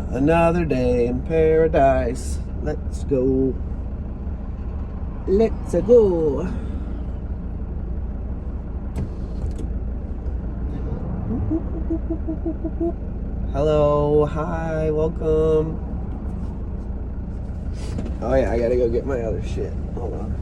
Another day in paradise. Let's go. Let's go. Hello, hi, welcome. Oh yeah, I gotta go get my other shit. Hold on.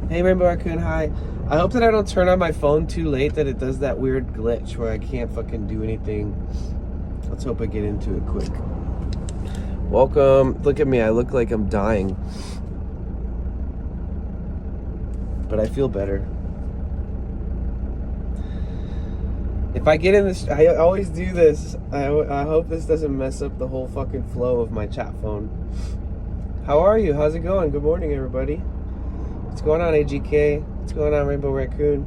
Hey Rainbow Raccoon, hi. I hope that I don't turn on my phone too late, that it does that weird glitch where I can't fucking do anything. Let's hope I get into it quick. Welcome. Look at me, I look like I'm dying. But I feel better. If I get in this, I always do this. I hope this doesn't mess up the whole fucking flow of my chat phone. How are you? How's it going? Good morning, everybody. What's going on, AGK? What's going on, Rainbow Raccoon?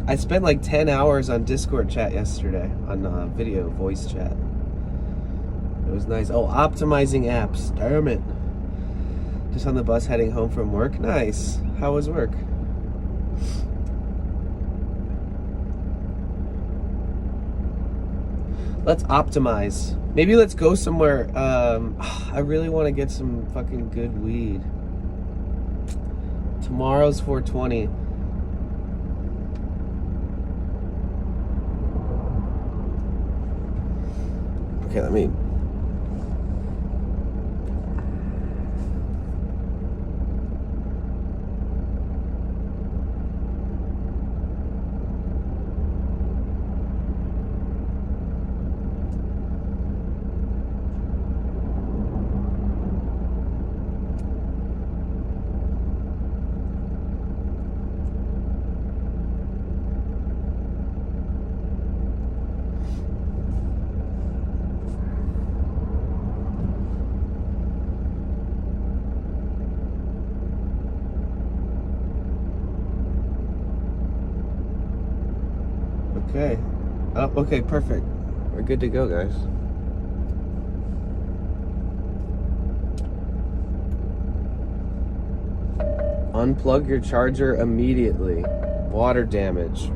I spent like 10 hours on Discord chat yesterday, on video voice chat. It was nice. Oh, optimizing apps. Damn it. Just on the bus heading home from work. Nice. How was work? Let's optimize. Maybe let's go somewhere. I really want to get some fucking good weed. Tomorrow's 420. Okay, let me... Okay. Oh, okay, perfect. We're good to go, guys. Unplug your charger immediately. Water damage.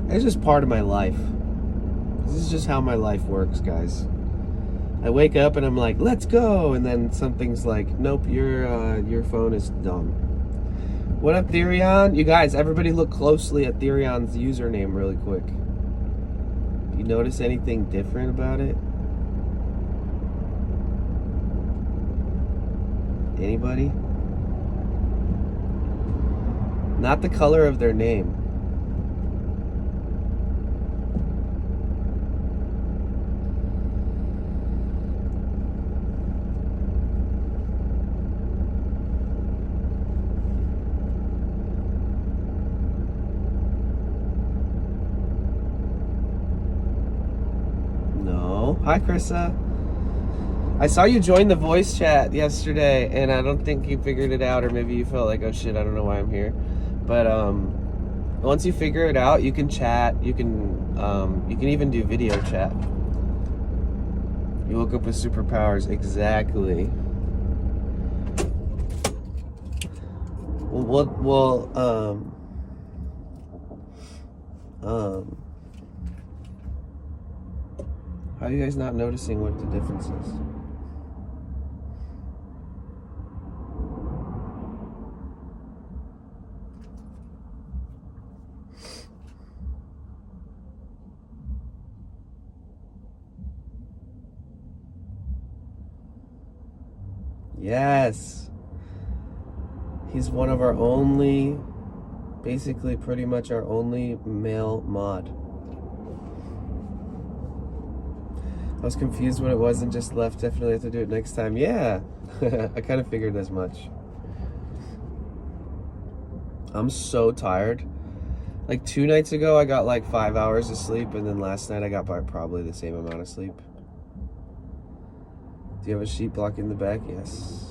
It's just part of my life. This is just how my life works, guys. I wake up and I'm like, let's go, and then something's like, nope, your phone is dumb. What up, Therion? You guys, everybody look closely at Therion's username really quick. You notice anything different about it? Anybody? Not the color of their name. Hi, Krissa. I saw you join the voice chat yesterday, and I don't think you figured it out, or maybe you felt like, oh shit, I don't know why I'm here. But once you figure it out, you can chat. You can even do video chat. You woke up with superpowers, exactly. How are you guys not noticing what the difference is? Yes. He's one of our only, basically pretty much our only male mod. I was confused what it was and just left. Definitely have to do it next time. Yeah, I kind of figured as much. I'm so tired. Like 2 nights ago, I got like 5 hours of sleep, and then last night I got probably the same amount of sleep. Do you have a sheet block in the back? Yes.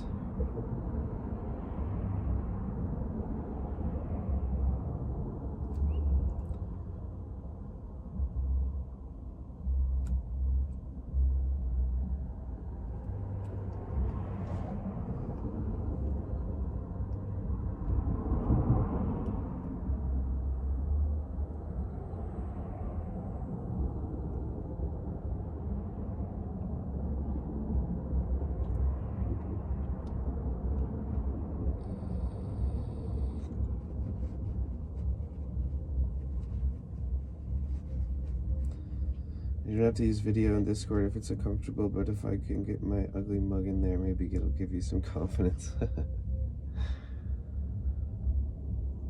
You don't have to use video in Discord if it's uncomfortable, but if I can get my ugly mug in there, maybe it'll give you some confidence.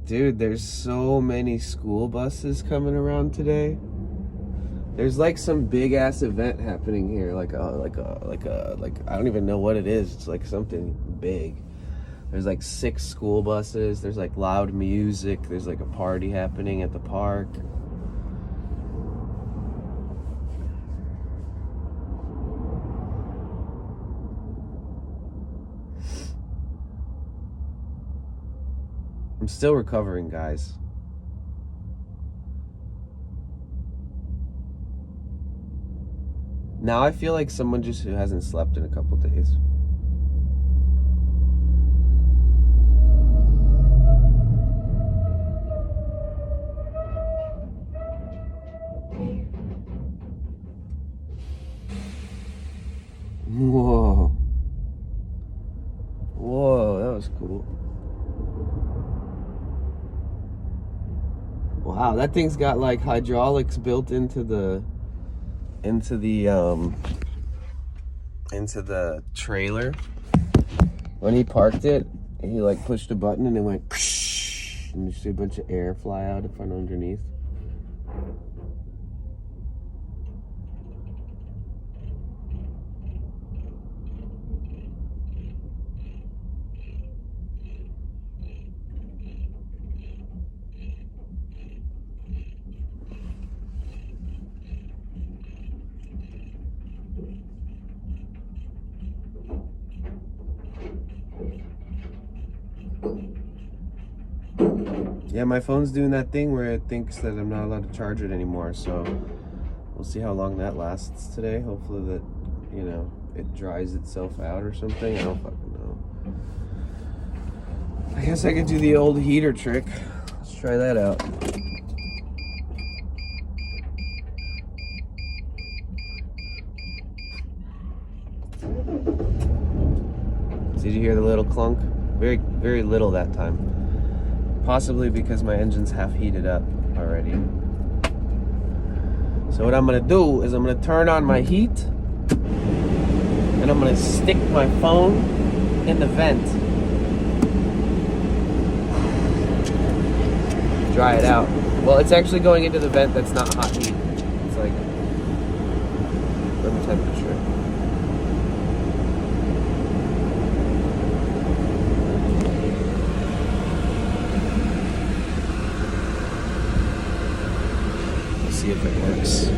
Dude, there's so many school buses coming around today. There's like some big ass event happening here, like I don't even know what it is. It's like something big. There's like 6 school buses. There's like loud music. There's like a party happening at the park. I'm still recovering, guys. Now I feel like someone just who hasn't slept in a couple days. Whoa. Whoa, that was cool. Wow, that thing's got like hydraulics built into the trailer. When he parked it, he like pushed a button and it went and you see a bunch of air fly out from underneath. Yeah, my phone's doing that thing where it thinks that I'm not allowed to charge it anymore, so we'll see how long that lasts today. Hopefully that, you know, it dries itself out or something. I don't fucking know. I guess I could do the old heater trick. Let's try that out. Did you hear the little clunk? Very, very little that time. Possibly because my engine's half heated up already. So what I'm gonna do is I'm gonna turn on my heat and I'm gonna stick my phone in the vent. Dry it out. Well, it's actually going into the vent that's not hot heat. It's like room temperature. See if it works.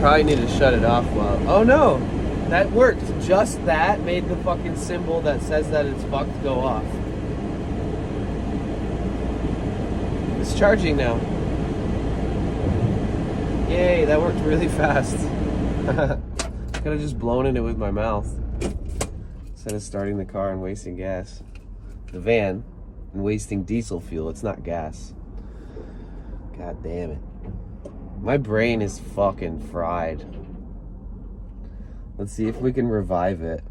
Probably need to shut it off while... Oh no! That worked. Just that made the fucking symbol that says that it's fucked go off. It's charging now. Yay, that worked really fast. Could have just blown in it with my mouth instead of starting the car and wasting gas. The van and wasting diesel fuel. It's not gas. God damn it. My brain is fucking fried. Let's see if we can revive it.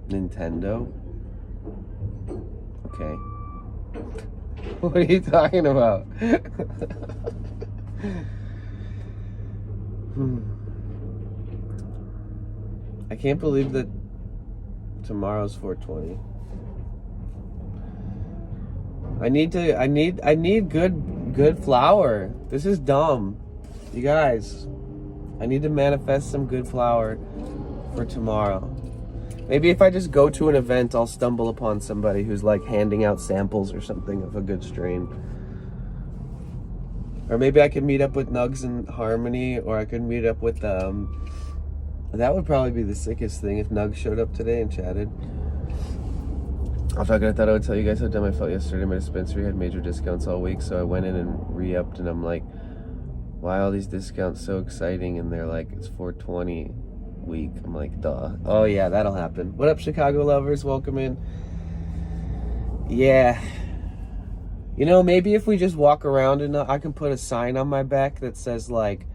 Nintendo? Okay. What are you talking about? I can't believe that tomorrow's 420. I need good flour. This is dumb. You guys, I need to manifest some good flour for tomorrow. Maybe if I just go to an event, I'll stumble upon somebody who's like handing out samples or something of a good strain. Or maybe I could meet up with Nugs and Harmony, or I could meet up with that would probably be the sickest thing if Nugs showed up today and chatted. I thought I would tell you guys how dumb I felt yesterday. My dispensary had major discounts all week, so I went in and re-upped, and I'm like, why are all these discounts so exciting? And they're like, it's 420 week. I'm like, duh. Oh yeah, that'll happen. What up, Chicago lovers? Welcome in. Yeah. You know, maybe if we just walk around and I can put a sign on my back that says like,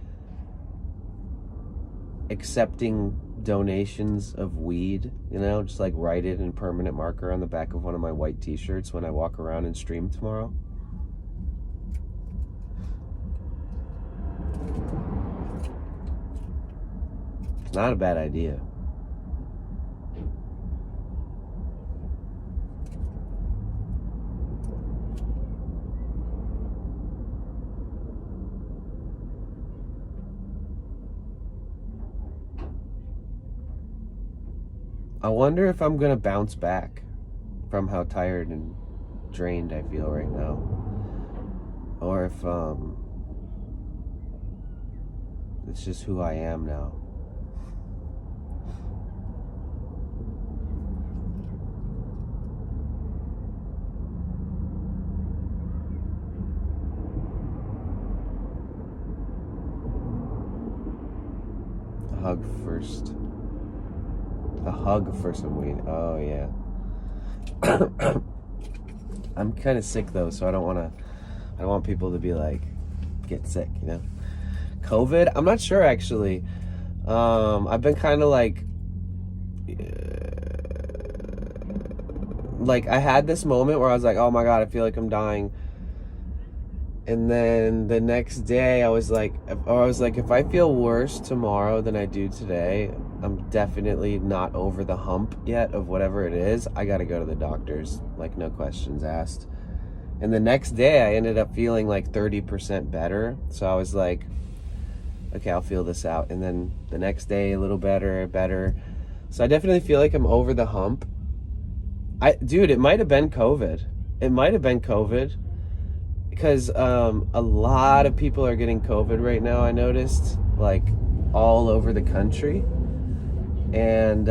accepting donations of weed, you know, just like write it in permanent marker on the back of one of my white t-shirts when I walk around and stream tomorrow. It's not a bad idea. I wonder if I'm gonna bounce back from how tired and drained I feel right now, or if it's just who I am now. A hug for some weed. Oh yeah. I'm kind of sick though, so I don't want people to be like, get sick, you know. COVID, I'm not sure actually. I've been kind of like I had this moment where I was like, oh my god, I feel like I'm dying. And then the next day I was like, if I feel worse tomorrow than I do today, I'm definitely not over the hump yet of whatever it is. I gotta go to the doctors, like no questions asked. And the next day I ended up feeling like 30% better. So I was like, okay, I'll feel this out. And then the next day a little better. So I definitely feel like I'm over the hump. Dude, it might have been COVID. Because a lot of people are getting COVID right now, I noticed, like all over the country. And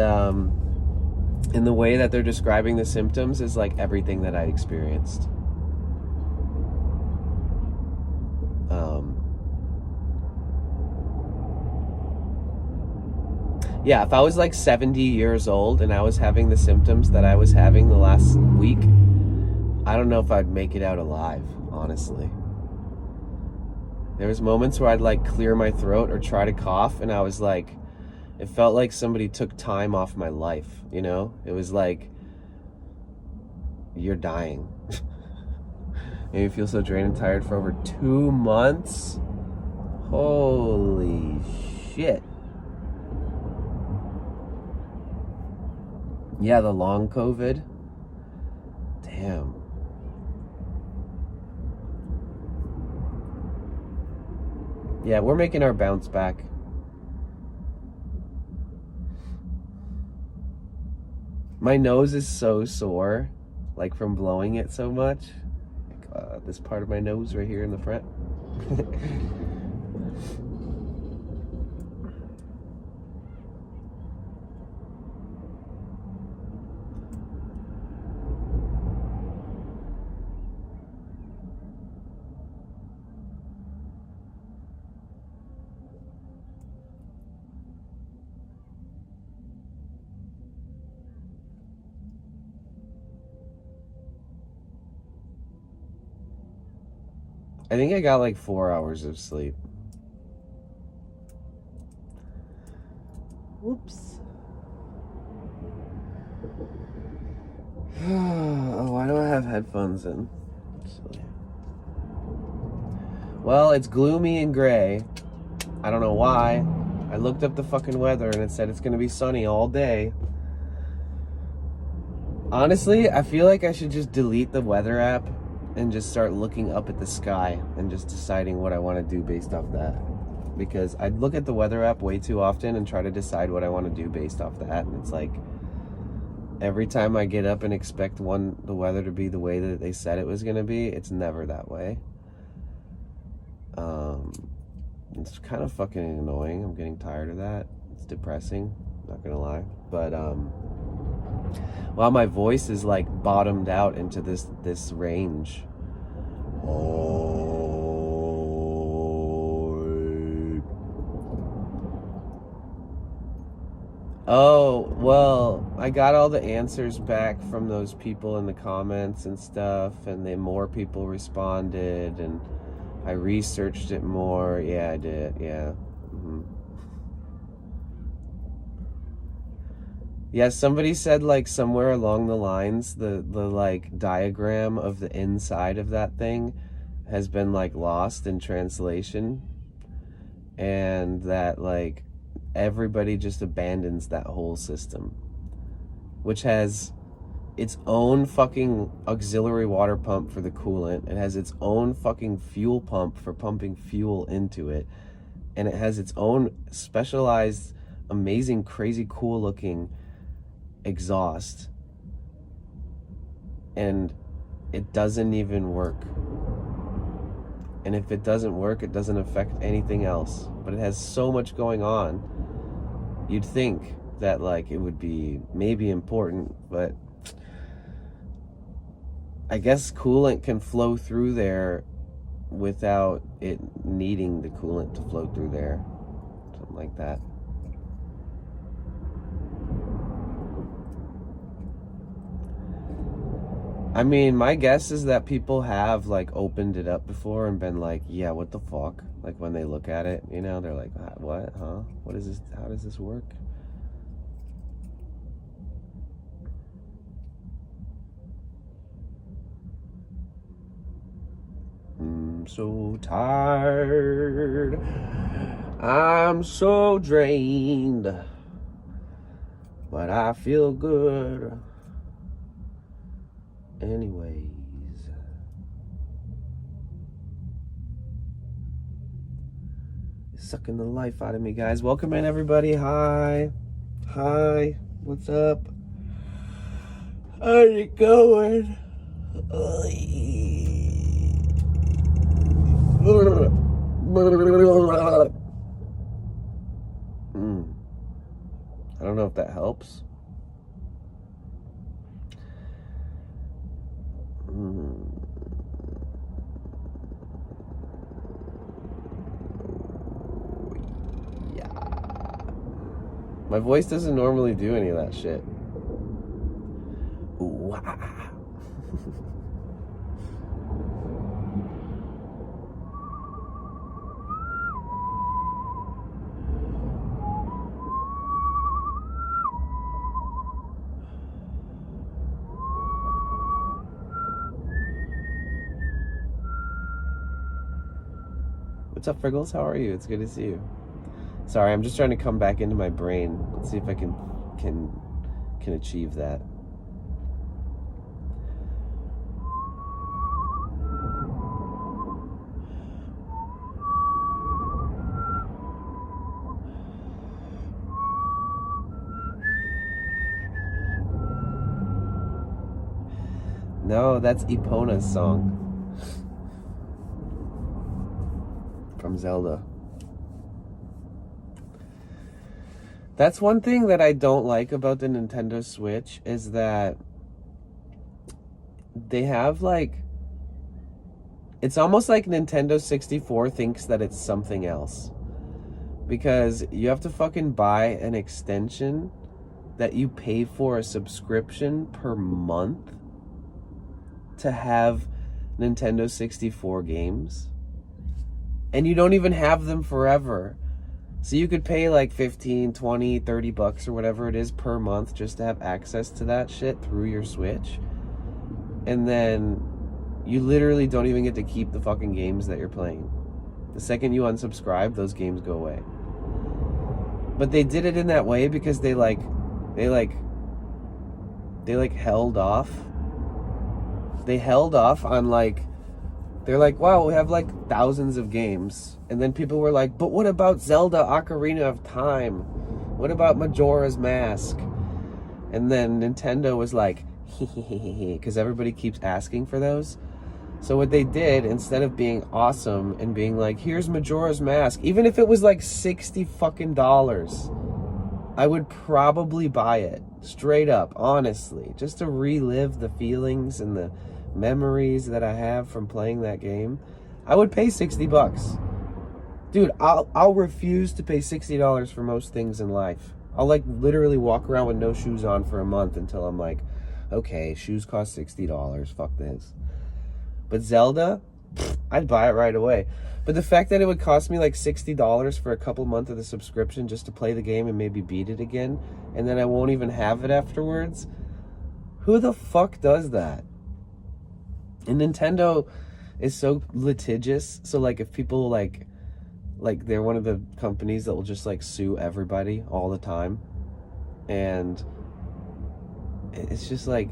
in the way that they're describing the symptoms is like everything that I experienced. Yeah, if I was like 70 years old and I was having the symptoms that I was having the last week, I don't know if I'd make it out alive, honestly. There was moments where I'd like clear my throat or try to cough, and I was like, it felt like somebody took time off my life, you know? It was like, you're dying. And you feel so drained and tired for over 2 months? Holy shit. Yeah, the long COVID. Damn. Yeah, we're making our bounce back. My nose is so sore, like from blowing it so much. This part of my nose right here in the front. I think I got like 4 hours of sleep. Whoops. Oh, why do I have headphones in? Silly. Well, it's gloomy and gray. I don't know why. I looked up the fucking weather and it said it's gonna be sunny all day. Honestly, I feel like I should just delete the weather app and just start looking up at the sky and just deciding what I want to do based off that. Because I look at the weather app way too often and try to decide what I want to do based off that. And it's like, every time I get up and expect the weather to be the way that they said it was going to be, it's never that way. It's kind of fucking annoying. I'm getting tired of that. It's depressing, not gonna lie. But well, my voice is like bottomed out into this range. Oh, well, I got all the answers back from those people in the comments and stuff, and then more people responded, and I researched it more. Yeah, I did. Yeah. Yeah, somebody said like somewhere along the lines, the like diagram of the inside of that thing has been like lost in translation, and that like everybody just abandons that whole system, which has its own fucking auxiliary water pump for the coolant. It has its own fucking fuel pump for pumping fuel into it, and it has its own specialized, amazing, crazy cool looking exhaust, and it doesn't even work. And if it doesn't work, it doesn't affect anything else, but it has so much going on. You'd think that like it would be maybe important, but I guess coolant can flow through there without it needing the coolant to flow through there, something like that. I mean, my guess is that people have like opened it up before and been like, yeah, what the fuck? Like when they look at it, you know, they're like, what, huh? What is this? How does this work? I'm so tired. I'm so drained. But I feel good anyways. Sucking the life out of me, guys. Welcome in, everybody. Hi. What's up? How you going? I don't know if that helps. Yeah. My voice doesn't normally do any of that shit. Ooh, What's up, Friggles? How are you? It's good to see you. Sorry, I'm just trying to come back into my brain. Let's see if I can achieve that. No, that's Epona's song from Zelda. That's one thing that I don't like about the Nintendo Switch, is that they have like, it's almost like Nintendo 64 thinks that it's something else, because you have to fucking buy an extension that you pay for a subscription per month to have Nintendo 64 games. And you don't even have them forever. So you could pay like 15, 20, 30 bucks or whatever it is per month just to have access to that shit through your Switch. And then you literally don't even get to keep the fucking games that you're playing. The second you unsubscribe, those games go away. But they did it in that way because they held off. They held off on like, they're like, wow, we have like thousands of games. And then people were like, but what about Zelda Ocarina of Time? What about Majora's Mask? And then Nintendo was like, because everybody keeps asking for those. So what they did, instead of being awesome and being like, here's Majora's Mask, even if it was like $60 fucking dollars, I would probably buy it. Straight up, honestly. Just to relive the feelings and the memories that I have from playing that game. I would pay 60 bucks. Dude, I'll refuse to pay $60 for most things in life. I'll like literally walk around with no shoes on for a month until I'm like, okay, shoes cost $60, fuck this. But Zelda, I'd buy it right away. But the fact that it would cost me like $60 for a couple months of the subscription just to play the game and maybe beat it again, and then I won't even have it afterwards, who the fuck does that? And Nintendo is so litigious, so like if people like they're one of the companies that will just like sue everybody all the time, and it's just like,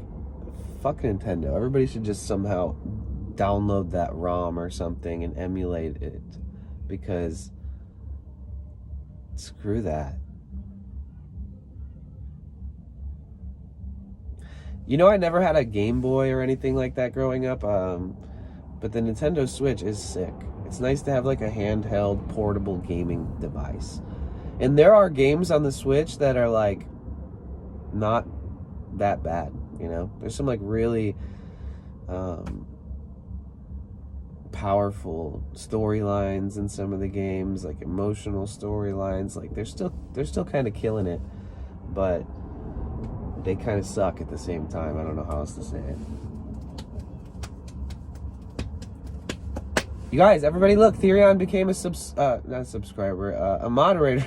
fuck Nintendo. Everybody should just somehow download that ROM or something and emulate it, because screw that. You know, I never had a Game Boy or anything like that growing up, but the Nintendo Switch is sick. It's nice to have like a handheld portable gaming device. And there are games on the Switch that are like not that bad, you know? There's some like really powerful storylines in some of the games, like emotional storylines. Like they're still kind of killing it, but they kind of suck at the same time. I don't know how else to say it. You guys, everybody look, Therion became a moderator.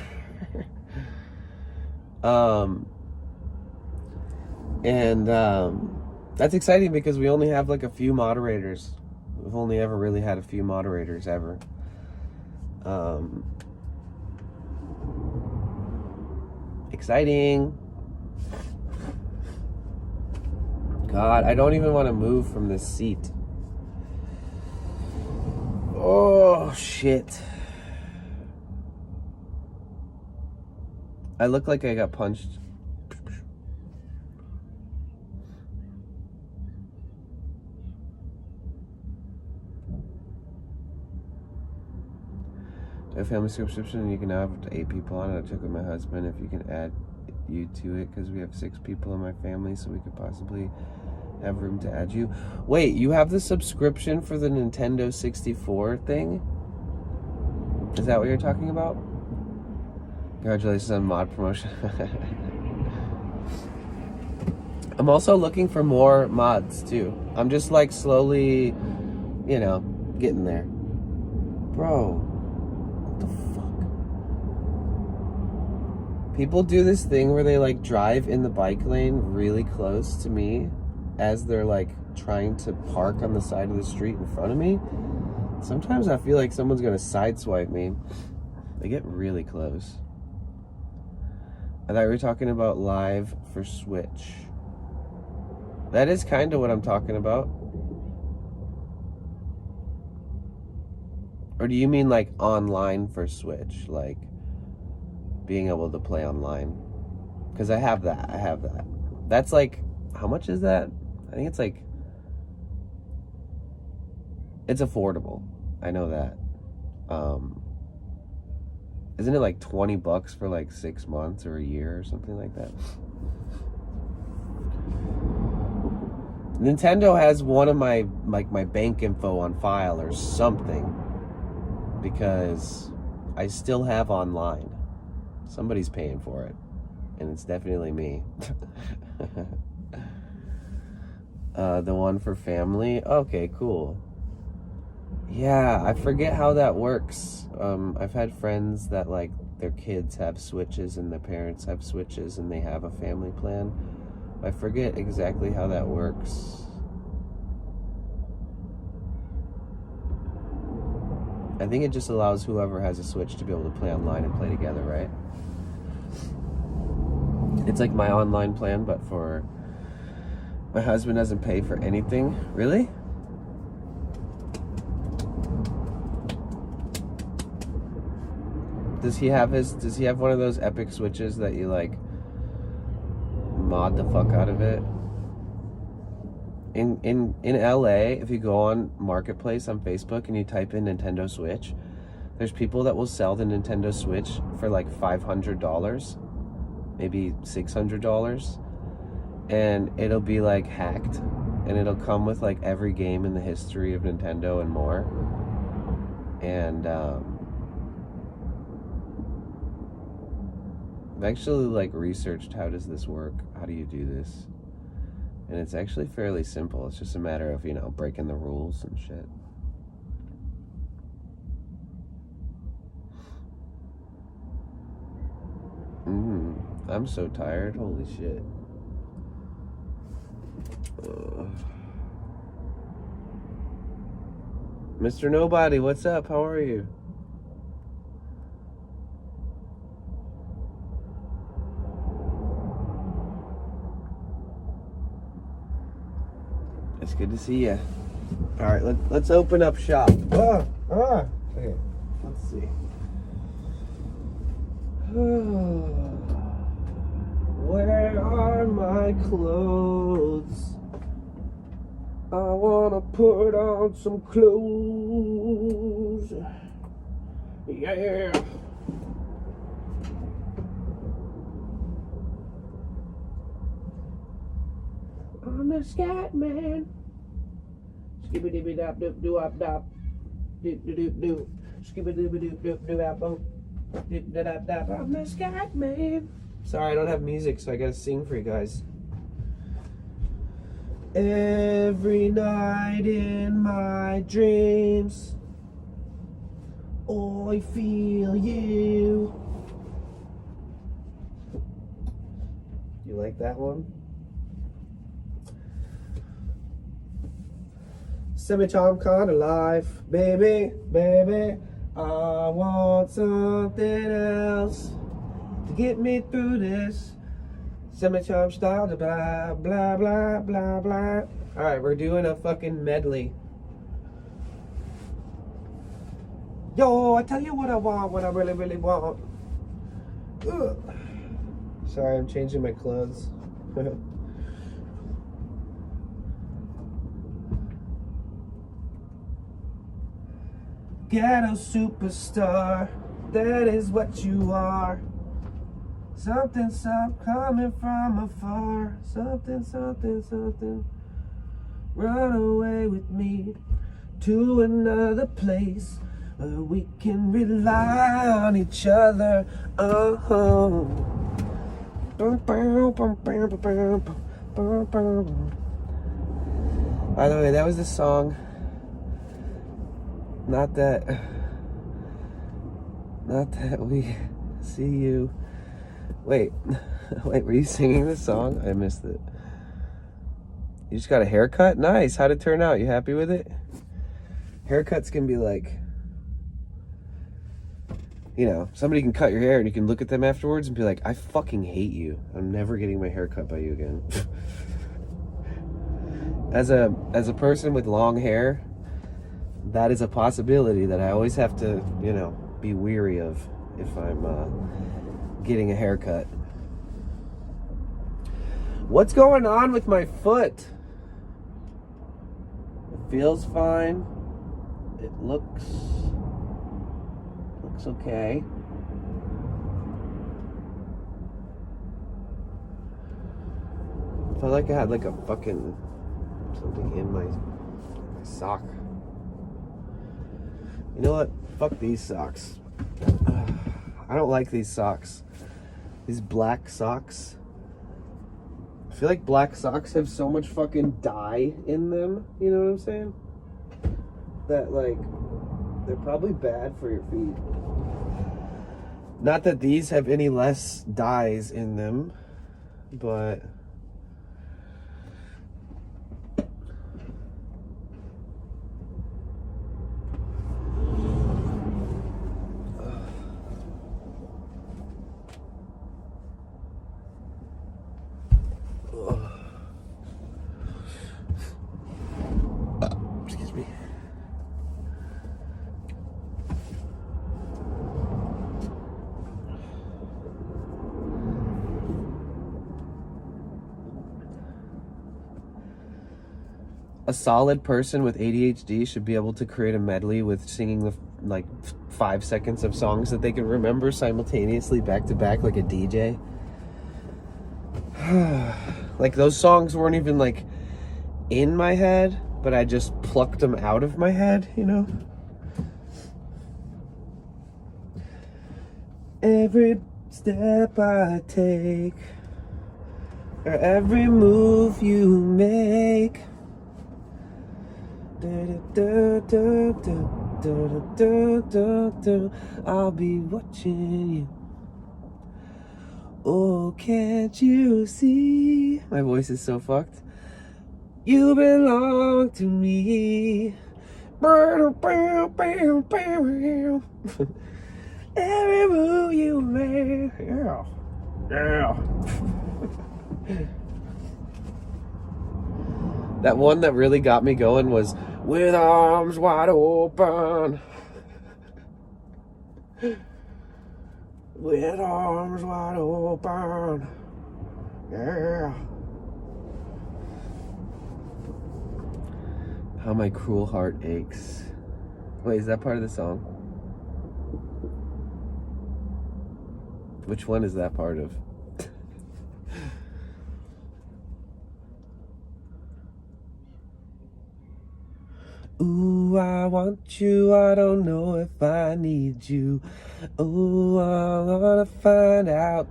That's exciting because we only have like a few moderators. We've only ever really had a few moderators ever. Exciting. God, I don't even want to move from this seat. Oh, shit. I look like I got punched. A family subscription, and you can now have up to 8 people on it. I took with my husband. If you can add you to it, because we have 6 people in my family, so we could possibly have room to add you. Wait, you have the subscription for the Nintendo 64 thing? Is that what you're talking about? Congratulations on mod promotion. I'm also looking for more mods too. I'm just like slowly, you know, getting there. Bro, what the fuck? People do this thing where they like drive in the bike lane really close to me as they're like trying to park on the side of the street in front of me. Sometimes I feel like someone's gonna sideswipe me. They get really close. I thought we were talking about live for Switch. That is kind of what I'm talking about. Or do you mean like online for Switch? Like being able to play online? Because I have that. That's like, how much is that? I think it's like, it's affordable. I know that. Isn't it like 20 bucks for like 6 months or a year or something like that? Nintendo has one of my bank info on file or something, because I still have online. Somebody's paying for it, and it's definitely me. The one for family? Okay, cool. Yeah, I forget how that works. I've had friends that like their kids have Switches and their parents have Switches and they have a family plan. I forget exactly how that works. I think it just allows whoever has a Switch to be able to play online and play together, right? It's like my online plan, but for my husband doesn't pay for anything. Really? Does he have one of those epic Switches that you like mod the fuck out of it? In LA, if you go on Marketplace on Facebook and you type in Nintendo Switch, there's people that will sell the Nintendo Switch for like $500, maybe $600, and it'll be like hacked, and it'll come with like every game in the history of Nintendo and more. And I've actually like researched how does this work, how do you do this, and it's actually fairly simple. It's just a matter of, you know, breaking the rules and shit. I'm so tired, holy shit. Mr. Nobody, what's up? How are you? It's good to see you. All right, let's open up shop. Okay, let's see. Where are my clothes? I wanna put on some clothes. Yeah. I'm the scat man. Skibby dibby dap doop doo up dop. Doop doop doo. Skibby dibby doop doop doo up boop. Doop da dap dap. I'm the scat man. Sorry, I don't have music, so I gotta sing for you guys. Every night in my dreams, I feel you. You like that one? Semi-charm kind of life, baby, baby. I want something else to get me through this. Semi-charm style, blah, blah, blah, blah, blah. All right, we're doing a fucking medley. Yo, I tell you what I want, what I really, really want. Ugh. Sorry, I'm changing my clothes. Ghetto superstar, that is what you are. Something, something coming from afar. Something, something, something. Run away with me to another place where we can rely on each other. By the way, that was the song. Not that we see you. Wait, were you singing this song? I missed it. You just got a haircut? Nice. How'd it turn out? You happy with it? Haircuts can be like, you know, somebody can cut your hair and you can look at them afterwards and be like, I fucking hate you. I'm never getting my hair cut by you again. As a person with long hair, that is a possibility that I always have to, you know, be weary of if I'm getting a haircut. What's going on with my foot? It feels fine. It looks okay. I felt like I had like a fucking something in my sock. You know what? Fuck these socks. I don't like these socks. These black socks. I feel like black socks have so much fucking dye in them. You know what I'm saying? that, like, they're probably bad for your feet. Not that these have any less dyes in them, but excuse me. A solid person with ADHD should be able to create a medley with singing the like 5 seconds of songs that they can remember simultaneously back to back like a DJ. Like those songs weren't even like in my head, but I just plucked them out of my head, you know? Every step I take, or every move you make, I'll be watching you. Oh, can't you see? My voice is so fucked. You belong to me. Every move you make. Yeah. Yeah. That one that really got me going was with arms wide open. With arms wide open. Yeah. How my cruel heart aches. Wait, is that part of the song? Which one is that part of? Ooh, I want you, I don't know if I need you. Ooh, I wanna find out.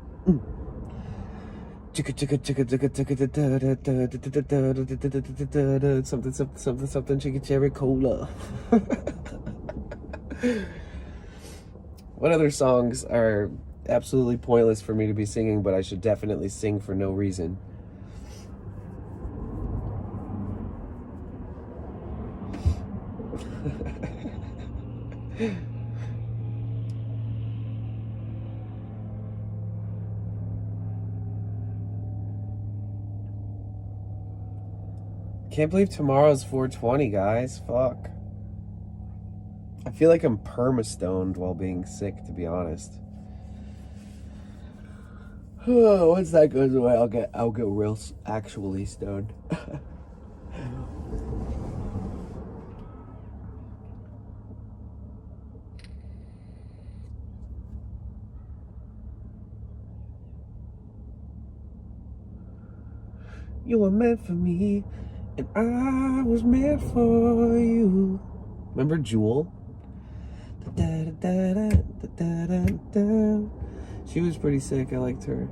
Something, chicken cherry cola. What other songs are absolutely pointless for me to be singing, but I should definitely sing for no reason? Can't believe tomorrow's 420, guys. Fuck. I feel like I'm perma-stoned while being sick, to be honest. Oh, once that goes away, I'll get real actually stoned. You were meant for me, and I was meant for you. Remember Jewel? She was pretty sick. I liked her.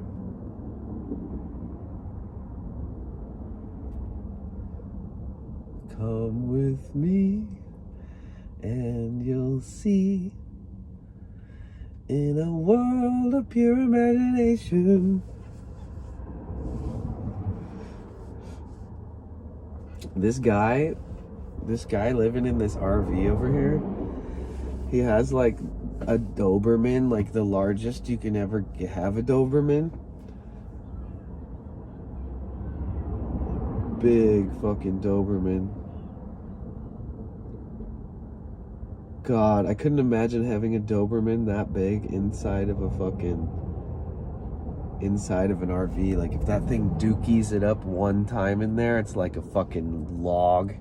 Come with me, and you'll see. In a world of pure imagination. This guy living in this RV over here, he has like a Doberman, like the largest you can ever have a Doberman. Big fucking Doberman. God, I couldn't imagine having a Doberman that big inside of an RV. Like if that thing dookies it up one time in there, it's like a fucking log.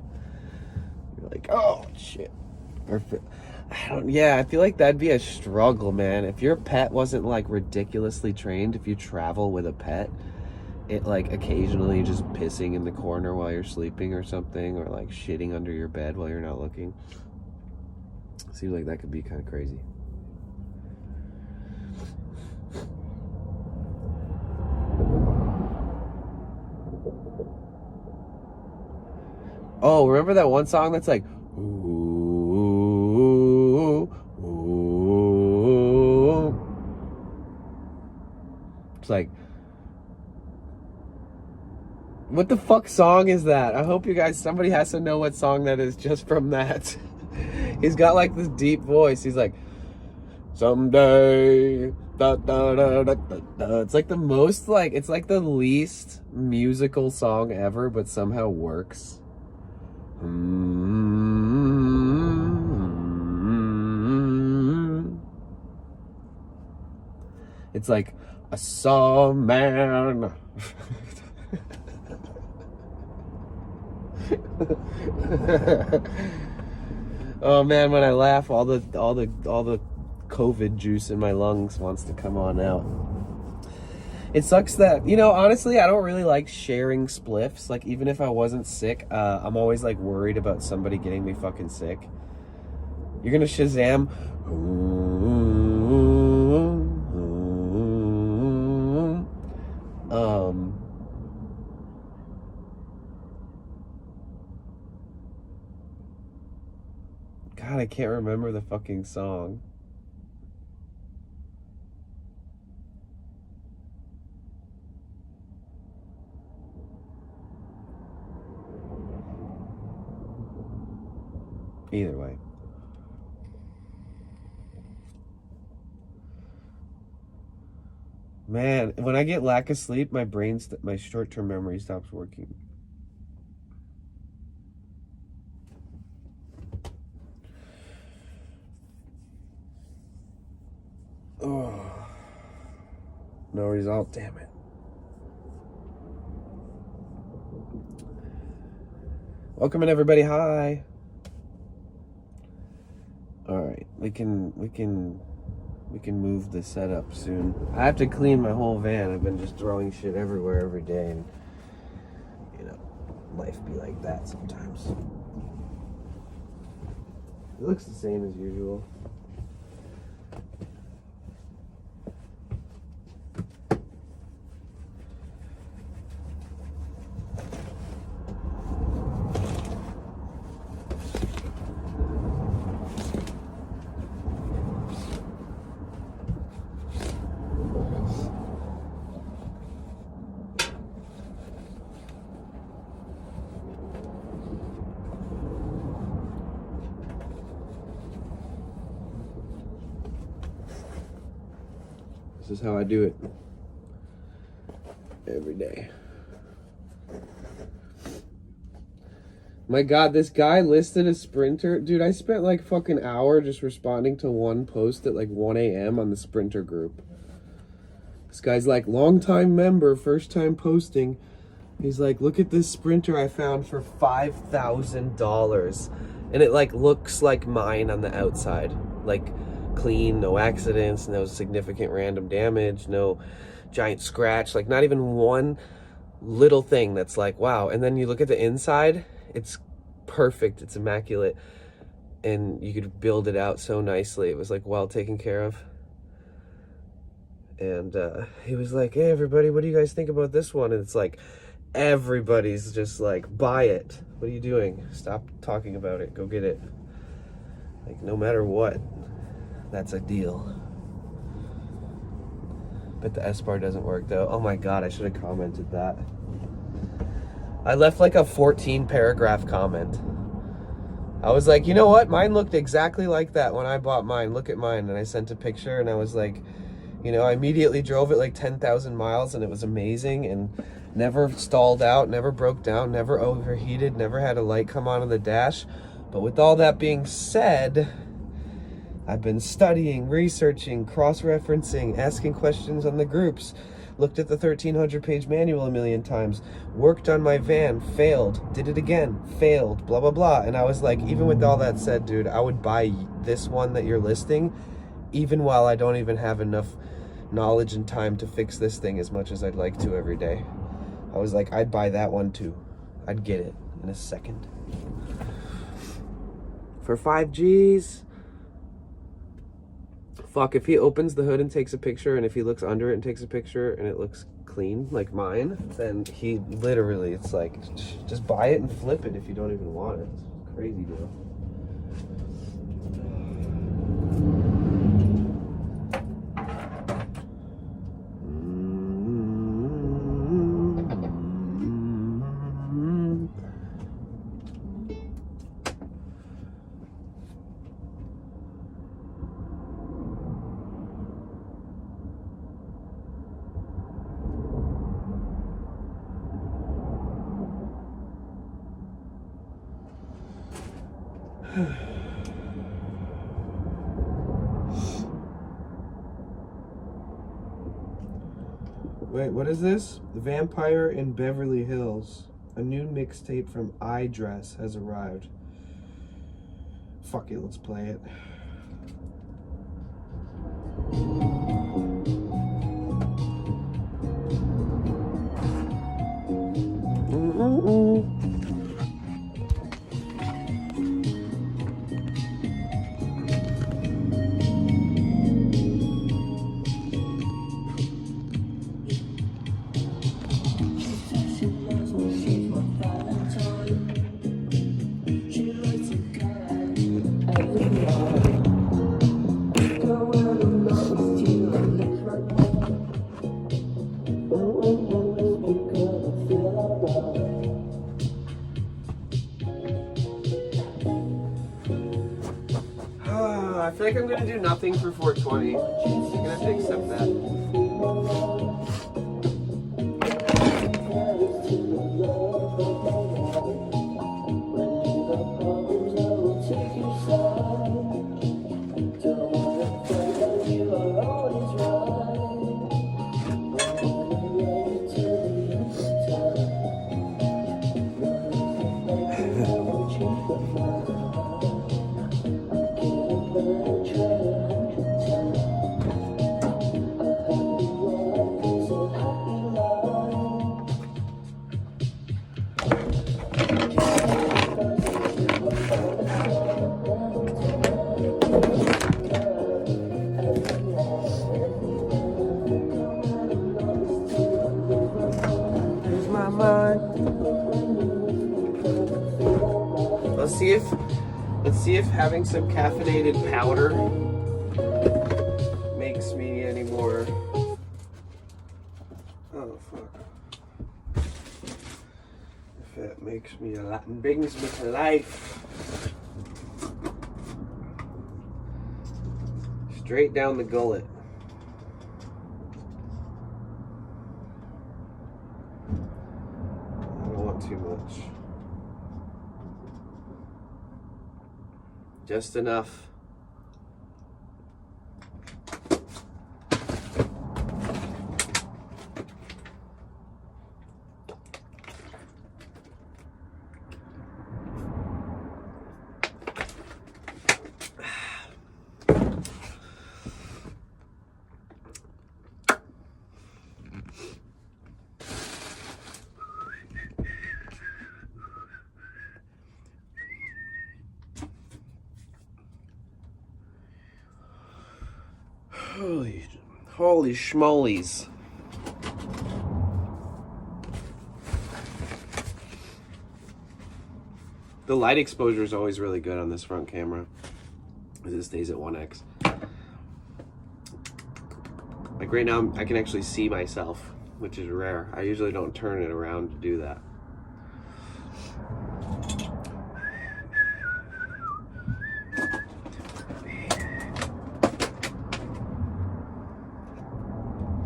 You're like, oh shit. I feel like that'd be a struggle, man. If your pet wasn't like ridiculously trained, if you travel with a pet, it like occasionally just pissing in the corner while you're sleeping or something, or like shitting under your bed while you're not looking. Seems like that could be kind of crazy. Oh, remember that one song that's like, ooh, ooh. It's like, what the fuck song is that? I hope you guys, somebody has to know what song that is just from that. He's got like this deep voice. He's like, someday, da, da, da, da, da, da. It's like the most, like, it's like the least musical song ever, but somehow works. It's like, I saw a man. Oh man, when I laugh, all the COVID juice in my lungs wants to come on out. It sucks that, you know, honestly, I don't really like sharing spliffs. Like, even if I wasn't sick, I'm always like worried about somebody getting me fucking sick. You're gonna Shazam. God, I can't remember the fucking song. Either way. Man, when I get lack of sleep, my my short-term memory stops working. Oh, no result, damn it. Welcome in, everybody. Hi. All right, we can move the setup soon. I have to clean my whole van. I've been just throwing shit everywhere every day, and you know, life be like that sometimes. It looks the same as usual. This is how I do it every day. My God, this guy listed a Sprinter. Dude, I spent like fucking hour just responding to one post at like 1 a.m. on the Sprinter group. This guy's like, long time member, first time posting. He's like, look at this Sprinter I found for $5,000. And it like looks like mine on the outside. Like, clean, no accidents, no significant random damage, no giant scratch, like not even one little thing that's like, wow. And then you look at the inside, it's perfect, it's immaculate, and you could build it out so nicely. It was like well taken care of. And he was like, hey everybody, what do you guys think about this one? And it's like, everybody's just like, buy it. What are you doing? Stop talking about it, go get it. Like, no matter what, that's a deal. But the S-bar doesn't work though. Oh my God, I should have commented that. I left like a 14 paragraph comment. I was like, you know what? Mine looked exactly like that when I bought mine. Look at mine. And I sent a picture and I was like, you know, I immediately drove it like 10,000 miles and it was amazing and never stalled out, never broke down, never overheated, never had a light come on the dash. But with all that being said, I've been studying, researching, cross-referencing, asking questions on the groups, looked at the 1,300-page manual a million times, worked on my van, failed, did it again, failed, blah, blah, blah. And I was like, even with all that said, dude, I would buy this one that you're listing, even while I don't even have enough knowledge and time to fix this thing as much as I'd like to every day. I was like, I'd buy that one too. I'd get it in a second. For 5 G's. Fuck, if he opens the hood and takes a picture, and if he looks under it and takes a picture and it looks clean like mine, then he literally, it's like, just buy it and flip it if you don't even want it. It's a crazy deal. Wait, what is this? The Vampire in Beverly Hills. A new mixtape from iDress has arrived. Fuck it, let's play it. I feel like I'm gonna do nothing for 420. I'm gonna have to accept that. Here's my mind. Let's see if having some caffeinated powder makes me any more. Oh fuck! If it makes me a lot, brings me to life. Straight down the gullet. I don't want too much. Just enough. Holy schmolies. The light exposure is always really good on this front camera, as it stays at 1x. Like right now, I can actually see myself, which is rare. I usually don't turn it around to do that.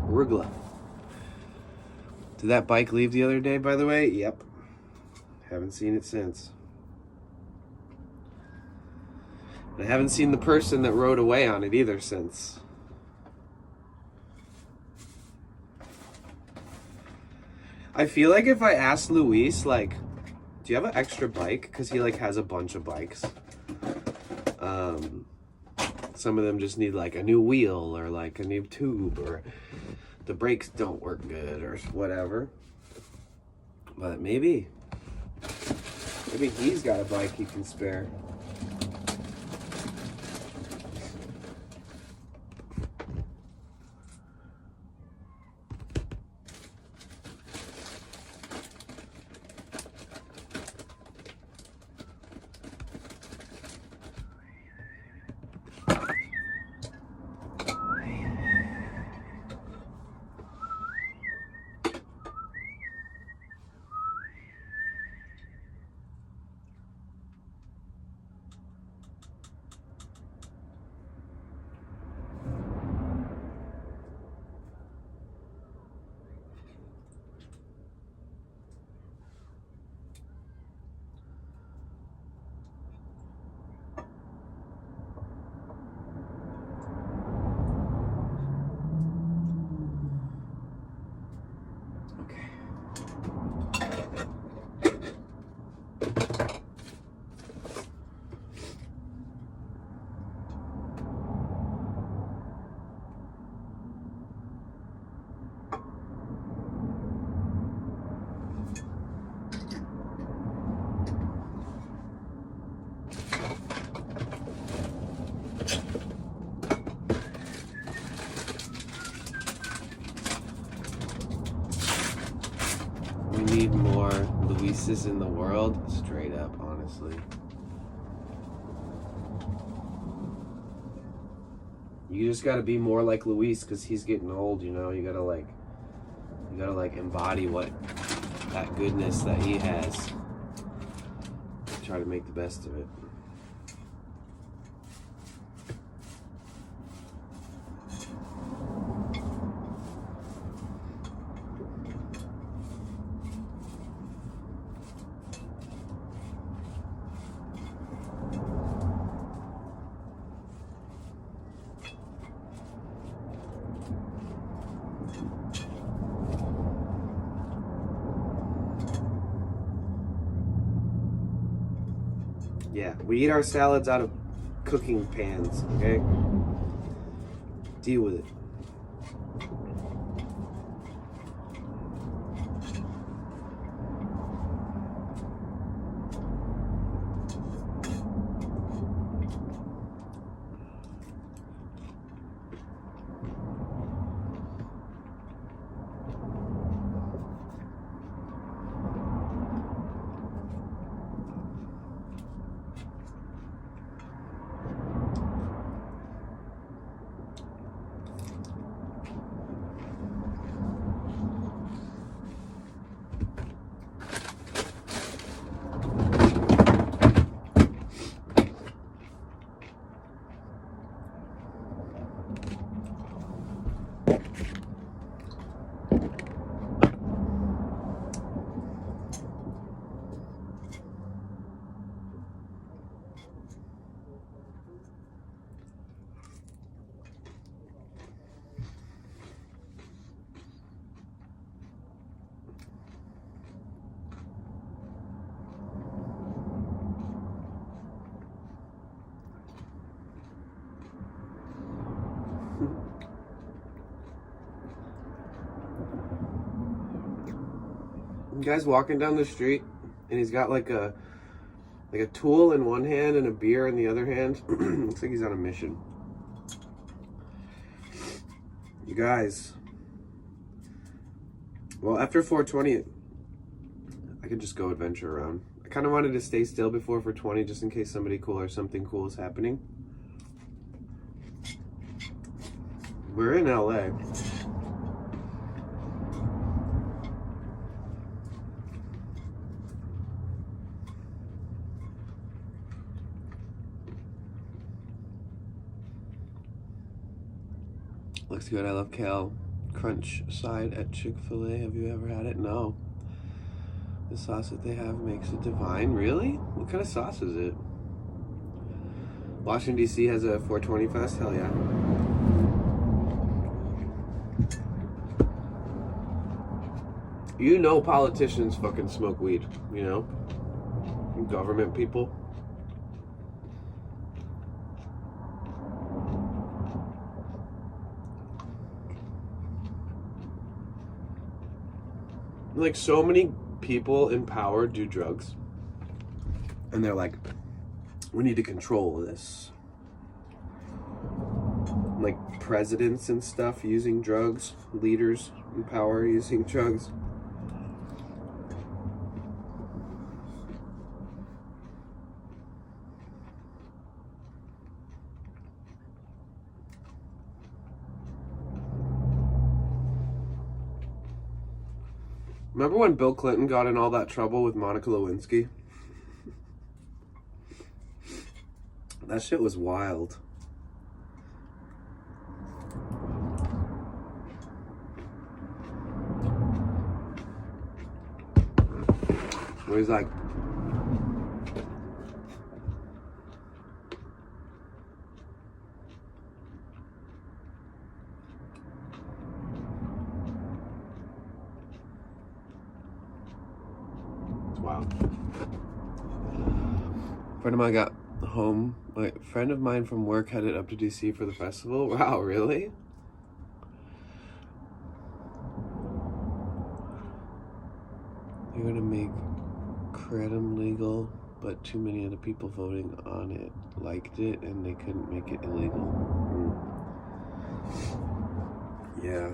Rugla. Did that bike leave the other day, by the way? Yep. Haven't seen it since. I haven't seen the person that rode away on it either since. I feel like if I asked Luis, like, do you have an extra bike? Because he, like, has a bunch of bikes. Some of them just need, like, a new wheel or, like, a new tube or the brakes don't work good or whatever. But maybe he's got a bike he can spare. nicest in the world. Straight up, honestly. You just gotta be more like Luis, because he's getting old, you know? You gotta like embody what that goodness that he has. Try to make the best of it. Yeah, we eat our salads out of cooking pans, okay? Deal with it. Guy's walking down the street and he's got like a tool in one hand and a beer in the other hand. Looks like he's on a mission. You guys, well, after 420 I could just go adventure around. I kind of wanted to stay still before 420 just in case somebody cool or something cool is happening. We're in LA. Looks good. I love kale crunch side at Chick-fil-A. Have you ever had it? No. The sauce that they have makes it divine. Really? What kind of sauce is it? Washington, D.C. has a 420 fest? Hell yeah. You know politicians fucking smoke weed, you know? Government people. Like, so many people in power do drugs. And they're like, we need to control this. Like, presidents and stuff using drugs. Leaders in power using drugs. Remember when Bill Clinton got in all that trouble with Monica Lewinsky? That shit was wild. Where he's like, wow. Friend of mine got home. My friend of mine from work headed up to DC for the festival. Wow, really? They're gonna make kratom legal, but too many of the people voting on it liked it and they couldn't make it illegal. Yeah.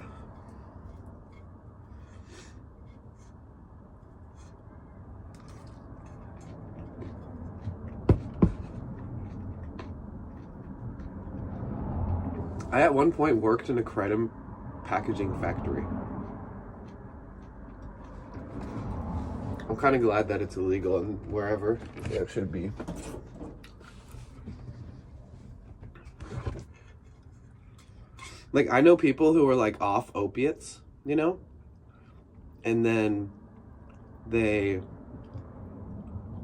I at one point worked in a kratom packaging factory. I'm kind of glad that it's illegal and wherever it should be. Like, I know people who are like off opiates, you know, and then they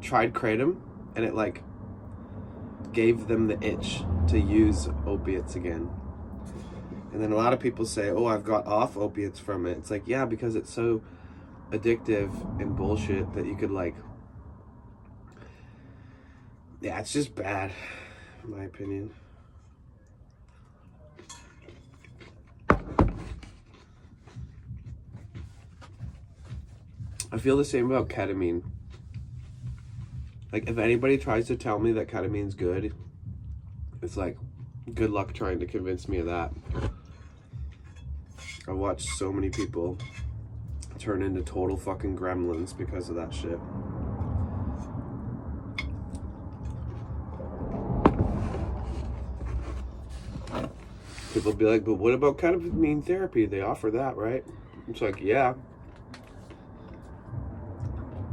tried kratom and it like gave them the itch to use opiates again. And then a lot of people say, oh, I've got off opiates from it. It's like, yeah, because it's so addictive and bullshit that you could like, yeah, it's just bad, in my opinion. I feel the same about ketamine. Like, if anybody tries to tell me that ketamine's good, it's like, good luck trying to convince me of that. I watched so many people turn into total fucking gremlins because of that shit. People be like, but what about ketamine therapy? They offer that, right? It's like, yeah.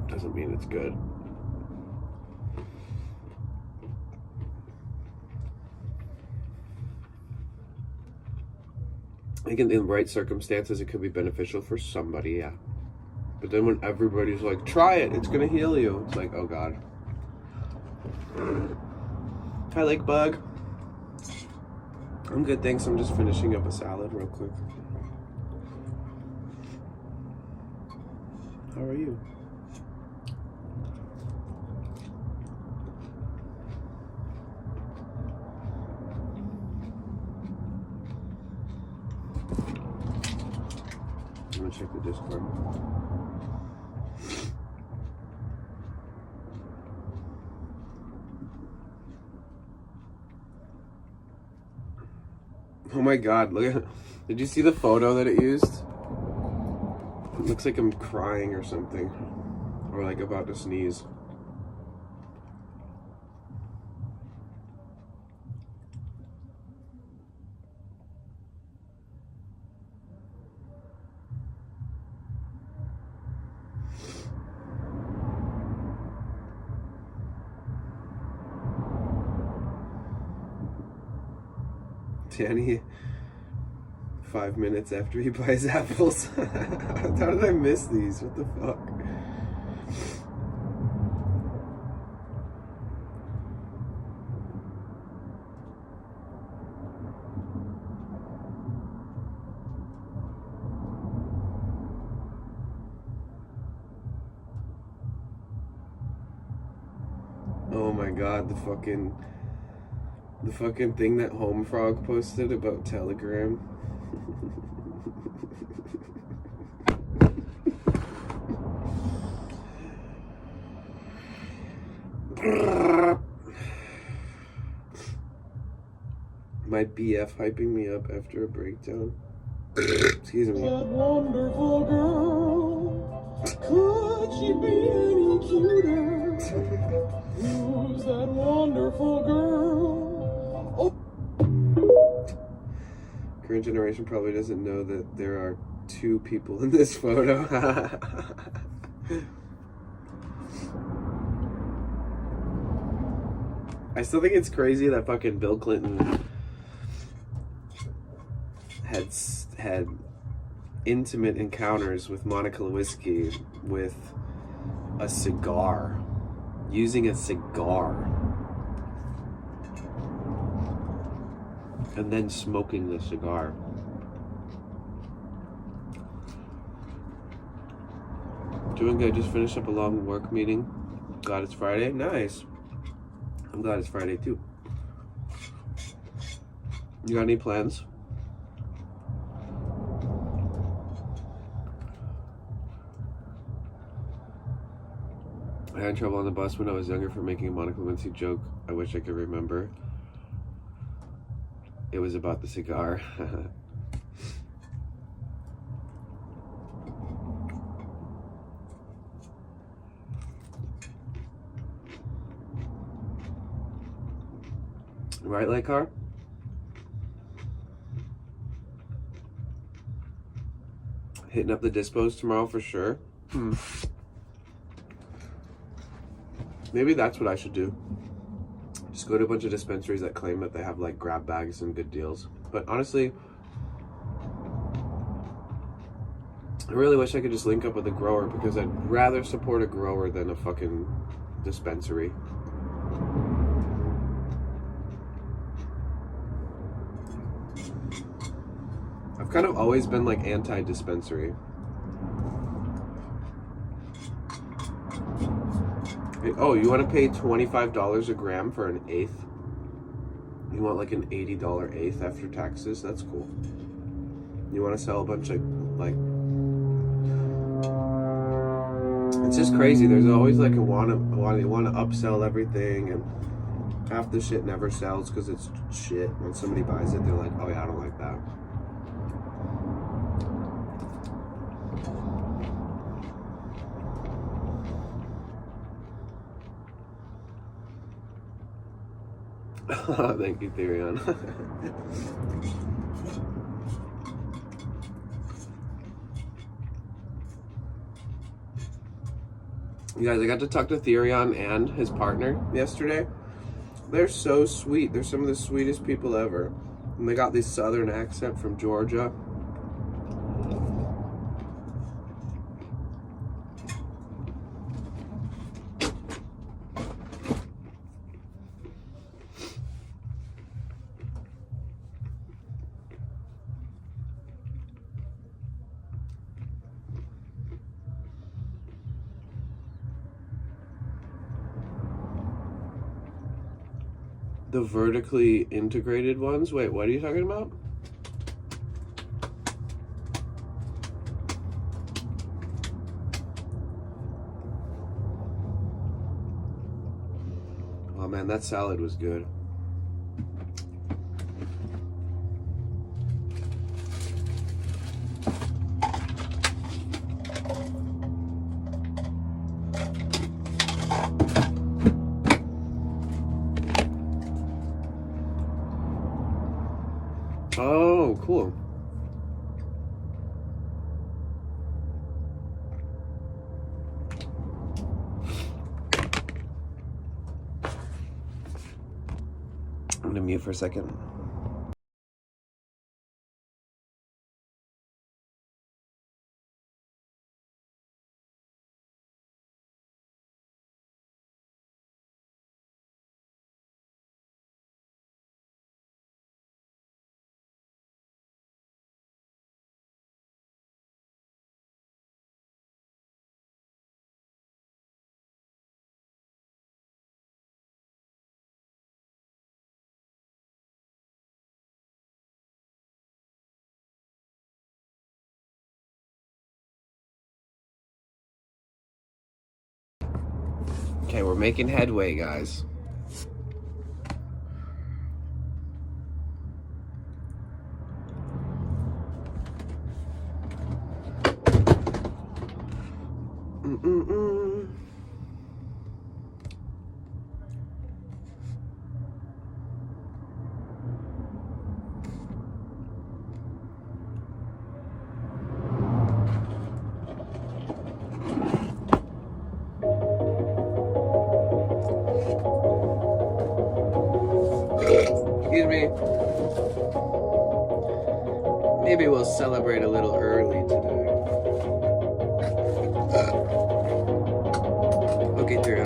Doesn't mean it's good. I think in the right circumstances, it could be beneficial for somebody, yeah. But then when everybody's like, try it, it's gonna heal you. It's like, oh God. Hi, Lake Bug. I'm good, thanks. I'm just finishing up a salad real quick. How are you? I'm gonna check the Discord. Oh my God, look at, did you see the photo that it used? It looks like I'm crying or something. Or like about to sneeze. Danny, 5 minutes after he buys apples. How did I miss these? What the fuck? Oh my God, the fucking thing that Home Frog posted about Telegram. My BF hyping me up after a breakdown. Excuse me. That wonderful girl, could she be any cuter? Who's that wonderful girl? Current generation probably doesn't know that there are 2 people in this photo. I still think it's crazy that fucking Bill Clinton had intimate encounters with Monica Lewinsky with a cigar, using a cigar, and then smoking the cigar. Doing good. Just finished up a long work meeting. Glad it's Friday. Nice. I'm glad it's Friday too. You got any plans? I had trouble on the bus when I was younger for making a Monica Lewinsky joke. I wish I could remember. It was about the cigar. Right, Lakar? Hitting up the dispos tomorrow for sure. Maybe that's what I should do. Just go to a bunch of dispensaries that claim that they have like grab bags and good deals. But honestly, I really wish I could just link up with a grower, because I'd rather support a grower than a fucking dispensary. I've kind of always been like anti-dispensary. Oh, you want to pay $25 a gram for an eighth? You want like an $80 eighth after taxes? That's cool. You want to sell a bunch of like... It's just crazy. There's always like a want to upsell everything, and half the shit never sells because it's shit. When somebody buys it, they're like, oh yeah, I don't like that. Thank you, Therion. You guys, I got to talk to Therion and his partner yesterday. They're so sweet. They're some of the sweetest people ever. And they got this southern accent from Georgia. The vertically integrated ones? Wait, what are you talking about? Oh man, that salad was good. Oh, cool. I'm gonna mute for a second. Okay, we're making headway, guys. Excuse me. Maybe we'll celebrate a little early today. Okay, Tara.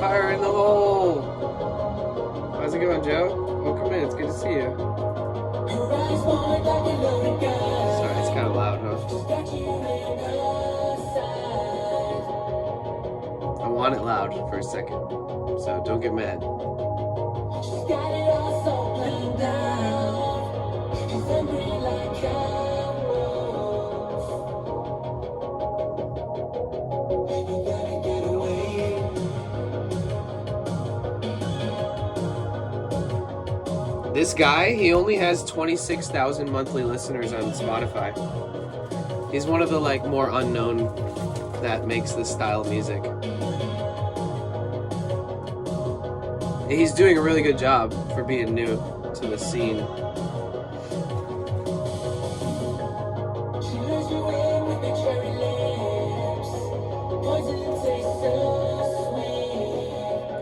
Fire in the hole! How's it going, Joe? Welcome in, it's good to see you. Sorry, it's kind of loud, huh? I want it loud for a second, so don't get mad. This guy, he only has 26,000 monthly listeners on Spotify. He's one of the like more unknown that makes this style of music. He's doing a really good job for being new to the scene.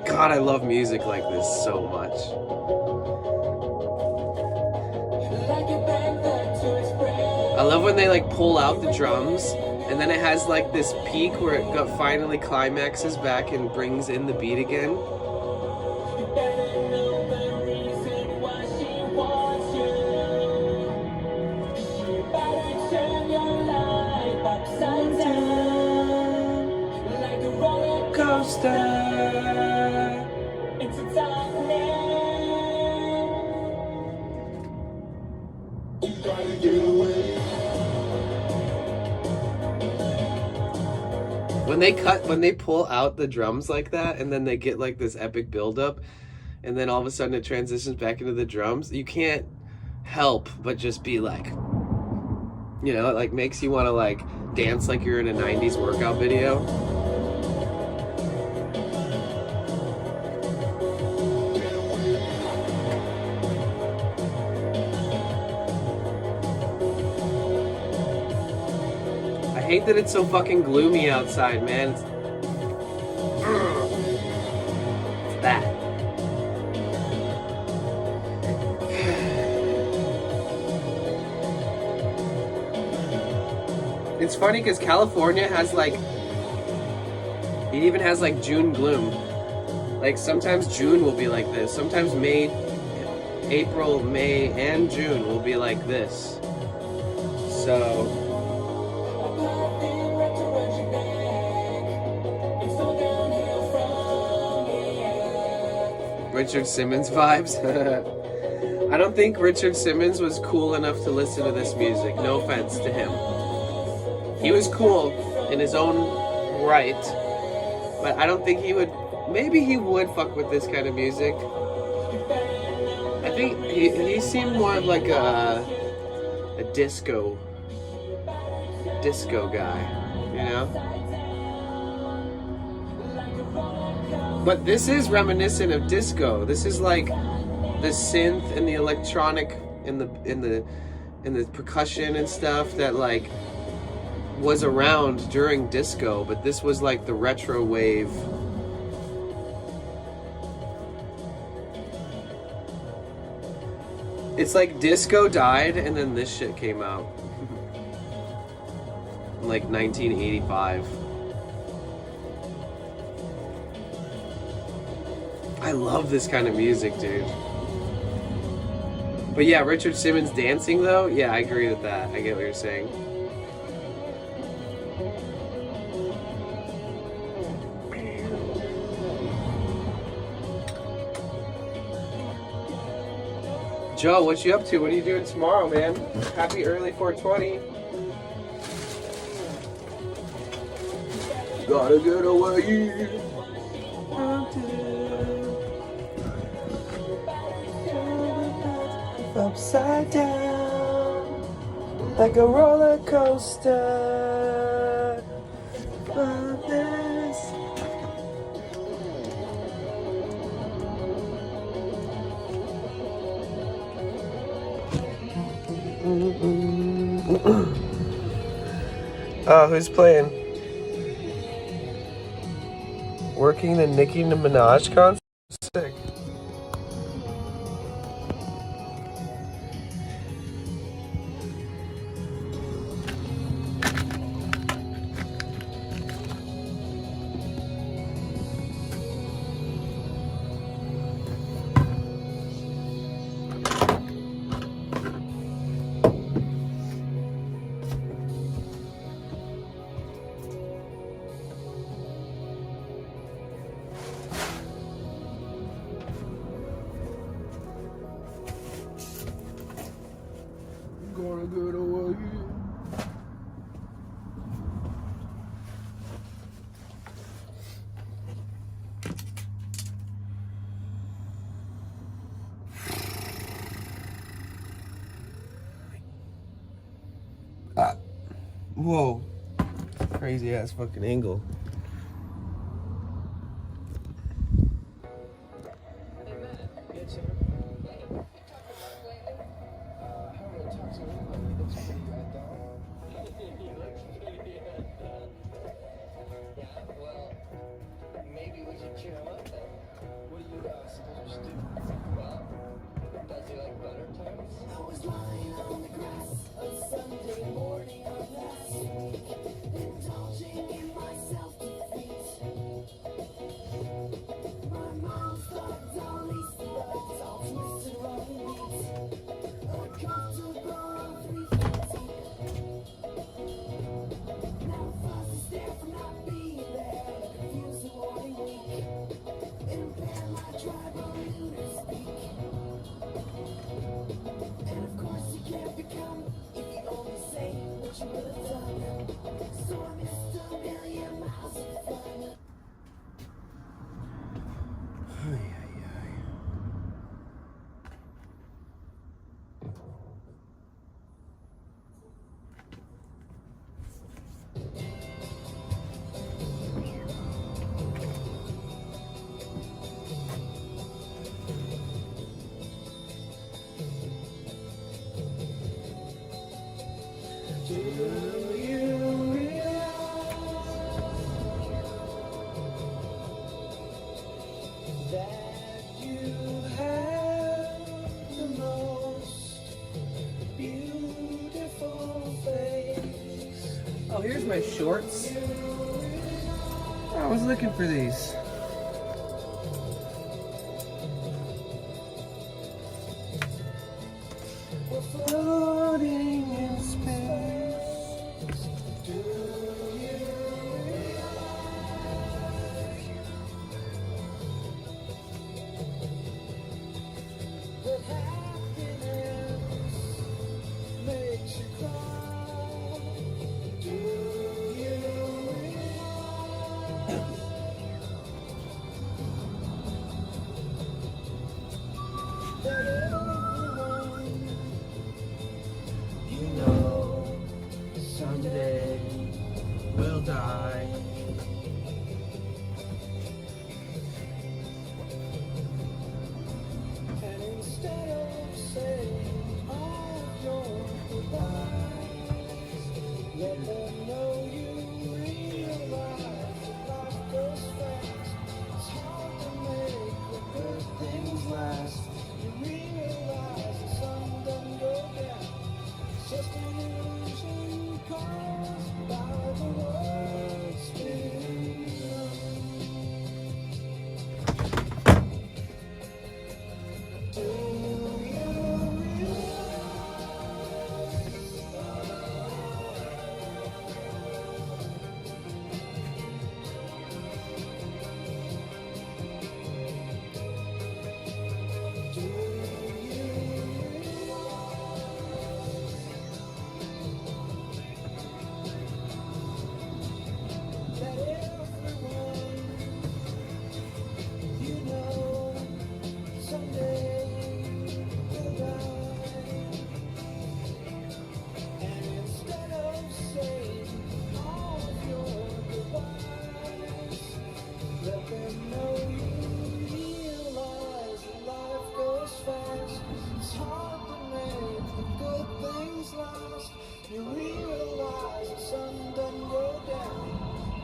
God, I love music like this so much. I love when they like pull out the drums and then it has like this peak where it finally climaxes back and brings in the beat again. When they pull out the drums like that and then they get like this epic buildup and then all of a sudden it transitions back into the drums, you can't help but just be like, you know, it like makes you want to like dance like you're in a 90s workout video. I hate that it's so fucking gloomy outside, man. It's that. It's funny because California has like, it even has like June gloom. Like sometimes June will be like this. Sometimes April, May, and June will be like this. So. Richard Simmons vibes. I don't think Richard Simmons was cool enough to listen to this music. No offense to him. He was cool in his own right, but I don't think he would. Maybe he would fuck with this kind of music. I think he seemed more of like a disco guy, you know? But this is reminiscent of disco. This is like the synth and the electronic and the percussion and stuff that like was around during disco, but this was like the retro wave. It's like disco died and then this shit came out. In like 1985. I love this kind of music, dude. But yeah, Richard Simmons dancing though, yeah, I agree with that. I get what you're saying. Joe, what you up to? What are you doing tomorrow, man? Happy early 420. Gotta get away. Upside down, like a roller coaster. Oh, who's playing? Working the Nicki Minaj concert? Sick. Gonna get away. Whoa. Crazy ass fucking angle. Maybe we should cheer him up then. What do you suppose we should do? Well, does he like butter tarts? I was lying on the grass a Sunday morning of last week, indulging in my self-defeat. My mom's got dollies, legs all twisted wrong beats, uncomfortable 3 feet deep. Now fuss is there for not being there, confuse the warning week, impair my tribal lunar speak. And of course you can't become if you only say what you would have done. So I missed a million miles of fun. Ay, ay, ay. Do you realize that you have the most beautiful face? Oh, here's my shorts. I was looking for these. We're floating in space. Do you realize that happiness makes you cry? Do you realize that everyone you know someday will die? And instead of saying all your goodbyes, let them know you realize that life goes fast. It's hard to make the good things last. You realize the sun doesn't go down. It's just an illusion caused by the world spinning round. Do you that everyone you know someday will die? And instead of saying all of your goodbyes, let them know you realize that life goes fast. It's hard to make the good things last. You realize the sun doesn't go down.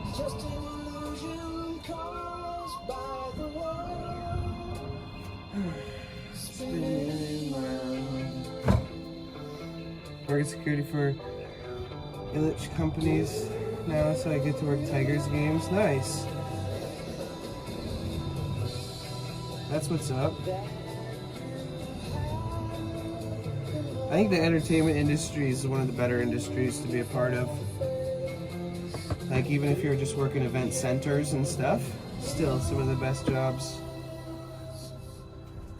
It's just an illusion caused by the world spinning round. Working security for Illich companies now, so I get to work Tigers games. Nice. That's what's up. I think the entertainment industry is one of the better industries to be a part of. Like, even if you're just working event centers and stuff, still some of the best jobs.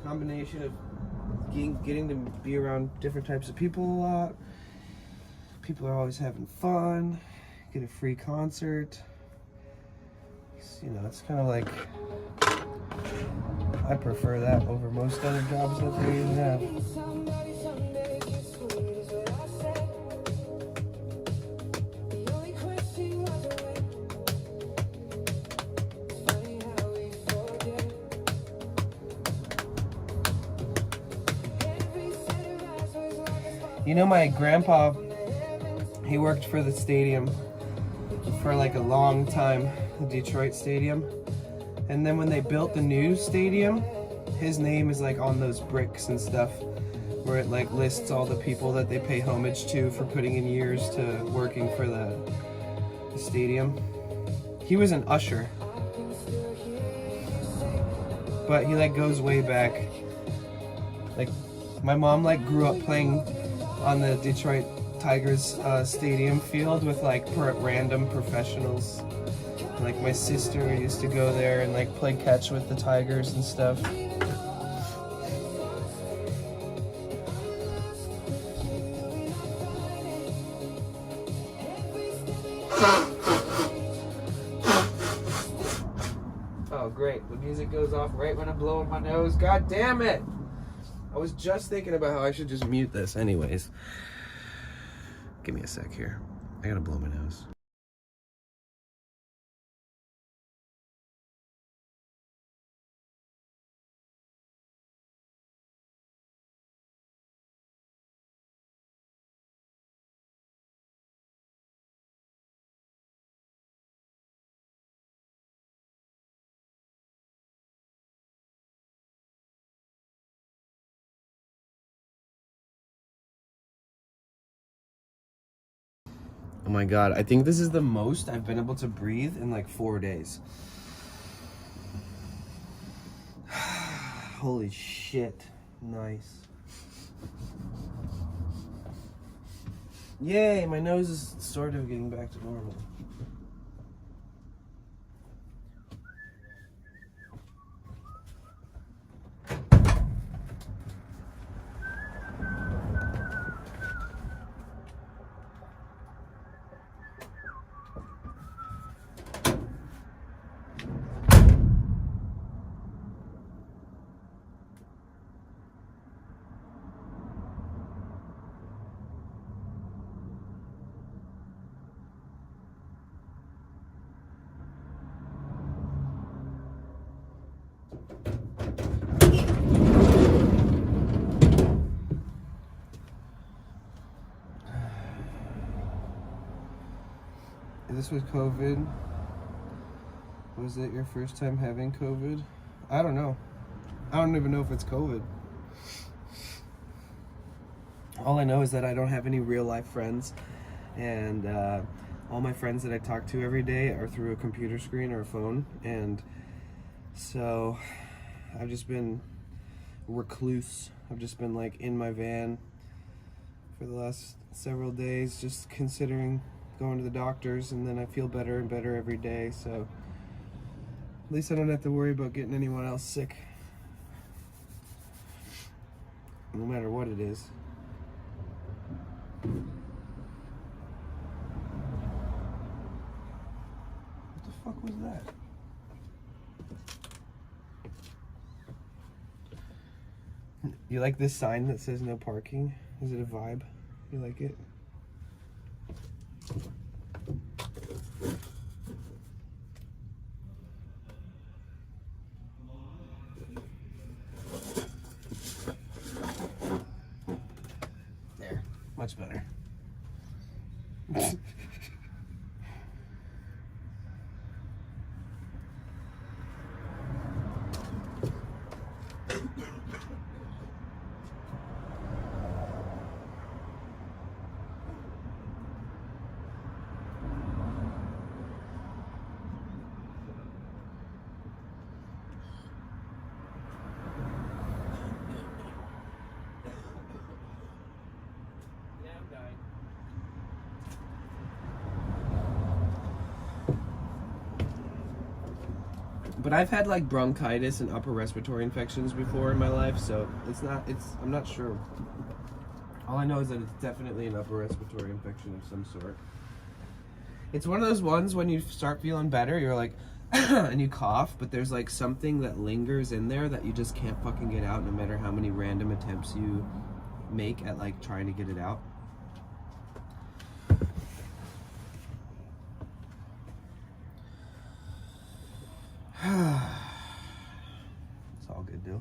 Combination of getting to be around different types of people a lot. People are always having fun. Get a free concert. You know, it's kind of like, I prefer that over most other jobs that they even have. You know, my grandpa, he worked for the stadium for like a long time, the Detroit stadium. And then when they built the new stadium, his name is like on those bricks and stuff, where it like lists all the people that they pay homage to for putting in years to working for the stadium. He was an usher, but he like goes way back. Like my mom like grew up playing on the Detroit Tigers stadium field with like random professionals. Like my sister used to go there and like play catch with the Tigers and stuff. Oh great, the music goes off right when I'm blowing my nose. God damn it! I was just thinking about how I should just mute this anyways. Give me a sec here. I gotta blow my nose. Oh my god, I think this is the most I've been able to breathe in like 4 days. Holy shit. Nice. Yay, my nose is sort of getting back to normal. This was COVID. Was it your first time having COVID? I don't know. I don't even know if it's COVID. All I know is that I don't have any real life friends, and all my friends that I talk to every day are through a computer screen or a phone, and so I've just been recluse. I've just been like in my van for the last several days, just considering going to the doctors, and then I feel better and better every day, so at least I don't have to worry about getting anyone else sick, no matter what it is. What the fuck was that? You like this sign that says no parking? Is it a vibe? You like it? There, much better. But I've had like bronchitis and upper respiratory infections before in my life, so I'm not sure. All I know is that it's definitely an upper respiratory infection of some sort. It's one of those ones when you start feeling better, you're like, and you cough, but there's like something that lingers in there that you just can't fucking get out no matter how many random attempts you make at like trying to get it out. It's all good, dude.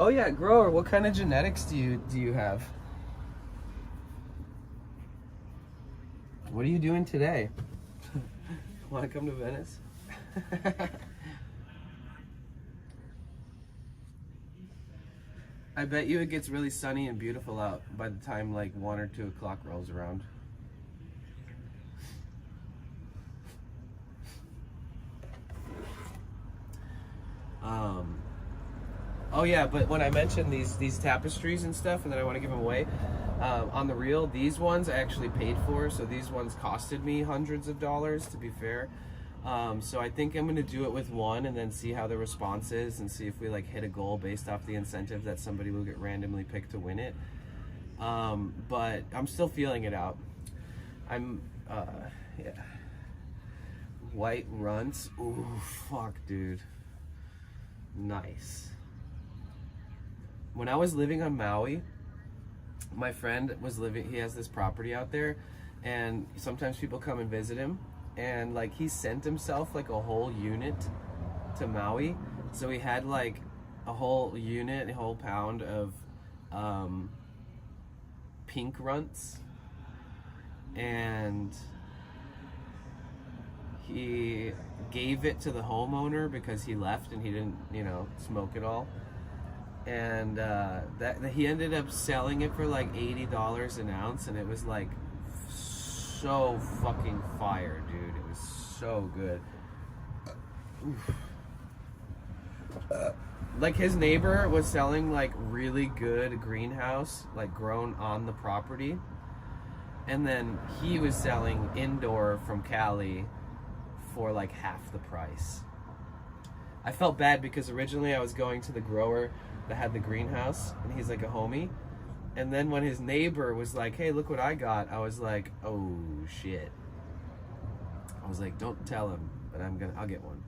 Oh yeah, grower. What kind of genetics do you have? What are you doing today? Want to come to Venice? I bet you it gets really sunny and beautiful out by the time like 1 or 2 o'clock rolls around. Oh yeah, but when I mentioned these tapestries and stuff, and then I want to give them away, on the reel, these ones I actually paid for, so these ones costed me hundreds of dollars, to be fair. So I think I'm gonna do it with one and then see how the response is and see if we like hit a goal based off the incentive that somebody will get randomly picked to win it. But I'm still feeling it out. Yeah. White runts. Ooh, fuck, dude. Nice. When I was living on Maui, my friend was living, he has this property out there, and sometimes people come and visit him, and like he sent himself like a whole unit to Maui. So he had like a whole unit, a whole pound of pink runts, and he gave it to the homeowner because he left and he didn't, you know, smoke it all. And that he ended up selling it for like $80 an ounce, and it was like so fucking fire, dude. It was so good. Like his neighbor was selling like really good greenhouse, like grown on the property, and then he was selling indoor from Cali for like half the price. I felt bad because originally I was going to the grower that had the greenhouse, and he's like a homie. And then when his neighbor was like, hey, look what I got, I was like, oh shit. I was like, don't tell him, but I'll get one.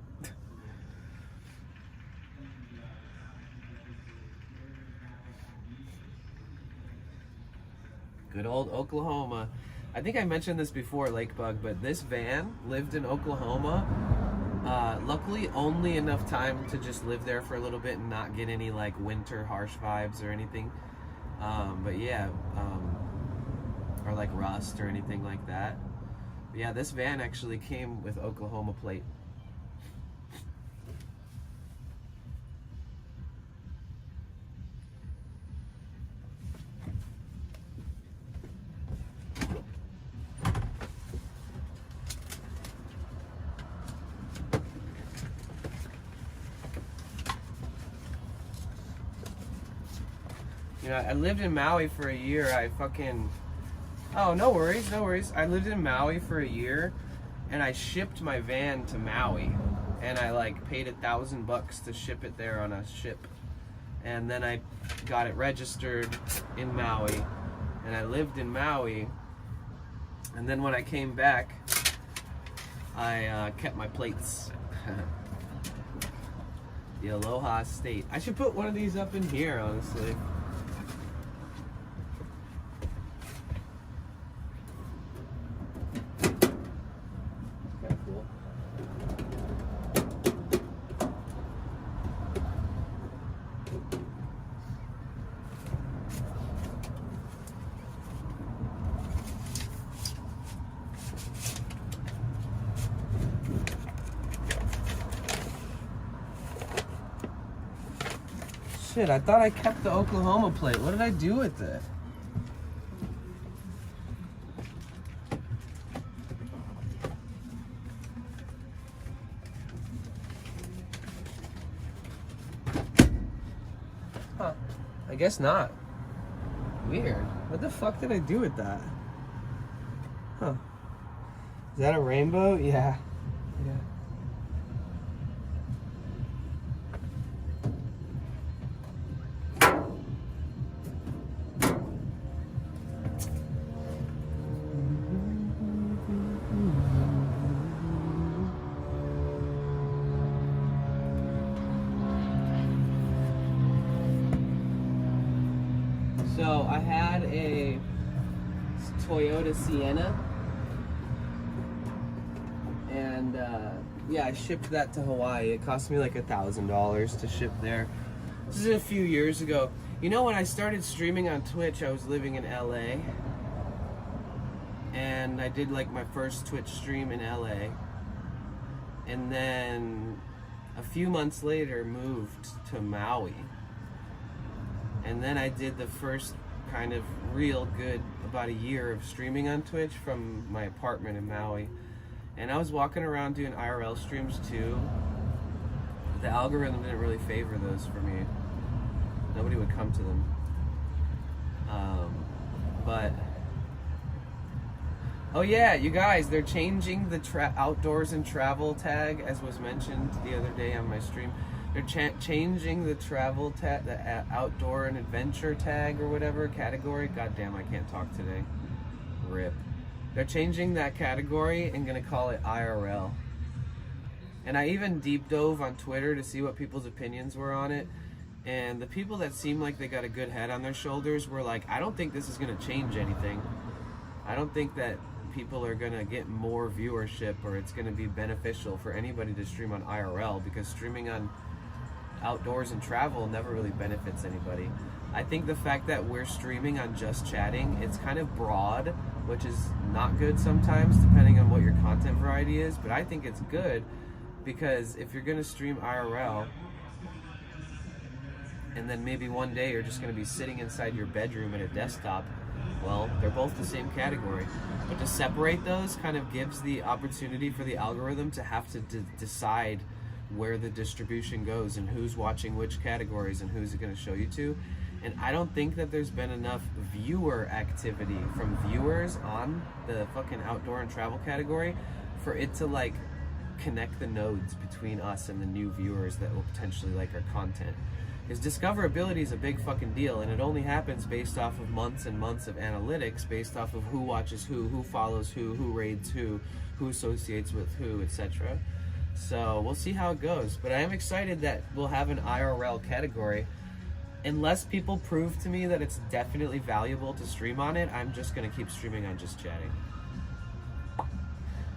Good old Oklahoma. I think I mentioned this before, Lakebug, but this van lived in Oklahoma. Luckily, only enough time to just live there for a little bit and not get any like winter harsh vibes or anything. But yeah, or like rust or anything like that. But yeah, this van actually came with Oklahoma plate. You know, I lived in Maui for a year. Oh, no worries, no worries. I lived in Maui for a year, and I shipped my van to Maui, and I like paid $1,000 to ship it there on a ship, and then I got it registered in Maui, and I lived in Maui, and then when I came back, I kept my plates. The Aloha State. I should put one of these up in here, honestly. Shit, I thought I kept the Oklahoma plate. What did I do with it? Huh. I guess not. Weird. What the fuck did I do with that? Huh. Is that a rainbow? Yeah. Yeah. So I had a Toyota Sienna, and yeah, I shipped that to Hawaii. It cost me like $1,000 to ship there. This is a few years ago. You know, when I started streaming on Twitch, I was living in LA. And I did like my first Twitch stream in LA. And then a few months later moved to Maui. And then I did the first kind of real good, about a year of streaming on Twitch from my apartment in Maui. And I was walking around doing IRL streams too. The algorithm didn't really favor those for me. Nobody would come to them. But oh yeah, you guys, they're changing the outdoors and travel tag, as was mentioned the other day on my stream. They're changing the travel tag, the outdoor and adventure tag or whatever category. God damn, I can't talk today. Rip. They're changing that category and gonna call it IRL. And I even deep dove on Twitter to see what people's opinions were on it. And the people that seemed like they got a good head on their shoulders were like, I don't think this is gonna change anything. I don't think that people are gonna get more viewership or it's gonna be beneficial for anybody to stream on IRL, because streaming on outdoors and travel never really benefits anybody. I think the fact that we're streaming on just chatting, it's kind of broad, which is not good sometimes depending on what your content variety is, but I think it's good because if you're gonna stream IRL and then maybe one day you're just gonna be sitting inside your bedroom at a desktop, well, they're both the same category. But to separate those kind of gives the opportunity for the algorithm to have to decide where the distribution goes and who's watching which categories and who's it going to show you to. And I don't think that there's been enough viewer activity from viewers on the fucking outdoor and travel category for it to like connect the nodes between us and the new viewers that will potentially like our content. Because discoverability is a big fucking deal, and it only happens based off of months and months of analytics, based off of who watches who follows who raids who associates with who, etc. So we'll see how it goes. But I am excited that we'll have an IRL category. Unless people prove to me that it's definitely valuable to stream on it, I'm just going to keep streaming on just chatting.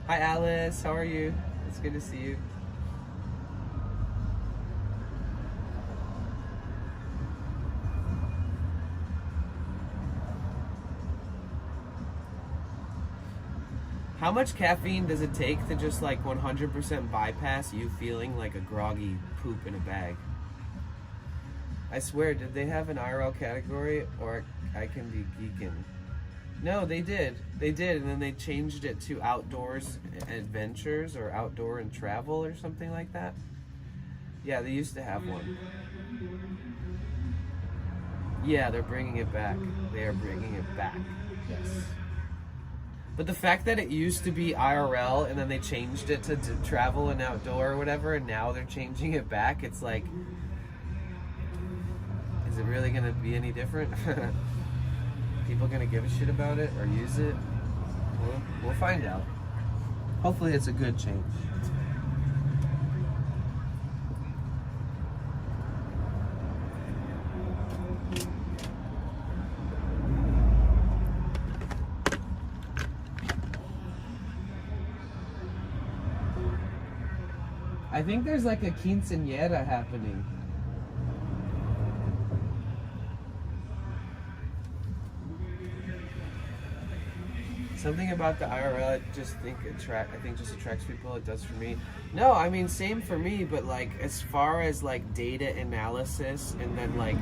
Hi Alice, how are you? It's good to see you. How much caffeine does it take to just like 100% bypass you feeling like a groggy poop in a bag? I swear, did they have an IRL category, or I can be geeking? No, they did. They did, and then they changed it to outdoors adventures or outdoor and travel or something like that. Yeah, they used to have one. Yeah, they're bringing it back. They are bringing it back. Yes. But the fact that it used to be IRL and then they changed it to travel and outdoor or whatever, and now they're changing it back, it's like, is it really going to be any different? People going to give a shit about it or use it? We'll find out. Hopefully it's a good change. I think there's like a quinceañera happening. Something about the IRL, I think just attracts people. It does for me. No, I mean same for me, but like as far as like data analysis and then like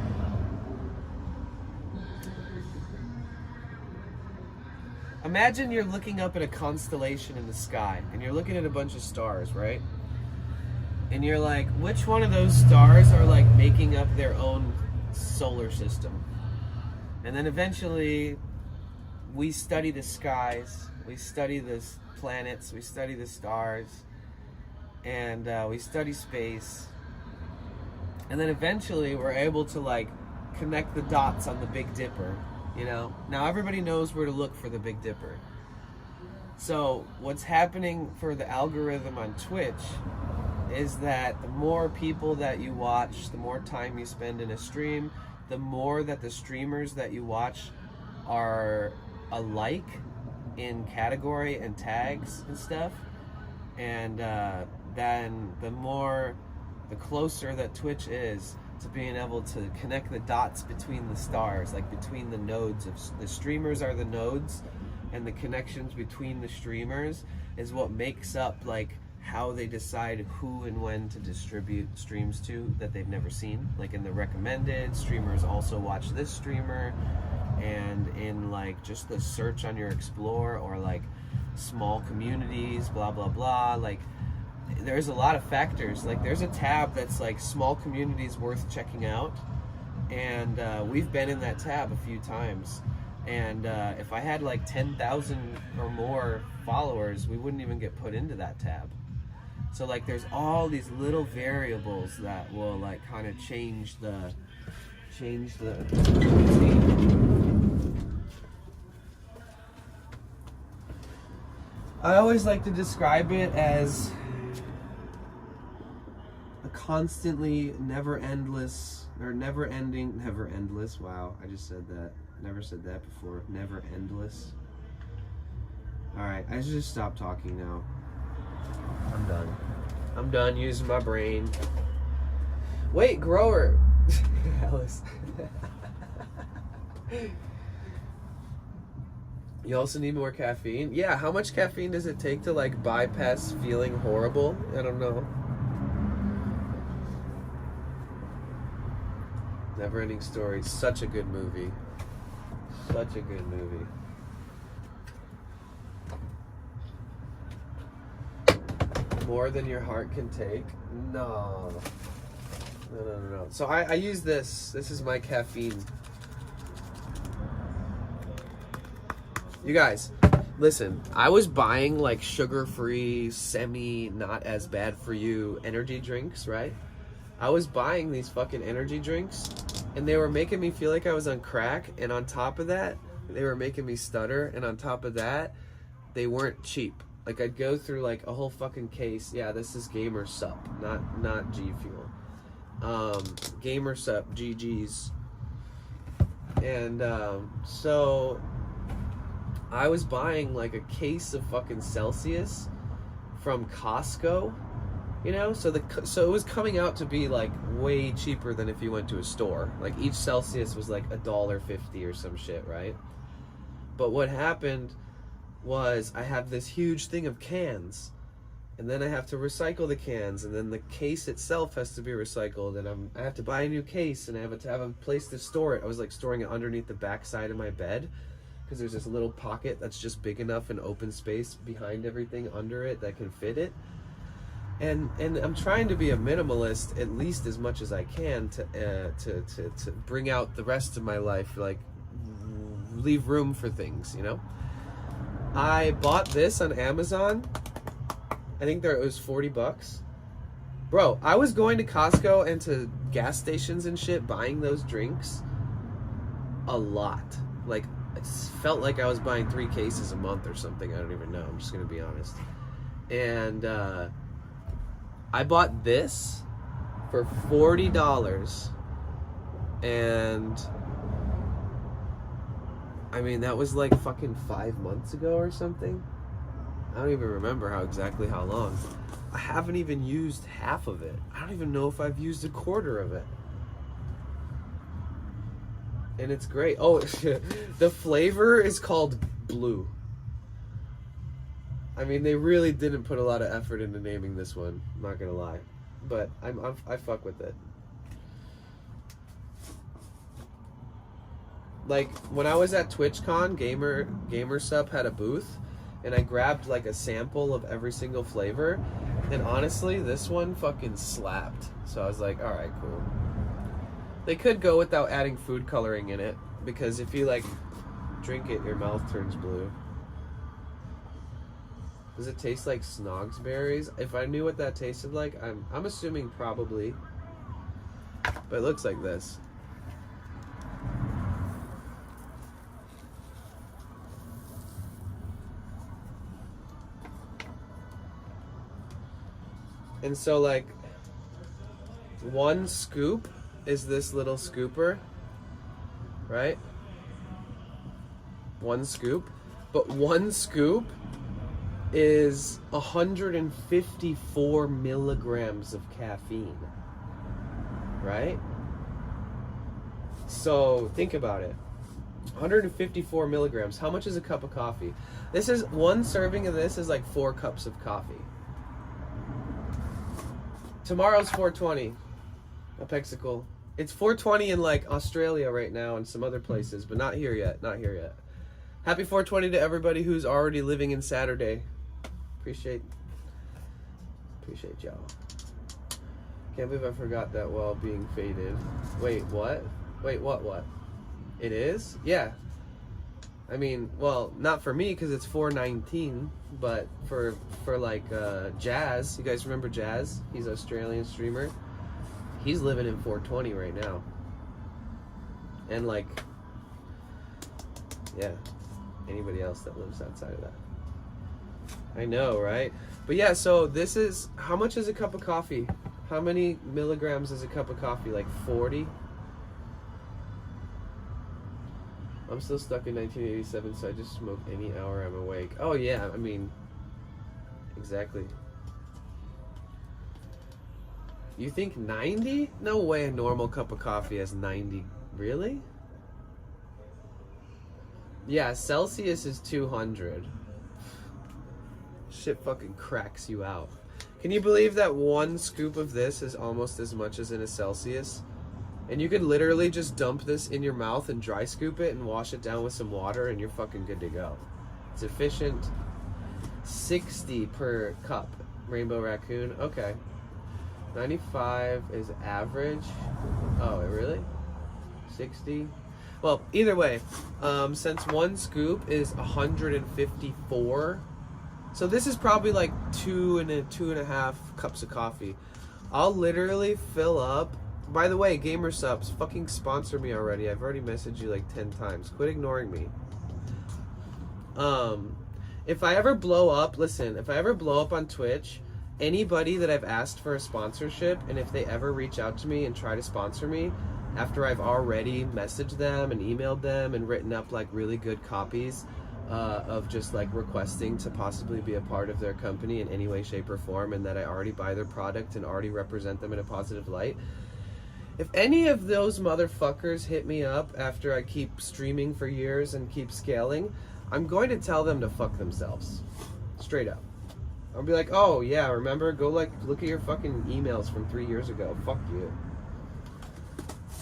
imagine you're looking up at a constellation in the sky and you're looking at a bunch of stars, right? And you're like, which one of those stars are like making up their own solar system? And then eventually we study the skies, we study the planets, we study the stars, and we study space. And then eventually we're able to like connect the dots on the Big Dipper, you know? Now everybody knows where to look for the Big Dipper. So what's happening for the algorithm on Twitch is that the more people that you watch, the more time you spend in a stream, the more that the streamers that you watch are alike in category and tags and stuff, and then the closer that Twitch is to being able to connect the dots between the stars, like between the nodes of the streamers are the nodes, and the connections between the streamers is what makes up like how they decide who and when to distribute streams to that they've never seen. Like in the recommended, streamers also watch this streamer, and in like just the search on your explore or like small communities, blah blah blah, like there's a lot of factors. Like there's a tab that's like small communities worth checking out, and we've been in that tab a few times, and if I had like 10,000 or more followers, we wouldn't even get put into that tab. So like there's all these little variables that will like kind of change the I always like to describe it as a constantly never endless. Wow, I just said that. Never said that before. Never endless. Alright, I should just stop talking now. I'm done using my brain. Wait, grower. Alice. You also need more caffeine? Yeah, how much caffeine does it take to like bypass feeling horrible? I don't know. Neverending Story, such a good movie. Such a good movie. More than your heart can take? No. No. So I use this. This is my caffeine. You guys, listen, I was buying like sugar-free, not as bad for you energy drinks, right? I was buying these fucking energy drinks, and they were making me feel like I was on crack, and on top of that, they were making me stutter, and on top of that, they weren't cheap. Like I'd go through like a whole fucking case. Yeah, this is Gamer Sup, not G Fuel. Gamer Sup, GG's. And so I was buying like a case of fucking Celsius from Costco, you know? So it was coming out to be like way cheaper than if you went to a store. Like each Celsius was like $1.50 or some shit, right? But what happened was I have this huge thing of cans, and then I have to recycle the cans, and then the case itself has to be recycled, and I have to buy a new case, and I have to have a place to store it. I was like storing it underneath the back side of my bed, because there's this little pocket that's just big enough and open space behind everything under it that can fit it. And I'm trying to be a minimalist at least as much as I can to bring out the rest of my life, like leave room for things, you know? I bought this on Amazon. I think it was $40. Bro, I was going to Costco and to gas stations and shit buying those drinks a lot. Like, it felt like I was buying 3 cases a month or something. I don't even know. I'm just going to be honest. And I bought this for $40. And I mean, that was like fucking 5 months ago or something. I don't even remember how long. I haven't even used half of it. I don't even know if I've used a quarter of it. And it's great. Oh, the flavor is called Blue. I mean, they really didn't put a lot of effort into naming this one. I'm not gonna lie, but I fuck with it. Like when I was at TwitchCon, GamerSup had a booth, and I grabbed like a sample of every single flavor, and honestly, this one fucking slapped. So I was like, all right, cool. They could go without adding food coloring in it, because if you like drink it, your mouth turns blue. Does it taste like Snogsberries? If I knew what that tasted like, I'm assuming probably. But it looks like this. And so like 1 scoop is this little scooper, right? 1 scoop, but 1 scoop is 154 milligrams of caffeine, right? So think about it. 154 milligrams. How much is a cup of coffee? This is one serving of this is like 4 cups of coffee. Tomorrow's 420. A Pexicle. It's 420 in like Australia right now and some other places, but not here yet. Not here yet. Happy 420 to everybody who's already living in Saturday. Appreciate y'all. Can't believe I forgot that while being faded. Wait, what? Wait, what? It is? Yeah. I mean, well, not for me because it's 419, but for like Jazz. You guys remember Jazz? He's an Australian streamer. He's living in 420 right now. And like, yeah, anybody else that lives outside of that. I know, right? But yeah, so this is, how much is a cup of coffee? How many milligrams is a cup of coffee? Like 40? I'm still stuck in 1987, so I just smoke any hour I'm awake. Oh yeah, I mean, exactly. You think 90? No way a normal cup of coffee has 90. Really? Yeah, Celsius is 200. Shit fucking cracks you out. Can you believe that one scoop of this is almost as much as in a Celsius? And you could literally just dump this in your mouth and dry scoop it and wash it down with some water and you're fucking good to go. It's efficient. 60 per cup. Rainbow Raccoon. Okay. 95 is average. Oh, really? 60? Well, either way, since one scoop is 154, so this is probably like 2.5 cups of coffee. I'll literally fill up. By the way, Gamer Subs, fucking sponsor me already. I've already messaged you like 10 times. Quit ignoring me. If I ever blow up, listen, if I ever blow up on Twitch, anybody that I've asked for a sponsorship, and if they ever reach out to me and try to sponsor me, after I've already messaged them and emailed them and written up like really good copies of just like requesting to possibly be a part of their company in any way, shape, or form, and that I already buy their product and already represent them in a positive light, if any of those motherfuckers hit me up after I keep streaming for years and keep scaling, I'm going to tell them to fuck themselves. Straight up. I'll be like, oh yeah, remember? Go like look at your fucking emails from 3 years ago. Fuck you.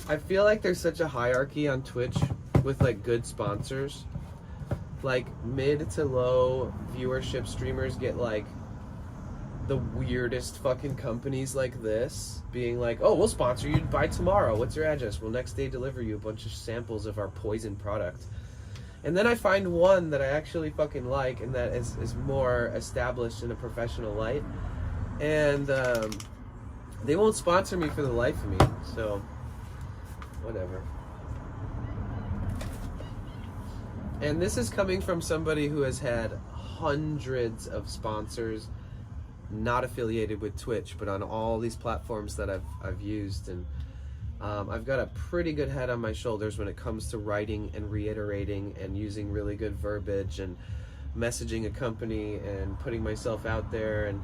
I feel like there's such a hierarchy on Twitch with like good sponsors. Like mid to low viewership streamers get like the weirdest fucking companies like this being like, oh, we'll sponsor you by tomorrow. What's your address? We'll next day deliver you a bunch of samples of our poison product. And then I find one that I actually fucking like and that is more established in a professional light. And they won't sponsor me for the life of me. So, whatever. And this is coming from somebody who has had hundreds of sponsors not affiliated with Twitch, but on all these platforms that I've used. And I've got a pretty good head on my shoulders when it comes to writing and reiterating and using really good verbiage and messaging a company and putting myself out there and,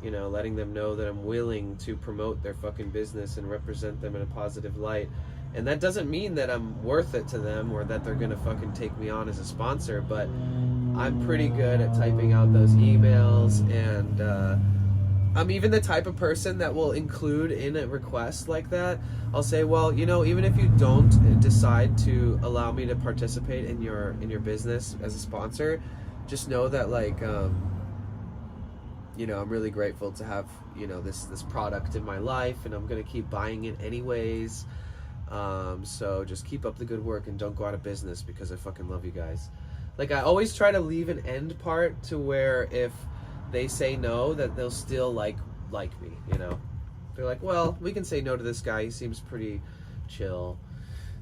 you know, letting them know that I'm willing to promote their fucking business and represent them in a positive light. And that doesn't mean that I'm worth it to them or that they're gonna fucking take me on as a sponsor, but I'm pretty good at typing out those emails, and I'm even the type of person that will include in a request like that, I'll say, well, you know, even if you don't decide to allow me to participate in your business as a sponsor, just know that like you know, I'm really grateful to have, you know, this product in my life, and I'm gonna keep buying it anyways. So just keep up the good work and don't go out of business because I fucking love you guys. Like, I always try to leave an end part to where if they say no, that they'll still like me, you know. They're like, well, we can say no to this guy. He seems pretty chill.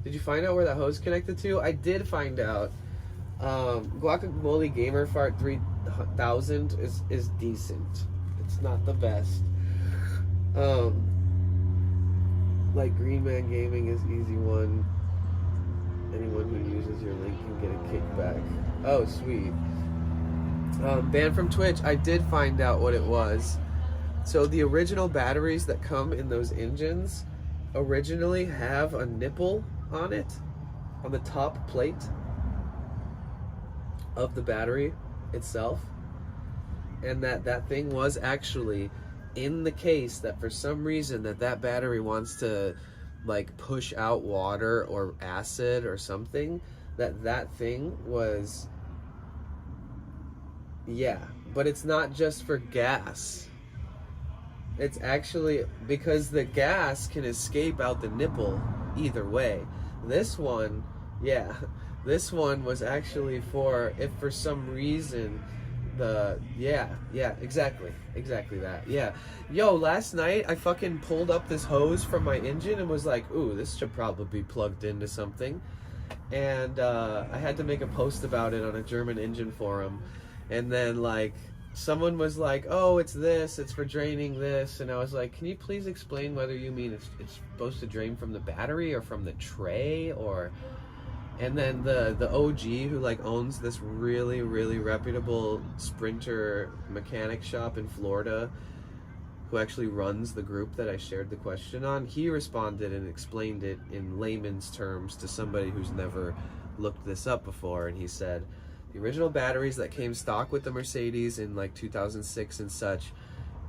Did you find out where that hose connected to? I did find out. Guacamole Gamer Fart 3000 is decent. It's not the best. Like Green Man Gaming is easy one. Anyone who uses your link can get a kickback. Oh, sweet. Banned from Twitch. I did find out what it was. So the original batteries that come in those engines originally have a nipple on it, on the top plate of the battery itself, and that thing was actually in the case, that for some reason that battery wants to like push out water or acid or something, that thing was, yeah, but it's not just for gas. It's actually because the gas can escape out the nipple either way. This one, yeah, this one was actually for if for some reason exactly that. Yeah. Yo, last night I fucking pulled up this hose from my engine and was like, ooh, this should probably be plugged into something. And I had to make a post about it on a German engine forum. And then like someone was like, oh, it's for draining this. And I was like, can you please explain whether you mean it's supposed to drain from the battery or from the tray or... And then the OG who like owns this really, really reputable Sprinter mechanic shop in Florida, who actually runs the group that I shared the question on, he responded and explained it in layman's terms to somebody who's never looked this up before. And he said, the original batteries that came stock with the Mercedes in like 2006 and such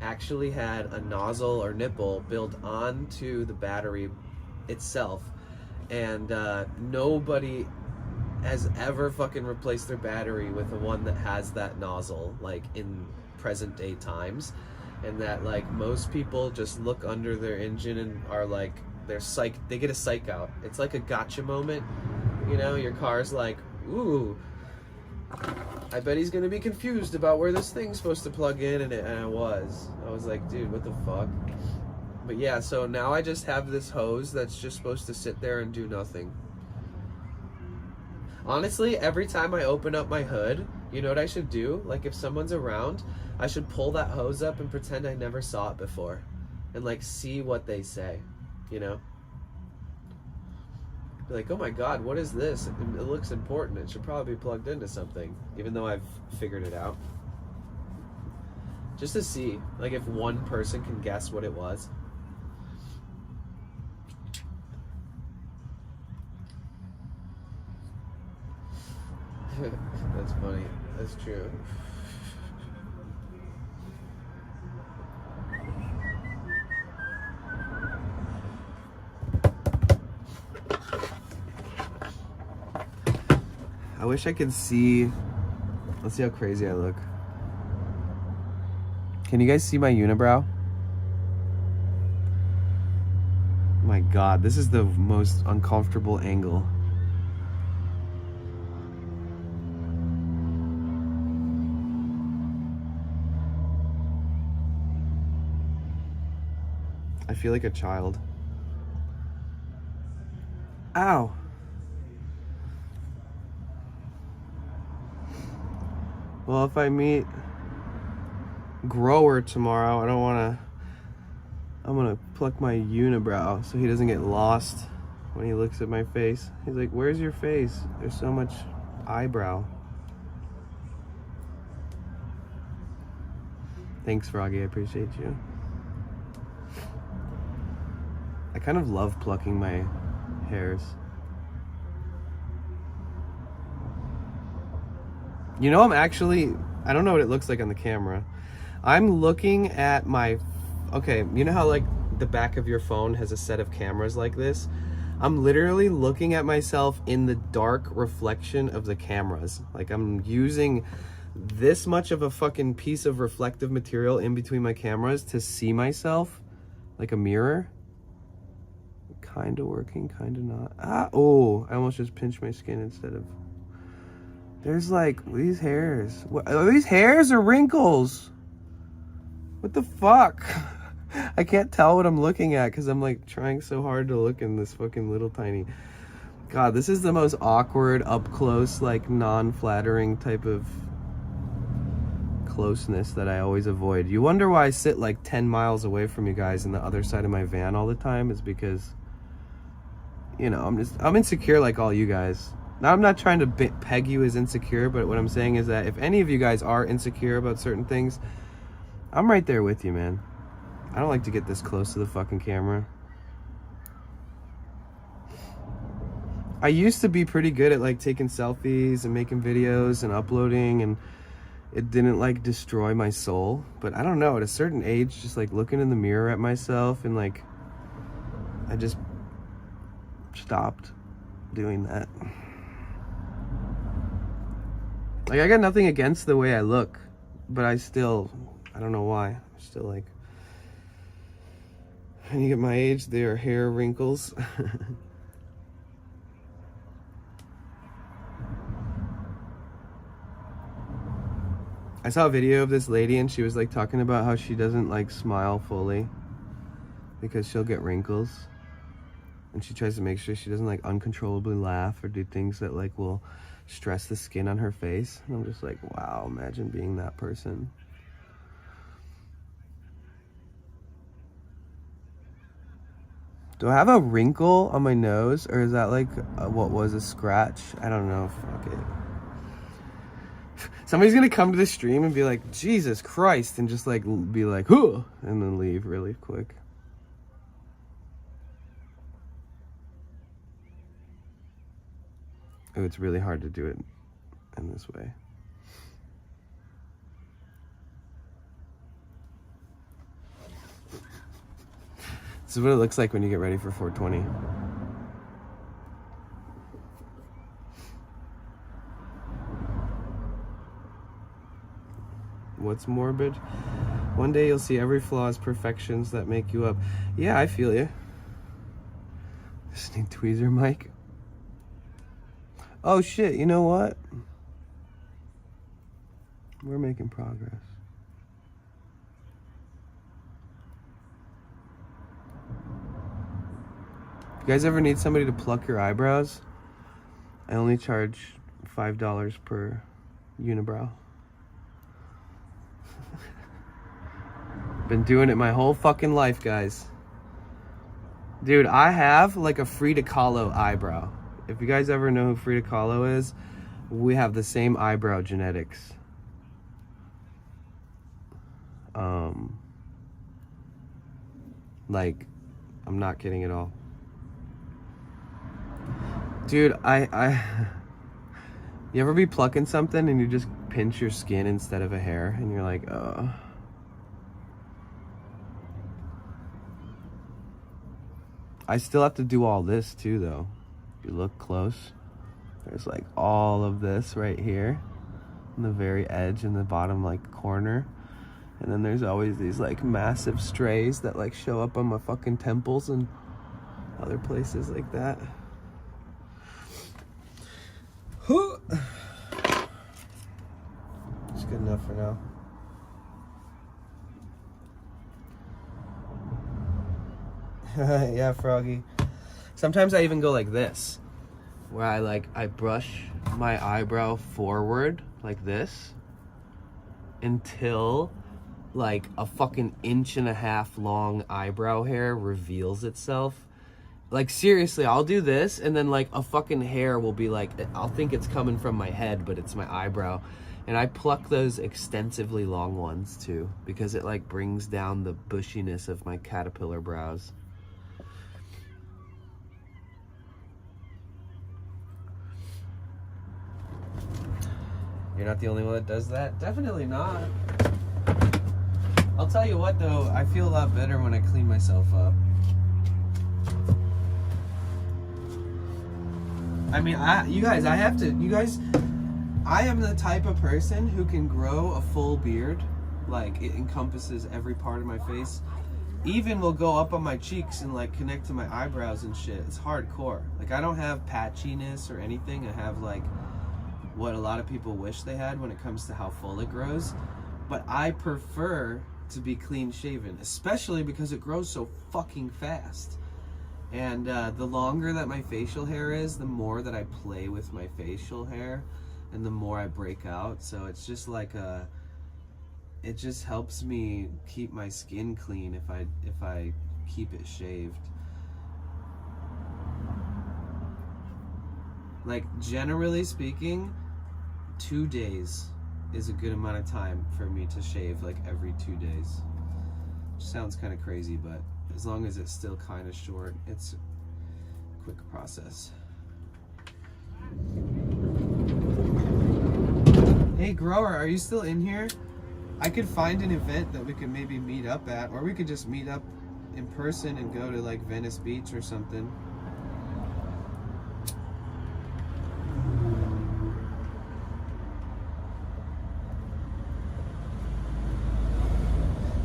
actually had a nozzle or nipple built onto the battery itself. And nobody has ever fucking replaced their battery with the one that has that nozzle, like in present day times. And that like most people just look under their engine and are like, they get a psych out. It's like a gotcha moment, you know. Your car's like, ooh, I bet he's gonna be confused about where this thing's supposed to plug in. And I was like, dude, what the fuck? But yeah, so now I just have this hose that's just supposed to sit there and do nothing. Honestly, every time I open up my hood, you know what I should do? Like if someone's around, I should pull that hose up and pretend I never saw it before. And like see what they say, you know? Be like, oh my god, what is this? It looks important. It should probably be plugged into something, even though I've figured it out. Just to see, like if one person can guess what it was. That's funny. That's true. I wish I could see. Let's see how crazy I look. Can you guys see my unibrow? My god, this is the most uncomfortable angle. I feel like a child. Ow. Well, if I meet Grower tomorrow, I'm gonna pluck my unibrow so he doesn't get lost when he looks at my face. He's like, where's your face? There's so much eyebrow. Thanks, Froggy, I appreciate you. I kind of love plucking my hairs. You know, I don't know what it looks like on the camera. I'm looking at okay, you know how like the back of your phone has a set of cameras like this? I'm literally looking at myself in the dark reflection of the cameras. Like I'm using this much of a fucking piece of reflective material in between my cameras to see myself like a mirror. Kind of working, kind of not. Oh, I almost just pinched my skin instead of... There's like these hairs. What, are these hairs or wrinkles? What the fuck? I can't tell what I'm looking at because I'm like trying so hard to look in this fucking little tiny... God, this is the most awkward, up close, like non-flattering type of closeness that I always avoid. You wonder why I sit like 10 miles away from you guys in the other side of my van all the time is because, you know, I'm insecure like all you guys. Now, I'm not trying to peg you as insecure, but what I'm saying is that if any of you guys are insecure about certain things, I'm right there with you, man. I don't like to get this close to the fucking camera. I used to be pretty good at like taking selfies and making videos and uploading, and it didn't like destroy my soul. But I don't know, at a certain age, just like looking in the mirror at myself, and like I just stopped doing that. Like, I got nothing against the way I look, but I don't know why. I'm still like, when you get my age, there are hair wrinkles. I saw a video of this lady, and she was like talking about how she doesn't like smile fully because she'll get wrinkles, and she tries to make sure she doesn't like uncontrollably laugh or do things that like will stress the skin on her face. And I'm just like, wow, imagine being that person. Do I have a wrinkle on my nose, or is that like what was a scratch? I don't know. Fuck it. Somebody's gonna come to the stream and be like, Jesus Christ, and just like be like, huh, and then leave really quick. Oh, it's really hard to do it in this way. This is what it looks like when you get ready for 420. What's morbid? One day you'll see every flaw as perfections that make you up. Yeah, I feel you. Just need tweezer mic. Oh shit, you know what? We're making progress. You guys ever need somebody to pluck your eyebrows? I only charge $5 per unibrow. Been doing it my whole fucking life, guys. Dude, I have like a Frida Kahlo eyebrow. If you guys ever know who Frida Kahlo is, we have the same eyebrow genetics. Like, I'm not kidding at all. Dude, you ever be plucking something and you just pinch your skin instead of a hair, and you're like, oh. I still have to do all this too, though. If you look close, there's like all of this right here on the very edge in the bottom like corner, and then there's always these like massive strays that like show up on my fucking temples and other places like that. It's good enough for now. Yeah, Froggy. Sometimes I even go like this, where I brush my eyebrow forward like this until like a fucking 1.5 inch long eyebrow hair reveals itself. Like, seriously, I'll do this, and then like a fucking hair will be like, I'll think it's coming from my head, but it's my eyebrow. And I pluck those extensively long ones too, because it like brings down the bushiness of my caterpillar brows. You're not the only one that does that? Definitely not. I'll tell you what though, I feel a lot better when I clean myself up. I mean, I am the type of person who can grow a full beard. Like, it encompasses every part of my face. Even will go up on my cheeks and like connect to my eyebrows and shit. It's hardcore. Like, I don't have patchiness or anything. I have like what a lot of people wish they had when it comes to how full it grows. But I prefer to be clean shaven, especially because it grows so fucking fast. And the longer that my facial hair is, the more that I play with my facial hair, and the more I break out. So it's just like it just helps me keep my skin clean if I keep it shaved. Like, generally speaking, 2 days is a good amount of time for me to shave, like every 2 days. Which sounds kind of crazy, but as long as it's still kind of short, it's a quick process. Hey, Grower, are you still in here? I could find an event that we could maybe meet up at, or we could just meet up in person and go to like Venice Beach or something.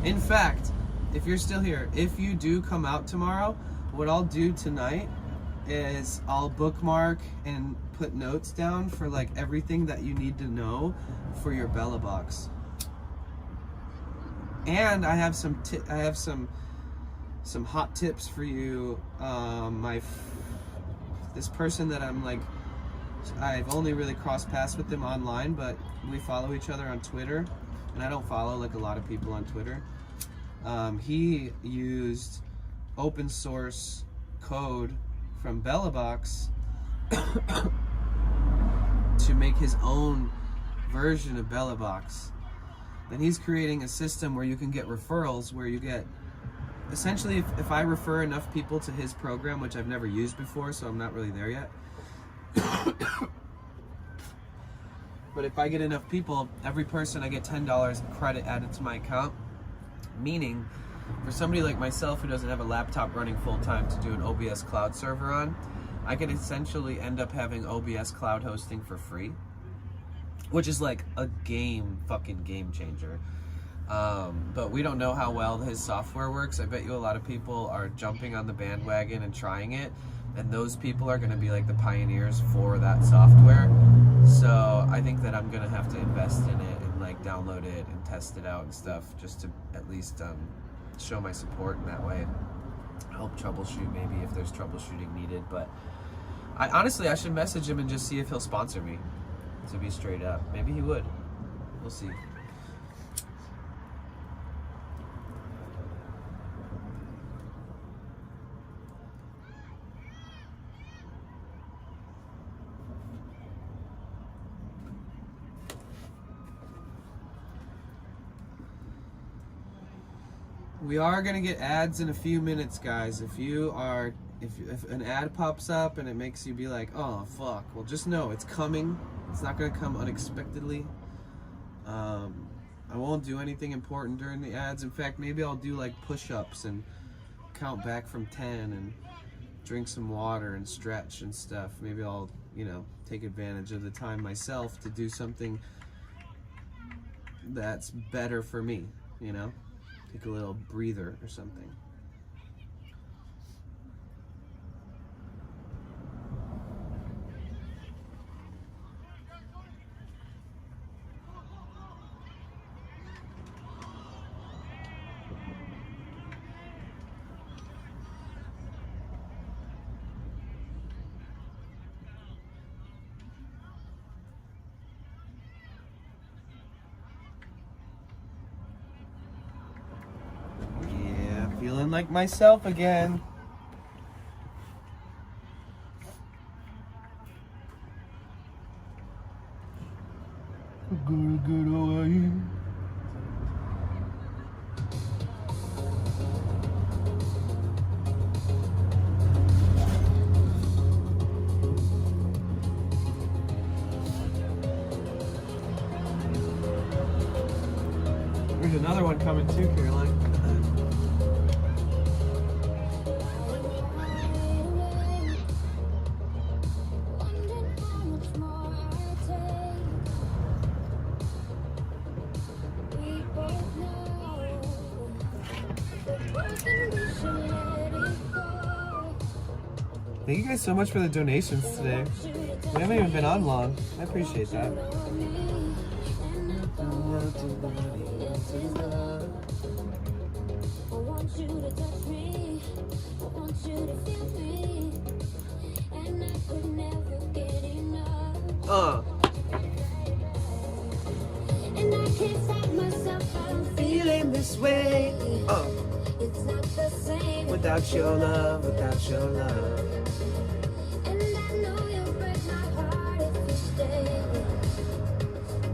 In fact, if you're still here, if you do come out tomorrow, what I'll do tonight is I'll bookmark and put notes down for like everything that you need to know for your Bella box. And I have some hot tips for you. This person that I've only really crossed paths with them online, but we follow each other on Twitter, and I don't follow like a lot of people on Twitter. He used open source code from BellaBox to make his own version of BellaBox. And he's creating a system where you can get referrals, where you get, essentially, if I refer enough people to his program, which I've never used before, so I'm not really there yet. But if I get enough people, every person I get $10 credit added to my account. Meaning, for somebody like myself who doesn't have a laptop running full time to do an OBS cloud server on, I could essentially end up having OBS cloud hosting for free, which is like a fucking game changer. But we don't know how well his software works. I bet you a lot of people are jumping on the bandwagon and trying it, and those people are going to be like the pioneers for that software. So I think that I'm going to have to invest in it and like download it and test it out and stuff, just to at least show my support in that way. Help troubleshoot maybe if there's troubleshooting needed. But I should message him and just see if he'll sponsor me, to be straight up. Maybe he would. We'll see. We are gonna get ads in a few minutes, guys. If an ad pops up and it makes you be like, oh fuck, well just know it's coming. It's not gonna come unexpectedly. I won't do anything important during the ads. In fact, maybe I'll do like push-ups and count back from 10 and drink some water and stretch and stuff. Maybe I'll, take advantage of the time myself to do something that's better for me, Take a little breather or something. Feeling like myself again. I'm gonna get away. There's another one coming too, Caroline. Thank you guys so much for the donations today. We haven't even been on long. I appreciate that. And I can't stop myself, I'm feeling this way. It's not the same without your love, without your love. And I know you'll break my heart if you stay.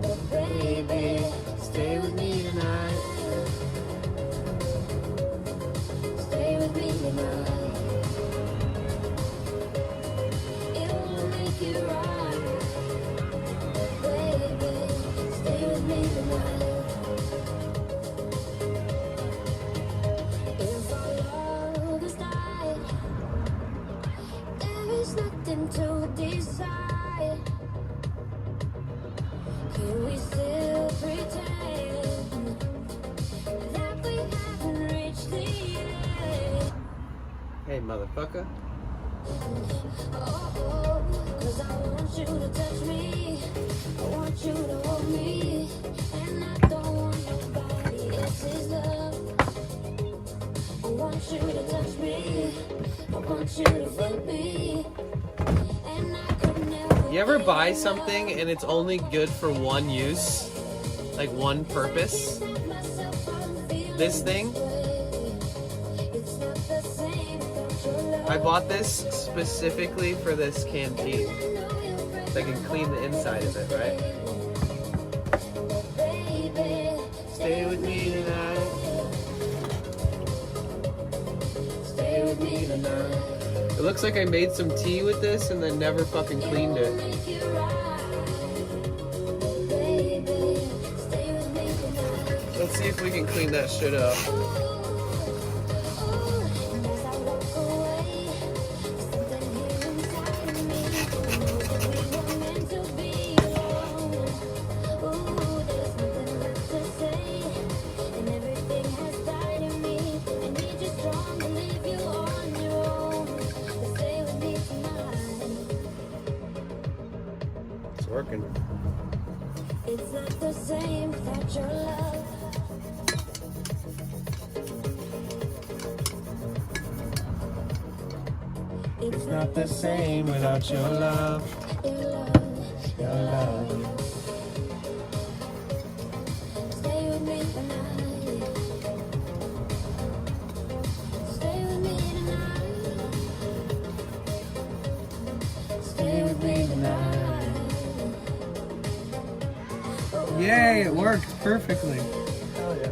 But baby, stay with me tonight. Stay with me tonight. It will make it right. Can we still pretend that we haven't reached the end? Hey, motherfucker. Oh, 'cause I want you to touch me. I want you to hold me. And I don't want nobody else's love. I want you to touch me. I want you to feel me. And I could never. You ever buy something and it's only good for one use? Like one purpose? This thing? It's not the same without your love. I bought this specifically for this canteen. So I can clean the inside of it, right? Stay with me tonight. Stay with me tonight. It looks like I made some tea with this and then never fucking cleaned it. Let's see if we can clean that shit up. It's working. It's not the same without your love. It's not the same without your love. Your love, Your love. stay with me tonight. Stay with me tonight. Stay with me tonight. Yay, it worked perfectly. Hell yeah.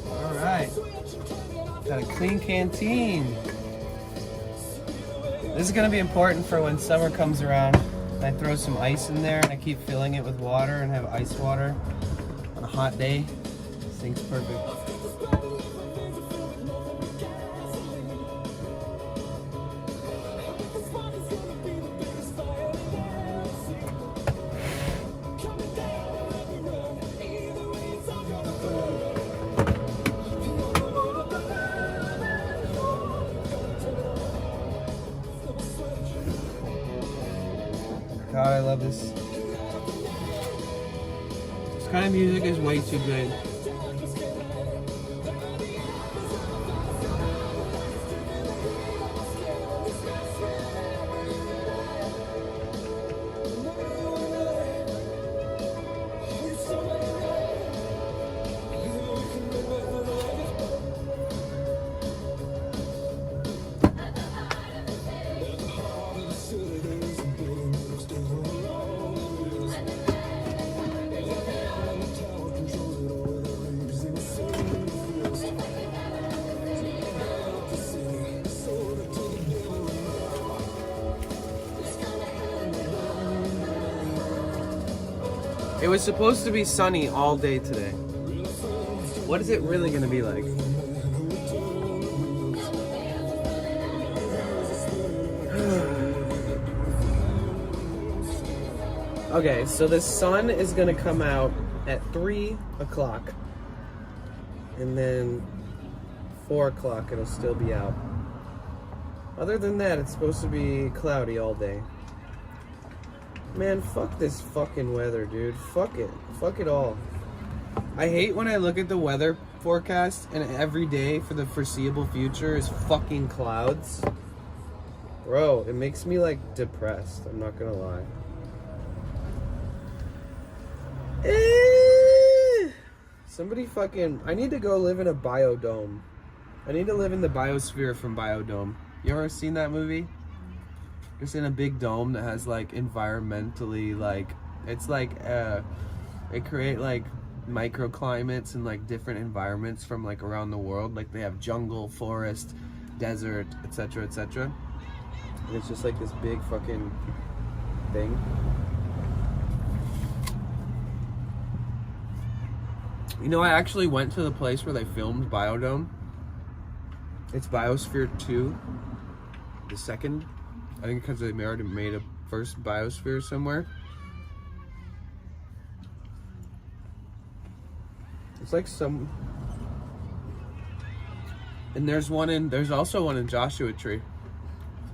Alright. Got a clean canteen. This is gonna be important for when summer comes around. I throw some ice in there and I keep filling it with water and have ice water on a hot day. This thing's perfect. God, I love this. This kind of music is way too good. It was supposed to be sunny all day today. What is it really gonna be like? Okay, so the sun is gonna come out at 3 o'clock. And then 4 o'clock it'll still be out. Other than that, it's supposed to be cloudy all day. Man, fuck this fucking weather, dude. Fuck it. Fuck it all. I hate when I look at the weather forecast and every day for the foreseeable future is fucking clouds. Bro, it makes me like depressed. I'm not gonna lie. Somebody fucking... I need to go live in a biodome. I need to live in the biosphere from Biodome. You ever seen that movie? It's in a big dome that has like environmentally like... It's like they create like microclimates and like different environments from like around the world. Like they have jungle, forest, desert, etc., etc. And it's just like this big fucking thing. You know, I actually went to the place where they filmed Biodome. It's Biosphere 2, the second. I think because they already made a first Biosphere somewhere. It's like some... And there's also one in Joshua Tree.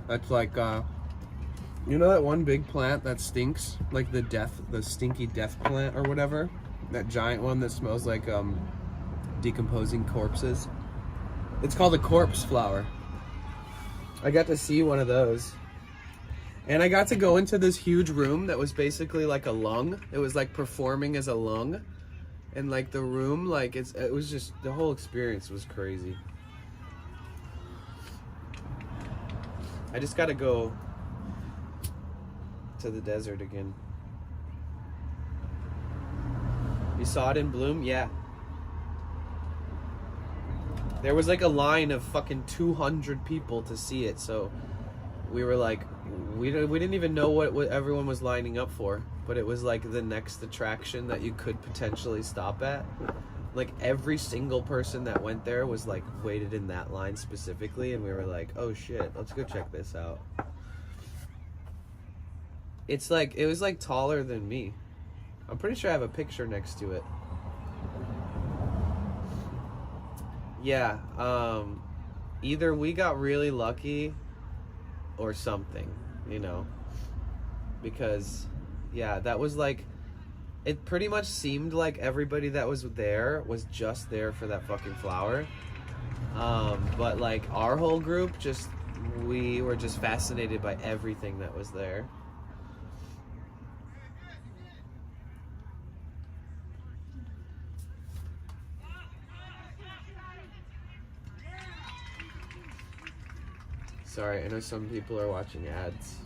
That's like, you know that one big plant that stinks? Like the stinky death plant or whatever? That giant one that smells like decomposing corpses. It's called a corpse flower. I got to see one of those. And I got to go into this huge room that was basically like a lung. It was like performing as a lung. And like the room, like it was just, the whole experience was crazy. I just gotta go to the desert again. You saw it in bloom? Yeah. There was like a line of fucking 200 people to see it, so we were like, we didn't even know what everyone was lining up for, but it was like the next attraction that you could potentially stop at. Like every single person that went there was like waited in that line specifically, and we were like, oh shit, let's go check this out. It's like, it was like taller than me. I'm pretty sure I have a picture next to it. Yeah, either we got really lucky or something, you know, because yeah, that was like, it pretty much seemed like everybody that was there was just there for that fucking flower. But like our whole group, we were just fascinated by everything that was there. Sorry, I know some people are watching ads.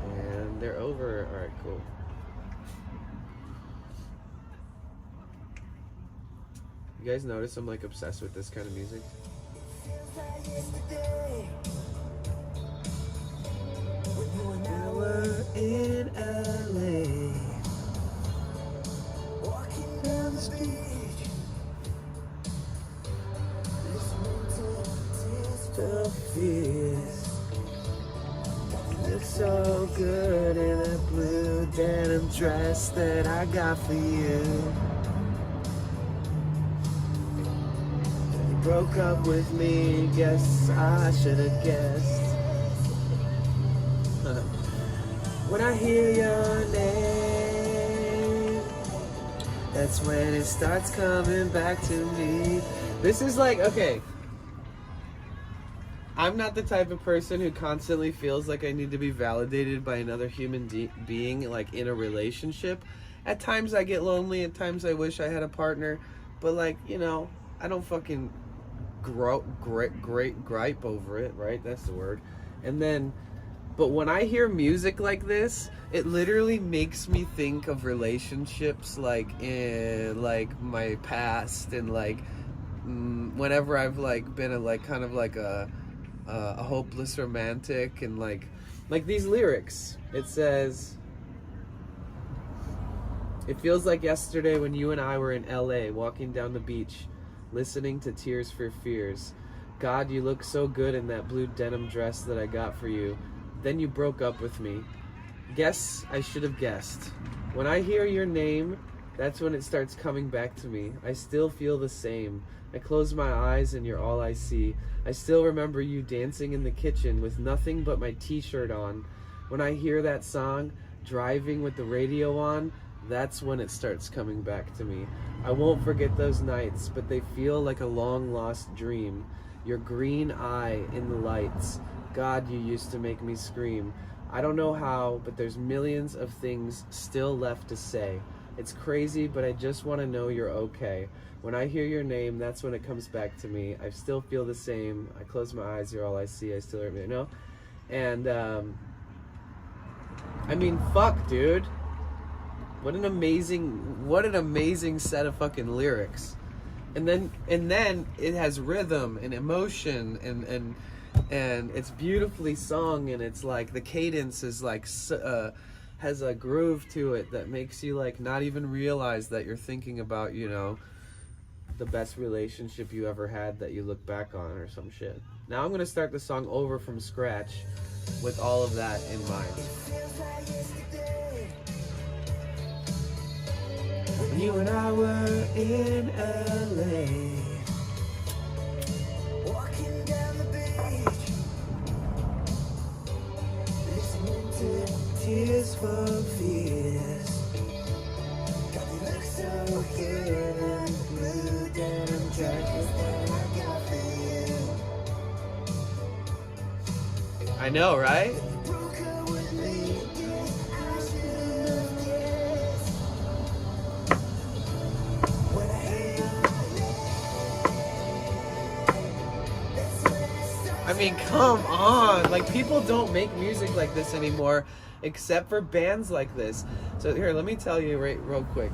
And they're over. Alright, cool. You guys notice I'm like obsessed with this kind of music? We're in LA, walking down the beach. Look so good in that blue denim dress that I got for you. You broke up with me, guess I should have guessed. When I hear your name, that's when it starts coming back to me. This is like, okay, I'm not the type of person who constantly feels like I need to be validated by another human being, like in a relationship. At times I get lonely, at times I wish I had a partner, but like, you know, I don't fucking gripe over it, right? That's the word. And then, but when I hear music like this, it literally makes me think of relationships like in like my past, and like whenever I've like been a like kind of like a hopeless romantic, and like these lyrics. It says, it feels like yesterday when you and I were in LA, walking down the beach, listening to Tears for Fears. God, you look so good in that blue denim dress that I got for you. Then you broke up with me. Guess I should have guessed. When I hear your name, that's when it starts coming back to me. I still feel the same. I close my eyes and you're all I see. I still remember you dancing in the kitchen with nothing but my t-shirt on. When I hear that song, driving with the radio on, that's when it starts coming back to me. I won't forget those nights, but they feel like a long lost dream. Your green eye in the lights, God, you used to make me scream. I don't know how, but there's millions of things still left to say. It's crazy, but I just want to know you're okay. When I hear your name, that's when it comes back to me. I still feel the same. I close my eyes, you're all I see. I still, you know? And, I mean, fuck, dude. What an amazing set of fucking lyrics. And then it has rhythm and emotion and it's beautifully sung, and it's like the cadence is like has a groove to it that makes you like not even realize that you're thinking about, you know, the best relationship you ever had that you look back on or some shit. Now I'm gonna start the song over from scratch with all of that in mind. When you and I were in LA, walking down the beach, listening to Tears for Fears. God, you look so good and blue denim jacket that I got for you. I know, right? I mean, come on. Like, people don't make music like this anymore, except for bands like this. So here, let me tell you real quick.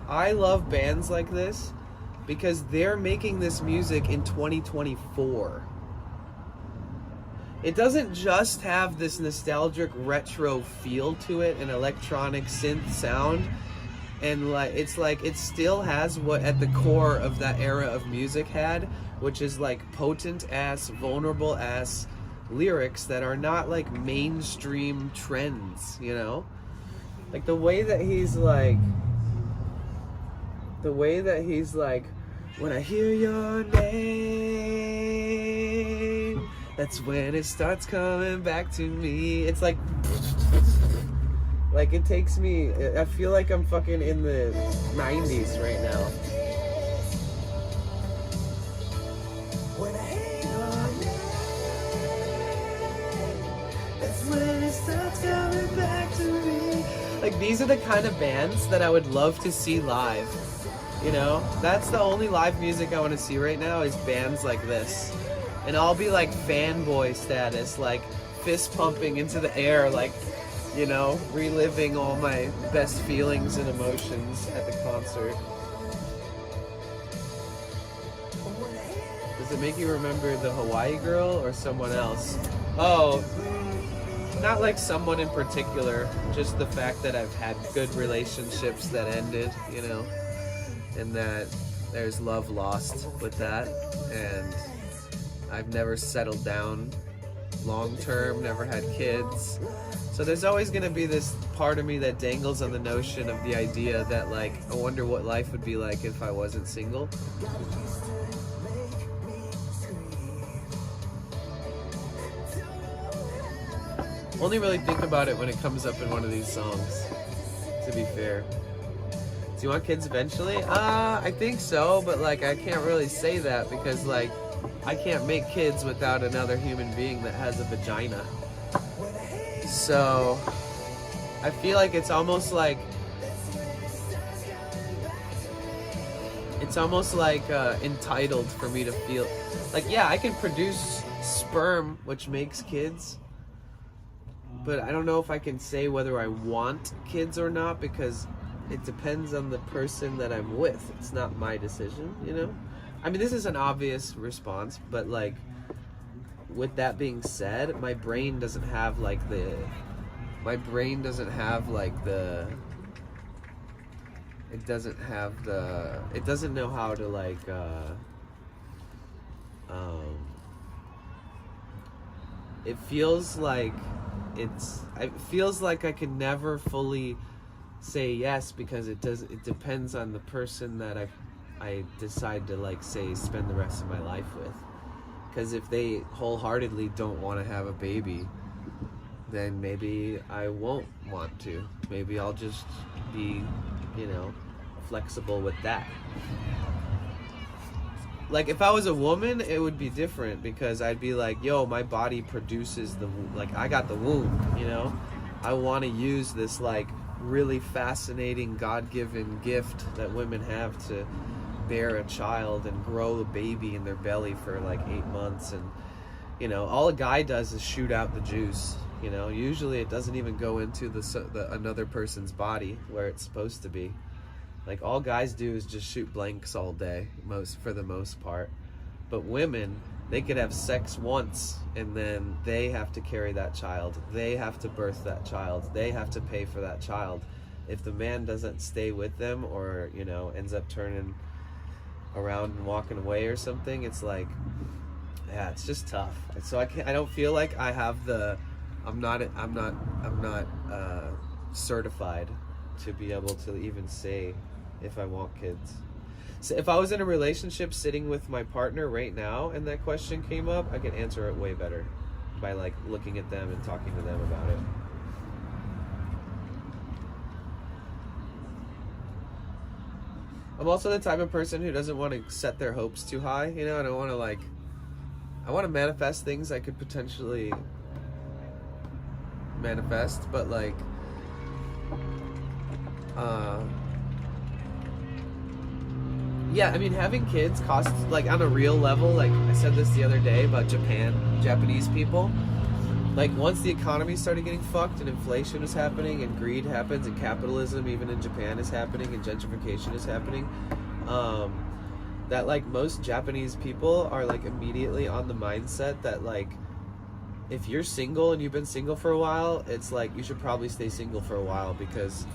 I love bands like this because they're making this music in 2024. It doesn't just have this nostalgic retro feel to it, an electronic synth sound, and like it's like it still has what at the core of that era of music had, which is like potent ass, vulnerable ass lyrics that are not like mainstream trends, you know? Like the way that he's like, when I hear your name, that's when it starts coming back to me. It's like it takes me, I feel like I'm fucking in the 90s right now. When I hear your name, that's when it starts coming back to me. Like, these are the kind of bands that I would love to see live. You know? That's the only live music I want to see right now is bands like this. And I'll be like fanboy status, like fist pumping into the air, like, you know, reliving all my best feelings and emotions at the concert. Does it make you remember the Hawaii girl or someone else? Oh, not like someone in particular, just the fact that I've had good relationships that ended, you know, and that there's love lost with that, and I've never settled down long term, never had kids. So there's always going to be this part of me that dangles on the notion of the idea that, like, I wonder what life would be like if I wasn't single. Only really think about it when it comes up in one of these songs, to be fair. Do you want kids eventually? I think so, but like I can't really say that because like I can't make kids without another human being that has a vagina. So I feel like it's almost like entitled for me to feel like, yeah, I can produce sperm which makes kids, but I don't know if I can say whether I want kids or not because it depends on the person that I'm with. It's not my decision, you know? I mean, this is an obvious response, but like, with that being said, my brain doesn't have like the, it doesn't know how to like, it feels like I can never fully say yes because it depends on the person that I decide to like say spend the rest of my life with. Because if they wholeheartedly don't want to have a baby, then maybe I won't want to. Maybe I'll just be, you know, flexible with that. like if I was a woman, it would be different because I'd be like, yo, my body produces like I got the womb, you know? I want to use this like really fascinating God-given gift that women have to bear a child and grow a baby in their belly for like 8 months, and you know, all a guy does is shoot out the juice, you know? Usually it doesn't even go into the another person's body where it's supposed to be. Like all guys do is just shoot blanks all day, for the most part. But women, they could have sex once and then they have to carry that child. They have to birth that child. They have to pay for that child. If the man doesn't stay with them or, you know, ends up turning around and walking away or something, it's like, yeah, it's just tough. So I don't feel like I have I'm not certified to be able to even say if I want kids. So if I was in a relationship sitting with my partner right now and that question came up, I could answer it way better by like looking at them and talking to them about it. I'm also the type of person who doesn't want to set their hopes too high, you know? I don't want to like, I want to manifest things I could potentially manifest, but like, yeah, I mean, having kids costs, like, on a real level, like, I said this the other day about Japanese people. Like, once the economy started getting fucked and inflation was happening and greed happens and capitalism, even in Japan, is happening and gentrification is happening, that, like, most Japanese people are, like, immediately on the mindset that, like, if you're single and you've been single for a while, it's like, you should probably stay single for a while because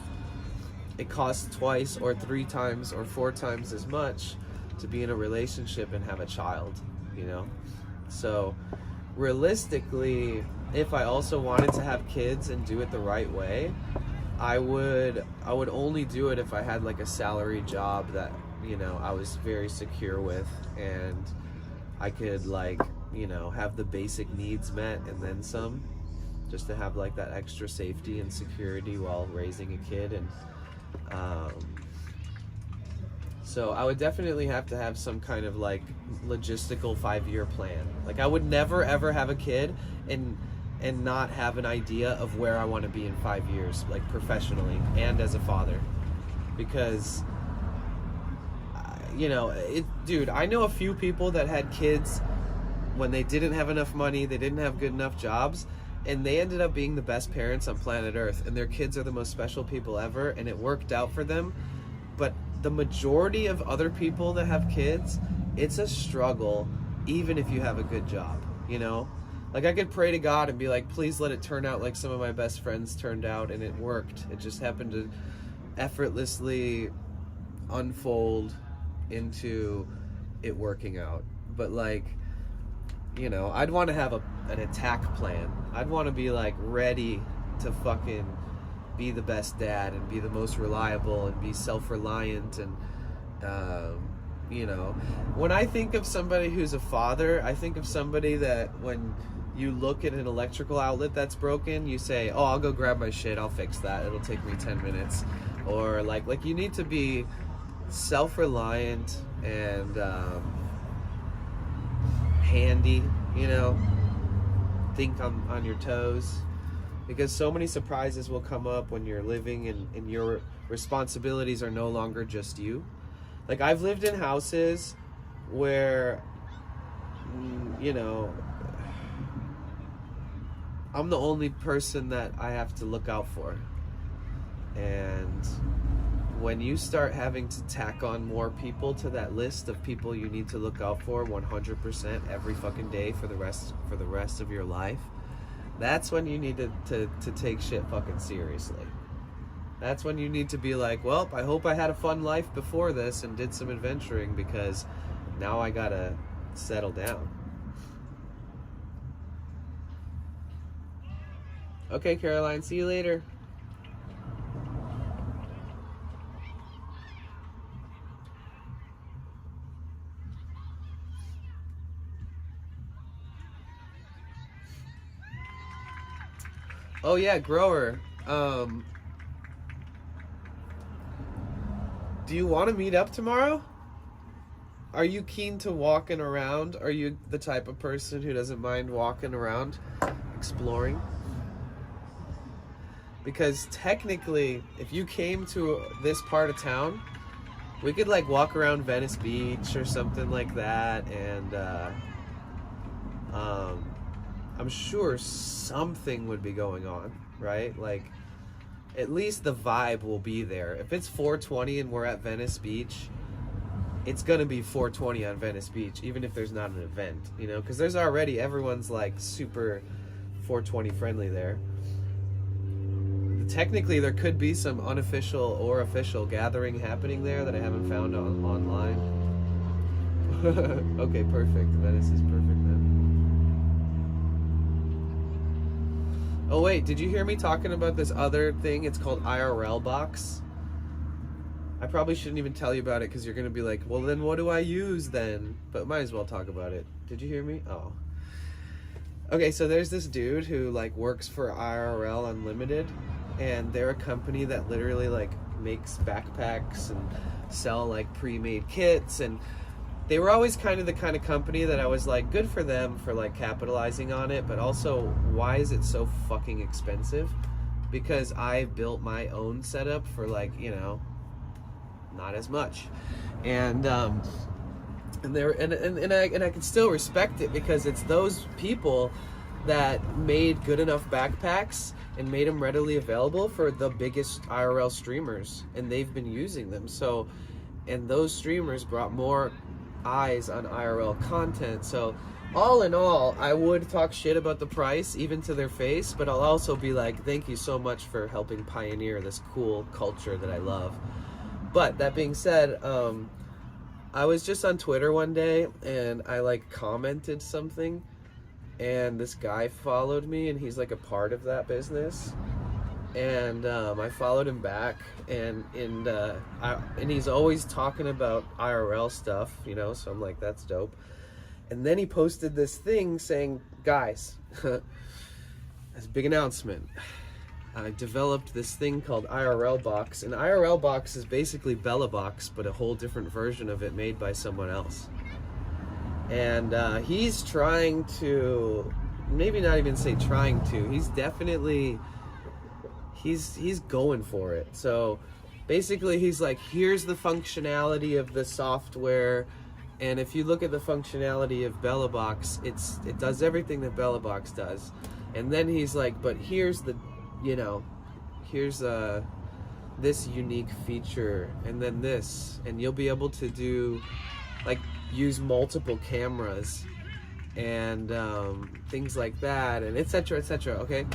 it costs twice or 3 times or 4 times as much to be in a relationship and have a child, you know? So realistically, if I also wanted to have kids and do it the right way, I would only do it if I had like a salary job that, you know, I was very secure with and I could like, you know, have the basic needs met and then some, just to have like that extra safety and security while raising a kid. And so I would definitely have to have some kind of like logistical 5-year plan. Like I would never ever have a kid and not have an idea of where I want to be in 5 years, like professionally and as a father, because you know, dude, I know a few people that had kids when they didn't have enough money, they didn't have good enough jobs, and they ended up being the best parents on planet Earth, and their kids are the most special people ever, and it worked out for them. But the majority of other people that have kids, it's a struggle, even if you have a good job, you know? Like, I could pray to God and be like, please let it turn out like some of my best friends turned out, and it worked. It just happened to effortlessly unfold into it working out. But, like, you know, I'd want to have an attack plan. I'd want to be like ready to fucking be the best dad and be the most reliable and be self-reliant. And you know, when I think of somebody who's a father, I think of somebody that when you look at an electrical outlet that's broken, you say, oh, I'll go grab my shit, I'll fix that, it'll take me 10 minutes. Or like you need to be self-reliant and handy, you know, think on your toes, because so many surprises will come up when you're living and your responsibilities are no longer just you. Like, I've lived in houses where, you know, I'm the only person that I have to look out for, and when you start having to tack on more people to that list of people you need to look out for 100% every fucking day for the rest of your life, that's when you need to take shit fucking seriously. That's when you need to be like, well, I hope I had a fun life before this and did some adventuring, because now I gotta settle down. Okay, Caroline, see you later. Oh yeah, Grower. Do you want to meet up tomorrow? are you keen to walking around? Are you the type of person who doesn't mind walking around, exploring? Because technically, if you came to this part of town, we could like walk around Venice Beach or something like that, and I'm sure something would be going on, right? Like, at least the vibe will be there. If it's 420 and we're at Venice Beach, it's gonna be 420 on Venice Beach, even if there's not an event, you know, because there's already, everyone's like super 420 friendly there. Technically, there could be some unofficial or official gathering happening there that I haven't found online. Okay, perfect. Venice is perfect then. Oh wait, did you hear me talking about this other thing? It's called IRL Box. I probably shouldn't even tell you about it because you're gonna be like, well then what do I use then? But might as well talk about it. Did you hear me? Oh. Okay, so there's this dude who like works for IRL Unlimited, and they're a company that literally like makes backpacks and sell like pre-made kits, and they were always kind of the kind of company that I was like, good for them for like capitalizing on it, but also why is it so fucking expensive? Because I built my own setup for like, you know, not as much. And I can still respect it because it's those people that made good enough backpacks and made them readily available for the biggest IRL streamers, and they've been using them. So, and those streamers brought more eyes on IRL content. So all in all, I would talk shit about the price even to their face, but I'll also be like, thank you so much for helping pioneer this cool culture that I love. But that being said, I was just on Twitter one day and I like commented something, and this guy followed me, and he's like a part of that business, and I followed him back, and he's always talking about IRL stuff, you know, so I'm like, that's dope. And then he posted this thing saying, guys, that's a big announcement. I developed this thing called IRL Box, and IRL Box is basically Bella Box, but a whole different version of it made by someone else. And he's trying to, maybe not even say trying to, he's definitely, he's going for it. So basically he's like, here's the functionality of the software, and if you look at the functionality of Bella Box, it does everything that Bella Box does. And then he's like, but here's the, you know, here's this unique feature, and then this, and you'll be able to do like use multiple cameras and things like that, and etc, etc. Okay,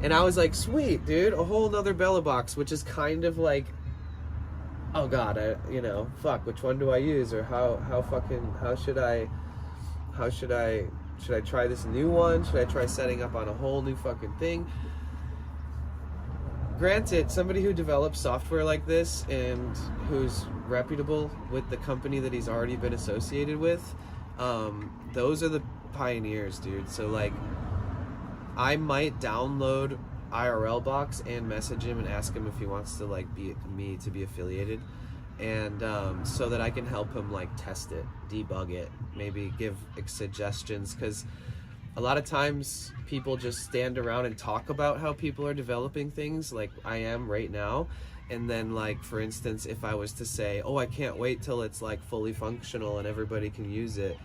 and I was like, sweet, dude, a whole nother Bella Box, which is kind of like, oh god, you know, fuck, which one do I use, or how should I try this new one? Should I try setting up on a whole new fucking thing? Granted, somebody who develops software like this and who's reputable with the company that he's already been associated with, those are the pioneers, dude. So like, I might download IRL Box and message him and ask him if he wants to like be affiliated, and so that I can help him like test it, debug it, maybe give suggestions, because a lot of times people just stand around and talk about how people are developing things like I am right now, and then like, for instance, if I was to say, oh, I can't wait till it's like fully functional and everybody can use it,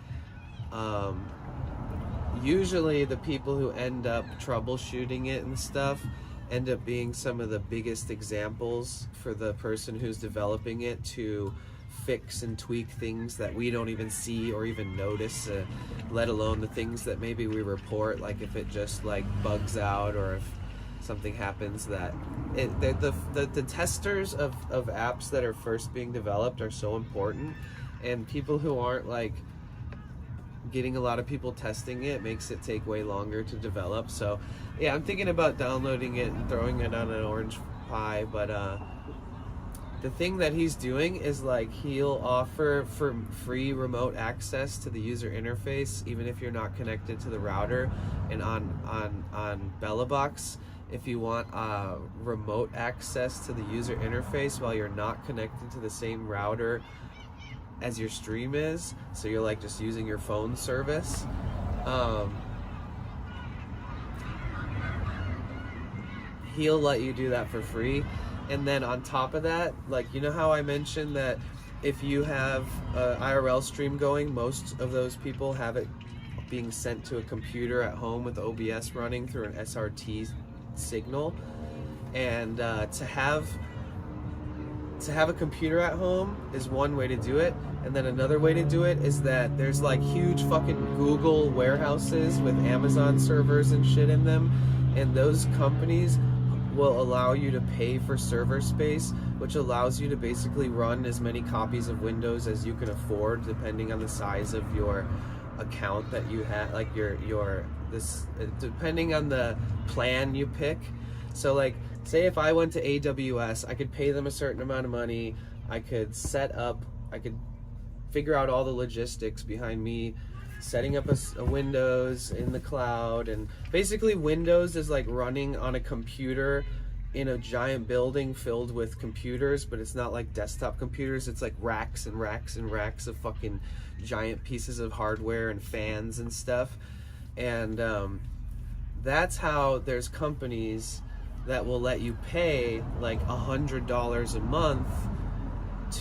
usually the people who end up troubleshooting it and stuff end up being some of the biggest examples for the person who's developing it to fix and tweak things that we don't even see or even notice, let alone the things that maybe we report, like if it just like bugs out or if something happens that the testers of apps that are first being developed are so important, and people who aren't like getting a lot of people testing it makes it take way longer to develop. So yeah, I'm thinking about downloading it and throwing it on an Orange Pi, but the thing that he's doing is like, he'll offer for free remote access to the user interface even if you're not connected to the router. And on Bella Box, if you want remote access to the user interface while you're not connected to the same router as your stream is, so you're like just using your phone service. He'll let you do that for free. And then on top of that, like, you know how I mentioned that if you have a IRL stream going, most of those people have it being sent to a computer at home with OBS running through an SRT signal. And to have a computer at home is one way to do it, and then another way to do it is that there's like huge fucking Google warehouses with Amazon servers and shit in them, and those companies will allow you to pay for server space, which allows you to basically run as many copies of Windows as you can afford, depending on the size of your account that you have, like depending on the plan you pick. So like, say if I went to AWS, I could pay them a certain amount of money, I could figure out all the logistics behind me setting up a Windows in the cloud. And basically Windows is like running on a computer in a giant building filled with computers, but it's not like desktop computers, it's like racks and racks and racks of fucking giant pieces of hardware and fans and stuff. And that's how there's companies that will let you pay like $100 a month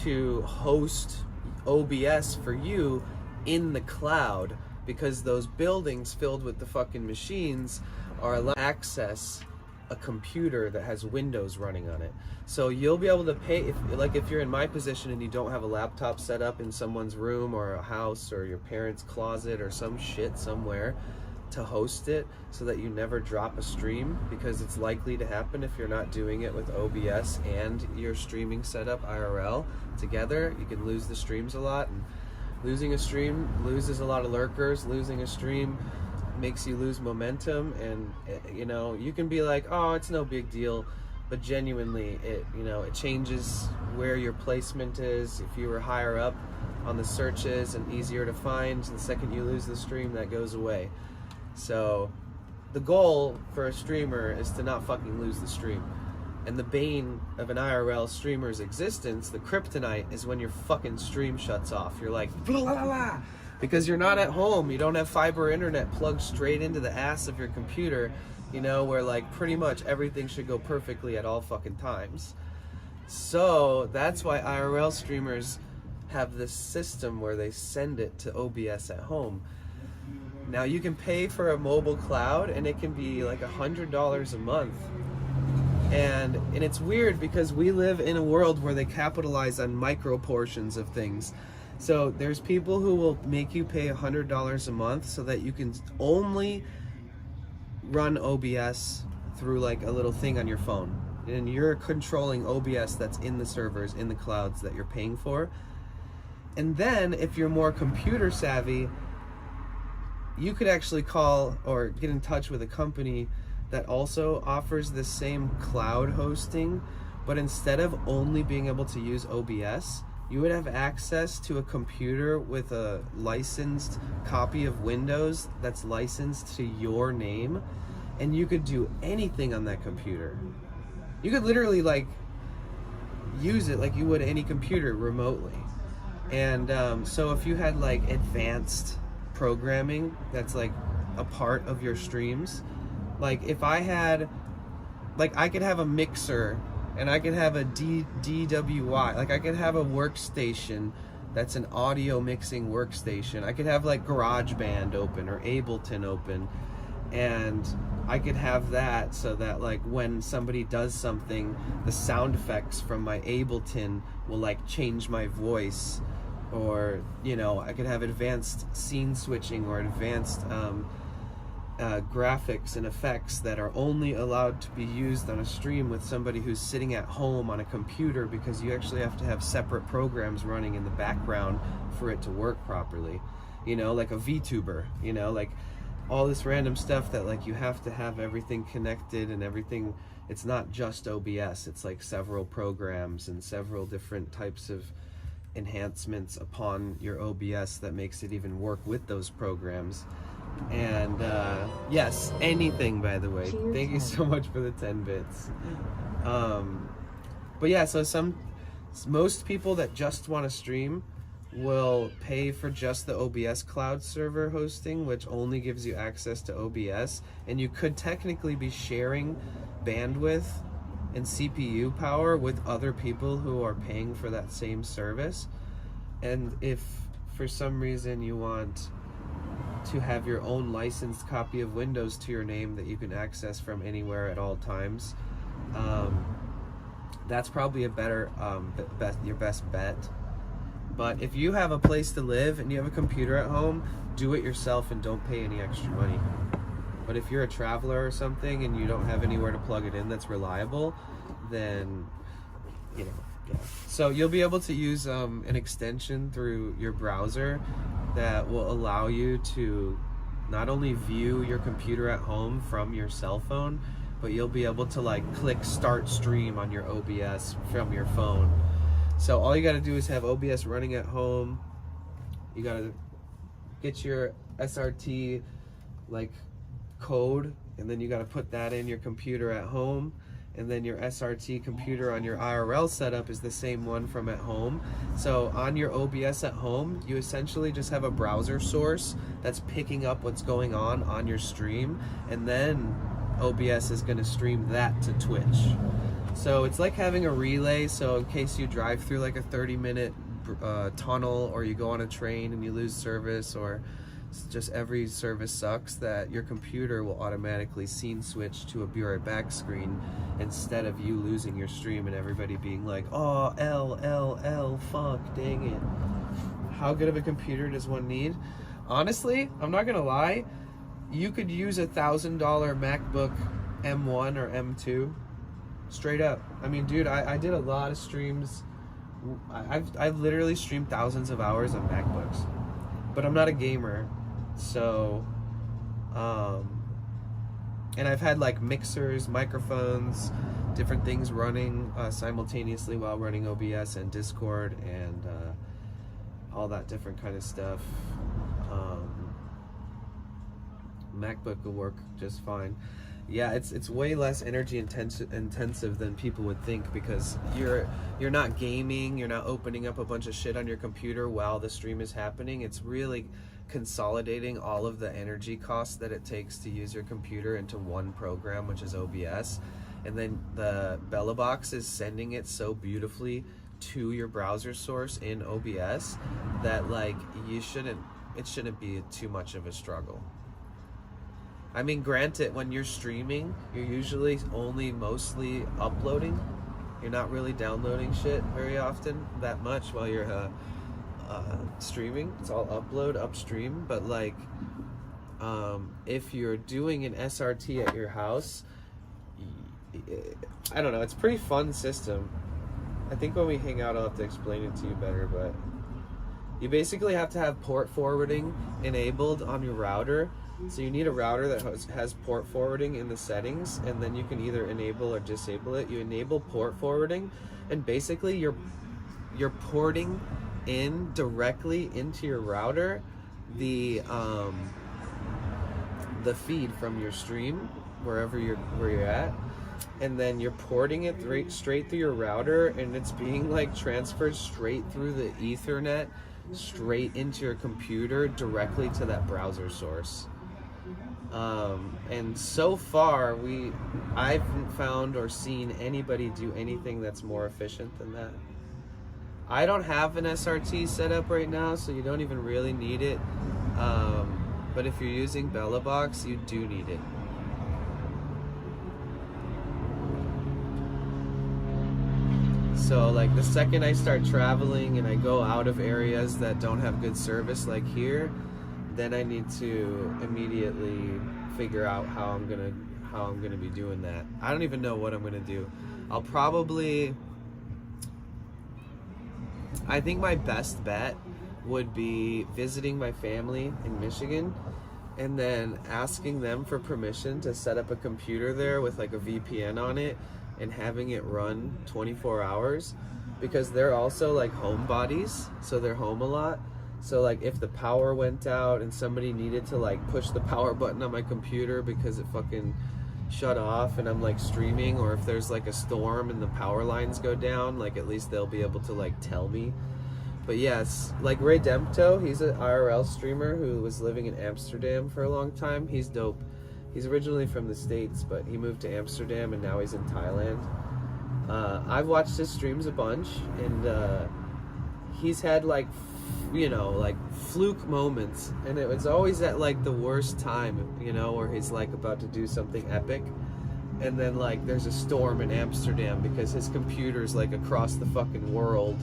to host OBS for you in the cloud, because those buildings filled with the fucking machines are allowed to access a computer that has Windows running on it. So you'll be able to pay, if you're in my position and you don't have a laptop set up in someone's room or a house or your parents' closet or some shit somewhere to host it, so that you never drop a stream, because it's likely to happen if you're not doing it with OBS and your streaming setup IRL together. You can lose the streams a lot, and losing a stream loses a lot of lurkers. Losing a stream makes you lose momentum, and you know, you can be like, oh, it's no big deal, but genuinely it changes where your placement is. If you were higher up on the searches and easier to find, the second you lose the stream, that goes away. So the goal for a streamer is to not fucking lose the stream. And the bane of an IRL streamer's existence, the kryptonite, is when your fucking stream shuts off. You're like, blah, blah, blah, because you're not at home. You don't have fiber internet plugged straight into the ass of your computer, you know, where like pretty much everything should go perfectly at all fucking times. So that's why IRL streamers have this system where they send it to OBS at home. Now you can pay for a mobile cloud, and it can be like $100 a month. And it's weird because we live in a world where they capitalize on micro portions of things. So there's people who will make you pay $100 a month so that you can only run OBS through like a little thing on your phone. And you're controlling OBS that's in the servers, in the clouds that you're paying for. And then if you're more computer savvy, you could actually call or get in touch with a company that also offers the same cloud hosting, but instead of only being able to use OBS, you would have access to a computer with a licensed copy of Windows that's licensed to your name, and you could do anything on that computer. You could literally like use it like you would any computer remotely. And so if you had like advanced programming that's like a part of your streams, like if I had, like I could have a mixer and I could have a DWI, like I could have a workstation that's an audio mixing workstation. I could have like GarageBand open or Ableton open, and I could have that so that like when somebody does something, the sound effects from my Ableton will like change my voice. Or, you know, I could have advanced scene switching or advanced graphics and effects that are only allowed to be used on a stream with somebody who's sitting at home on a computer, because you actually have to have separate programs running in the background for it to work properly. You know, like a VTuber, you know, like all this random stuff that like you have to have everything connected and everything. It's not just OBS, it's like several programs and several different types of enhancements upon your OBS that makes it even work with those programs. And yes, anything, by the way. Cheers. Thank you so much for the 10 bits. But yeah, so most people that just want to stream will pay for just the OBS cloud server hosting, which only gives you access to OBS, and you could technically be sharing bandwidth and CPU power with other people who are paying for that same service. And if for some reason you want to have your own licensed copy of Windows to your name that you can access from anywhere at all times, that's probably a better your best bet. But if you have a place to live and you have a computer at home, do it yourself and don't pay any extra money. But if you're a traveler or something and you don't have anywhere to plug it in that's reliable, then, you know, yeah. So you'll be able to use an extension through your browser that will allow you to not only view your computer at home from your cell phone, but you'll be able to like click start stream on your OBS from your phone. So all you got to do is have OBS running at home. You got to get your SRT like code, and then you got to put that in your computer at home, and then your SRT computer on your IRL setup is the same one from at home. So on your OBS at home, you essentially just have a browser source that's picking up what's going on your stream, and then OBS is going to stream that to Twitch. So it's like having a relay, so in case you drive through like a 30-minute tunnel, or you go on a train and you lose service, or just every service sucks, that your computer will automatically scene switch to a be right back screen instead of you losing your stream and everybody being like, oh, L, fuck, dang it. How good of a computer does one need? Honestly, I'm not gonna lie, you could use $1,000 MacBook M1 or M2. Straight up. I mean, dude, I did a lot of streams. I've literally streamed thousands of hours on MacBooks, but I'm not a gamer, so and I've had like mixers, microphones, different things running simultaneously while running OBS and Discord and all that different kind of stuff. MacBook will work just fine. Yeah, it's way less energy intensive than people would think, because you're not gaming, you're not opening up a bunch of shit on your computer while the stream is happening. It's really consolidating all of the energy costs that it takes to use your computer into one program, which is OBS, and then the Bella Box is sending it so beautifully to your browser source in OBS that like it shouldn't be too much of a struggle. I mean, granted, when you're streaming, you're usually only mostly uploading. You're not really downloading shit very often, that much, while you're streaming. It's all upstream. But like, if you're doing an SRT at your house, I don't know, it's a pretty fun system. I think when we hang out, I'll have to explain it to you better, but you basically have to have port forwarding enabled on your router. So you need a router that has port forwarding in the settings, and then you can either enable or disable it. You enable port forwarding, and basically you're porting in directly into your router the feed from your stream where you're at, and then you're porting it straight through your router, and it's being like transferred straight through the Ethernet straight into your computer directly to that browser source. And so far I haven't found or seen anybody do anything that's more efficient than that. I don't have an SRT set up right now, so you don't even really need it. But if you're using Bella Box, you do need it. So like the second I start traveling and I go out of areas that don't have good service like here, then I need to immediately figure out how I'm gonna be doing that. I don't even know what I'm gonna do. I think my best bet would be visiting my family in Michigan and then asking them for permission to set up a computer there with like a VPN on it and having it run 24 hours, because they're also like homebodies, so they're home a lot. So like if the power went out and somebody needed to like push the power button on my computer because it fucking shut off and I'm like streaming, or if there's like a storm and the power lines go down, like at least they'll be able to like tell me. But yes, like Ray Dempto, he's an IRL streamer who was living in Amsterdam for a long time. He's dope. He's originally from the States, but he moved to Amsterdam and now he's in Thailand. I've watched his streams a bunch, and he's had like, you know, like fluke moments, and it was always at like the worst time, you know, where he's like about to do something epic, and then like there's a storm in Amsterdam because his computer's like across the fucking world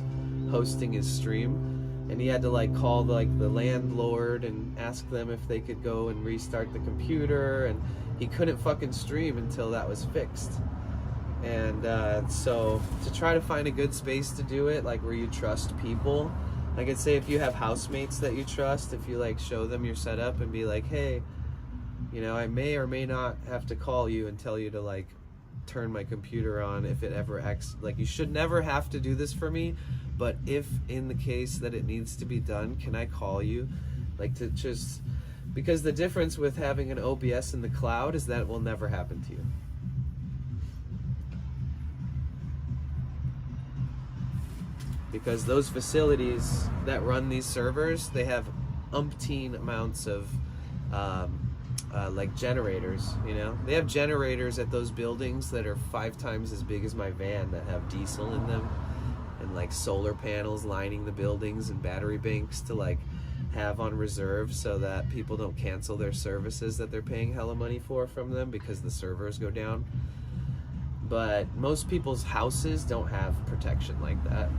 hosting his stream, and he had to like call like the landlord and ask them if they could go and restart the computer, and he couldn't fucking stream until that was fixed. And so to try to find a good space to do it, like where you trust people, like I'd say if you have housemates that you trust, if you like show them your setup and be like, hey, you know, I may or may not have to call you and tell you to like turn my computer on if it ever like you should never have to do this for me, but if in the case that it needs to be done, can I call you? Like to just, because the difference with having an OBS in the cloud is that it will never happen to you. Because those facilities that run these servers, they have umpteen amounts of like generators, you know? They have generators at those buildings that are 5 times as big as my van that have diesel in them, and like solar panels lining the buildings and battery banks to like have on reserve so that people don't cancel their services that they're paying hella money for from them because the servers go down. But most people's houses don't have protection like that.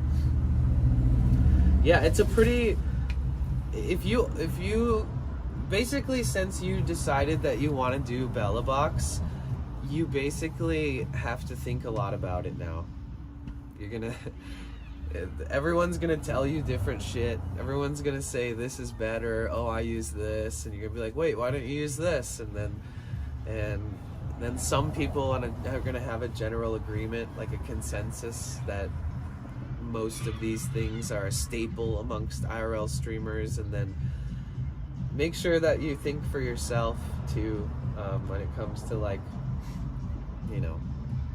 Yeah, it's a pretty, if you basically, since you decided that you want to do Bella Box, you basically have to think a lot about it now. You're gonna, everyone's gonna tell you different shit. Everyone's gonna say this is better, oh I use this, and you're gonna be like, wait, why don't you use this? And then some people are gonna have a general agreement, like a consensus that most of these things are a staple amongst IRL streamers, and then make sure that you think for yourself too, when it comes to like, you know,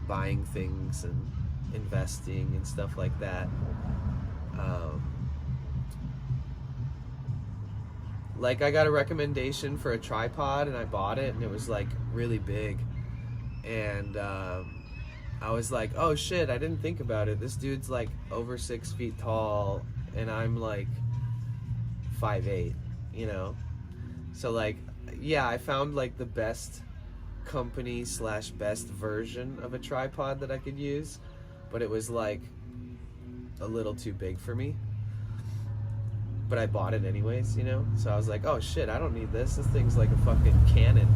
buying things and investing and stuff like that. Like I got a recommendation for a tripod and I bought it, and it was like really big, and I was like, oh shit, I didn't think about it. This dude's like over 6 feet tall and I'm like 5'8", you know? So like, yeah, I found like the best company / best version of a tripod that I could use, but it was like a little too big for me. But I bought it anyways, you know? So I was like, oh shit, I don't need this. This thing's like a fucking cannon.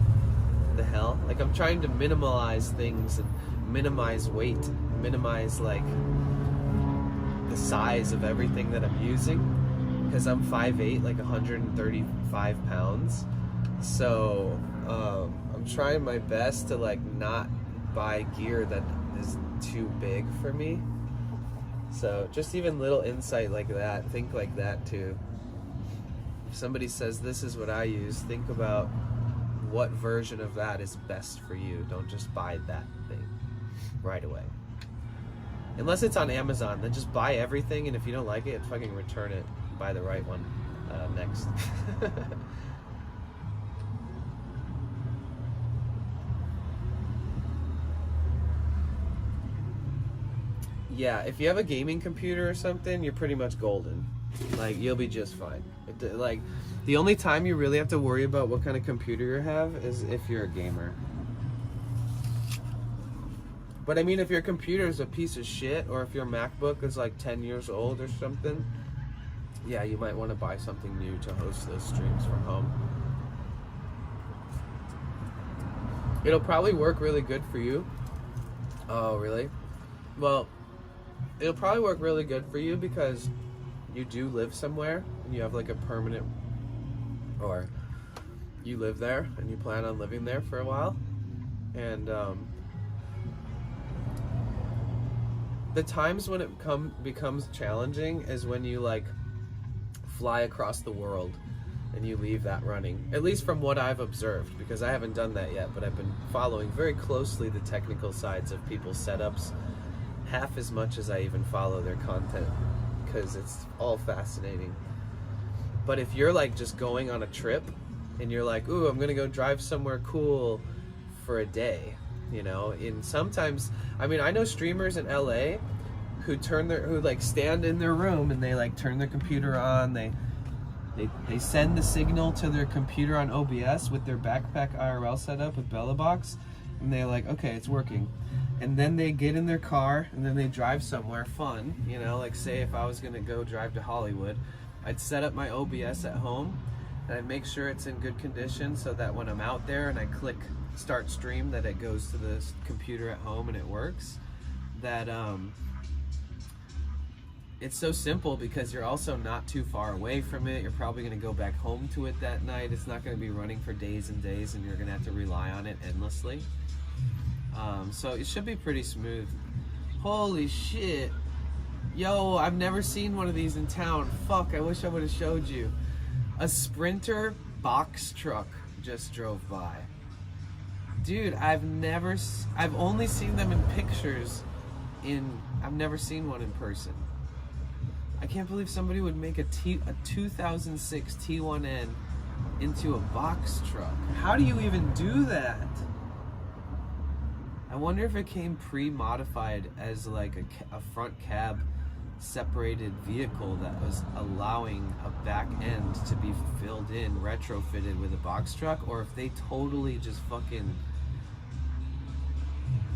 The hell? Like I'm trying to minimize things and minimize weight, minimize like the size of everything that I'm using, because I'm 5'8", like 135 pounds. So I'm trying my best to like not buy gear that is too big for me. So just even little insight like that, think like that too. If somebody says this is what I use, think about what version of that is best for you. Don't just buy that thing right away. Unless it's on Amazon, then just buy everything, and if you don't like it, fucking return it. Buy the right one next. Yeah, if you have a gaming computer or something, you're pretty much golden. Like, you'll be just fine. Like, the only time you really have to worry about what kind of computer you have is if you're a gamer. But I mean, if your computer is a piece of shit, or if your MacBook is like 10 years old or something, yeah, you might want to buy something new to host those streams from home. It'll probably work really good for you. Oh, really? Well, it'll probably work really good for you because you do live somewhere and you have like a permanent, or you live there and you plan on living there for a while. And the times when it becomes challenging is when you like fly across the world and you leave that running, at least from what I've observed, because I haven't done that yet, but I've been following very closely the technical sides of people's setups, half as much as I even follow their content, because it's all fascinating. But if you're like just going on a trip and you're like, ooh, I'm gonna go drive somewhere cool for a day, you know, and sometimes, I mean, I know streamers in LA who like stand in their room and they like turn their computer on, they send the signal to their computer on OBS with their backpack IRL setup with Bella Box, and they're like, okay, it's working. And then they get in their car and then they drive somewhere fun, you know, like say if I was gonna go drive to Hollywood, I'd set up my OBS at home and I'd make sure it's in good condition so that when I'm out there and I click start stream, that it goes to the computer at home and it works. That it's so simple because you're also not too far away from it. You're probably going to go back home to it that night. It's not going to be running for days and days and you're going to have to rely on it endlessly. So it should be pretty smooth. Holy shit. Yo, I've never seen one of these in town. Fuck, I wish I would have showed you. A Sprinter box truck just drove by. Dude, I've only seen them in pictures. I've never seen one in person. I can't believe somebody would make a 2006 T1N into a box truck. How do you even do that? I wonder if it came pre-modified as like a front cab separated vehicle that was allowing a back end to be filled in, retrofitted with a box truck, or if they totally just fucking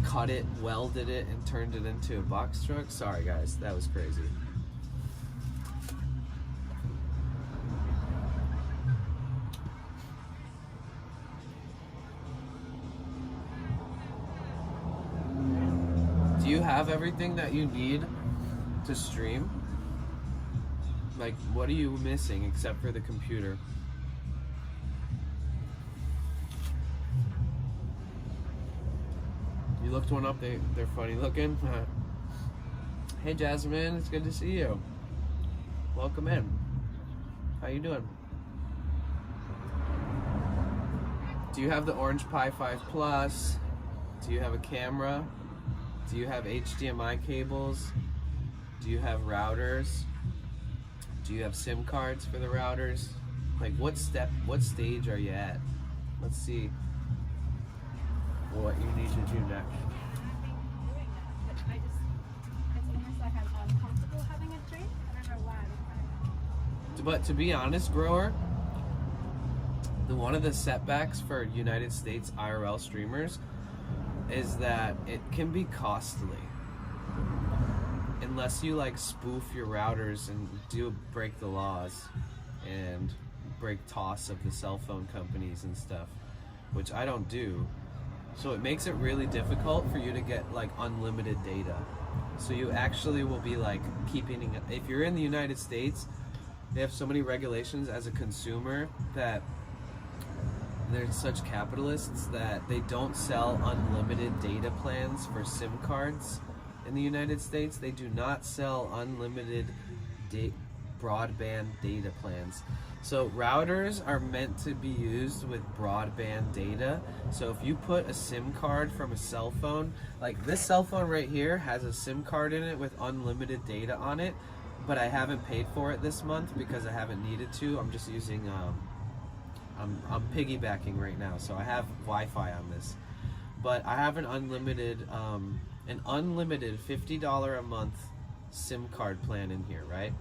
cut it, welded it, and turned it into a box truck. Sorry guys, that was crazy. Do you have everything that you need to stream? Like, what are you missing except for the computer? You looked one up, they're funny looking. Hey Jasmine, it's good to see you. Welcome in. How you doing? Do you have the Orange Pi 5 Plus? Do you have a camera? Do you have HDMI cables? Do you have routers? Do you have SIM cards for the routers? Like what stage are you at? Let's see what you need to do next. It's almost like I'm uncomfortable having a drink. I don't know why. But to be honest, grower, one of the setbacks for United States IRL streamers is that it can be costly unless you like spoof your routers and break the laws and break toss of the cell phone companies and stuff, which I don't do. So it makes it really difficult for you to get like unlimited data. So you actually will be like keeping, if you're in the United States, they have so many regulations as a consumer that they're such capitalists that they don't sell unlimited data plans for SIM cards in the United States. They do not sell unlimited broadband data plans. So routers are meant to be used with broadband data. So if you put a SIM card from a cell phone, like this cell phone right here has a SIM card in it with unlimited data on it, but I haven't paid for it this month because I haven't needed to. I'm just using I'm piggybacking right now, so I have Wi-Fi on this, but I have an unlimited $50 a month SIM card plan in here, right?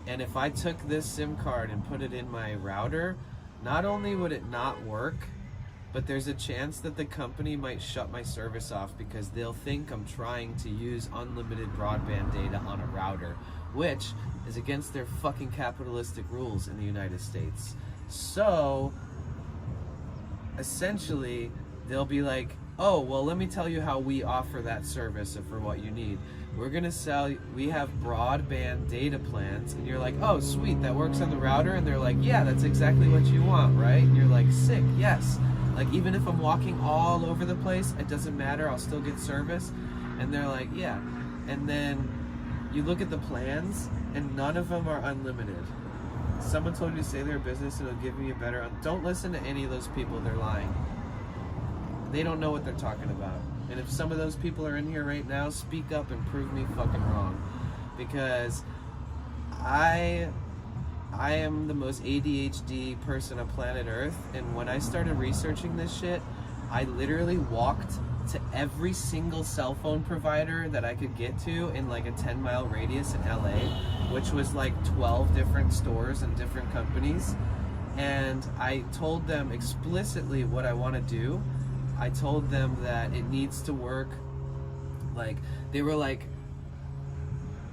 And if I took this SIM card and put it in my router, not only would it not work, but there's a chance that the company might shut my service off because they'll think I'm trying to use unlimited broadband data on a router, which is against their fucking capitalistic rules in the United States. So essentially they'll be like, oh, well, let me tell you how we offer that service for what you need. We're gonna we have broadband data plans, and you're like, oh sweet, that works on the router, and they're like, yeah, that's exactly what you want, right? And you're like, sick, yes. Like even if I'm walking all over the place, it doesn't matter, I'll still get service. And they're like, yeah. And then you look at the plans and none of them are unlimited. Someone told you to say their business and it'll give you a better, don't listen to any of those people, they're lying. They don't know what they're talking about. And if some of those people are in here right now, speak up and prove me fucking wrong. Because I am the most ADHD person on planet Earth, and when I started researching this shit, I literally walked to every single cell phone provider that I could get to in like a 10-mile radius in LA, which was like 12 different stores and different companies. And I told them explicitly what I want to do. I told them that it needs to work. Like, they were like,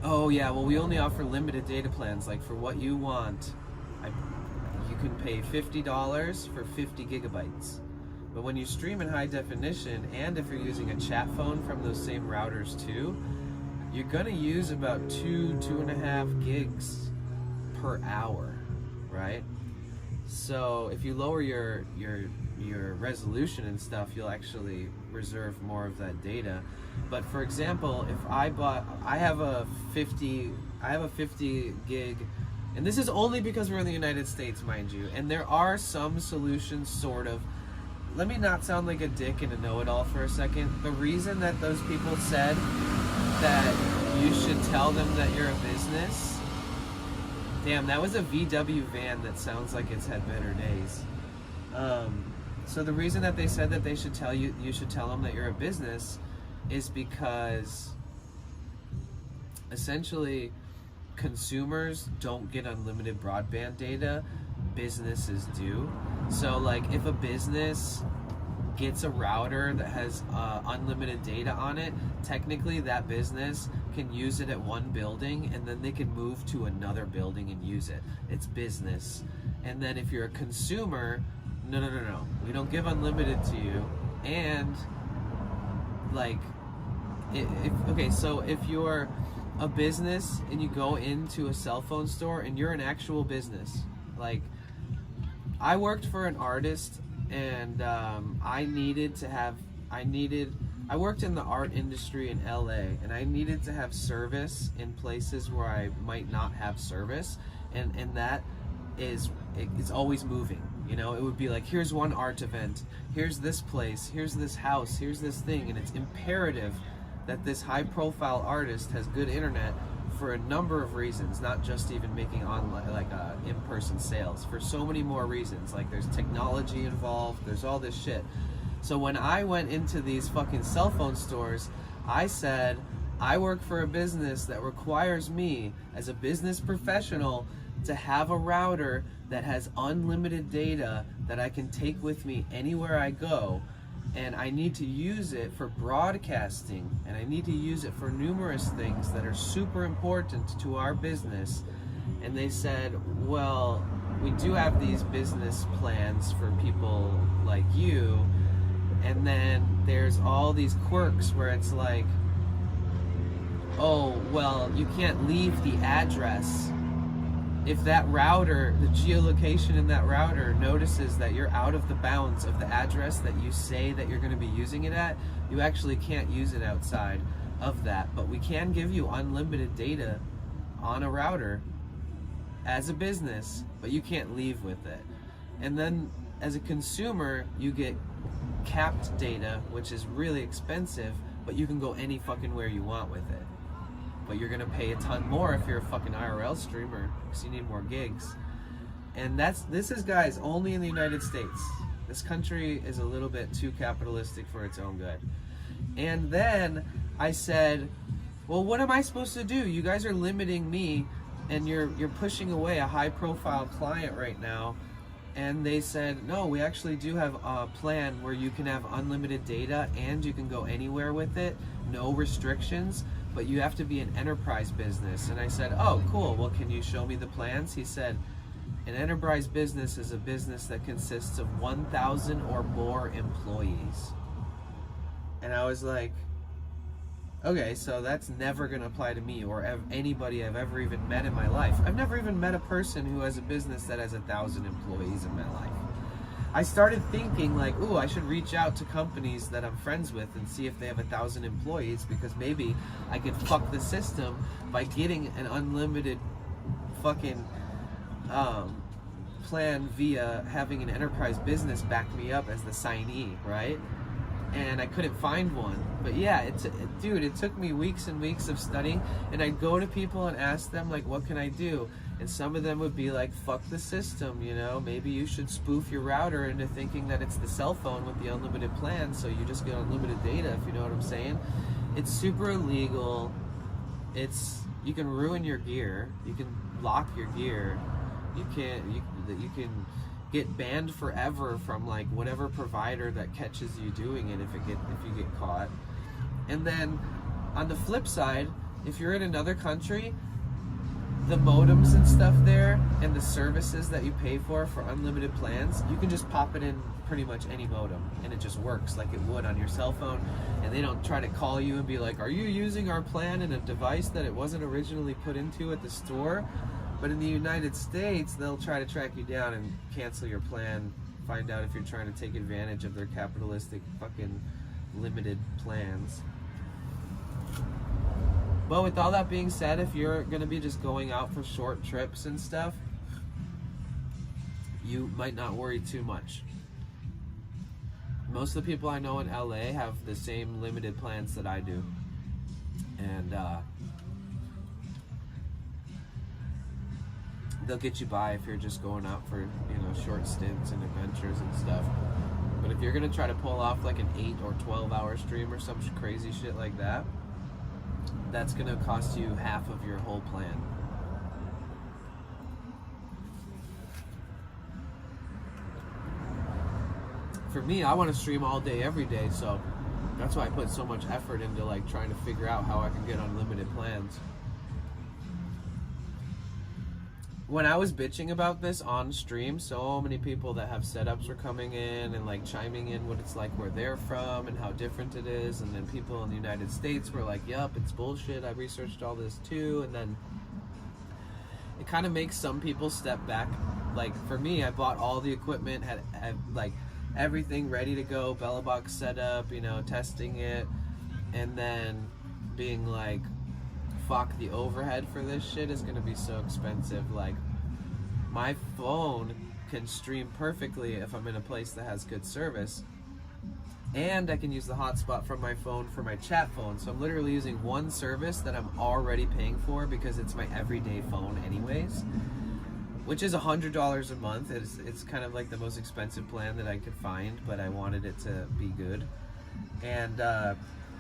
oh yeah, well, we only offer limited data plans. Like, for what you want, you can pay $50 for 50 gigabytes. But when you stream in high definition, and if you're using a chat phone from those same routers too, you're gonna use about 2.5 gigs per hour, right? So if you lower your resolution and stuff, you'll actually reserve more of that data. But for example, if I have a 50 gig, and this is only because we're in the United States, mind you, and there are some solutions, sort of. Let me not sound like a dick and a know-it-all for a second. The reason that those people said that you should tell them that you're a business, damn, that was a VW van that sounds like it's had better days. So the reason that they said that they should tell you should tell them that you're a business is because essentially consumers don't get unlimited broadband data, businesses do. So like, if a business gets a router that has unlimited data on it, technically that business can use it at one building, and then they can move to another building and use it. It's business. And then if you're a consumer, no, we don't give unlimited to you. And like, so if you're a business and you go into a cell phone store and you're an actual business, like, I worked for an artist, and I worked in the art industry in LA, and I needed to have service in places where I might not have service, and that it's always moving. You know, it would be like, here's one art event, here's this place, here's this house, here's this thing, and it's imperative that this high-profile artist has good internet for a number of reasons, not just even making online, like in-person sales, for so many more reasons. Like, there's technology involved, there's all this shit. So when I went into these fucking cell phone stores, I said, I work for a business that requires me as a business professional to have a router that has unlimited data that I can take with me anywhere I go. And I need to use it for broadcasting, and I need to use it for numerous things that are super important to our business. And they said, well, we do have these business plans for people like you, and then there's all these quirks where it's like, oh, well, you can't leave the address. If that router, the geolocation in that router notices that you're out of the bounds of the address that you say that you're going to be using it at, you actually can't use it outside of that. But we can give you unlimited data on a router as a business, but you can't leave with it. And then as a consumer, you get capped data, which is really expensive, but you can go any fucking where you want with it. But you're gonna pay a ton more if you're a fucking IRL streamer, because you need more gigs. And this is, guys, only in the United States. This country is a little bit too capitalistic for its own good. And then I said, well, what am I supposed to do? You guys are limiting me, and you're pushing away a high-profile client right now. And they said, no, we actually do have a plan where you can have unlimited data and you can go anywhere with it, no restrictions, but you have to be an enterprise business. And I said, oh, cool. Well, can you show me the plans? He said, an enterprise business is a business that consists of 1,000 or more employees. And I was like, okay, so that's never going to apply to me or anybody I've ever even met in my life. I've never even met a person who has a business that has 1,000 employees in my life. I started thinking like, ooh, I should reach out to companies that I'm friends with and see if they have 1,000 employees, because maybe I could fuck the system by getting an unlimited fucking plan via having an enterprise business back me up as the signee, right? and I couldn't find one. But yeah, dude, it took me weeks and weeks of studying, and I'd go to people and ask them, like, what can I do? And some of them would be like, fuck the system, you know, maybe you should spoof your router into thinking that it's the cell phone with the unlimited plan, so you just get unlimited data, if you know what I'm saying. It's super illegal. You can ruin your gear, you can lock your gear, you can get banned forever from like whatever provider that catches you doing it if you get caught. And then on the flip side, if you're in another country, the modems and stuff there and the services that you pay for unlimited plans, you can just pop it in pretty much any modem and it just works like it would on your cell phone, and they don't try to call you and be like, are you using our plan in a device that it wasn't originally put into at the store? But in the United States, they'll try to track you down and cancel your plan, find out if you're trying to take advantage of their capitalistic fucking limited plans. But with all that being said, if you're going to be just going out for short trips and stuff, you might not worry too much. Most of the people I know in LA have the same limited plans that I do. And they'll get you by if you're just going out for, short stints and adventures and stuff. But if you're going to try to pull off like an 8 or 12 hour stream or some crazy shit like that, that's going to cost you half of your whole plan. For me, I want to stream all day, every day, so that's why I put so much effort into like trying to figure out how I can get unlimited plans. When I was bitching about this on stream, so many people that have setups were coming in and like chiming in what it's like where they're from and how different it is. And then people in the United States were like, yup, it's bullshit. I researched all this too. And then it kind of makes some people step back. Like for me, I bought all the equipment, had like everything ready to go, Bella Box set up, testing it. And then being like, fuck, the overhead for this shit is gonna be so expensive. Like, my phone can stream perfectly if I'm in a place that has good service, and I can use the hotspot from my phone for my chat phone. So I'm literally using one service that I'm already paying for because it's my everyday phone anyways, which is $100 a month. It's kind of like the most expensive plan that I could find, but I wanted it to be good. And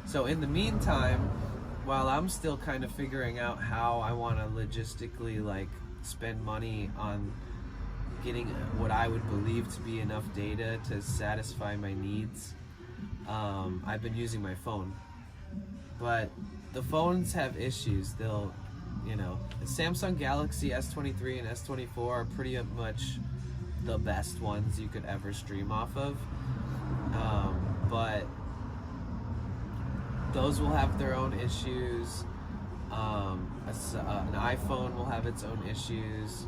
so in the meantime, while I'm still kind of figuring out how I want to logistically like spend money on getting what I would believe to be enough data to satisfy my needs, I've been using my phone. But the phones have issues. They'll, the Samsung Galaxy S23 and S24 are pretty much the best ones you could ever stream off of. But those will have their own issues. An iPhone will have its own issues.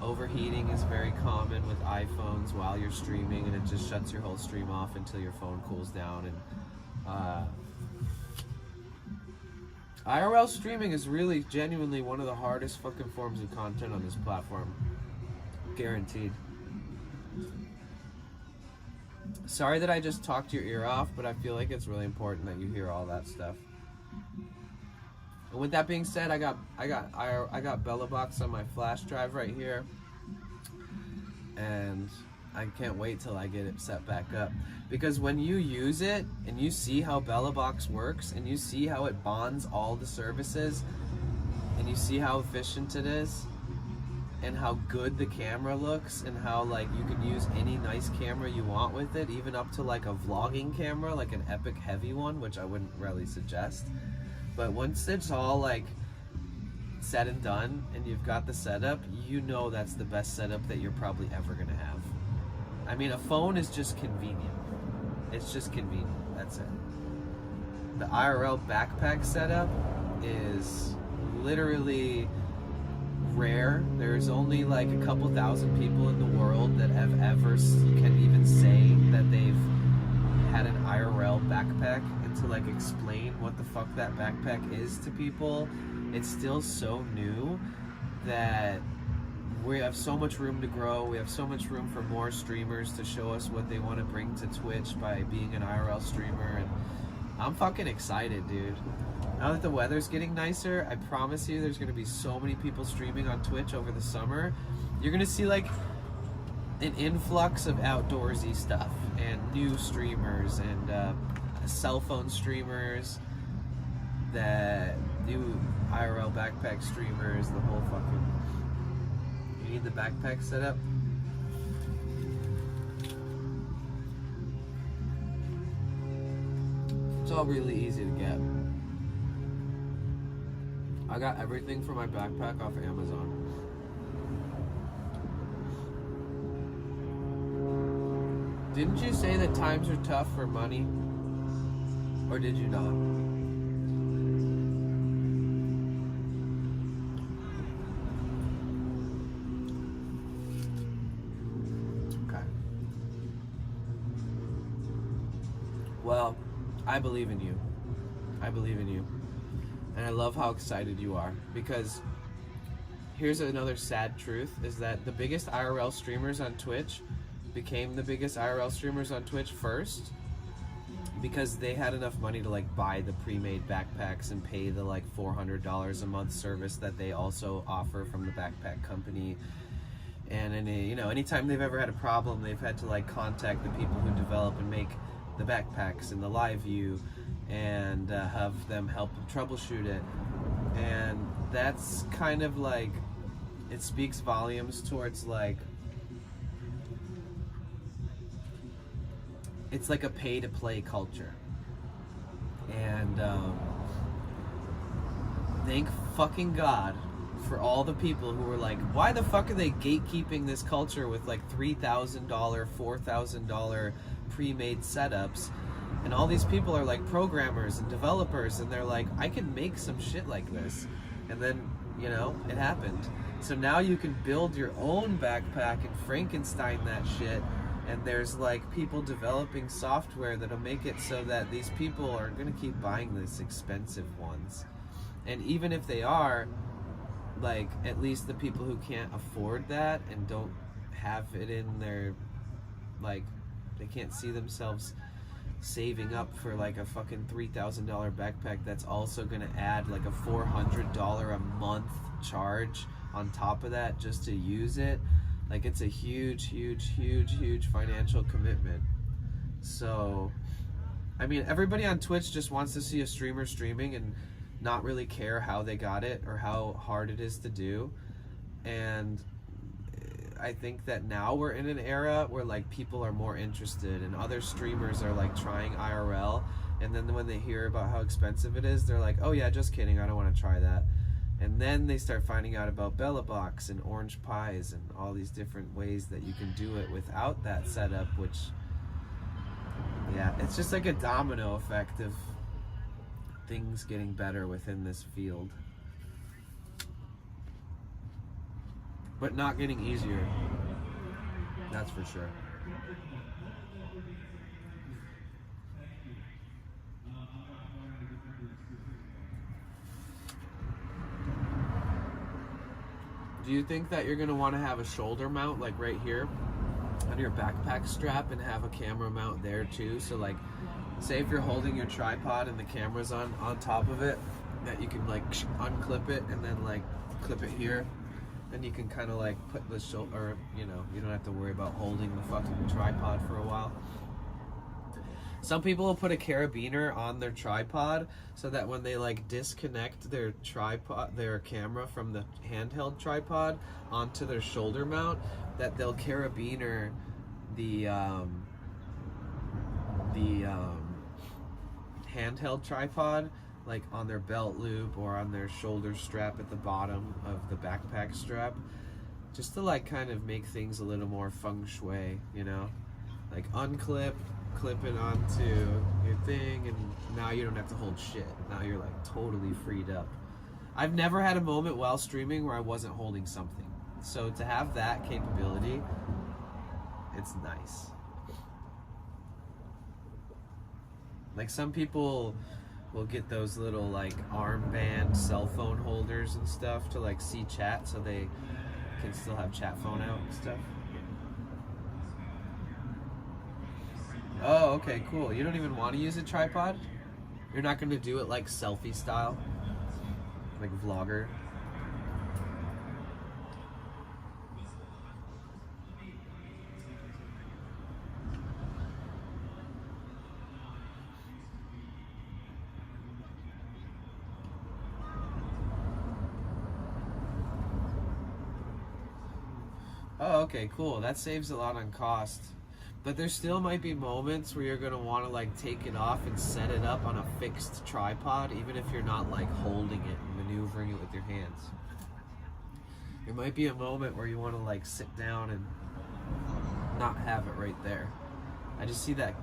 Overheating is very common with iPhones while you're streaming, and it just shuts your whole stream off until your phone cools down. And IRL streaming is really genuinely one of the hardest fucking forms of content on this platform. Guaranteed. Sorry that I just talked your ear off, but I feel like it's really important that you hear all that stuff. And with that being said, I got Bella Box on my flash drive right here, and I can't wait till I get it set back up. Because when you use it and you see how Bella Box works and you see how it bonds all the services and you see how efficient it is and how good the camera looks and how like you can use any nice camera you want with it, even up to like a vlogging camera, like an epic heavy one, which I wouldn't really suggest. But once it's all like said and done and you've got the setup, that's the best setup that you're probably ever gonna have. I mean, a phone is just convenient. It's just convenient, that's it. The IRL backpack setup is literally rare. There's only like a couple thousand people in the world that have ever can even say that they've had an IRL backpack, and to like explain what the fuck that backpack is to people, it's still so new that we have so much room to grow. We have so much room for more streamers to show us what they want to bring to Twitch by being an IRL streamer, and I'm fucking excited, dude. Now that the weather's getting nicer, I promise you there's going to be so many people streaming on Twitch over the summer. You're going to see like an influx of outdoorsy stuff and new streamers and cell phone streamers, that new IRL backpack streamers, the whole fucking... You need the backpack set up? It's all really easy to get. I got everything for my backpack off Amazon. Didn't you say that times are tough for money? Or did you not? Okay. Well, I believe in you. I believe in you. And I love how excited you are, because here's another sad truth, is that the biggest IRL streamers on Twitch became the biggest IRL streamers on Twitch first because they had enough money to like buy the pre-made backpacks and pay the like $400 a month service that they also offer from the backpack company. And anytime they've ever had a problem, they've had to like contact the people who develop and make the backpacks and the live view and have them help them troubleshoot it. And that's kind of like, it speaks volumes towards like, it's like a pay-to-play culture. And thank fucking God for all the people who were like, why the fuck are they gatekeeping this culture with like $3,000, $4,000 pre-made setups? And all these people are like programmers and developers, and they're like, I can make some shit like this. And then, it happened. So now you can build your own backpack and Frankenstein that shit. And there's like people developing software that'll make it so that these people are gonna keep buying these expensive ones. And even if they are, like, at least the people who can't afford that and don't have it in their, like, they can't see themselves saving up for like a fucking $3,000 backpack that's also gonna add like a $400 a month charge on top of that just to use it. Like, it's a huge financial commitment. So, I mean, everybody on Twitch just wants to see a streamer streaming and not really care how they got it or how hard it is to do. And I think that now we're in an era where like people are more interested, and other streamers are like trying IRL, and then when they hear about how expensive it is, they're like, oh yeah, just kidding, I don't want to try that. And then they start finding out about Bella Box and Orange Pies and all these different ways that you can do it without that setup, which, yeah, it's just like a domino effect of things getting better within this field. But not getting easier, that's for sure. Do you think that you're going to want to have a shoulder mount like right here on your backpack strap and have a camera mount there too? So like, say if you're holding your tripod and the camera's on top of it, that you can like unclip it and then like clip it here, and you can kind of like put the shoulder, or you don't have to worry about holding the fucking tripod for a while. Some people will put a carabiner on their tripod so that when they like disconnect their tripod, their camera from the handheld tripod onto their shoulder mount, that they'll carabiner the handheld tripod like on their belt loop or on their shoulder strap at the bottom of the backpack strap, just to like kind of make things a little more feng shui, like unclip, clip it onto your thing, and now you don't have to hold shit. Now you're like totally freed up. I've never had a moment while streaming where I wasn't holding something. So to have that capability, it's nice. Like some people will get those little like armband cell phone holders and stuff to like see chat, so they can still have chat phone out and stuff. Oh, okay, cool. You don't even want to use a tripod? You're not going to do it like selfie style? Like vlogger? Oh, okay, cool. That saves a lot on cost. But there still might be moments where you're going to want to like take it off and set it up on a fixed tripod, even if you're not like holding it and maneuvering it with your hands. There might be a moment where you want to like sit down and not have it right there. I just see that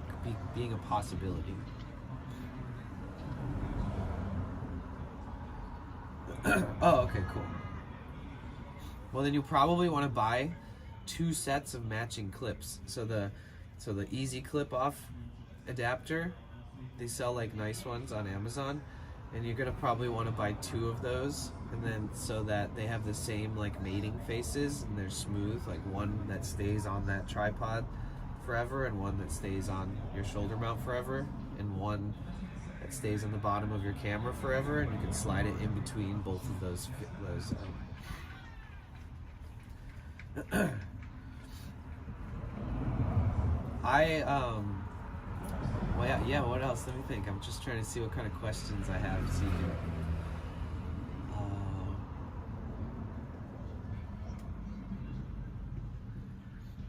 being a possibility. Oh, okay, cool. Well, then you probably want to buy 2 sets of matching clips. So the easy clip off adapter, they sell like nice ones on Amazon, and you're gonna probably want to buy 2 of those, and then so that they have the same like mating faces and they're smooth, like one that stays on that tripod forever and one that stays on your shoulder mount forever and one that stays on the bottom of your camera forever, and you can slide it in between both of those well, yeah, what else? Let me think. I'm just trying to see what kind of questions I have so you can,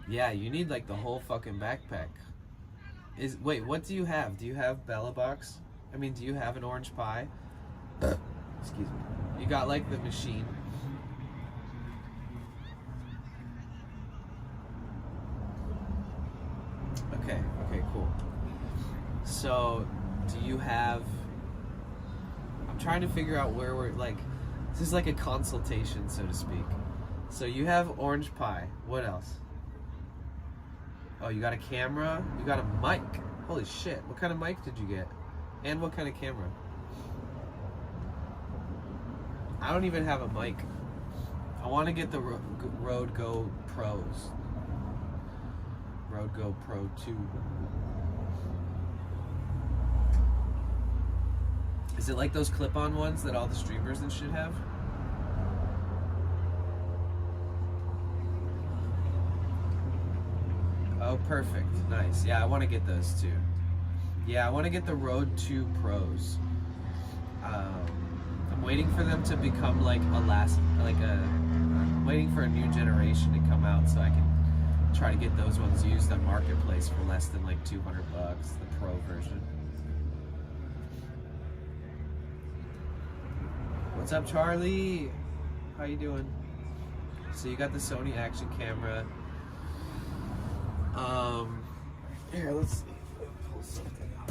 yeah, you need like the whole fucking backpack. Wait, what do you have? Do you have Bella Box? I mean, do you have an orange pie? Excuse me. You got like the machine. Okay, cool. So, do you have... I'm trying to figure out where we're, like... This is like a consultation, so to speak. So you have orange pie. What else? Oh, you got a camera? You got a mic. Holy shit. What kind of mic did you get? And what kind of camera? I don't even have a mic. I want to get the Rode Go Pros. Rode Go Pro 2. Is it like those clip-on ones that all the streamers and shit have? Oh, perfect. Nice. Yeah, I want to get those too. Yeah, I want to get the Rode 2 Pros. I'm waiting for them to become like I'm waiting for a new generation to come out so I can try to get those ones used on Marketplace for less than like $200, the Pro version. What's up, Charlie? How you doing? So you got the Sony action camera. Here, let's see. Pull something out.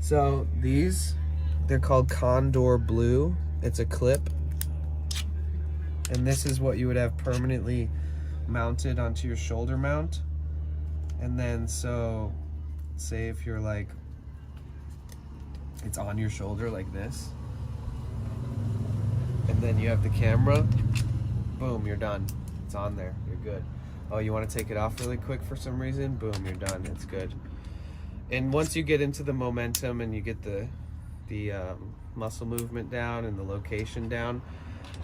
So these, they're called Condor Blue. It's a clip. And this is what you would have permanently mounted onto your shoulder mount. And then so, say if you're like, it's on your shoulder like this. And then you have the camera, boom, you're done. It's on there, you're good. Oh, you want to take it off really quick for some reason? Boom, you're done, it's good. And once you get into the momentum and you get the muscle movement down and the location down,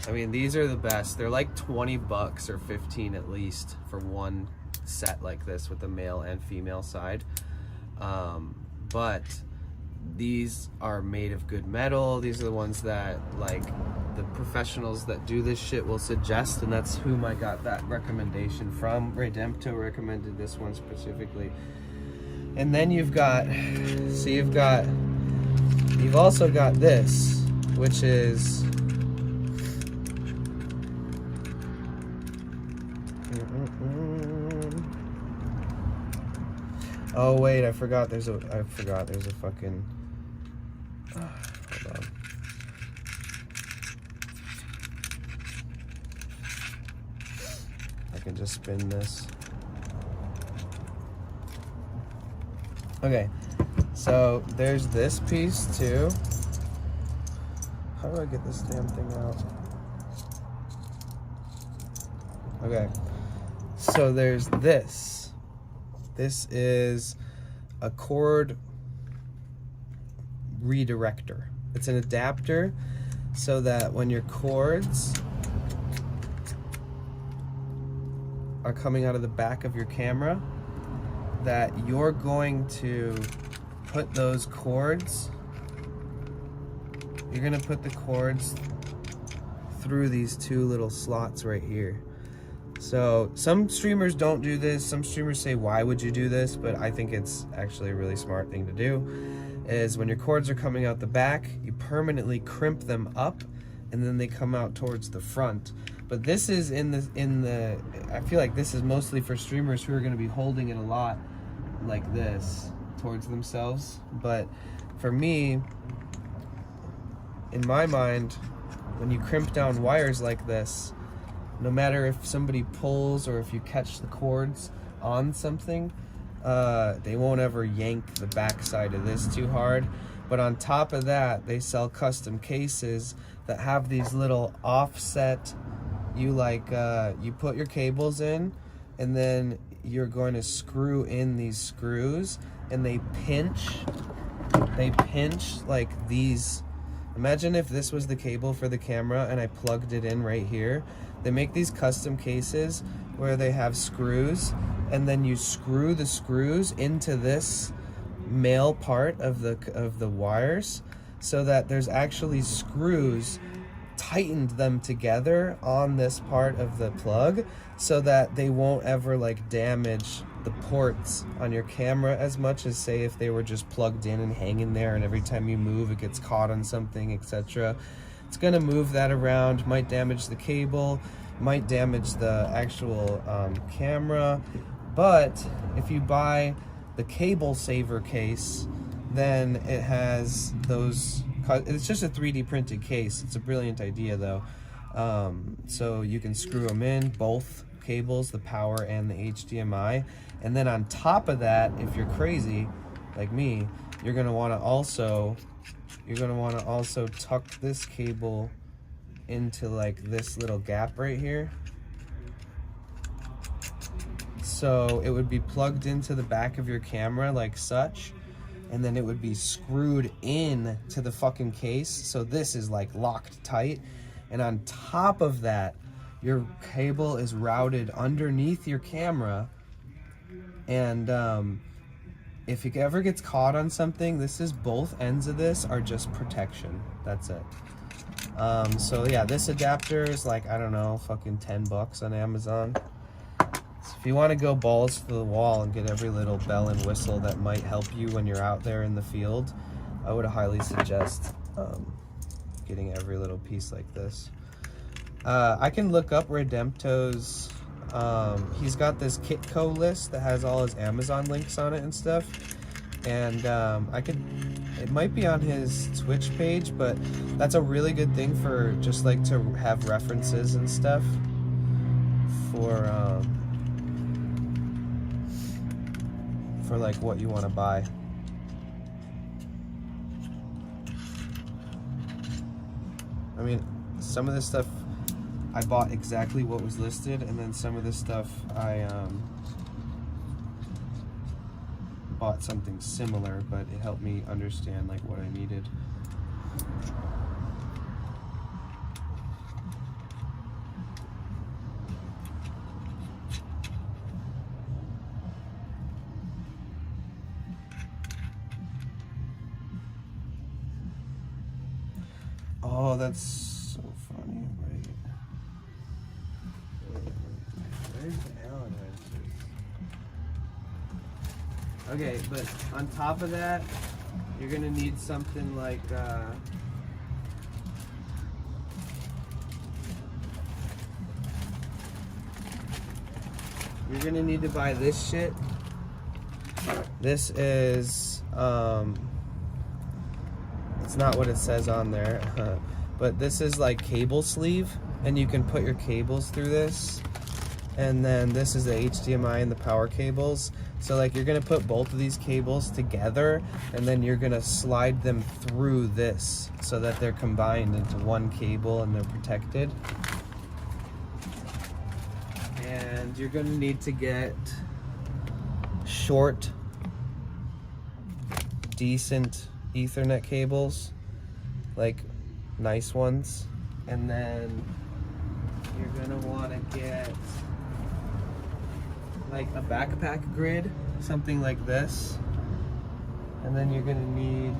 I mean, these are the best. They're like $20 or 15 at least for one set like this with the male and female side. But these are made of good metal. These are the ones that like the professionals that do this shit will suggest, and that's whom I got that recommendation from. Redempto recommended this one specifically. And then you've also got this, which is Oh wait, I forgot there's a fucking, hold on. I can just spin this. Okay, so there's this piece too. How do I get this damn thing out? Okay, so there's this. This is a cord redirector. It's an adapter so that when your cords are coming out of the back of your camera, that you're going to put those cords, you're gonna put the cords through these two little slots right here. So some streamers don't do this. Some streamers say, why would you do this? But I think it's actually a really smart thing to do, is when your cords are coming out the back, you permanently crimp them up and then they come out towards the front. But this is in the I feel like this is mostly for streamers who are going to be holding it a lot like this towards themselves. But for me, in my mind, when you crimp down wires like this, no matter if somebody pulls or if you catch the cords on something, they won't ever yank the backside of this too hard. But on top of that, they sell custom cases that have these little offset, you put your cables in and then you're going to screw in these screws, and they pinch like these. Imagine if this was the cable for the camera and I plugged it in right here. They make these custom cases where they have screws, and then you screw the screws into this male part of the wires, so that there's actually screws tightened them together on this part of the plug, so that they won't ever like damage the ports on your camera as much as, say, if they were just plugged in and hanging there and every time you move it gets caught on something, etc. It's gonna move that around, might damage the cable, might damage the actual camera. But if you buy the cable saver case, then it has those, it's just a 3D printed case. It's a brilliant idea though. So you can screw them in, both cables, the power and the HDMI. And then on top of that, if you're crazy like me, you're gonna wanna also tuck this cable into like this little gap right here. So it would be plugged into the back of your camera like such, and then it would be screwed in to the fucking case. So this is like locked tight. And on top of that, your cable is routed underneath your camera. And if it ever gets caught on something, this is, both ends of this are just protection. That's it. So yeah, this adapter is like, I don't know, fucking $10 on Amazon. So if you want to go balls to the wall and get every little bell and whistle that might help you when you're out there in the field, I would highly suggest getting every little piece like this. I can look up Redempto's, he's got this Kitco list that has all his Amazon links on it and stuff. And it might be on his Twitch page, but that's a really good thing for just like to have references and stuff for like what you want to buy. I mean, some of this stuff I bought exactly what was listed, and then some of this stuff I bought something similar, but it helped me understand like what I needed. Oh, that's so funny. Wait. Where's the Allen wrenches? Okay, but on top of that, you're gonna need something like you're gonna need to buy this shit. This is, it's not what it says on there, but this is like cable sleeve, and you can put your cables through this. And then this is the HDMI and the power cables. So like you're gonna put both of these cables together, and then you're gonna slide them through this so that they're combined into one cable and they're protected. And you're gonna need to get short, decent Ethernet cables, like nice ones. And then you're gonna wanna get like a backpack grid, something like this. And then you're gonna need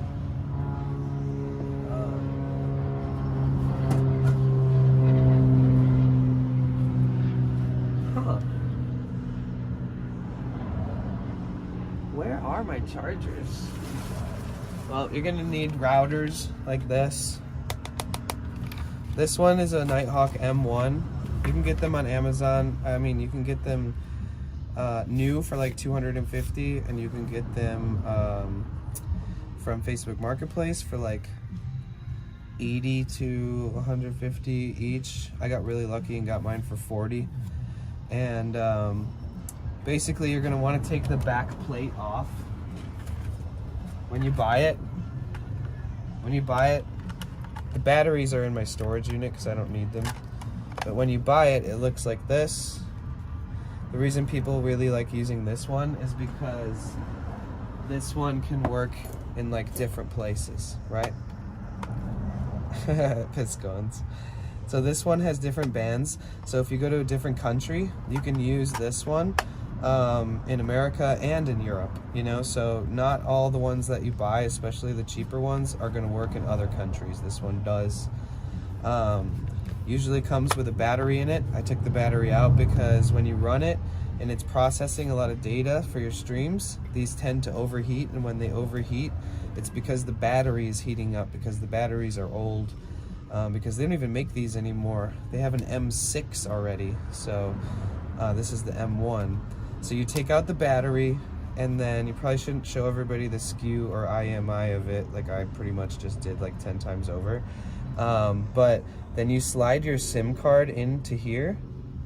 where are my chargers? Well, you're gonna need routers like this. This one is a Nighthawk M1. You can get them on Amazon. I mean, you can get them new for like $250, and you can get them from Facebook Marketplace for like $80 to $150 each. I got really lucky and got mine for $40. And basically, you're gonna want to take the back plate off when you buy it. The batteries are in my storage unit because I don't need them. But when you buy it, it looks like this. The reason people really like using this one is because this one can work in like different places, right? Piss guns. So this one has different bands. So if you go to a different country, you can use this one in America and in Europe, you know? So not all the ones that you buy, especially the cheaper ones, are gonna work in other countries. This one does. Usually comes with a battery in it. I took the battery out because when you run it and it's processing a lot of data for your streams, these tend to overheat, and when they overheat, it's because the battery is heating up, because the batteries are old, because they don't even make these anymore. They have an M6 already, so this is the M1. So you take out the battery, and then you probably shouldn't show everybody the SKU or IMI of it, like I pretty much just did like 10 times over. But then you slide your SIM card into here.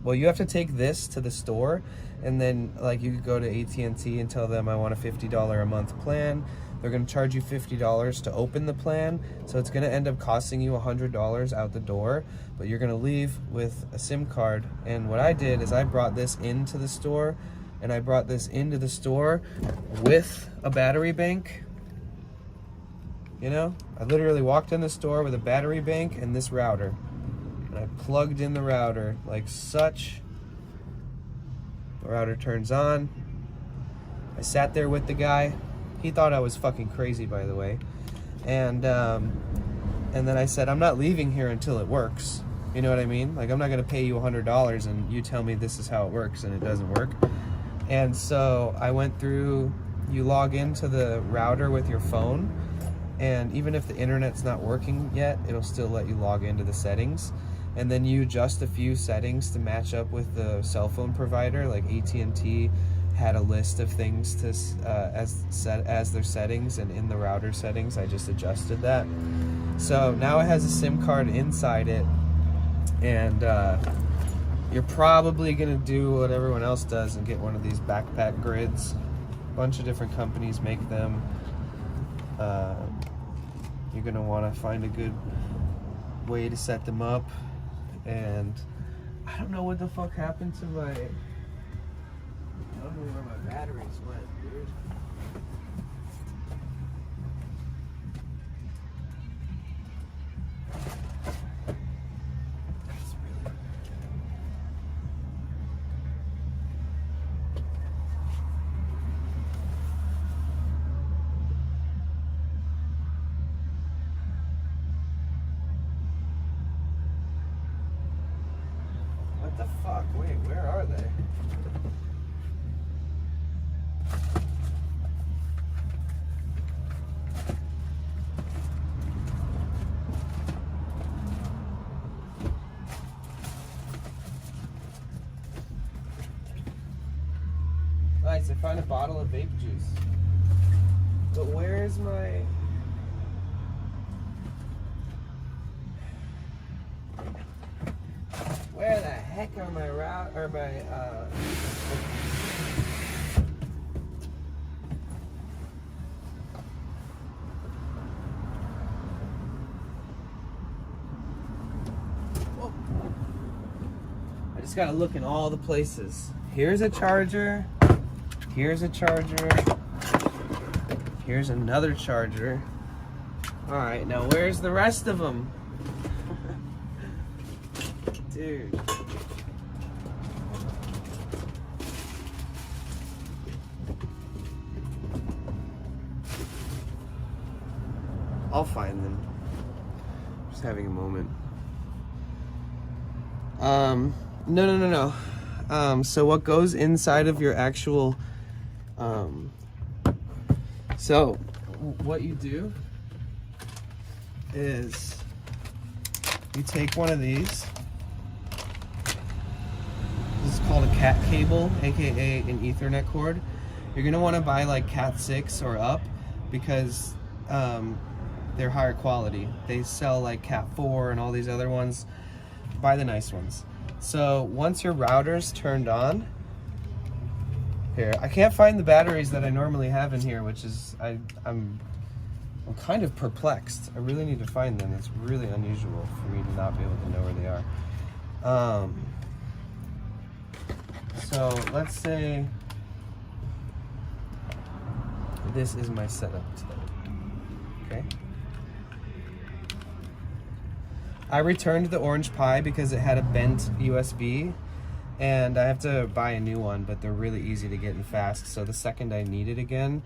Well, you have to take this to the store, and then like you could go to AT&T and tell them I want a $50 a month plan. They're gonna charge you $50 to open the plan, so it's gonna end up costing you $100 out the door, but you're gonna leave with a SIM card. And what I did is I brought this into the store, and I brought this into the store with a battery bank. You know, I literally walked in the store with a battery bank and this router, and I plugged in the router like such. The router turns on. I sat there with the guy. He thought I was fucking crazy, by the way. And then I said, I'm not leaving here until it works. You know what I mean? Like, I'm not gonna pay you $100 and you tell me this is how it works and it doesn't work. And so I went through, you log into the router with your phone, and even if the internet's not working yet, it'll still let you log into the settings. And then you adjust a few settings to match up with the cell phone provider. Like AT&T had a list of things to as their settings, and in the router settings, I just adjusted that. So now it has a SIM card inside it, and you're probably gonna do what everyone else does and get one of these backpack grids. A bunch of different companies make them. You're gonna want to find a good way to set them up. And I don't know what the fuck happened to my, I don't know where my batteries went, dude. That's really what the fuck? Wait, where are they? Nice, I found a bottle of vape juice. But where is my... Where the heck are my route or my Whoa. I just gotta look in all the places. Here's a charger. Here's a charger. Here's another charger. All right, now where's the rest of them? Dude. I'll find them. Just having a moment. No. So what goes inside of your actual, so what you do is you take one of these. This is called a cat cable, aka an Ethernet cord. You're gonna want to buy like Cat 6 or up because they're higher quality. They sell like Cat 4 and all these other ones. Buy the nice ones. So once your router's turned on, here, I can't find the batteries that I normally have in here, which is I'm kind of perplexed. I really need to find them. It's really unusual for me to not be able to know where they are. So let's say this is my setup today. Okay. I returned the Orange Pi because it had a bent USB and I have to buy a new one, but they're really easy to get and fast. So the second I need it again,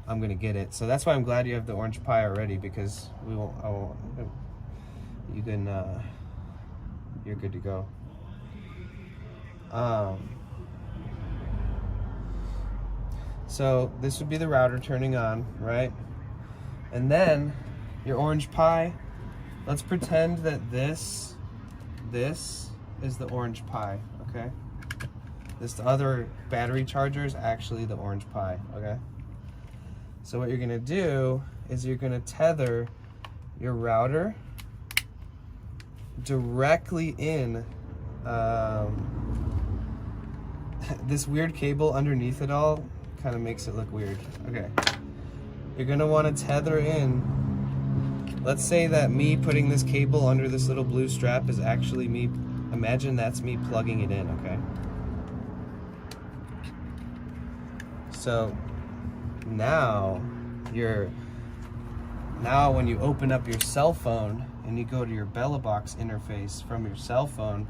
I'm gonna get it. So that's why I'm glad you have the Orange Pi already, because you can, you're good to go. So this would be the router turning on, right? And then your Orange Pi, let's pretend that this is the Orange Pi, okay? This other battery charger is actually the Orange Pi, okay? So what you're gonna do is you're gonna tether your router directly in this weird cable underneath it all kind of makes it look weird. Okay, you're gonna want to tether in. Let's say that me putting this cable under this little blue strap is actually me. Imagine that's me plugging it in, okay? So now when you open up your cell phone and you go to your Bella Box interface from your cell phone,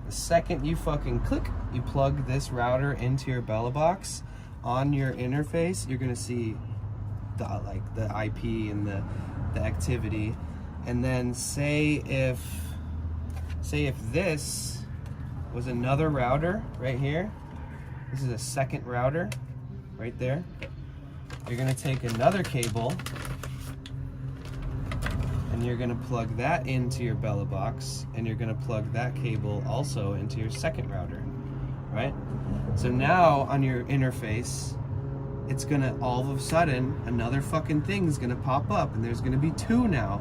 the second you fucking click, you plug this router into your Bella Box on your interface, you're gonna see the IP and the activity. And then say if this was another router right here, this is a second router right there, you're gonna take another cable and you're gonna plug that into your Bella Box, and you're gonna plug that cable also into your second router, right? So now on your interface, it's gonna, all of a sudden, another fucking thing's gonna pop up, and there's gonna be two now,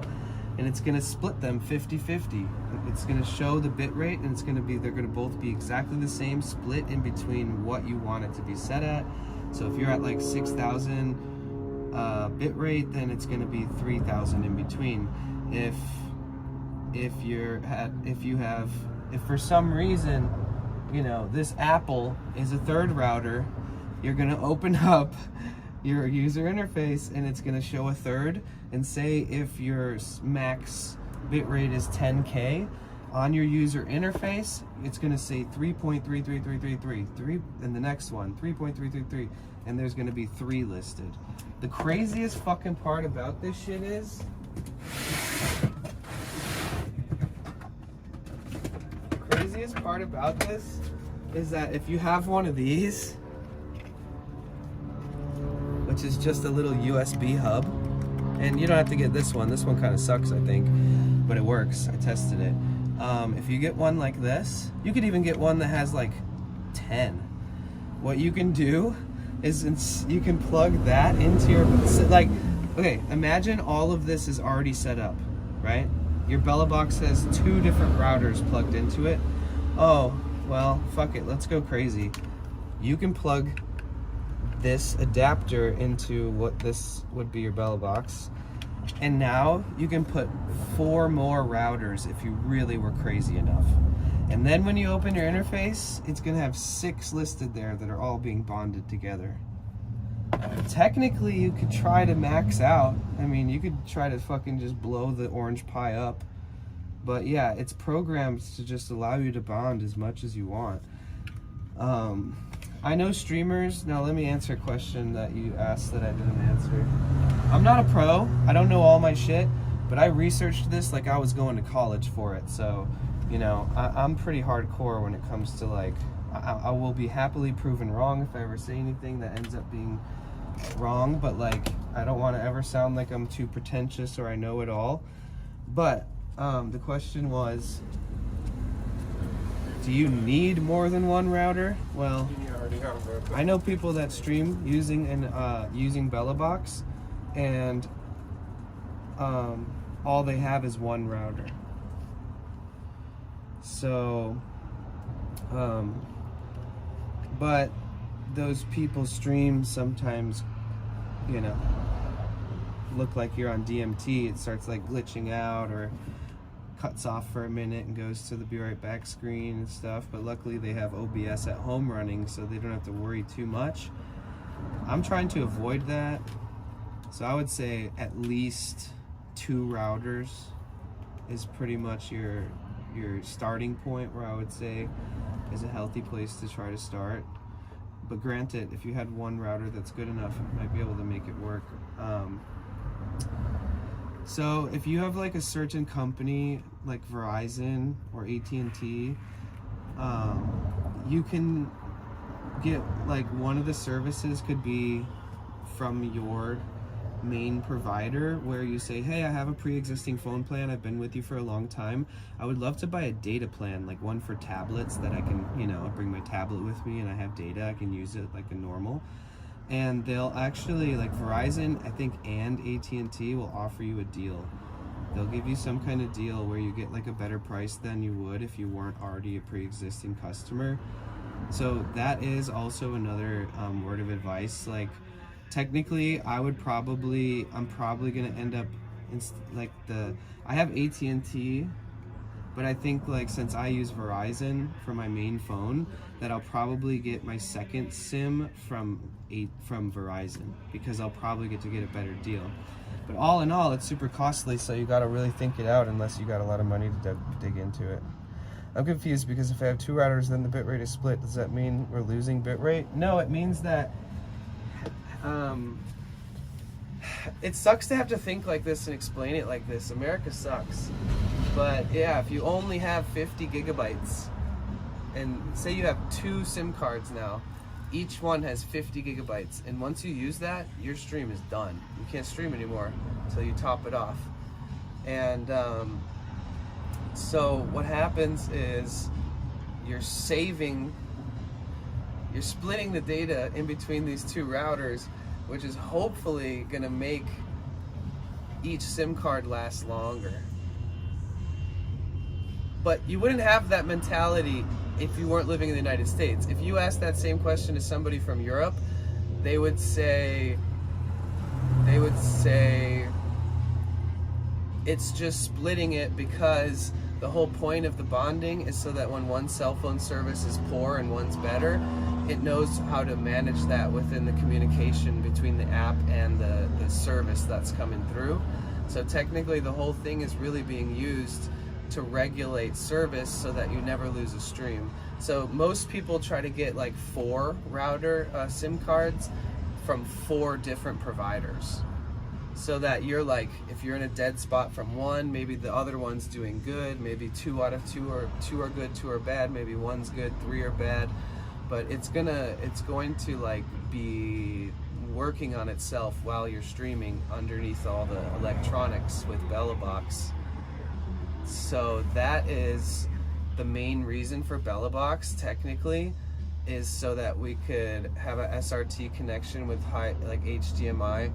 and it's gonna split them 50-50. It's gonna show the bit rate, and it's gonna be, they're gonna both be exactly the same, split in between what you want it to be set at. So if you're at like 6,000 bit rate, then it's gonna be 3,000 in between. If for some reason, you know, this Apple is a third router, you're gonna open up your user interface and it's gonna show a third, and say if your max bitrate is 10K, on your user interface, it's gonna say 3.33333, and the next one, 3.333, and there's gonna be 3 listed. The craziest fucking part about this shit is, that if you have one of these, which is just a little USB hub, and you don't have to get this one kind of sucks, I think, but it works. I tested it. If you get one like this, you could even get one that has like 10. What you can do you can plug that into your, like, okay, imagine all of this is already set up, right? Your Bella box has 2 different routers plugged into it. Oh, well, fuck it, let's go crazy. You can plug this adapter into what this would be your Bella box, and now you can put 4 more routers if you really were crazy enough. And then when you open your interface, it's gonna have 6 listed there that are all being bonded together. Technically, you could try to max out. I mean, you could try to fucking just blow the orange pie up. But yeah, it's programmed to just allow you to bond as much as you want. I know streamers. Now let me answer a question that you asked that I didn't answer. I'm not a pro. I don't know all my shit, but I researched this like I was going to college for it. So, you know, I'm pretty hardcore when it comes to like, I will be happily proven wrong if I ever say anything that ends up being wrong, but like, I don't want to ever sound like I'm too pretentious or I know it all. But the question was, do you need more than 1 router? Well, I know people that stream using using Bella box, and all they have is 1 router. So, but those people's streams sometimes, you know, look like you're on DMT. It starts like glitching out or cuts off for a minute and goes to the be right back screen and stuff. But luckily they have OBS at home running, so they don't have to worry too much. I'm trying to avoid that. So I would say at least 2 routers is pretty much your starting point, where I would say is a healthy place to try to start. But granted, if you had 1 router that's good enough, you might be able to make it work. So if you have like a certain company like Verizon or AT&T, you can get like one of the services could be from your main provider, where you say, hey, I have a pre-existing phone plan, I've been with you for a long time, I would love to buy a data plan, like one for tablets that I can, you know, bring my tablet with me and I have data, I can use it like a normal. And they'll actually, like Verizon, I think, and AT&T will offer you a deal. They'll give you some kind of deal where you get like a better price than you would if you weren't already a pre-existing customer. So that is also another word of advice. Like, technically, I'm probably gonna end up in I have AT&T, but I think like since I use Verizon for my main phone, that I'll probably get my second SIM from Verizon, because I'll probably get a better deal. But all in all, it's super costly, so you gotta really think it out unless you got a lot of money to dig into it. I'm confused because if I have 2 routers, then the bitrate is split. Does that mean we're losing bitrate? No, it means that it sucks to have to think like this and explain it like this. America sucks. But yeah, if you only have 50 gigabytes, and say you have 2 SIM cards now, each one has 50 gigabytes, and once you use that, your stream is done. You can't stream anymore until you top it off. And so what happens is you're splitting the data in between these 2 routers, which is hopefully gonna make each SIM card last longer. But you wouldn't have that mentality if you weren't living in the United States. If you asked that same question to somebody from Europe, they would say it's just splitting it because the whole point of the bonding is so that when one cell phone service is poor and one's better, it knows how to manage that within the communication between the app and the service that's coming through. So technically the whole thing is really being used to regulate service so that you never lose a stream. So most people try to get like 4 router SIM cards from 4 different providers, so that you're like, if you're in a dead spot from one, maybe the other one's doing good, maybe 2 out of 2 are good, 2 are bad, maybe 1's good, 3 are bad. But it's going to like be working on itself while you're streaming underneath all the electronics with Bella Box. So that is the main reason for Bella Box technically, is so that we could have a SRT connection with high, like HDMI,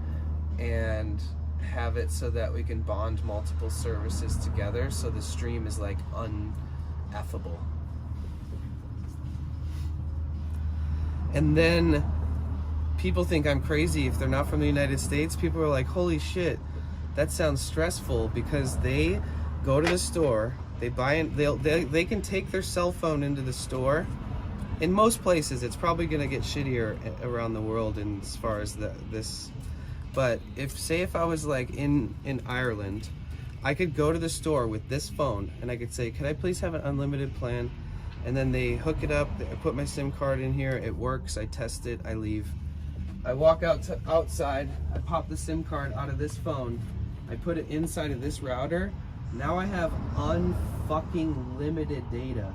and have it so that we can bond multiple services together so the stream is like uneffable. And then people think I'm crazy if they're not from the United States. People are like, holy shit, that sounds stressful, because they go to the store, they buy in, they can take their cell phone into the store. In most places, it's probably gonna get shittier around the world in as far as this. But if I was like in Ireland, I could go to the store with this phone and I could say, can I please have an unlimited plan? And then they hook it up, I put my SIM card in here, it works, I test it, I leave. I walk outside, I pop the SIM card out of this phone, I put it inside of this router. Now I have unfucking limited data.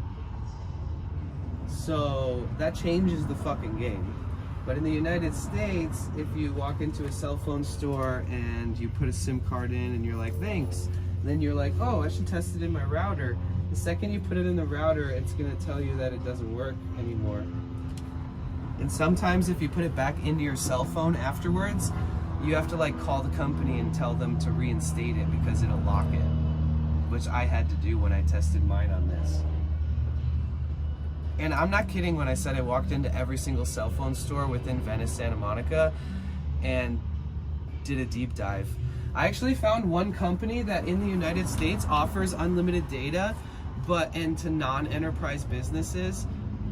So that changes the fucking game. But in the United States, if you walk into a cell phone store and you put a SIM card in and you're like, thanks, then you're like, oh, I should test it in my router. The second you put it in the router, it's gonna tell you that it doesn't work anymore. And sometimes if you put it back into your cell phone afterwards, you have to like call the company and tell them to reinstate it because it'll lock it, which I had to do when I tested mine on this. And I'm not kidding when I said I walked into every single cell phone store within Venice, Santa Monica, and did a deep dive. I actually found one company that in the United States offers unlimited data, and to non-enterprise businesses,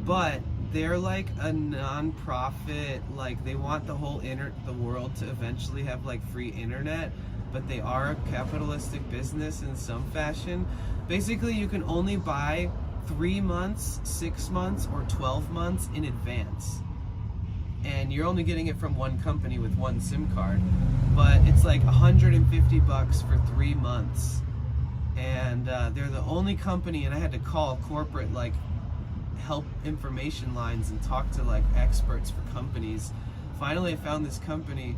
but they're like a non-profit, like they want the whole the world to eventually have like free internet, but they are a capitalistic business in some fashion. Basically, you can only buy 3 months, 6 months, or 12 months in advance. And you're only getting it from one company with one SIM card, but it's like $150 for 3 months. And they're the only company, and I had to call corporate like help information lines and talk to like experts for companies. Finally, I found this company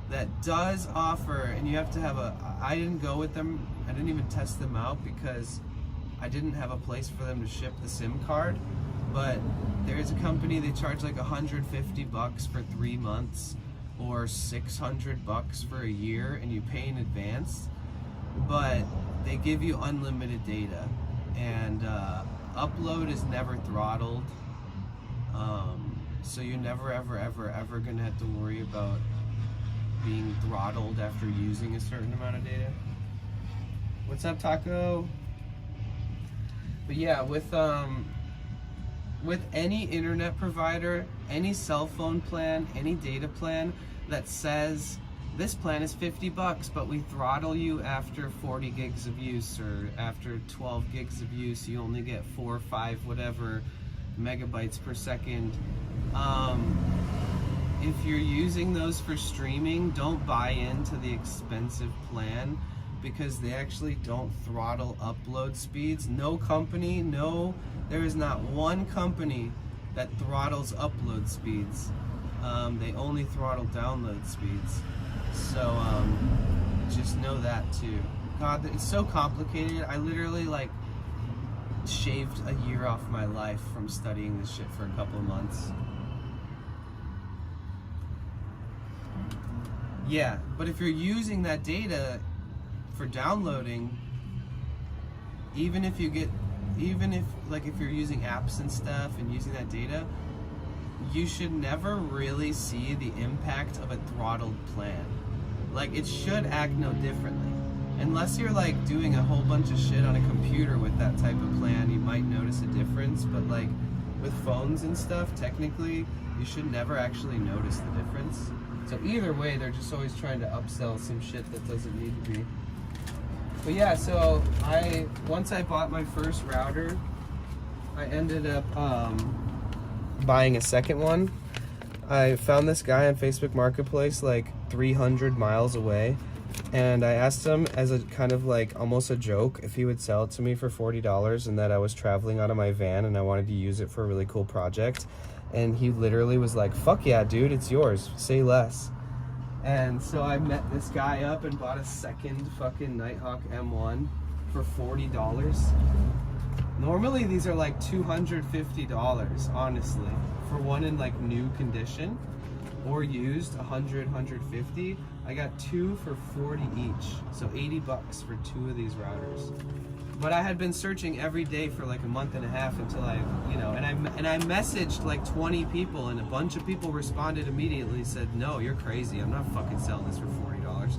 that does offer, and you have to have I didn't go with them, I didn't even test them out because I didn't have a place for them to ship the SIM card, but there is a company, they charge like $150 for 3 months or $600 for a year, and you pay in advance, but they give you unlimited data, and upload is never throttled, so you're never ever gonna have to worry about being throttled after using a certain amount of data. What's up, Taco? But yeah, with any internet provider, any cell phone plan, any data plan that says this plan is $50, but we throttle you after 40 gigs of use, or after 12 gigs of use, you only get 4 or 5 whatever megabytes per second. If you're using those for streaming, don't buy into the expensive plan, because they actually don't throttle upload speeds. No company, there is not one company that throttles upload speeds. They only throttle download speeds. So just know that too. God, it's so complicated. I literally like shaved a year off my life from studying this shit for a couple of months. Yeah, but if you're using that data for downloading, even if you're using apps and stuff and using that data, you should never really see the impact of a throttled plan. Like, it should act no differently. Unless you're like doing a whole bunch of shit on a computer with that type of plan, you might notice a difference, but like with phones and stuff, technically, you should never actually notice the difference. So either way, they're just always trying to upsell some shit that doesn't need to be. But yeah, so once I bought my first router, I ended up buying a second one. I found this guy on Facebook Marketplace like 300 miles away, and I asked him as a kind of like almost a joke if he would sell it to me for $40, and that I was traveling out of my van and I wanted to use it for a really cool project. And he literally was like, fuck yeah, dude, it's yours, say less. And so I met this guy up and bought a second fucking Nighthawk M1 for $40. Normally these are like $250, honestly, for one in like new condition or used, 100, 150. I got 2 for 40 each, so 80 bucks for 2 of these routers. But I had been searching every day for like a month and a half until I, you know, and I messaged like 20 people, and a bunch of people responded immediately, said, no, you're crazy, I'm not fucking selling this for $40.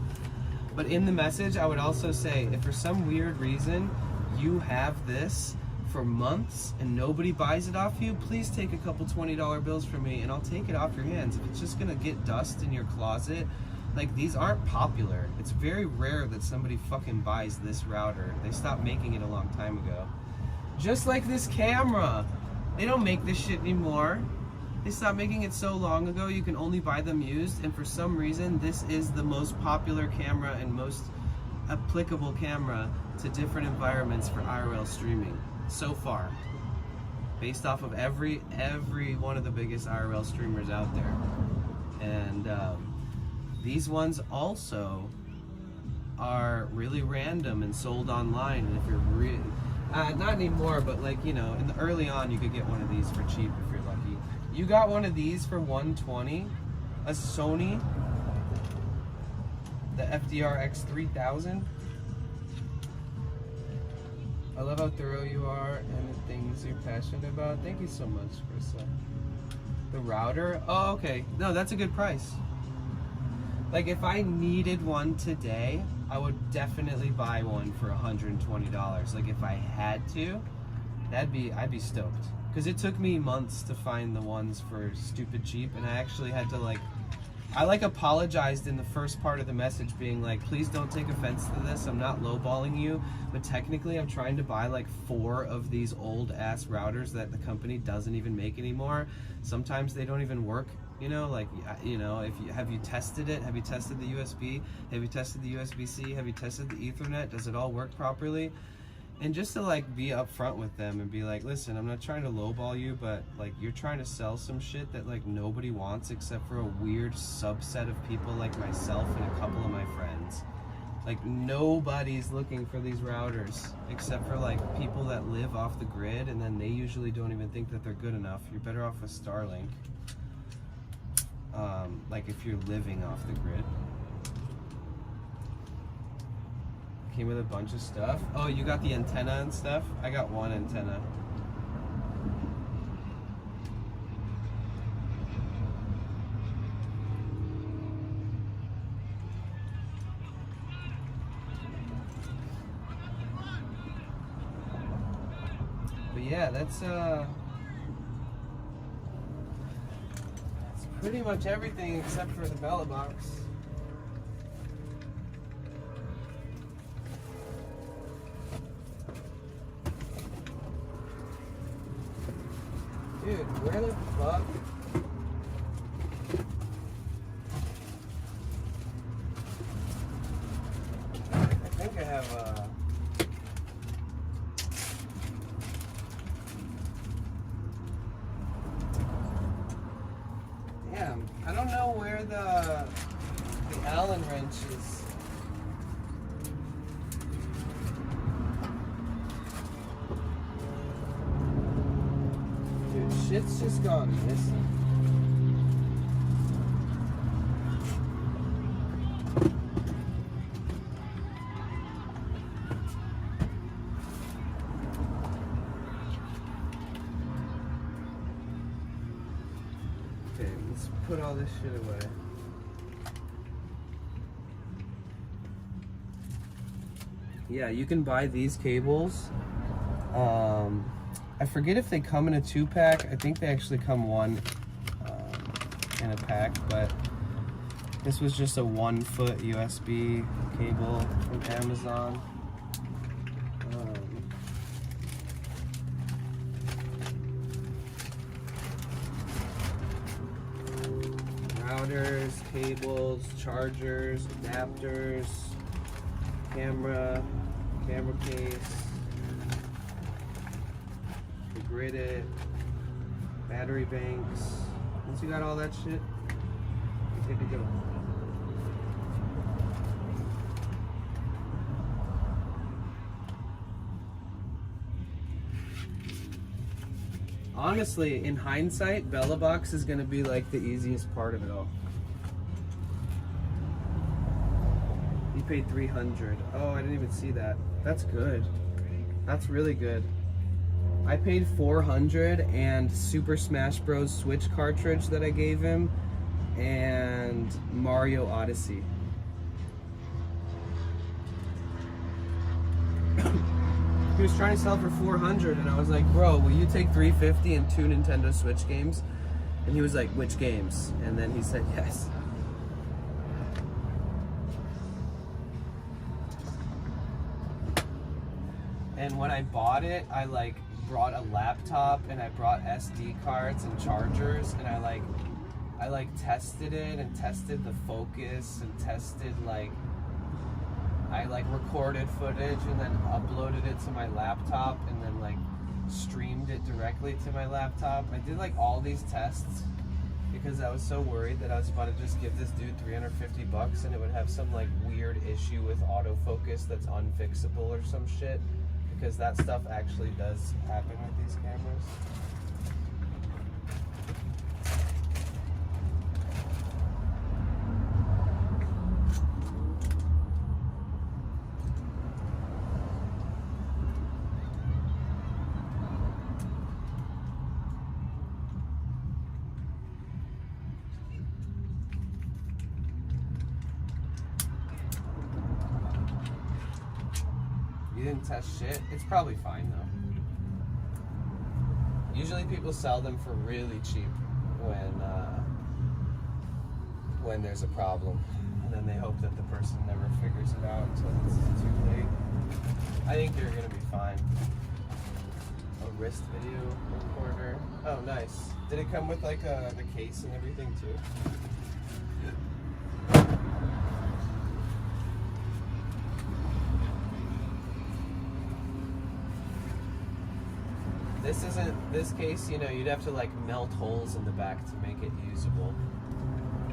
But in the message, I would also say, if for some weird reason you have this for months and nobody buys it off you, please take a couple $20 bills from me and I'll take it off your hands. If it's just gonna get dust in your closet, like, these aren't popular. It's very rare that somebody fucking buys this router. They stopped making it a long time ago. Just like this camera. They don't make this shit anymore. They stopped making it so long ago, you can only buy them used, and for some reason this is the most popular camera and most applicable camera to different environments for IRL streaming so far, based off of every one of the biggest IRL streamers out there. And these ones also are really random and sold online, and if you're really not anymore, but like, you know, in the early on you could get one of these for cheap if you're lucky. You got one of these for $120, a Sony, the FDR X3000. I love how thorough you are and the things you're passionate about. Thank you so much, Krista. The router? Oh, okay. No, that's a good price. Like, if I needed one today, I would definitely buy one for $120. Like, if I had to, I'd be stoked. Because it took me months to find the ones for stupid cheap, and I actually had to I apologized in the first part of the message, being like, please don't take offense to this, I'm not lowballing you, but technically I'm trying to buy like 4 of these old ass routers that the company doesn't even make anymore. Sometimes they don't even work, you know, like, you know, have you tested it? Have you tested the USB? Have you tested the USB-C? Have you tested the Ethernet? Does it all work properly? And just to like be upfront with them and be like, listen, I'm not trying to lowball you, but like, you're trying to sell some shit that like nobody wants except for a weird subset of people like myself and a couple of my friends. Like, nobody's looking for these routers except for like people that live off the grid, and then they usually don't even think that they're good enough. You're better off with Starlink. Like, if you're living off the grid. Came with a bunch of stuff. Oh, you got the antenna and stuff? I got one antenna. But yeah, that's pretty much everything except for the ballot box. Dude, where the fuck? I think I have damn, I don't know where the Allen wrench is. Shit's just gone missing. Okay, let's put all this shit away. Yeah, you can buy these cables. I forget if they come in a 2-pack. I think they actually come one in a pack, but this was just a 1-foot USB cable from Amazon. Routers, cables, chargers, adapters, camera case. Grid it, battery banks. Once you got all that shit, you're good to go. Honestly, in hindsight, Bella Box is gonna be like the easiest part of it all. You paid 300. Oh, I didn't even see that. That's good. That's really good. I paid 400 and Super Smash Bros. Switch cartridge that I gave him and Mario Odyssey. He was trying to sell for 400 and I was like, bro, will you take 350 and 2 Nintendo Switch games? And he was like, which games? And then he said yes. And when I bought it, I like brought a laptop and I brought SD cards and chargers and I tested it and tested the focus and tested I recorded footage and then uploaded it to my laptop and then streamed it directly to my laptop. I did all these tests because I was so worried that I was about to just give this dude $350 and it would have some weird issue with autofocus that's unfixable or some shit, because that stuff actually does happen with these cameras. You didn't test shit? It's probably fine though. Usually people sell them for really cheap when there's a problem. And then they hope that the person never figures it out until it's too late. I think you're gonna be fine. A wrist video recorder. Oh, nice. Did it come with the case and everything too? This case, you'd have to melt holes in the back to make it usable.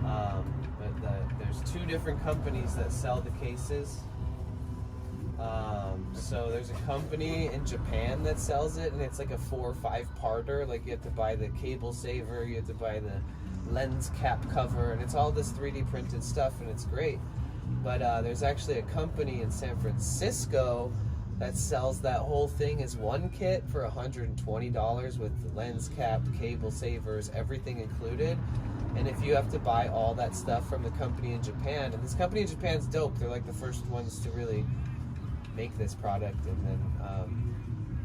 But there's 2 different companies that sell the cases. So there's a company in Japan that sells it, and it's a 4 or 5 parter. You have to buy the cable saver, you have to buy the lens cap cover, and it's all this 3D printed stuff, and it's great. But there's actually a company in San Francisco that sells that whole thing as one kit for $120 with the lens cap, cable savers, everything included. And if you have to buy all that stuff from the company in Japan, and this company in Japan's dope, they're the first ones to really make this product, and then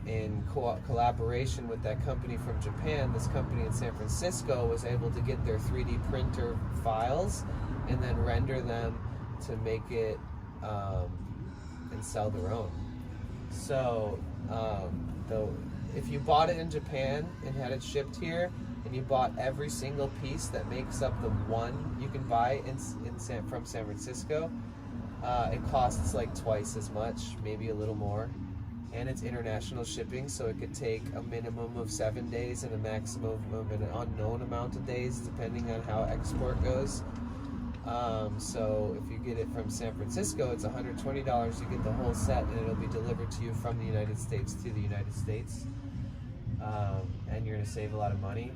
in collaboration with that company from Japan, this company in San Francisco was able to get their 3D printer files and then render them to make it and sell their own. So, if you bought it in Japan and had it shipped here, and you bought every single piece that makes up the one you can buy from San Francisco, it costs twice as much, maybe a little more. And it's international shipping, so it could take a minimum of 7 days and a maximum of an unknown amount of days, depending on how export goes. So if you get it from San Francisco, it's $120. You get the whole set, and it'll be delivered to you from the United States to the United States. And you're going to save a lot of money.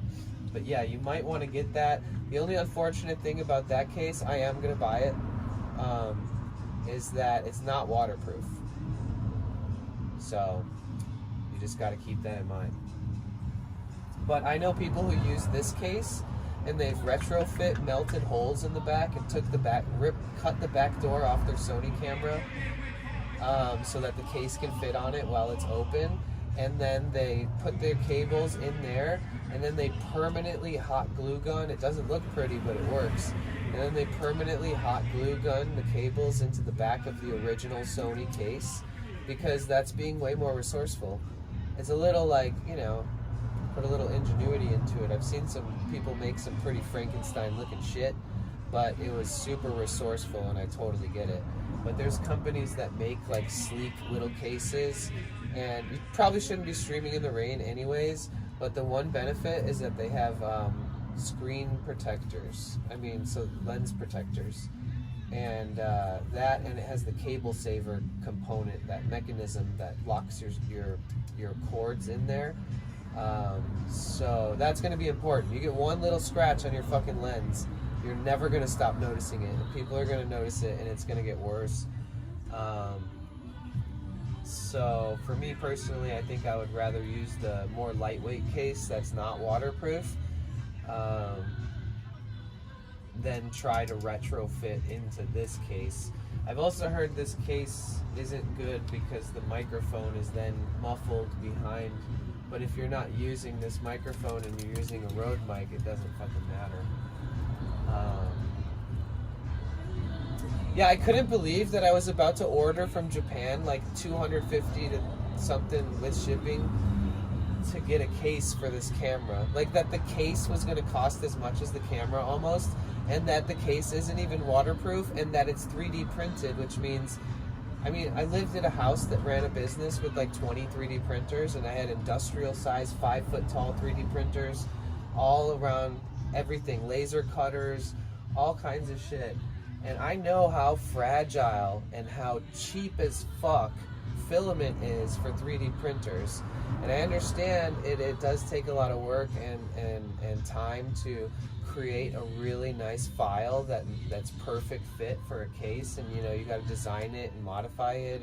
But yeah, you might want to get that. The only unfortunate thing about that case, I am going to buy it, is that it's not waterproof. So you just got to keep that in mind. But I know people who use this case, and they've retrofit melted holes in the back and cut the back door off their Sony camera so that the case can fit on it while it's open. And then they put their cables in there, and then they permanently hot glue gun. It doesn't look pretty, but it works. And then they permanently hot glue gun the cables into the back of the original Sony case, because that's being way more resourceful. It's a little put a little ingenuity into it. I've seen some people make some pretty Frankenstein looking shit, but it was super resourceful, and I totally get it. But there's companies that make sleek little cases, and you probably shouldn't be streaming in the rain anyways, but the one benefit is that they have screen protectors. So lens protectors. And and it has the cable saver component, that mechanism that locks your cords in there. So that's going to be important. You get one little scratch on your fucking lens, you're never going to stop noticing it. And people are going to notice it, and it's going to get worse. So for me personally, I think I would rather use the more lightweight case that's not waterproof than try to retrofit into this case. I've also heard this case isn't good because the microphone is then muffled behind. But if you're not using this microphone and you're using a Rode mic, it doesn't fucking matter. Yeah, I couldn't believe that I was about to order from Japan like $250 to something with shipping to get a case for this camera. Like that the case was going to cost as much as the camera almost, and that the case isn't even waterproof, and that it's 3D printed, which means, I mean, I lived in a house that ran a business with like 20 3D printers, and I had industrial size 5-foot tall 3D printers all around everything, laser cutters, all kinds of shit. And I know how fragile and how cheap as fuck filament is for 3D printers. And I understand it does take a lot of work and time to create a really nice file that's perfect fit for a case, and you know, you got to design it and modify it,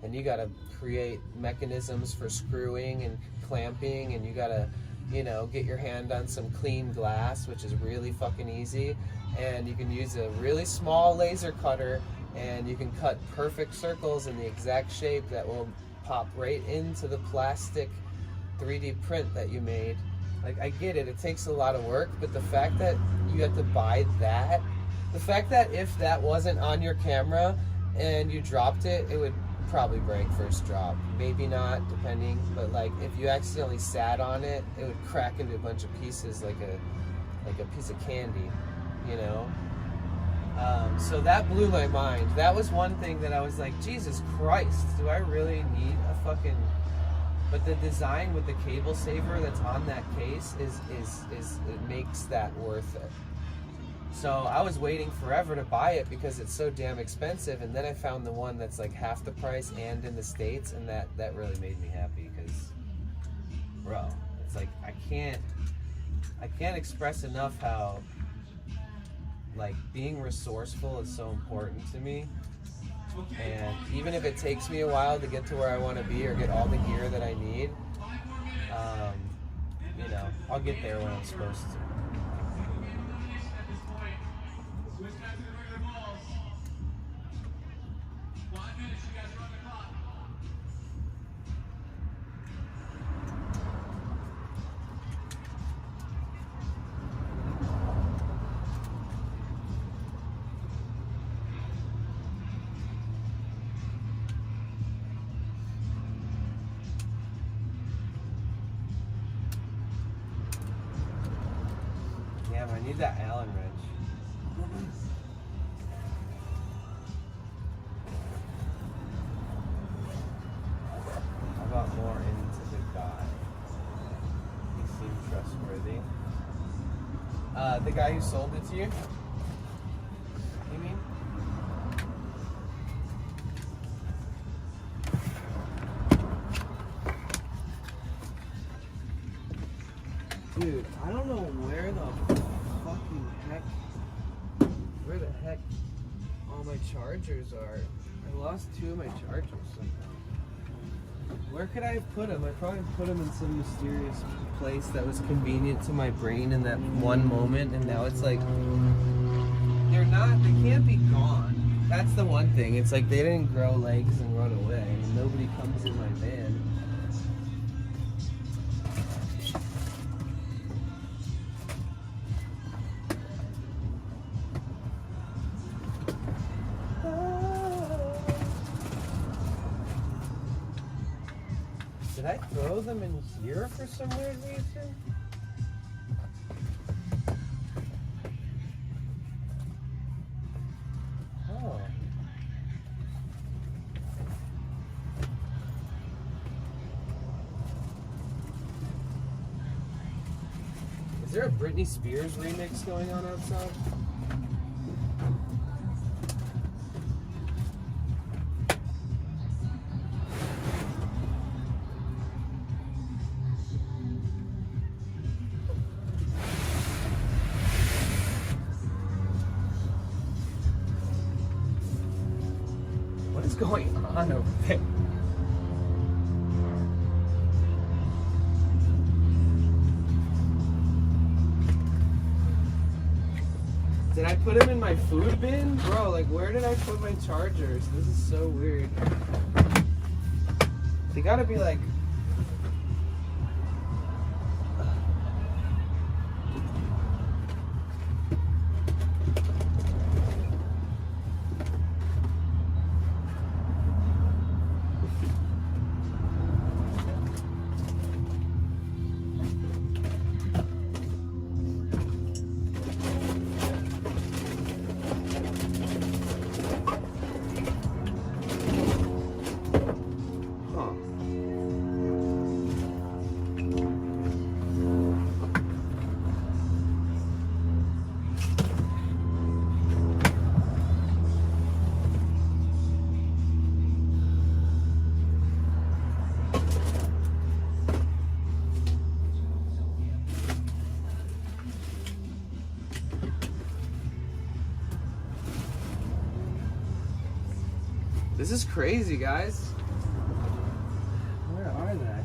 and you got to create mechanisms for screwing and clamping, and you got to, you know, get your hand on some clean glass, which is really fucking easy, and you can use a really small laser cutter and you can cut perfect circles in the exact shape that will pop right into the plastic 3D print that you made. Like, I get it, it takes a lot of work, but the fact that you have to buy that, the fact that if that wasn't on your camera and you dropped it, it would probably break first drop. Maybe not, depending, but like if you accidentally sat on it, it would crack into a bunch of pieces like a piece of candy, you know? So that blew my mind. That was one thing that I was like, Jesus Christ, do I really need a fucking... But the design with the cable saver that's on that case is it makes that worth it. So I was waiting forever to buy it because it's so damn expensive, and then I found the one that's like half the price and in the States, and that really made me happy because, bro, it's like I can't express enough how like being resourceful is so important to me. And even if it takes me a while to get to where I want to be or get all the gear that I need, you know, I'll get there when I'm supposed to. I need that Allen wrench. How about more into the guy? He seemed trustworthy. The guy who sold it to you? You mean? Dude, I don't know where the heck all my chargers are. I lost 2 of my chargers somehow. Where could I have put them? I probably put them in some mysterious place that was convenient to my brain in that one moment, and now it's like they can't be gone. That's the one thing. It's like they didn't grow legs and run away, and nobody comes in my van. Did I throw them in here for some weird reason? Oh. Is there a Britney Spears remix going on outside? What's going on over there? Did I put them in my food bin? Bro, like where did I put my chargers? This is so weird. They gotta be like... This is crazy, guys. Where are they?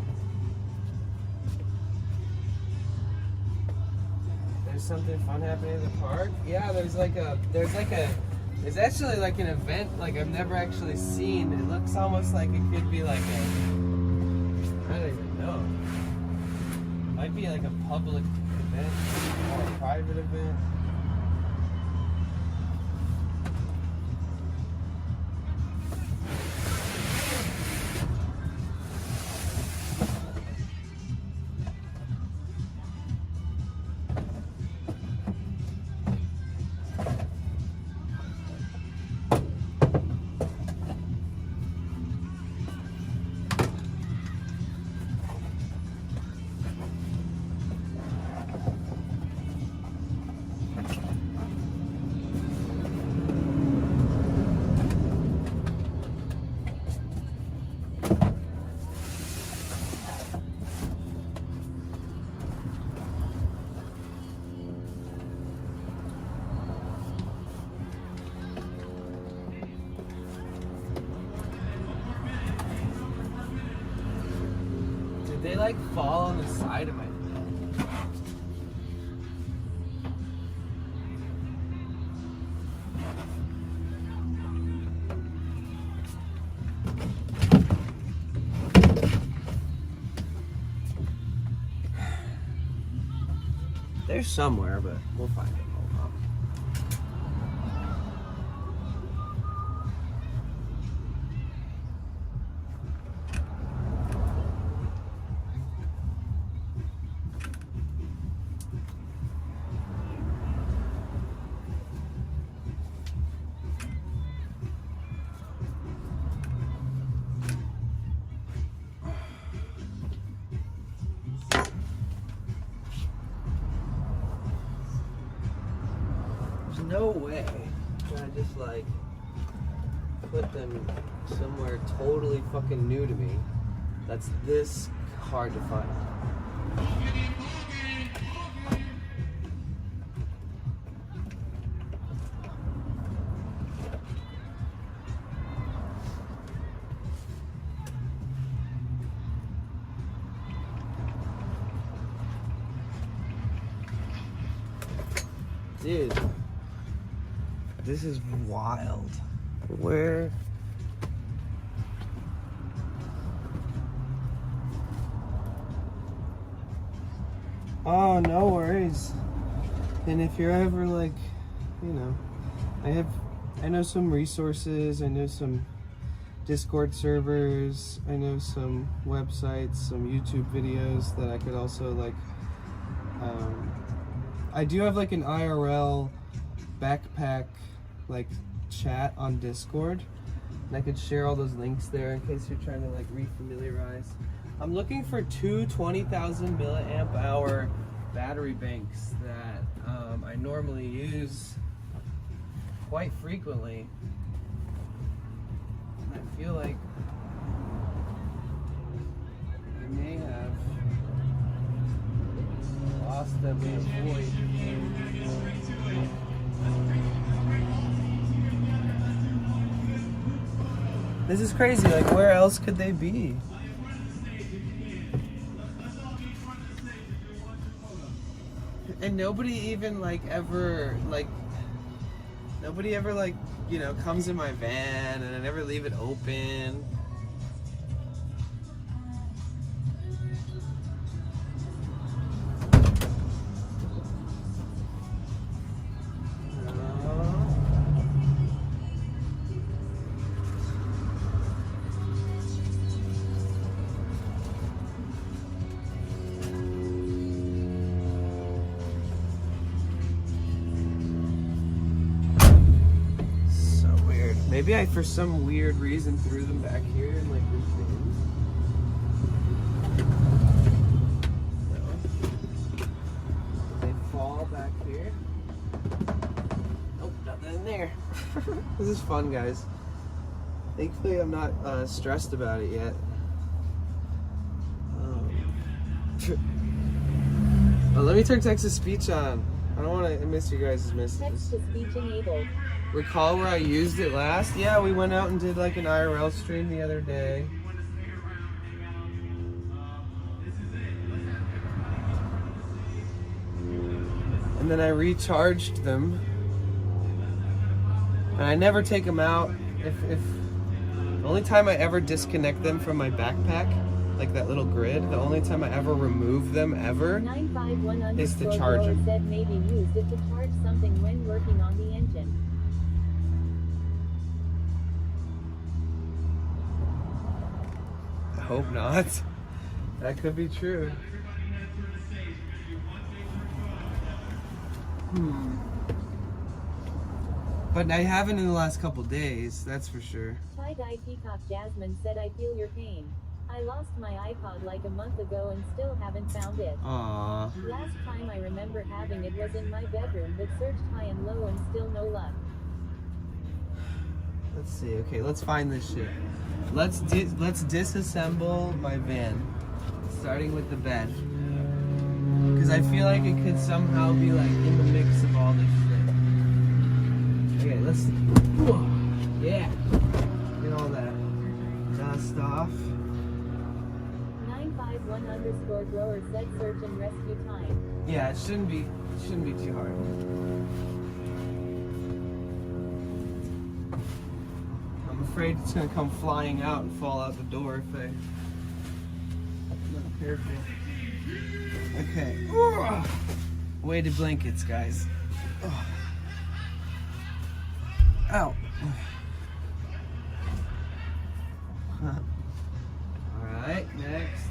There's something fun happening in the park? Yeah, there's actually like an event like I've never actually seen. It looks almost like it could be like a, I don't even know. Might be like a public event or a private event. They like fall on the side of my head. They're somewhere, but we'll find them. Hold on. No way can I just like put them somewhere totally fucking new to me that's this hard to find. Dude, this is wild. Where? Oh, no worries. And if you're ever like, you know, I know some resources, I know some Discord servers, I know some websites, some YouTube videos that I could also like, I do have like an IRL backpack like chat on Discord, and I could share all those links there in case you're trying to like refamiliarize. I'm looking for two 20,000 milliamp hour battery banks that I normally use quite frequently. And I feel like I may have lost them in a void. This is crazy. Like, where else could they be? And nobody even like ever like nobody ever like, you know, comes in my van, and I never leave it open. Maybe I, for some weird reason, threw them back here in like this bin. No. They fall back here. Nope, nothing in there. This is fun, guys. Thankfully, I'm not stressed about it yet. Oh, let me turn text to speech on. I don't want to miss you guys' messages. Text to speech enabled. Recall where I used it last? Yeah, we went out and did like an IRL stream the other day. And then I recharged them. And I never take them out. If the only time I ever disconnect them from my backpack, like that little grid, the only time I ever remove them ever is to charge them. Said maybe used it to charge something when working on the engine. I hope not. That could be true. But I haven't in the last couple days, that's for sure. Tie-dye Peacock Jasmine said, I feel your pain. I lost my iPod like a month ago and still haven't found it. Aww. Last time I remember having it was in my bedroom, but searched high and low and still no luck. Let's see. Okay, let's find this shit. Let's disassemble my van, starting with the bed, because I feel like it could somehow be like in the mix of all this shit. Okay, let's see. Yeah, get all that dust off. 951_grower said search and rescue time. Yeah, it shouldn't be too hard. I'm afraid it's gonna come flying out and fall out the door if I'm not careful. Okay. Weighted blankets, guys. Ow. Alright, next.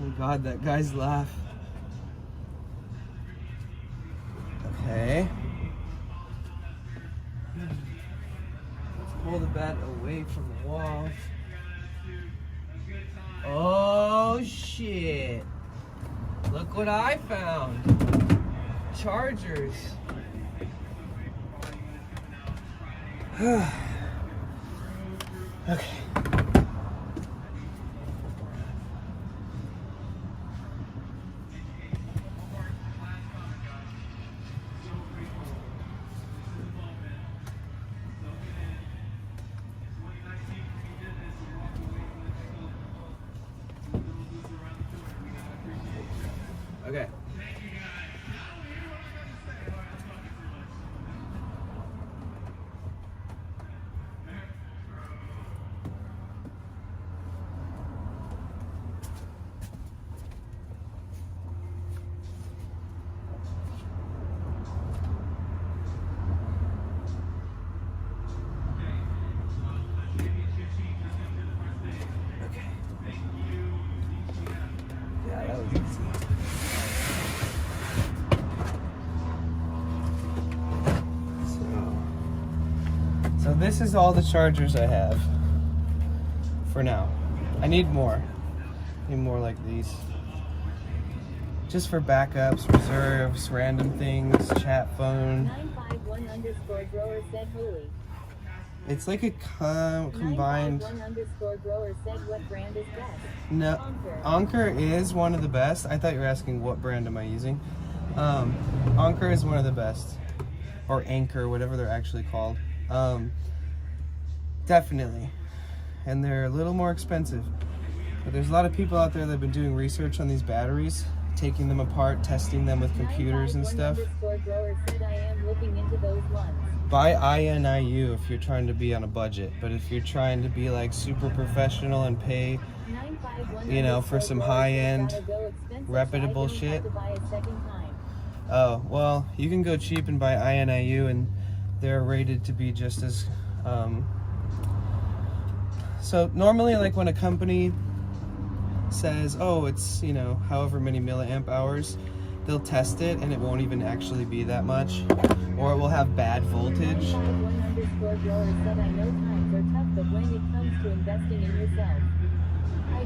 Oh god, that guy's laugh. Okay. Let's pull the bed away from the wall. Oh shit. Look what I found. Chargers. Okay. Okay. Yeah, that was easy. So this is all the chargers I have for now. I need more. I need more like these. Just for backups, reserves, random things, chat phone. 951_grower said holy. It's like a combined. 951_grower said what brand is best? No, Anker. Anker is one of the best. I thought you were asking what brand am I using. Anker is one of the best, or Anchor, whatever they're actually called. Definitely. And they're a little more expensive. But there's a lot of people out there that have been doing research on these batteries, taking them apart, testing them with computers and stuff. Grower said I am looking into those ones. Buy INIU if you're trying to be on a budget. But if you're trying to be like super professional and pay, you know, for some high-end, reputable shit. Oh, well, you can go cheap and buy INIU, and they're rated to be just as... So normally, like when a company says, oh, it's, you know, however many milliamp hours, they'll test it and it won't even actually be that much, or it will have bad voltage. I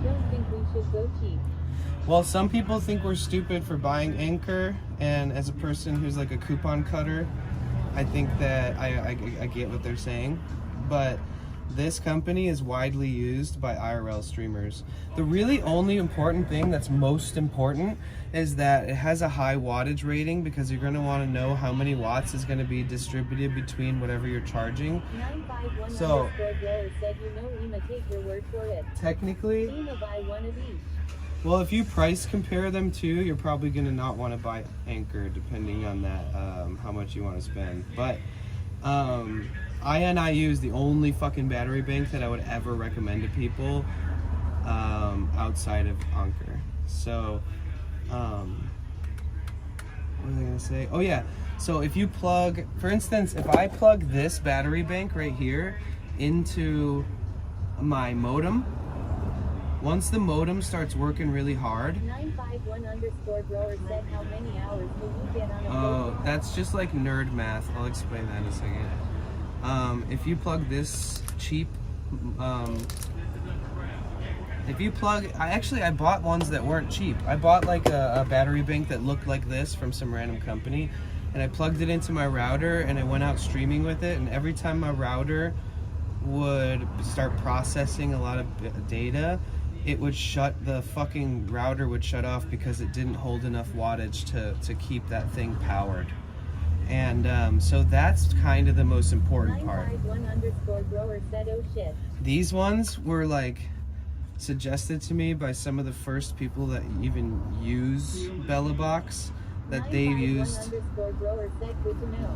don't think we should go cheap. Well, some people think we're stupid for buying Anchor, and as a person who's like a coupon cutter, I think that I get what they're saying, but this company is widely used by IRL streamers. The really only important thing that's most important is that it has a high wattage rating, because you're going to want to know how many watts is going to be distributed between whatever you're charging. So, technically, well, if you price compare them too, you're probably going to not want to buy Anchor, depending on that, how much you want to spend. But INIU is the only fucking battery bank that I would ever recommend to people outside of Anchor. So, what was I gonna say? Oh yeah, so if you plug, for instance, if I plug this battery bank right here into my modem, once the modem starts working really hard, 951_grower said how many hours will you get on a oh, that's just like nerd math. I'll explain that in a second. If you plug this cheap, if you plug, I bought ones that weren't cheap. I bought like a battery bank that looked like this from some random company, and I plugged it into my router and I went out streaming with it, and every time my router would start processing a lot of data, it would the fucking router would shut off because it didn't hold enough wattage to keep that thing powered. And so that's kind of the most important part. 951_grower said, oh shit. These ones were like suggested to me by some of the first people that even use BellaBox that they used.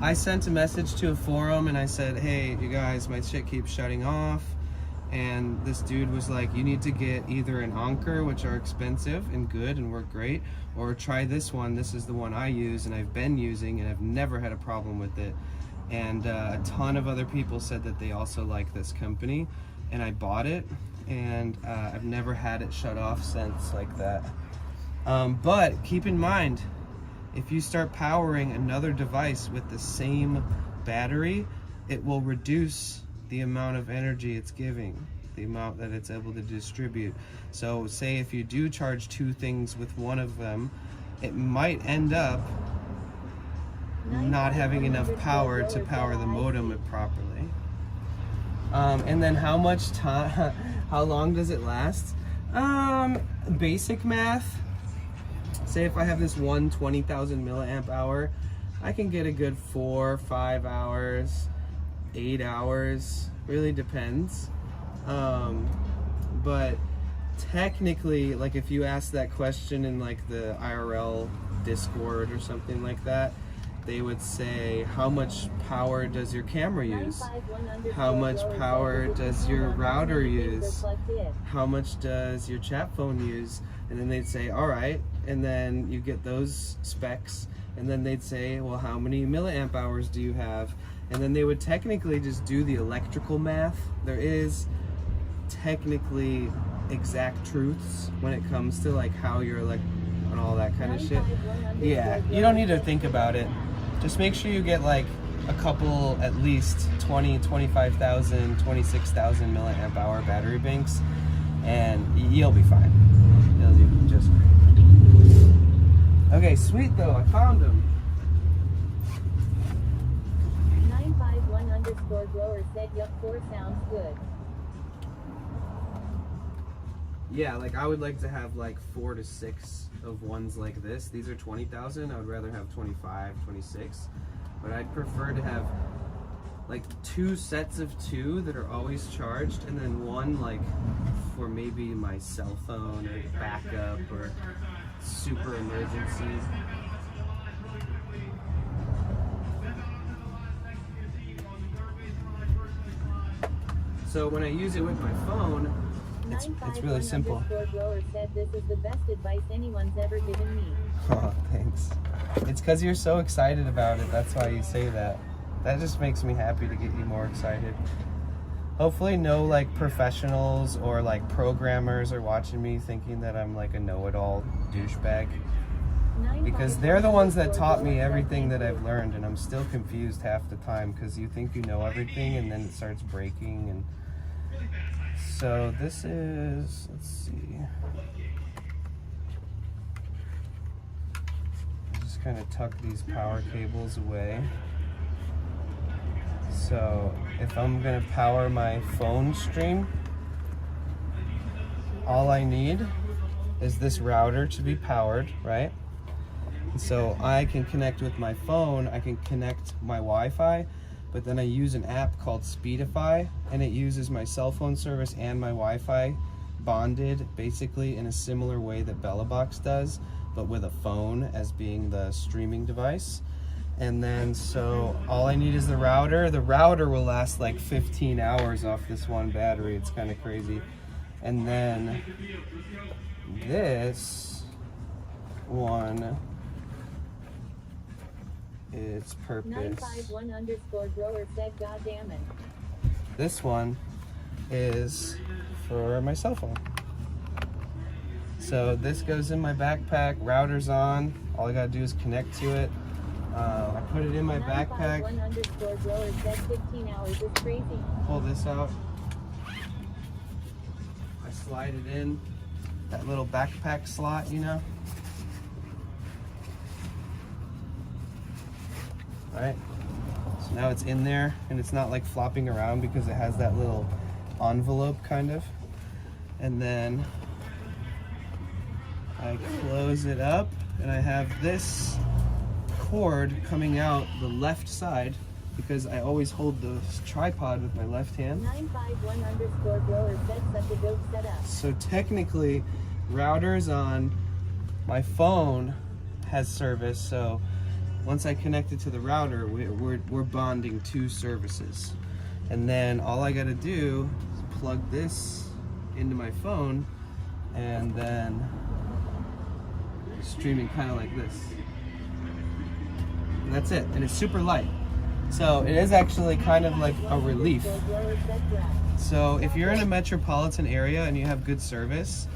I sent a message to a forum and I said, hey, you guys, my shit keeps shutting off. And this dude was like, you need to get either an Anchor, which are expensive and good and work great, or try this one. This is the one I use and I've been using and I've never had a problem with it. And a ton of other people said that they also like this company, and I bought it, and I've never had it shut off since like that. But keep in mind, if you start powering another device with the same battery, it will reduce the amount of energy it's giving, the amount that it's able to distribute. So say if you do charge two things with one of them, it might end up not having enough power to power the modem properly. And then how much time, how long does it last? Basic math, say if I have this one 20,000 milliamp hour, I can get a good 4 or 5 hours, 8 hours, really depends. But technically, like if you ask that question in like the IRL Discord or something like that, they would say, how much power does your camera use? How much power does your router use? How much does your chat phone use? And then they'd say, all right, and then you get those specs, and then they'd say, well, how many milliamp hours do you have? And then they would technically just do the electrical math. There is technically exact truths when it comes to like how you're and all that kind of shit. Yeah, you don't need to think about it. Just make sure you get like a couple, at least 20, 25,000, 26,000 milliamp hour battery banks, and you'll be fine. You'll do just great. Okay, sweet though, I found them. 951_grower said, yup, 4 sounds good. Yeah, like I would like to have like 4 to 6 of ones like this. These are 20,000. I would rather have 25, 26. But I'd prefer to have like 2 sets of 2 that are always charged, and then one like for maybe my cell phone or backup or super emergency. So when I use it with my phone, it's really simple. Grower said this is the best advice anyone's ever given me. Oh, thanks. It's because you're so excited about it. That's why you say that. That just makes me happy to get you more excited. Hopefully no like professionals or like programmers are watching me thinking that I'm like a know-it-all douchebag. Because they're the ones that taught me everything that I've learned, and I'm still confused half the time because you think you know everything and then it starts breaking. And so this is, let's see. Just kind of tuck these power cables away. So if I'm gonna power my phone stream, all I need is this router to be powered, right? And so I can connect with my phone, I can connect my Wi-Fi, but then I use an app called Speedify, and it uses my cell phone service and my Wi-Fi bonded basically in a similar way that BellaBox does, but with a phone as being the streaming device. And then so all I need is the router. The router will last like 15 hours off this one battery. It's kind of crazy. And then this one, its purpose. 951_grower said, God damn it. This one is for my cell phone. So this goes in my backpack, router's on. All I gotta do is connect to it. I put it in my backpack. 951_grower said 15 hours is crazy. Pull this out. I slide it in that little backpack slot, you know. All right. So now it's in there, and it's not like flopping around because it has that little envelope kind of. And then I close it up, and I have this cord coming out the left side because I always hold the tripod with my left hand. 951_grower said such a dope setup. So technically, router's on, my phone has service, so once I connect it to the router, we're bonding 2 services. And then all I gotta do is plug this into my phone, and then streaming kind of like this. And that's it, and it's super light. So it is actually kind of like a relief. So if you're in a metropolitan area and you have good service,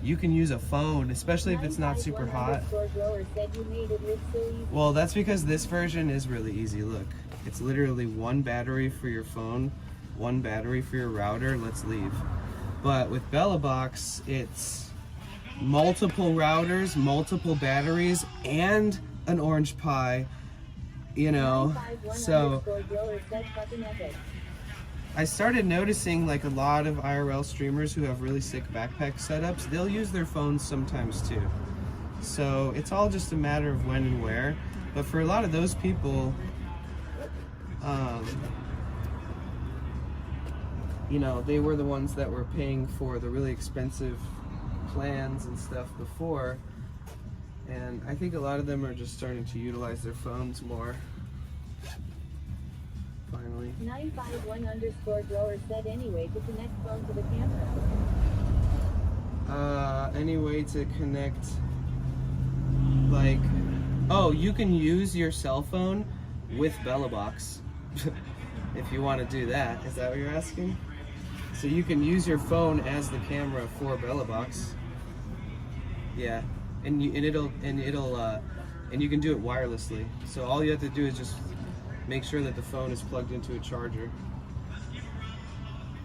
you can use a phone, especially if it's not super hot. Well, that's because this version is really easy. Look, it's literally 1 battery for your phone, 1 battery for your router, let's leave. But with BellaBox, it's multiple routers, multiple batteries, and an orange Pi, you know. So I started noticing like a lot of IRL streamers who have really sick backpack setups, they'll use their phones sometimes too. So it's all just a matter of when and where. But for a lot of those people, you know, they were the ones that were paying for the really expensive plans and stuff before. And I think a lot of them are just starting to utilize their phones more. Finally. 951_grower said anyway to connect phone to the camera. Any way to connect, like, oh, you can use your cell phone with BellaBox if you want to do that. Is that what you're asking? So you can use your phone as the camera for BellaBox. Yeah, and you can do it wirelessly. So all you have to do is just make sure that the phone is plugged into a charger.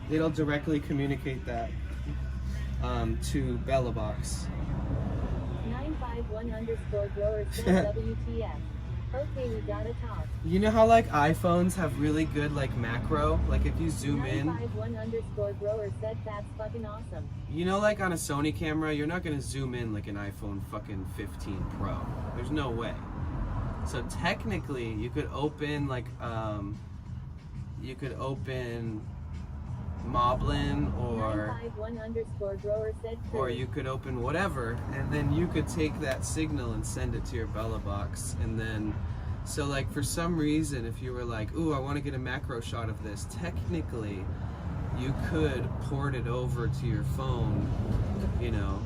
It'll directly communicate that to BellaBox. 951_grower said WTF. Okay, we gotta talk. You know how like iPhones have really good like macro, like if you zoom in. 951_grower said that's fucking awesome. You know, like on a Sony camera, you're not gonna zoom in like an iPhone fucking 15 Pro. There's no way. So technically, you could open like you could open Moblin or 951_grower said or you could open whatever, and then you could take that signal and send it to your Bella box. And then, so like for some reason, if you were like, ooh, I want to get a macro shot of this, technically you could port it over to your phone, you know,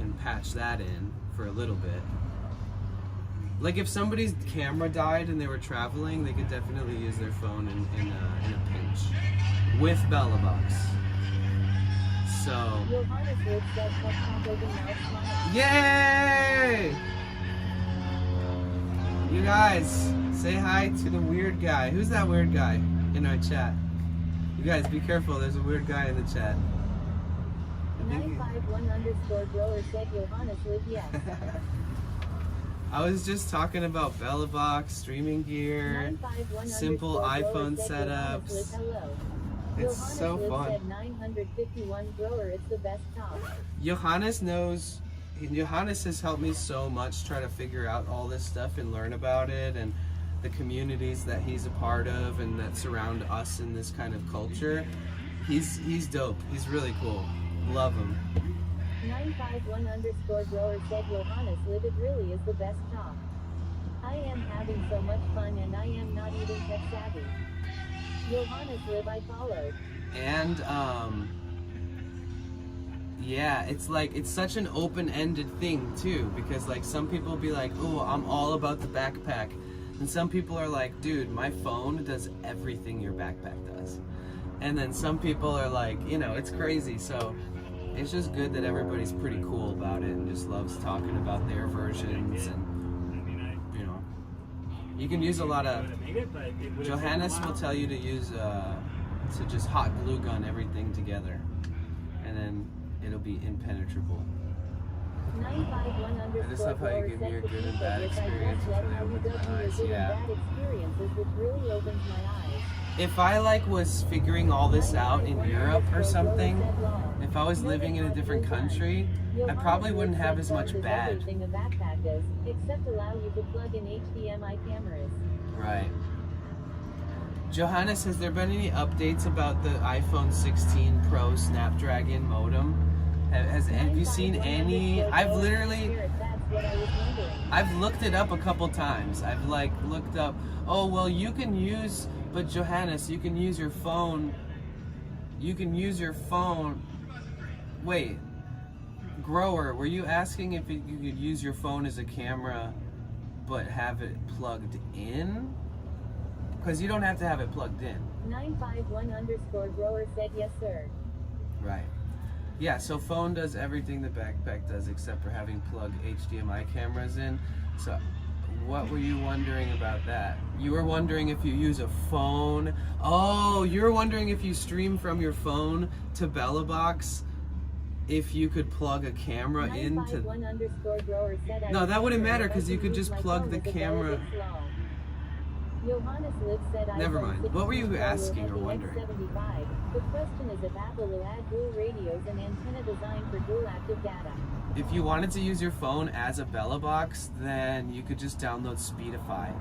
and patch that in for a little bit. Like if somebody's camera died and they were traveling, they could definitely use their phone in a pinch with Bella box. So, yay! You guys, say hi to the weird guy. Who's that weird guy in our chat? You guys, be careful. There's a weird guy in the chat. 951_grower said Johannes live yes. I was just talking about Bella box, streaming gear, simple iPhone setups. It's so fun. 951 grower, it's the best top. Johannes knows. Johannes has helped me so much try to figure out all this stuff and learn about it and the communities that he's a part of and that surround us in this kind of culture. He's dope. He's really cool. Love him. 951_grower said Johannes live, it really is the best top. I am having so much fun and I am not even tech savvy. Johannes live I followed. And yeah, it's like, it's such an open-ended thing too, because like some people will be like, oh, I'm all about the backpack, and some people are like, dude, my phone does everything your backpack does. And then some people are like, you know, it's crazy. So it's just good that everybody's pretty cool about it and just loves talking about their versions. And you know, you can use a lot of, Johannes will tell you to use to just hot glue gun everything together, and then it'll be impenetrable. 951_grower I just love how you give me a good and bad experience said before they open my eyes. Yeah. bad experiences, which really opens my eyes. If I like was figuring all this out in Europe or something, if I was living in a different country, I probably wouldn't have as much bad. Everything a backpack does, except allow you to plug in HDMI cameras. Right. Johannes, has there been any updates about the iPhone 16 Pro Snapdragon modem? Have you seen any? I've literally, I've looked it up a couple times. I've like looked up, oh well, you can use, but Johannes, you can use your phone. You can use your phone. Wait, Grower, were you asking if you could use your phone as a camera, but have it plugged in? Because you don't have to have it plugged in. 951_grower said yes, sir. Right. Yeah, so phone does everything the backpack does except for having plugged HDMI cameras in. So what were you wondering about that? You were wondering if you use a phone. Oh, you're wondering if you stream from your phone to Bella Box, if you could plug a camera into... 951_grower said No, that wouldn't matter because you could just plug the camera... Johannes Liv said Never mind. What were you asking or wondering? X75. The question is if Apple will add dual radios and antenna designed for dual active data. If you wanted to use your phone as a Bella Box, then you could just download Speedify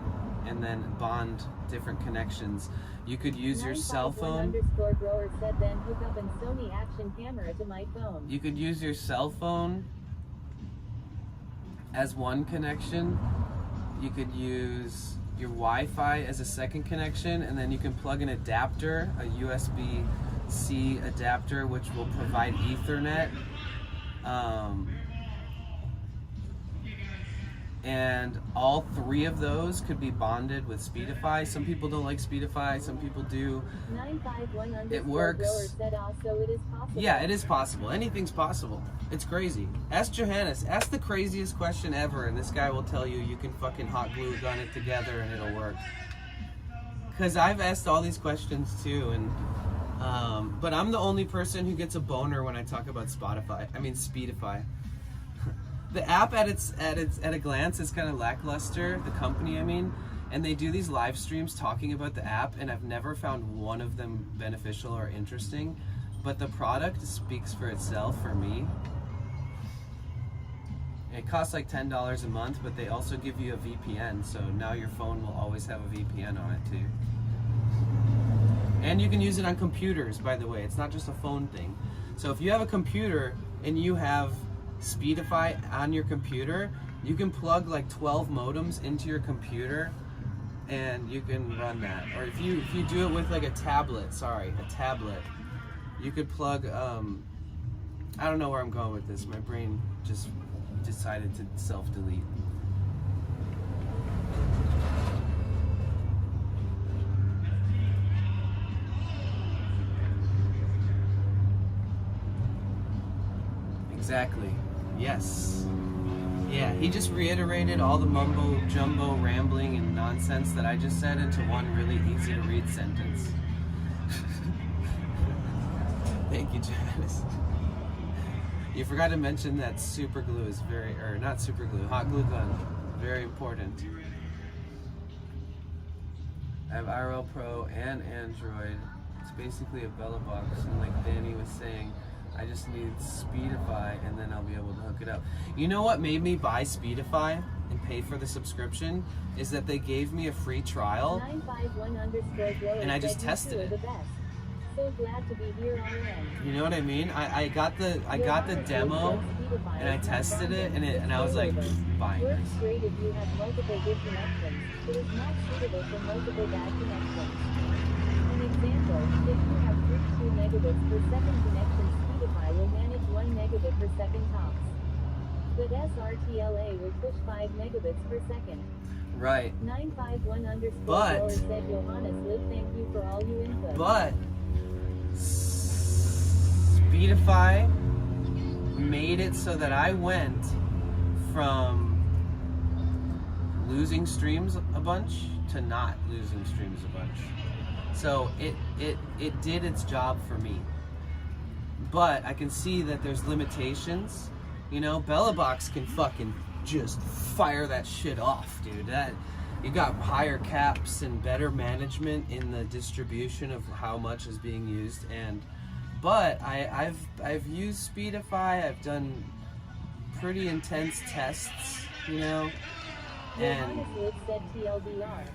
and then bond different connections. You could use your cell phone. 951_grower said then hook up an Sony action camera to my phone. You could use your cell phone as one connection. You could use your Wi-Fi as a second connection, and then you can plug an adapter, a USB-C adapter, which will provide Ethernet. And all three of those could be bonded with Speedify. Some people don't like Speedify, some people do. 951_grower It works. said also it is possible. Yeah, it is possible. Anything's possible. It's crazy. Ask Johannes. Ask the craziest question ever, and this guy will tell you you can fucking hot glue gun it together and it'll work. Because I've asked all these questions too, and but I'm the only person who gets a boner when I talk about Speedify. The app at a glance is kind of lackluster, the company I mean, and they do these live streams talking about the app, and I've never found one of them beneficial or interesting, but the product speaks for itself for me. It costs like $10 a month, but they also give you a VPN, so now your phone will always have a VPN on it too. And you can use it on computers, by the way. It's not just a phone thing. So if you have a computer and you have Speedify on your computer, you can plug like 12 modems into your computer and you can run that. Or if you do it with like a tablet, you could plug, I don't know where I'm going with this. My brain just decided to self-delete. Exactly. Yes. Yeah, he just reiterated all the mumbo jumbo rambling and nonsense that I just said into one really easy to read sentence. Thank you, Janice. You forgot to mention that super glue is not super glue, hot glue gun, very important. I have IRL Pro and Android. It's basically a Bella box, and like Danny was saying, I just need Speedify and then I'll be able to hook it up. You know what made me buy Speedify and pay for the subscription is that they gave me a free trial and I just tested it. So glad to be here on end. You know what I mean? I got the demo and I tested it and I was like, buying Works this. great if you have multiple good connections. It is not suitable for multiple bad connections. An example, if you have 32 megabits per second connections, Speedify will manage 1 megabit per second tops. But SRTLA will push 5 megabits per second. Right. 951 But said Johannes Liv, thank you for all you input. But Speedify made it so that I went from losing streams a bunch to not losing streams a bunch. So it did its job for me. But I can see that there's limitations. You know, Bellabox can fucking just fire that shit off, dude. You got higher caps and better management in the distribution of how much is being used. But I've used Speedify. I've done pretty intense tests, you know. And Johannes Liv said TLDR.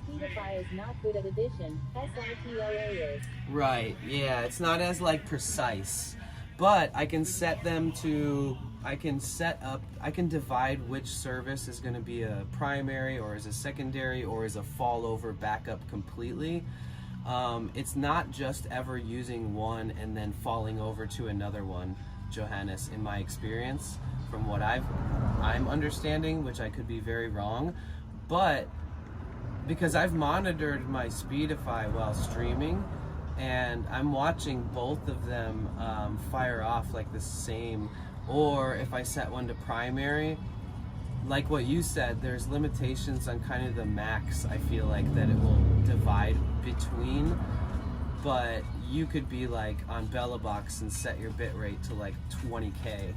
Speedify is not good at addition. SRTLA is. right, yeah, it's not as like precise. But I can set them to, I can divide which service is going to be a primary or as a secondary or as a fall over backup completely. It's not just ever using one and then falling over to another one, Johannes, in my experience, from what I'm understanding, which I could be very wrong, but because I've monitored my Speedify while streaming, and I'm watching both of them fire off like the same, or if I set one to primary, like what you said, there's limitations on kind of the max, I feel like, that it will divide between, but you could be like on Bellabox and set your bitrate to like 20K,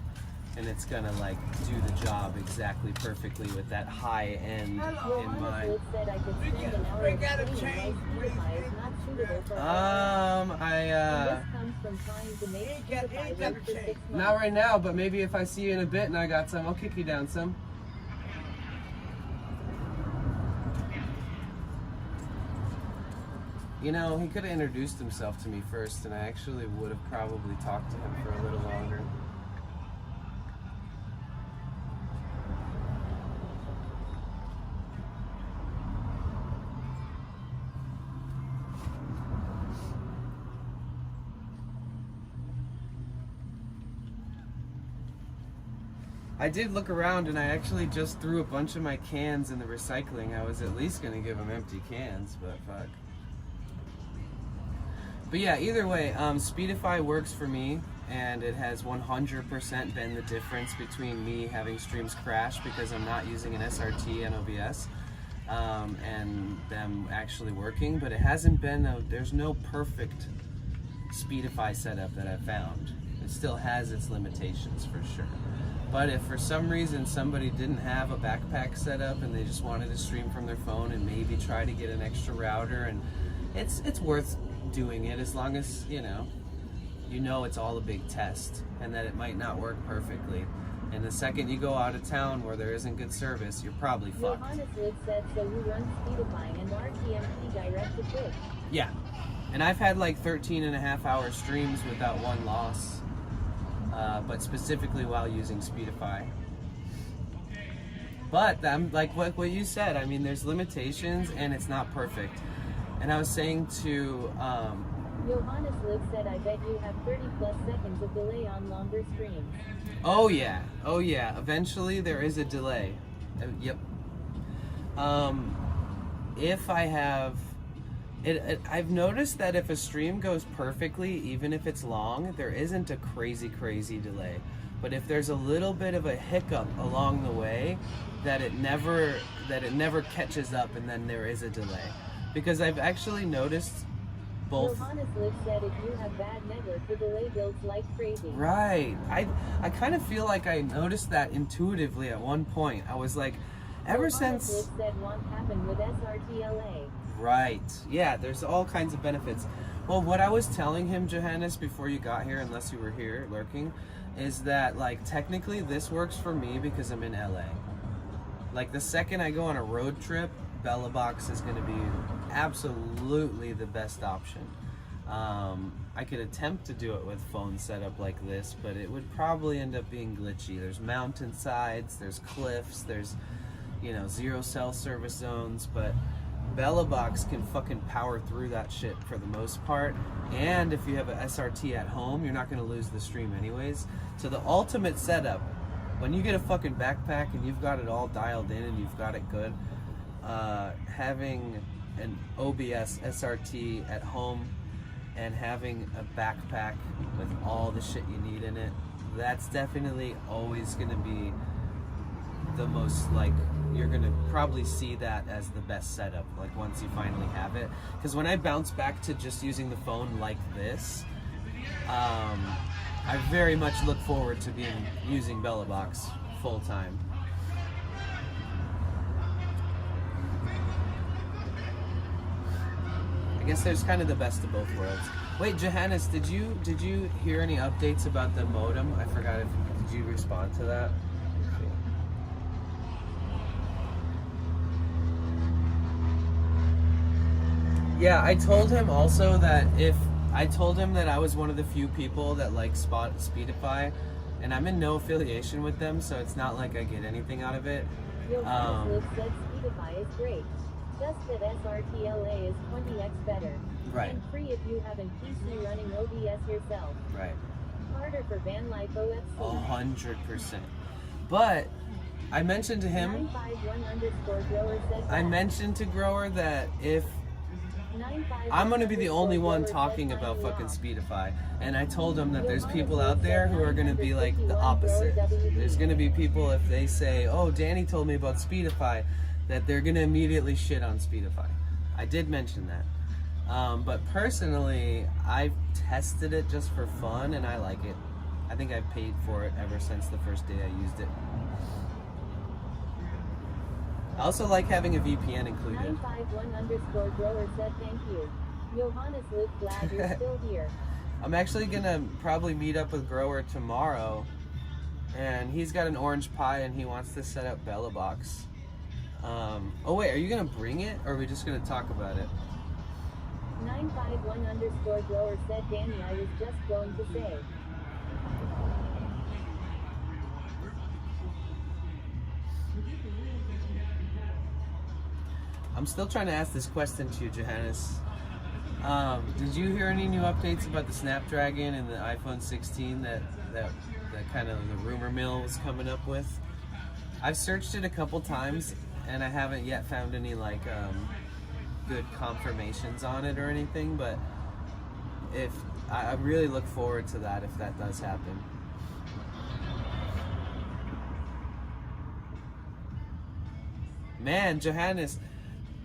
and it's gonna like do the job exactly perfectly with that high end in mind. Liv said I could spend an hour explaining why Speedify is not suitable for this comes from trying to make Speedify work for 6 months. Not right now, but maybe if I see you in a bit and I got some, I'll kick you down some. You know, he could have introduced himself to me first, and I actually would have probably talked to him for a little longer. I did look around and I actually just threw a bunch of my cans in the recycling. I was at least going to give them empty cans, but fuck. But yeah, either way, Speedify works for me, and it has 100% been the difference between me having streams crash because I'm not using an SRT and OBS, and them actually working, but it hasn't been, there's no perfect Speedify setup that I've found. It still has its limitations for sure. But if for some reason somebody didn't have a backpack set up and they just wanted to stream from their phone and maybe try to get an extra router, and it's worth doing it as long as you know it's all a big test and that it might not work perfectly. And the second you go out of town where there isn't good service, you're probably fucked. Johannes Liv said so you run Speedify and RTMP direct to Twitch. Yeah, And I've had like 13.5-hour streams without one loss, but specifically while using Speedify. But I'm like what you said, I mean, there's limitations and it's not perfect. And I was saying to Johannes Liv said, I bet you have 30 plus seconds of delay on longer streams. oh yeah, eventually there is a delay. Yep. If I have I've noticed that if a stream goes perfectly, even if it's long, there isn't a crazy delay. But if there's a little bit of a hiccup along the way, that it never catches up, and then there is a delay. Because I've actually noticed both. Johannes Liv said, if you have bad network, the delay builds like crazy. Right. I kind of feel like I noticed that intuitively at one point. I was like, ever Johannes since. Liv said won't happen with SRTLA. Right. Yeah, there's all kinds of benefits. Well, what I was telling him, Johannes, before you got here, unless you were here lurking, is that, like, technically this works for me because I'm in LA. Like, the second I go on a road trip, Bella Box is going to be absolutely the best option. I could attempt to do it with phone setup like this, but it would probably end up being glitchy. There's mountainsides, there's cliffs, there's, you know, zero cell service zones, but Bella Box can fucking power through that shit for the most part. And if you have a SRT at home, you're not going to lose the stream anyways. So the ultimate setup, when you get a fucking backpack and you've got it all dialed in and you've got it good, having an OBS SRT at home and having a backpack with all the shit you need in it, that's definitely always going to be the most, like, you're going to probably see that as the best setup, like, once you finally have it. Because when I bounce back to just using the phone like this, I very much look forward to using Bella Box full time. I guess there's kind of the best of both worlds. Wait, Johannes, did you hear any updates about the modem? I forgot did you respond to that? Yeah, I told him also that I told him that I was one of the few people that like Speedify, and I'm in no affiliation with them, so it's not like I get anything out of it. Johannes Liv said Speedify is great. Just that SRTLA is 20x better. Right. And free if you have a PC running OBS yourself. Right. Harder for VANLIFE OFC. 100%. But I mentioned to him. 951_grower said I that. mentioned to Grower that if I'm going to be the only one talking about fucking Speedify, and I told him that there's people out there who are going to be like the opposite. There's going to be people, if they say, oh, Danny told me about Speedify, that they're going to immediately shit on Speedify. I did mention that. But personally, I've tested it just for fun, and I like it. I think I've paid for it ever since the first day I used it. I also like having a VPN included. 951_grower said thank you. Johannes Liv, glad you're still here. I'm actually gonna probably meet up with Grower tomorrow, and he's got an orange Pi and he wants to set up Bella Box. Oh wait, are you gonna bring it, or are we just gonna talk about it? 951_grower said Danny, I was just going to say. I'm still trying to ask this question to you, Johannes. Did you hear any new updates about the Snapdragon and the iPhone 16 that kind of the rumor mill was coming up with? I've searched it a couple times and I haven't yet found any like good confirmations on it or anything, but if I really look forward to that if that does happen. Man, Johannes,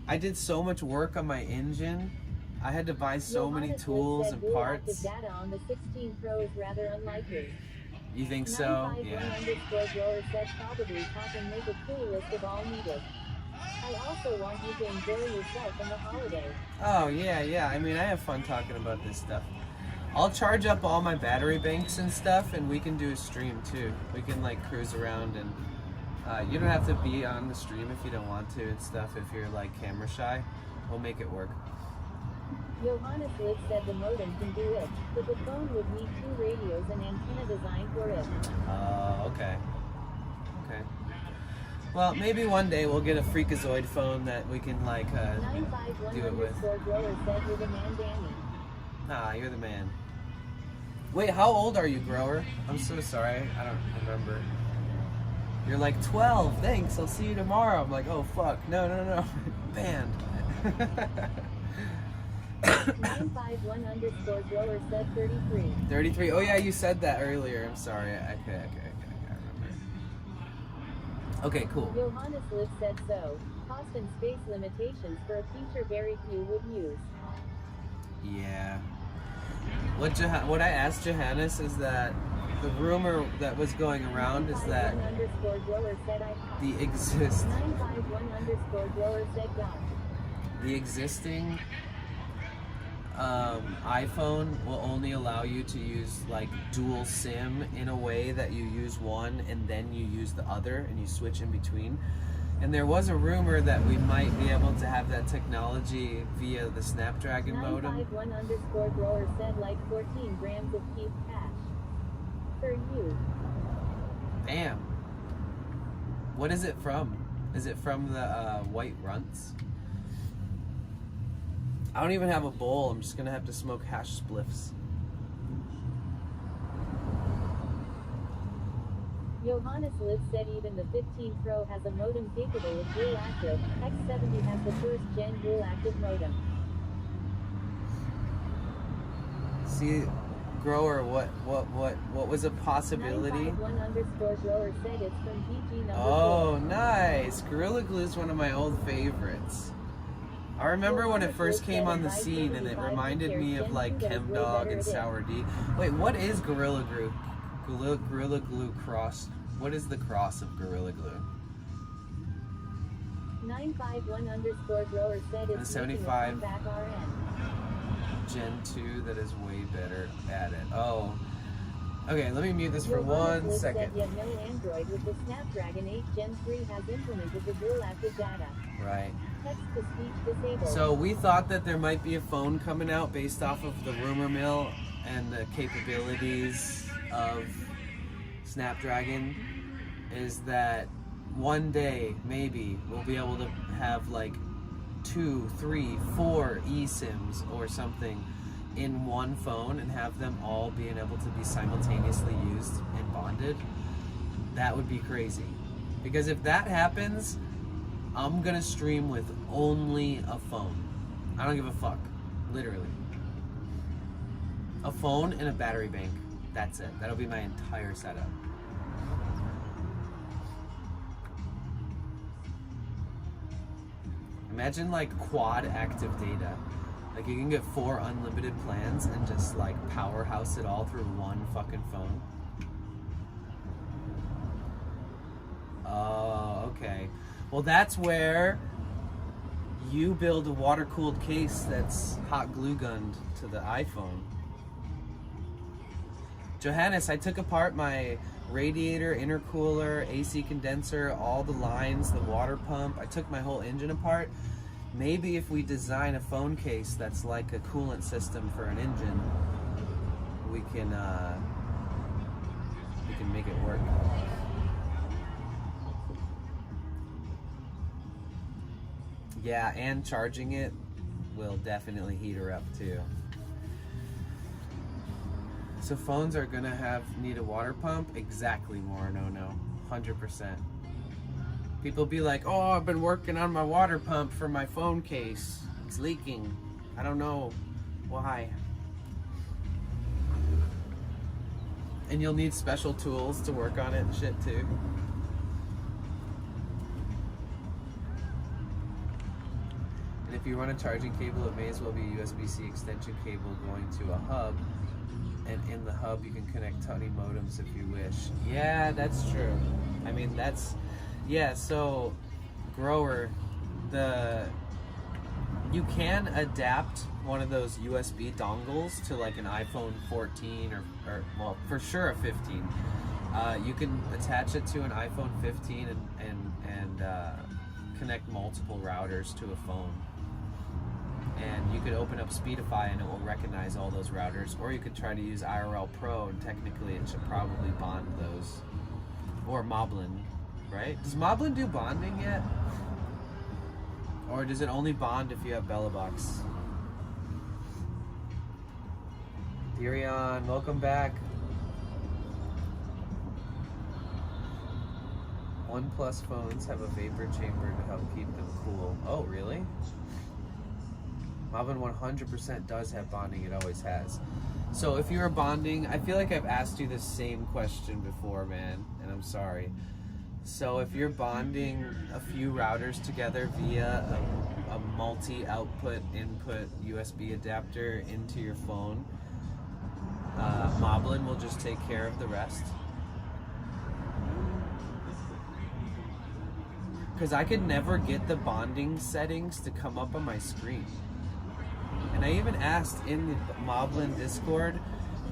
I did so much work on my engine. I had to buy so many tools and parts. Data on the 16 Pro is rather unlikely. You think so? 951 Yeah. _grower said probably talk and make a cool list of all needed. I also want you to enjoy yourself in the holiday. Oh yeah. I mean, I have fun talking about this stuff. I'll charge up all my battery banks and stuff, and we can do a stream too. We can like cruise around, and you don't have to be on the stream if you don't want to and stuff. If you're like camera shy, we'll make it work. Johannes Liv said the modem can do it, but the phone would need 2 radios and antenna designed for it. Oh, okay. Okay. Well, maybe one day we'll get a freakazoid phone that we can like do it with. 951 grower said you're the man, Danny. Ah, you're the man. Wait, how old are you, Grower? I'm so sorry. I don't remember. You're like 12. Thanks. I'll see you tomorrow. I'm like, oh fuck. No. Banned. 951 grower said 33. 33. Oh yeah, you said that earlier. I'm sorry. Okay, I remember. Okay, cool. Johannes Liv said so. Cost and space limitations for a feature very few would use. Yeah. What I asked Johannes is that the rumor that was going around is that 951 grower said I the 951 grower said God. the existing iPhone will only allow you to use like dual SIM in a way that you use one and then you use the other and you switch in between. And there was a rumor that we might be able to have that technology via the Snapdragon modem. 951 grower said like 14 grams of keep cash. For you. Damn. What is it from? Is it from the White Runts? I don't even have a bowl. I'm just gonna have to smoke hash spliffs. Johannes Liv said even the 15 Pro has a modem capable of dual active. X70 has the first gen dual active modem. See, Grower, what was a possibility? 951 grower said it's from PG number 4. Oh, nice. Gorilla Glue is one of my old favorites. I remember when it first came on the scene and it reminded me of like ChemDog and Sour D. Wait, what is Gorilla Glue? Gorilla Glue cross. What is the cross of Gorilla Glue? 951 grower said it's 75 back RN. Gen 2 that is way better at it. Oh. Okay, let me mute this for 1 second. Said yet no Android with the Snapdragon 8 Gen 3 has implemented the dual active data. Right. Text to speech disabled. So we thought that there might be a phone coming out based off of the rumor mill and the capabilities of Snapdragon, is that one day maybe we'll be able to have like 2, 3, 4 eSIMs or something in one phone and have them all being able to be simultaneously used and bonded. That would be crazy. Because if that happens, I'm gonna stream with only a phone. I don't give a fuck. Literally. A phone and a battery bank. That's it. That'll be my entire setup. Imagine like quad active data. Like you can get 4 unlimited plans and just like powerhouse it all through one fucking phone. Oh, okay. Well, that's where you build a water-cooled case that's hot glue gunned to the iPhone. Johannes, I took apart my radiator, intercooler, AC condenser, all the lines, the water pump. I took my whole engine apart. Maybe if we design a phone case that's like a coolant system for an engine, we can make it work. Yeah, and charging it will definitely heat her up too. So phones are gonna need a water pump? Exactly, no, 100%. People be like, oh, I've been working on my water pump for my phone case. It's leaking. I don't know why. And you'll need special tools to work on it and shit too. And if you run a charging cable, it may as well be a USB-C extension cable going to a hub. And in the hub, you can connect tiny modems if you wish. Yeah, that's true. I mean, that's... Yeah, so, Grower, you can adapt one of those USB dongles to like an iPhone 14 or well, for sure a 15. You can attach it to an iPhone 15 and connect multiple routers to a phone. and you could open up Speedify and it will recognize all those routers, or you could try to use IRL Pro and technically it should probably bond those, or Moblin, right? Does Moblin do bonding yet? Or does it only bond if you have BellaBox? Dirion, welcome back. OnePlus phones have a vapor chamber to help keep them cool. Oh, really? Moblin 100% does have bonding, it always has. So if you're bonding, I feel like I've asked you this same question before, man, and I'm sorry. So if you're bonding a few routers together via a multi-output input USB adapter into your phone, Moblin will just take care of the rest. Because I could never get the bonding settings to come up on my screen. And I even asked in the Moblin Discord,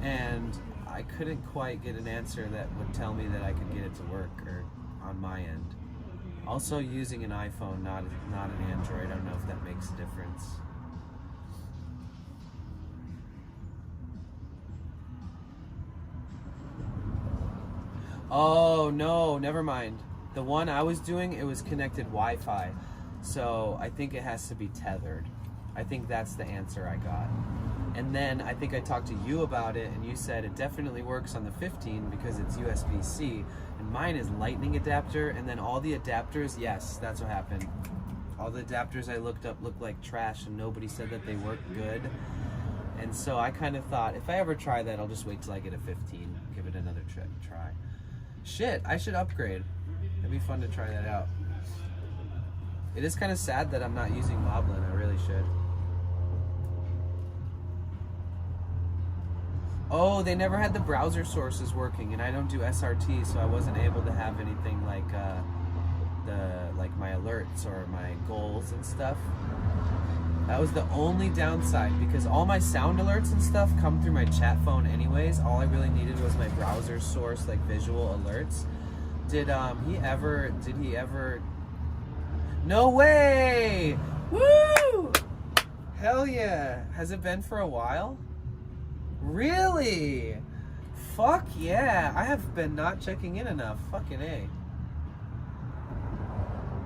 and I couldn't quite get an answer that would tell me that I could get it to work or on my end. Also using an iPhone, not an Android. I don't know if that makes a difference. Oh no, never mind. The one I was doing, it was connected Wi-Fi. So I think it has to be tethered. I think that's the answer I got. And then I think I talked to you about it, and you said it definitely works on the 15 because it's USB-C, and mine is Lightning adapter, and then all the adapters, yes, that's what happened. All the adapters I looked up looked like trash, and nobody said that they worked good. And so I kind of thought, if I ever try that, I'll just wait till I get a 15, give it another try. Shit, I should upgrade. It'd be fun to try that out. It is kind of sad that I'm not using Moblin. I really should. Oh, they never had the browser sources working, and I don't do SRT, so I wasn't able to have anything like my alerts or my goals and stuff. That was the only downside, because all my sound alerts and stuff come through my chat phone anyways. All I really needed was my browser source, like visual alerts. Did he ever? No way! Woo! Hell yeah! Has it been for a while? Really? Fuck yeah! I have been not checking in enough. Fucking A.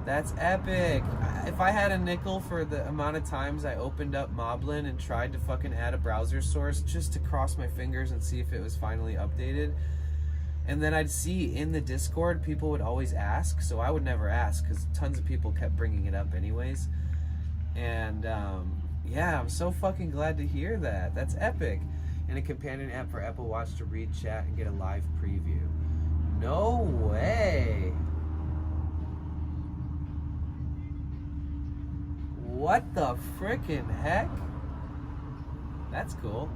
That's epic. If I had a nickel for the amount of times I opened up Moblin and tried to fucking add a browser source just to cross my fingers and see if it was finally updated, and then I'd see in the Discord people would always ask, so I would never ask because tons of people kept bringing it up anyways. And yeah, I'm so fucking glad to hear that. That's epic. And a companion app for Apple Watch to read chat and get a live preview. No way. What the frickin' heck? That's cool.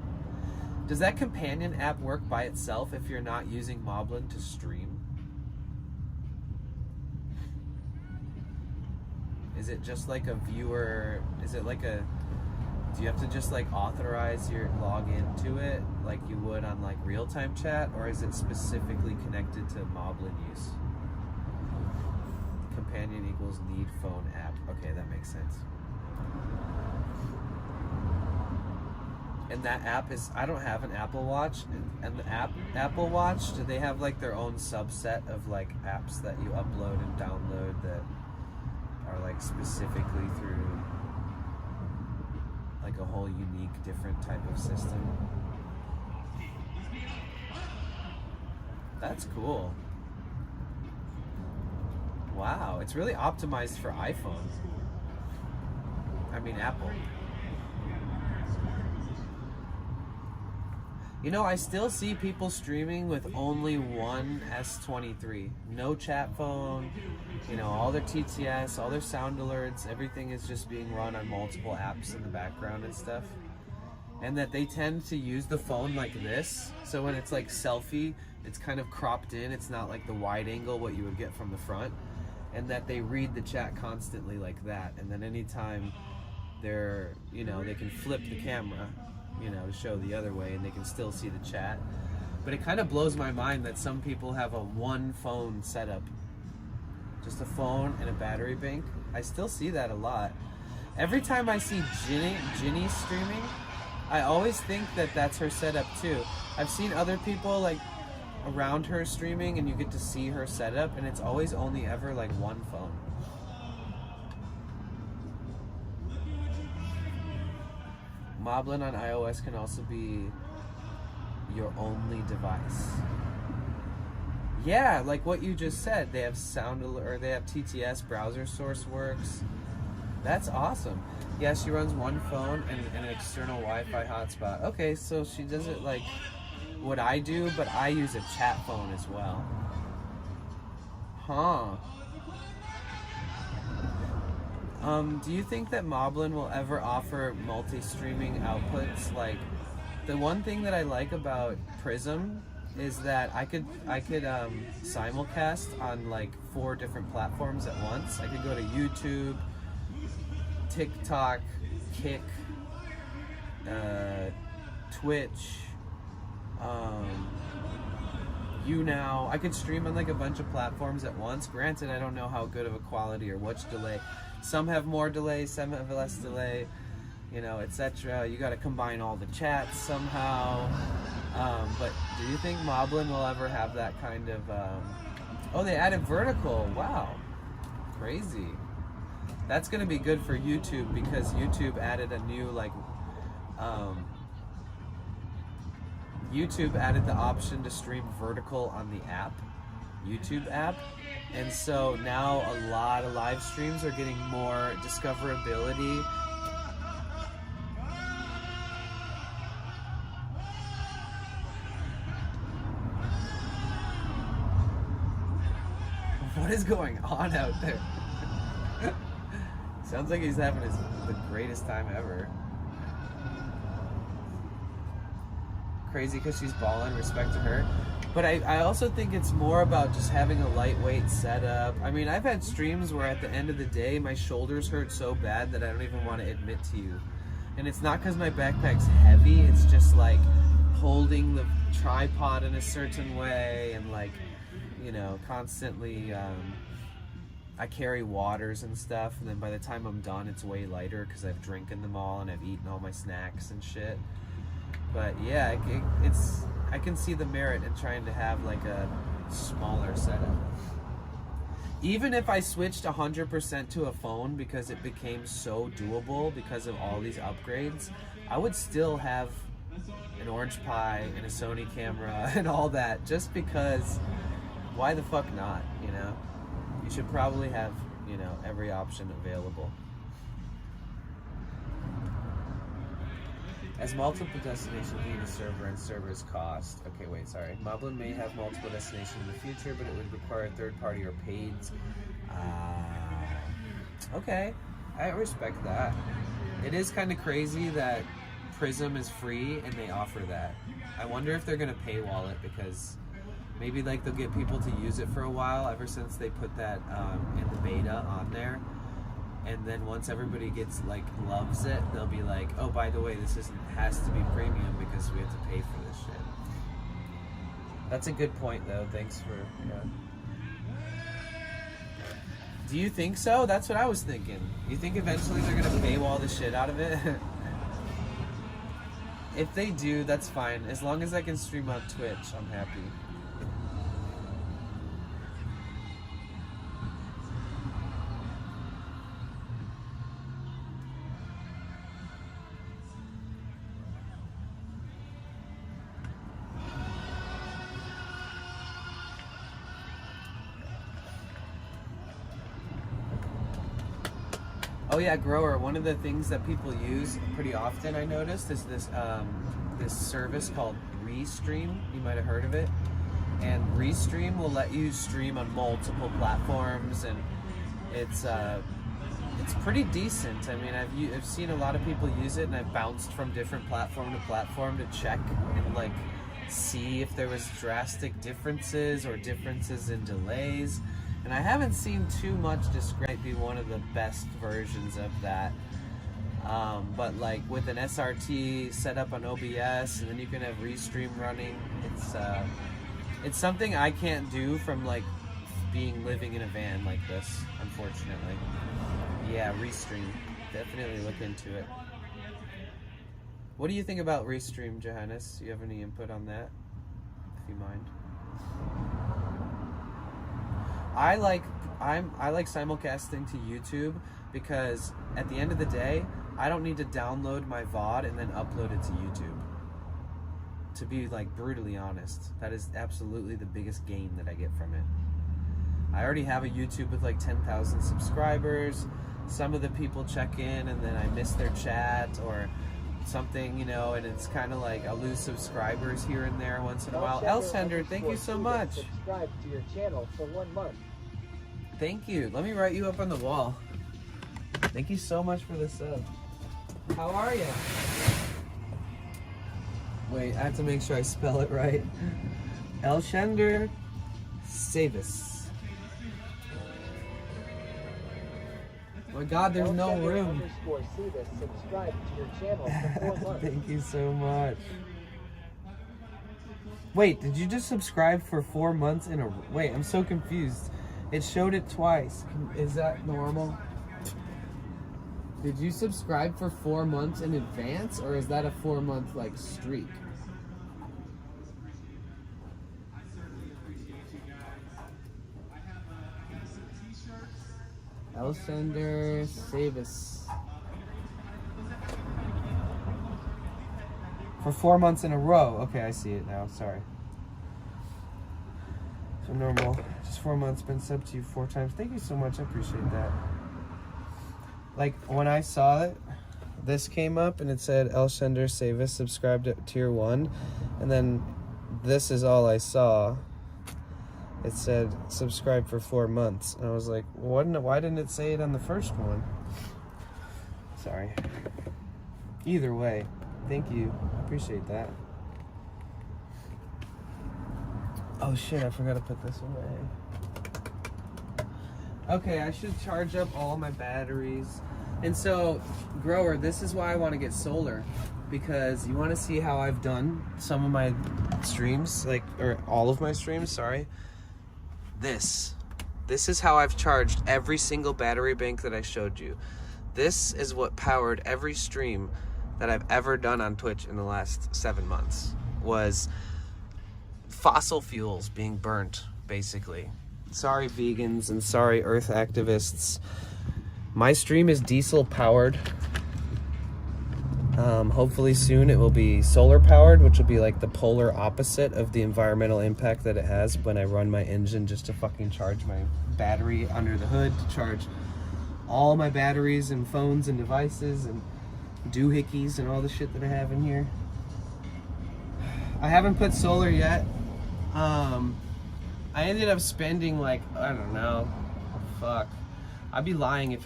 Does that companion app work by itself if you're not using Moblin to stream? Is it just like a viewer? Is it like a... Do you have to just like authorize your log into it like you would on like real-time chat, or is it specifically connected to Moblin use? Companion equals need phone app. Okay, that makes sense. And that app is, I don't have an Apple Watch, and the Apple Watch, do they have like their own subset of like apps that you upload and download that are like specifically through like a whole unique different type of system? That's cool. Wow, it's really optimized for iPhone. I mean Apple. You know, I still see people streaming with only one S23. No chat phone, you know, all their TTS, all their sound alerts, everything is just being run on multiple apps in the background and stuff. And that they tend to use the phone like this. So when it's like selfie, it's kind of cropped in. It's not like the wide angle what you would get from the front. And that they read the chat constantly like that. And then anytime they're, you know, they can flip the camera, you know, to show the other way, and they can still see the chat. But it kind of blows my mind that some people have a one phone setup, just a phone and a battery bank. I still see that a lot. Every time I see Ginny streaming, I always think that that's her setup too. I've seen other people like around her streaming and you get to see her setup, and it's always only ever like one phone. Moblin on iOS can also be your only device. Yeah, like what you just said. They have or they have TTS, browser source works. That's awesome. Yeah, she runs one phone and an external Wi-Fi hotspot. Okay, so she does it like what I do, but I use a chat phone as well. Huh. Do you think that Moblin will ever offer multi-streaming outputs? Like, the one thing that I like about Prism is that I could simulcast on like 4 different platforms at once. I could go to YouTube, TikTok, Kick, Twitch, YouNow. I could stream on like a bunch of platforms at once. Granted, I don't know how good of a quality or which delay. Some have more delay, some have less delay, you know, etc. You got to combine all the chats somehow. But do you think Moblin will ever have that kind of? Oh, they added vertical. Wow, crazy. That's gonna be good for YouTube because YouTube added a new YouTube added the option to stream vertical on the app, YouTube app, and so now a lot of live streams are getting more discoverability. What is going on out there? Sounds like he's having the greatest time ever. Crazy because she's balling, respect to her. But I also think it's more about just having a lightweight setup. I mean, I've had streams where at the end of the day, my shoulders hurt so bad that I don't even want to admit to you. And it's not because my backpack's heavy, it's just like holding the tripod in a certain way and like, you know, constantly, I carry waters and stuff, and then by the time I'm done, it's way lighter because I've drinking them all and I've eaten all my snacks and shit. But yeah, I can see the merit in trying to have like a smaller setup. Even if I switched 100% to a phone because it became so doable because of all these upgrades, I would still have an Orange Pi and a Sony camera and all that, just because why the fuck not, you know? You should probably have, you know, every option available. As multiple destinations need a server and servers cost. Okay, wait, sorry. Moblin may have multiple destinations in the future, but it would require a third party or paid. Okay, I respect that. It is kind of crazy that Prism is free and they offer that. I wonder if they're gonna paywall it because maybe like they'll get people to use it for a while ever since they put that in the beta on there. And then once everybody gets loves it, they'll be like, oh, by the way, this has to be premium because we have to pay for this shit. That's a good point though. Thanks for Do you think so? That's what I was thinking. You think eventually they're gonna paywall the shit out of it? If they do, that's fine. As long as I can stream on Twitch, I'm happy. Oh yeah, Grower. One of the things that people use pretty often, I noticed, is this this service called Restream. You might have heard of it. And Restream will let you stream on multiple platforms, and it's pretty decent. I mean, I've seen a lot of people use it, and I've bounced from different platform to platform to check and see if there was drastic differences or differences in delays. And I haven't seen too much describe be one of the best versions of that. But with an SRT set up on OBS, and then you can have Restream running. It's something I can't do from living in a van like this, unfortunately. Yeah, Restream. definitely look into it. What do you think about Restream, Johannes? Do you have any input on that? If you mind. I like simulcasting to YouTube because at the end of the day, I don't need to download my VOD and then upload it to YouTube. To be like brutally honest, that is absolutely the biggest gain that I get from it. I already have a YouTube with like 10,000 subscribers. Some of the people check in and then I miss their chat or something, you know, and it's kind of like I lose subscribers here and there once in a while. Elsender, thank you so much. Subscribe to your channel for 1 month. Thank you. Let me write you up on the wall. Thank you so much for the sub. How are you? Wait, I have to make sure I spell it right. Elshender Savis. Oh my God, there's no room. Subscribe to your channel for 4 months. Thank you so much. Wait, did you just subscribe for 4 months in a... Wait, I'm so confused. It showed it twice. Is that normal? Did you subscribe for 4 months in advance, or is that a 4-month like streak? Elsender Savis. For 4 months in a row. Okay, I see it now. Sorry. So normal. Just 4 months. Been subbed to you 4 times. Thank you so much. I appreciate that. Like when I saw it, this came up and it said Elsender Savis subscribed at tier 1, and then this is all I saw. It said subscribe for 4 months, and I was like, why didn't it say it on the first one? Sorry. Either way, thank you. I appreciate that. Oh shit, I forgot to put this away. Okay, I should charge up all my batteries. And so, grower, this is why I want to get solar, because you want to see how I've done some of my streams, or all of my streams, sorry. This is how I've charged every single battery bank that I showed you. This is what powered every stream that I've ever done on Twitch in the last 7 months, was fossil fuels being burnt, basically. Sorry, vegans, and sorry, earth activists. My stream is diesel powered. Hopefully soon it will be solar powered, which will be like the polar opposite of the environmental impact that it has when I run my engine just to fucking charge my battery under the hood, to charge all my batteries and phones and devices and doohickeys and all the shit that I have in here. I haven't put solar yet. I ended up spending like, I don't know, fuck. I'd be lying if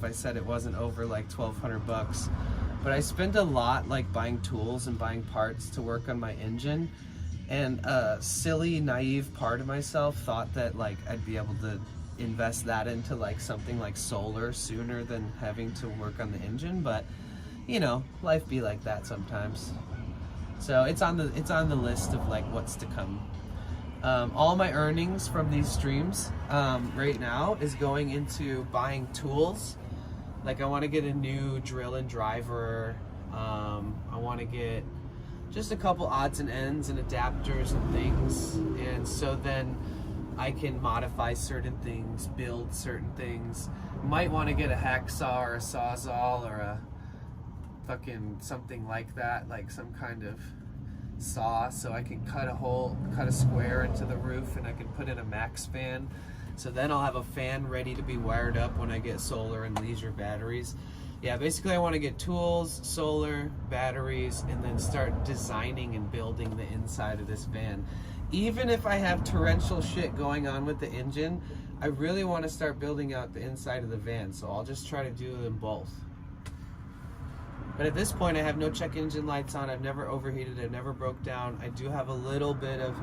I said it wasn't over like $1,200. But I spent a lot like buying tools and buying parts to work on my engine. And a silly, naive part of myself thought that like I'd be able to invest that into like something like solar sooner than having to work on the engine. But you know, life be like that sometimes. So it's on the list of like what's to come. All my earnings from these streams right now is going into buying tools. Like I want to get a new drill and driver. I want to get just a couple odds and ends and adapters and things. And so then I can modify certain things, build certain things. Might want to get a hacksaw or a sawzall or a fucking something like that, like some kind of saw, so I can cut a square into the roof, and I can put in a max fan. So then I'll have a fan ready to be wired up when I get solar and leisure batteries. Yeah, basically I want to get tools, solar, batteries, and then start designing and building the inside of this van. Even if I have torrential shit going on with the engine, I really want to start building out the inside of the van, so I'll just try to do them both. But at this point, I have no check engine lights on. I've never overheated. I've never broke down. I do have a little bit of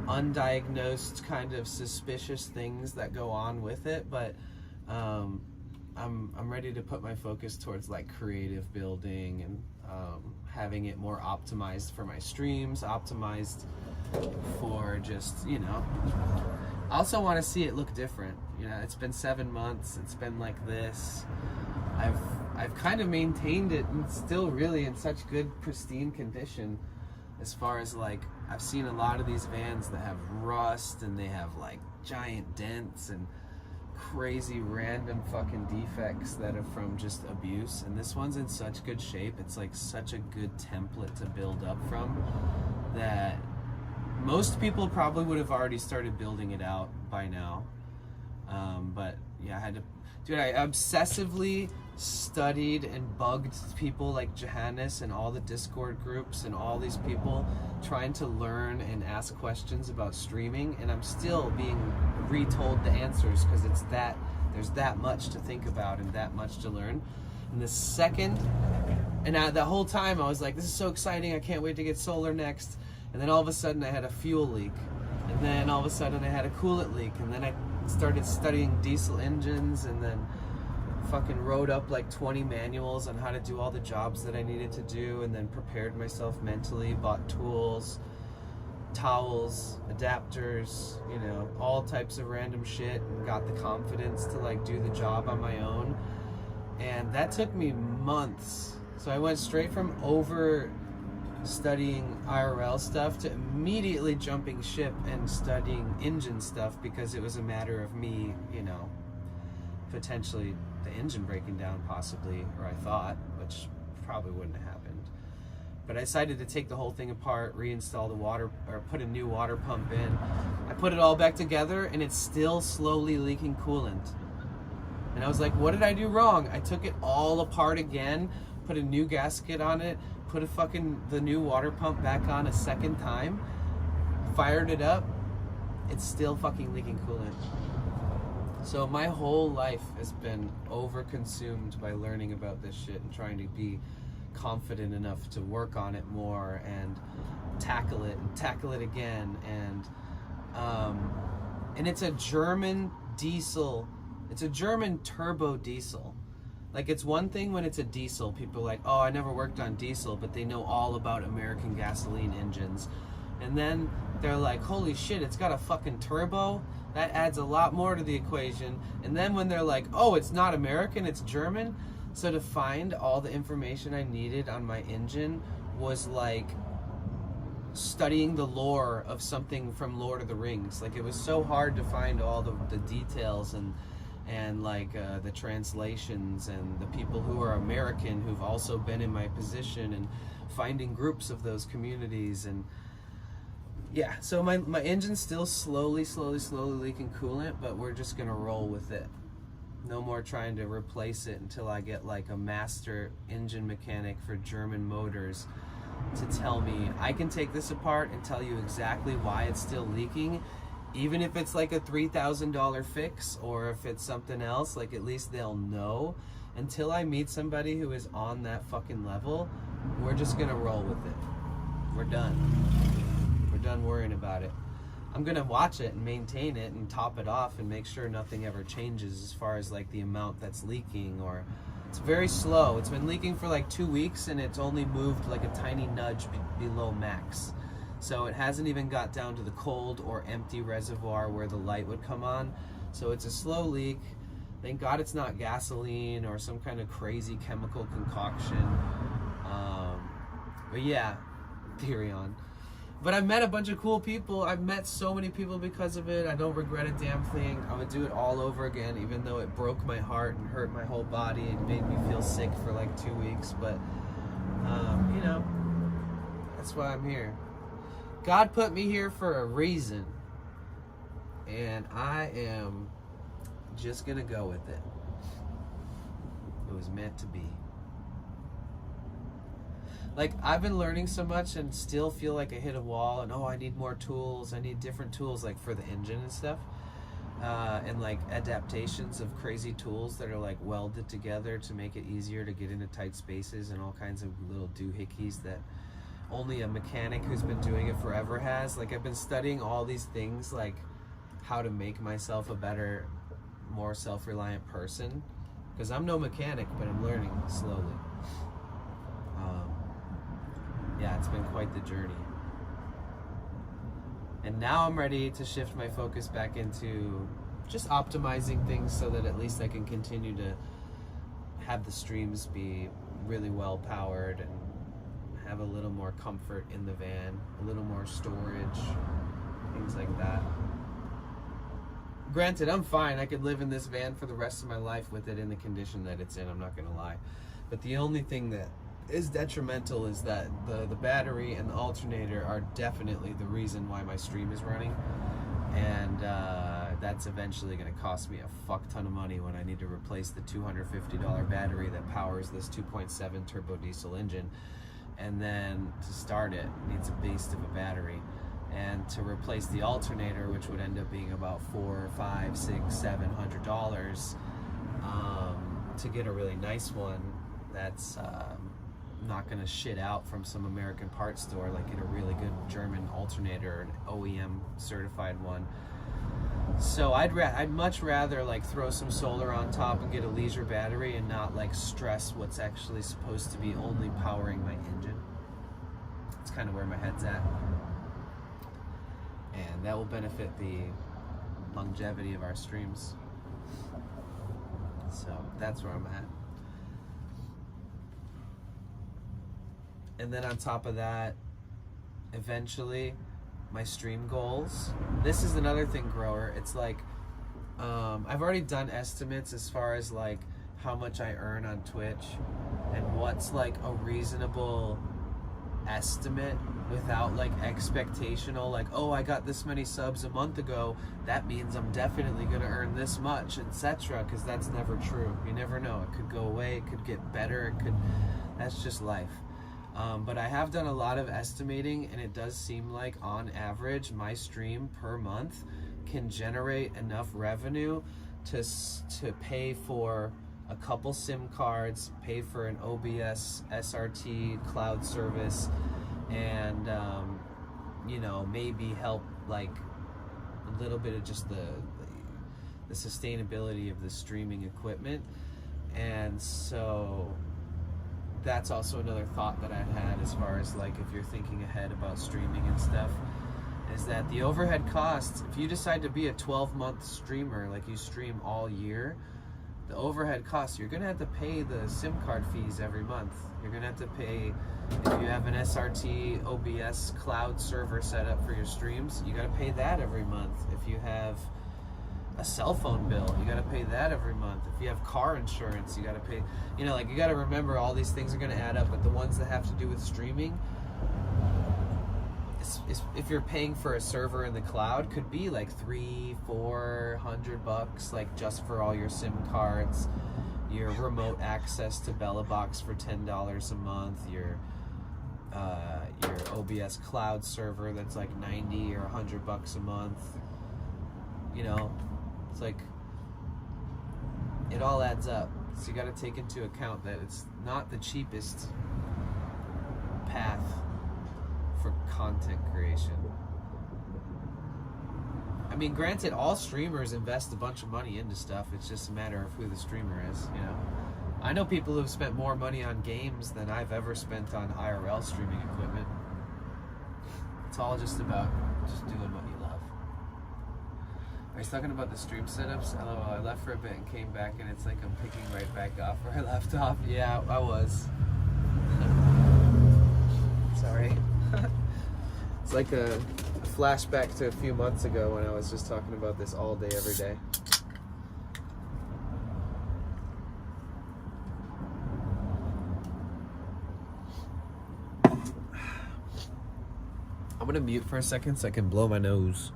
undiagnosed kind of suspicious things that go on with it, but I'm ready to put my focus towards like creative building and having it more optimized for my streams, optimized for just, you know. I also want to see it look different. You know, it's been 7 months. It's been like this. I've kind of maintained it and still really in such good pristine condition, as far as like I've seen a lot of these vans that have rust and they have like giant dents and crazy random fucking defects that are from just abuse, and this one's in such good shape. It's like such a good template to build up from that most people probably would have already started building it out by now. But yeah, I obsessively studied and bugged people like Johannes and all the Discord groups and all these people trying to learn and ask questions about streaming, and I'm still being retold the answers because there's that much to think about and that much to learn. And the second, the whole time I was like, this is so exciting, I can't wait to get solar next. And then all of a sudden I had a fuel leak, and then all of a sudden I had a coolant leak, and then I started studying diesel engines, and then fucking wrote up like 20 manuals on how to do all the jobs that I needed to do, and then prepared myself mentally, bought tools, towels, adapters, you know, all types of random shit, and got the confidence to like do the job on my own. And that took me months. So I went straight from over studying IRL stuff to immediately jumping ship and studying engine stuff, because it was a matter of me, you know, potentially the engine breaking down possibly, or I thought, which probably wouldn't have happened. But I decided to take the whole thing apart, reinstall the water, or put a new water pump in. I put it all back together and it's still slowly leaking coolant. And I was like, what did I do wrong? I took it all apart again, put a new gasket on it, put the new water pump back on a second time, fired it up, it's still fucking leaking coolant. So my whole life has been overconsumed by learning about this shit and trying to be confident enough to work on it more and tackle it again. And it's a German diesel. It's a German turbo diesel. Like, it's one thing when it's a diesel, people are like, oh, I never worked on diesel, but they know all about American gasoline engines. And then they're like, holy shit, it's got a fucking turbo? That adds a lot more to the equation. And then when they're like, oh, it's not American, it's German. So to find all the information I needed on my engine was like studying the lore of something from Lord of the Rings. Like, it was so hard to find all the details and like the translations and the people who are American who've also been in my position, and finding groups of those communities. And yeah, so my engine's still slowly leaking coolant, but we're just gonna roll with it. No more trying to replace it until I get like a master engine mechanic for German motors to tell me I can take this apart and tell you exactly why it's still leaking. Even if it's like a $3,000 fix, or if it's something else, like at least they'll know. Until I meet somebody who is on that fucking level, we're just gonna roll with it. We're done. We're done worrying about it. I'm gonna watch it and maintain it and top it off and make sure nothing ever changes as far as like the amount that's leaking. Or it's very slow. It's been leaking for like 2 weeks and it's only moved like a tiny nudge below max. So it hasn't even got down to the cold or empty reservoir where the light would come on. So it's a slow leak. Thank God it's not gasoline or some kind of crazy chemical concoction. But yeah, theory on. But I've met a bunch of cool people. I've met so many people because of it. I don't regret a damn thing. I would do it all over again, even though it broke my heart and hurt my whole body and made me feel sick for like 2 weeks. But, you know, that's why I'm here. God put me here for a reason, and I am just gonna go with it. It was meant to be. Like, I've been learning so much and still feel like I hit a wall, and I need more tools. I need different tools, like for the engine and stuff, and like adaptations of crazy tools that are like welded together to make it easier to get into tight spaces, and all kinds of little doohickeys that only a mechanic who's been doing it forever has. Like, I've been studying all these things, like how to make myself a better, more self-reliant person, because I'm no mechanic, but I'm learning slowly. Yeah, it's been quite the journey. And now I'm ready to shift my focus back into just optimizing things so that at least I can continue to have the streams be really well powered and have a little more comfort in the van, a little more storage, things like that. Granted, I'm fine. I could live in this van for the rest of my life with it in the condition that it's in, I'm not gonna lie. But the only thing that is detrimental is that the battery and the alternator are definitely the reason why my stream is running. And that's eventually going to cost me a fuck ton of money when I need to replace the $250 battery that powers this 2.7 turbo diesel engine. And then to start it needs a beast of a battery. And to replace the alternator, which would end up being about $400, $500, $600, $700, to get a really nice one that's not going to shit out from some American parts store, like get a really good German alternator, an OEM certified one. So I'd much rather like throw some solar on top and get a leisure battery and not like stress what's actually supposed to be only powering my engine. It's kind of where my head's at. And that will benefit the longevity of our streams. So that's where I'm at. And then on top of that, eventually, my stream goals. This is another thing, grower. It's like, I've already done estimates as far as like how much I earn on Twitch and what's like a reasonable estimate without like expectational, like, oh, I got this many subs a month ago, that means I'm definitely gonna earn this much, etc. Because that's never true. You never know. It could go away, it could get better, that's just life. But I have done a lot of estimating, and it does seem like on average my stream per month can generate enough revenue to pay for a couple SIM cards, pay for an OBS SRT cloud service, and you know, maybe help like a little bit of just the sustainability of the streaming equipment. And so that's also another thought that I had as far as like if you're thinking ahead about streaming and stuff, is that the overhead costs, if you decide to be a 12-month streamer, like you stream all year, the overhead costs, you're gonna have to pay the SIM card fees every month. You're gonna have to pay, if you have an SRT OBS cloud server set up for your streams, you gotta pay that every month. If you have a cell phone bill, you gotta pay that every month. If you have car insurance, you gotta pay, you know, like you gotta remember all these things are gonna add up, but the ones that have to do with streaming, if you're paying for a server in the cloud, could be like $300-400, like just for all your SIM cards, your remote access to BellaBox for $10 a month, your OBS cloud server that's like $90 or $100 a month. You know, it's like it all adds up. So you got to take into account that it's not the cheapest path for content creation. I mean, granted, all streamers invest a bunch of money into stuff. It's just a matter of who the streamer is, you know. I know people who've spent more money on games than I've ever spent on IRL streaming equipment. It's all just about just doing what you love. Are you talking about the stream setups? Oh, I left for a bit and came back, and it's like I'm picking right back off where I left off. Yeah, I was. Sorry. It's like a flashback to a few months ago when I was just talking about this all day, every day. I'm gonna mute for a second so I can blow my nose.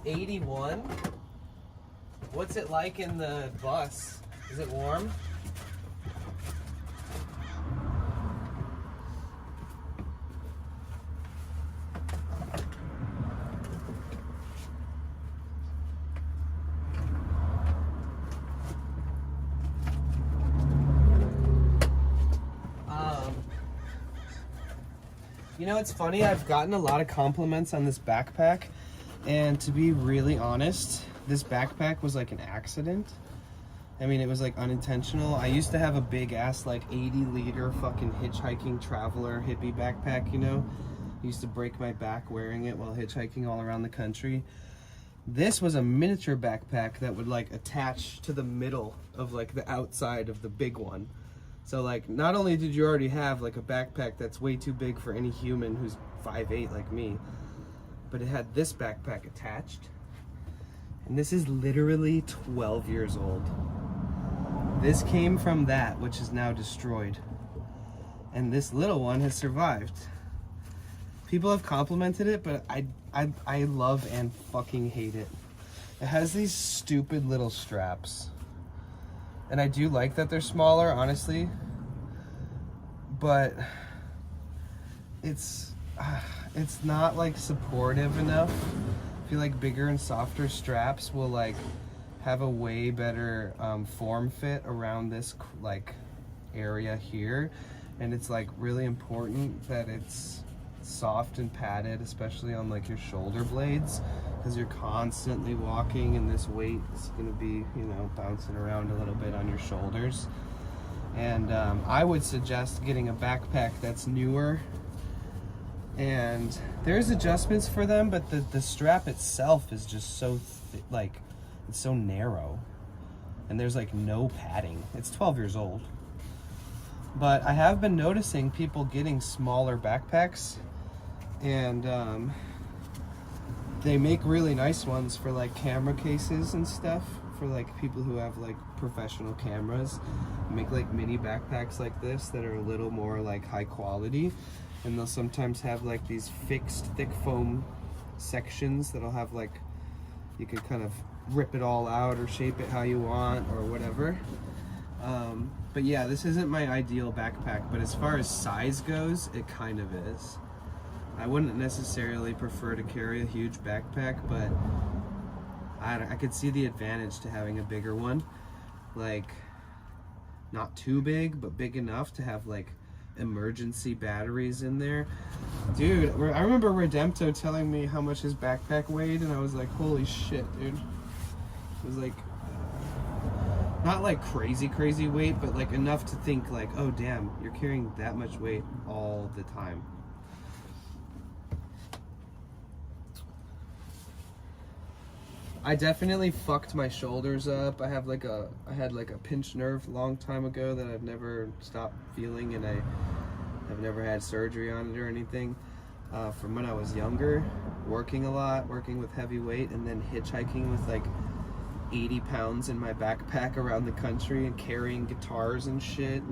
It's 81. What's it like in the bus? Is it warm? You know, it's funny, I've gotten a lot of compliments on this backpack, and to be really honest, this backpack was like an accident. I mean, it was like unintentional. I used to have a big ass like 80-liter fucking hitchhiking traveler hippie backpack, you know? I used to break my back wearing it while hitchhiking all around the country. This was a miniature backpack that would like attach to the middle of like the outside of the big one. So like, not only did you already have like a backpack that's way too big for any human who's 5'8" like me, but it had this backpack attached. And this is literally 12 years old. This came from that, which is now destroyed. And this little one has survived. People have complimented it, but I love and fucking hate it. It has these stupid little straps. And I do like that they're smaller, honestly, but it's not like supportive enough. I feel like bigger and softer straps will like have a way better form fit around this like area here, and it's like really important that it's soft and padded, especially on like your shoulder blades, because you're constantly walking and this weight is going to be, you know, bouncing around a little bit on your shoulders. And I would suggest getting a backpack that's newer, and there's adjustments for them, but the strap itself is just so like it's so narrow, and there's like no padding. It's 12 years old, but I have been noticing people getting smaller backpacks, and they make really nice ones for like camera cases and stuff, for like people who have like professional cameras. They make like mini backpacks like this that are a little more like high quality, and they'll sometimes have like these fixed thick foam sections that'll have like, you can kind of rip it all out or shape it how you want or whatever. But yeah, this isn't my ideal backpack, but as far as size goes, it kind of is. I wouldn't necessarily prefer to carry a huge backpack, but I could see the advantage to having a bigger one. Like, not too big, but big enough to have like emergency batteries in there. Dude, I remember Redempto telling me how much his backpack weighed, and I was like, holy shit, dude. It was like, not like crazy weight, but like enough to think like, oh damn, you're carrying that much weight all the time. I definitely fucked my shoulders up. I had like a pinched nerve a long time ago that I've never stopped feeling, and I've never had surgery on it or anything. From when I was younger, working a lot, working with heavy weight, and then hitchhiking with like 80 pounds in my backpack around the country and carrying guitars and shit.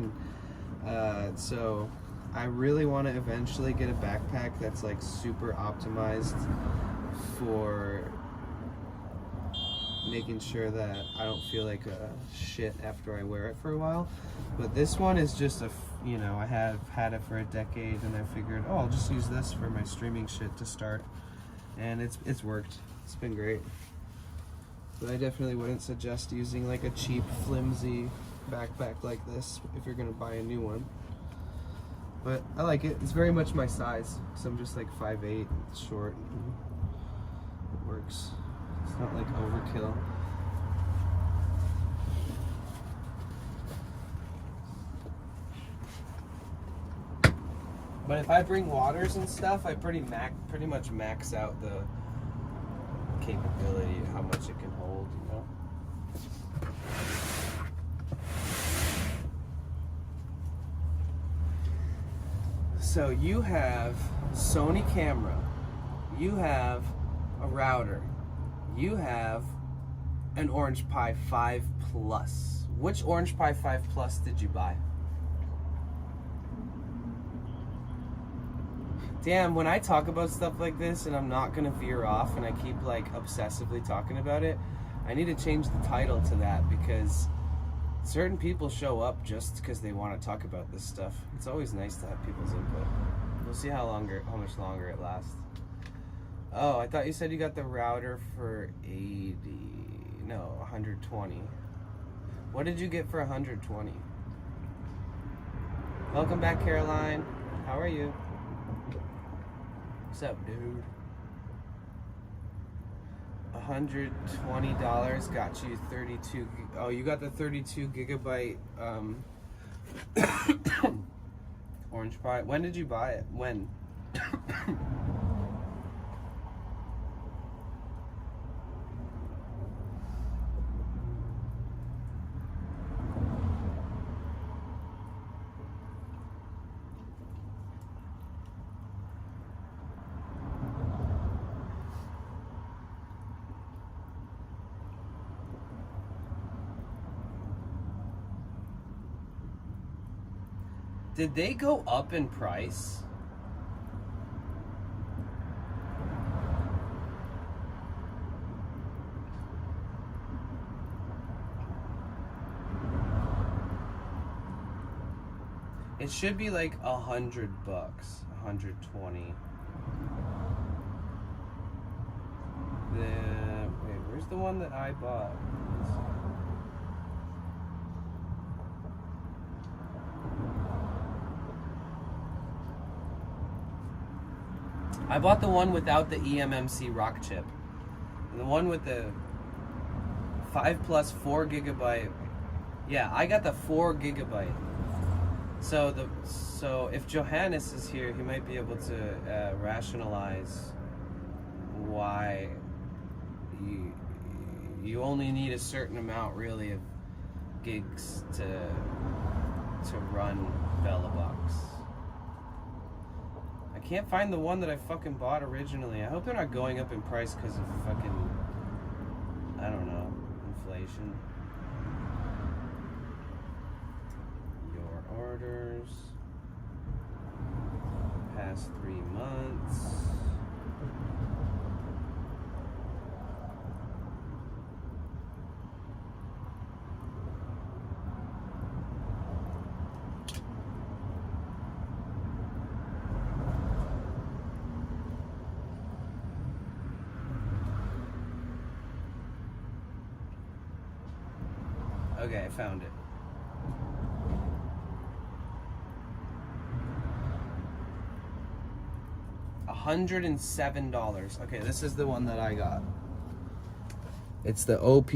And so I really want to eventually get a backpack that's like super optimized for making sure that I don't feel like shit after I wear it for a while. But this one is just you know, I have had it for a decade, and I figured, oh, I'll just use this for my streaming shit to start, and it's worked. It's been great. But I definitely wouldn't suggest using like a cheap, flimsy backpack like this if you're gonna buy a new one. But I like it. It's very much my size, so I'm just like 5'8", it's short, and it works. It's not like overkill. But if I bring waters and stuff, I pretty much max out the capability of how much it can hold, you know? So you have Sony camera, you have a router, you have an Orange Pi 5 Plus. Which Orange Pi 5 Plus did you buy? Damn, when I talk about stuff like this and I'm not gonna veer off and I keep like obsessively talking about it, I need to change the title to that because certain people show up just because they want to talk about this stuff. It's always nice to have people's input. We'll see how much longer it lasts. Oh, I thought you said you got the router for 80. No, 120. What did you get for 120? Welcome back, Caroline. How are you? What's up, dude? $120 got you 32. Oh, you got the 32 gigabyte Orange Pi. When did you buy it? When? Did they go up in price? It should be like $100, 120. Wait, where's the one that I bought? I bought the one without the eMMC rock chip. And the one with the 5 plus 4 gigabyte. Yeah, I got the 4 gigabyte. So if Johannes is here, he might be able to rationalize why you only need a certain amount really of gigs to run Velobox. I can't find the one that I fucking bought originally. I hope they're not going up in price because of fucking, I don't know, inflation. Your orders. Past 3 months. Okay, I found it. $107. Okay, this is the one that I got. It's the OP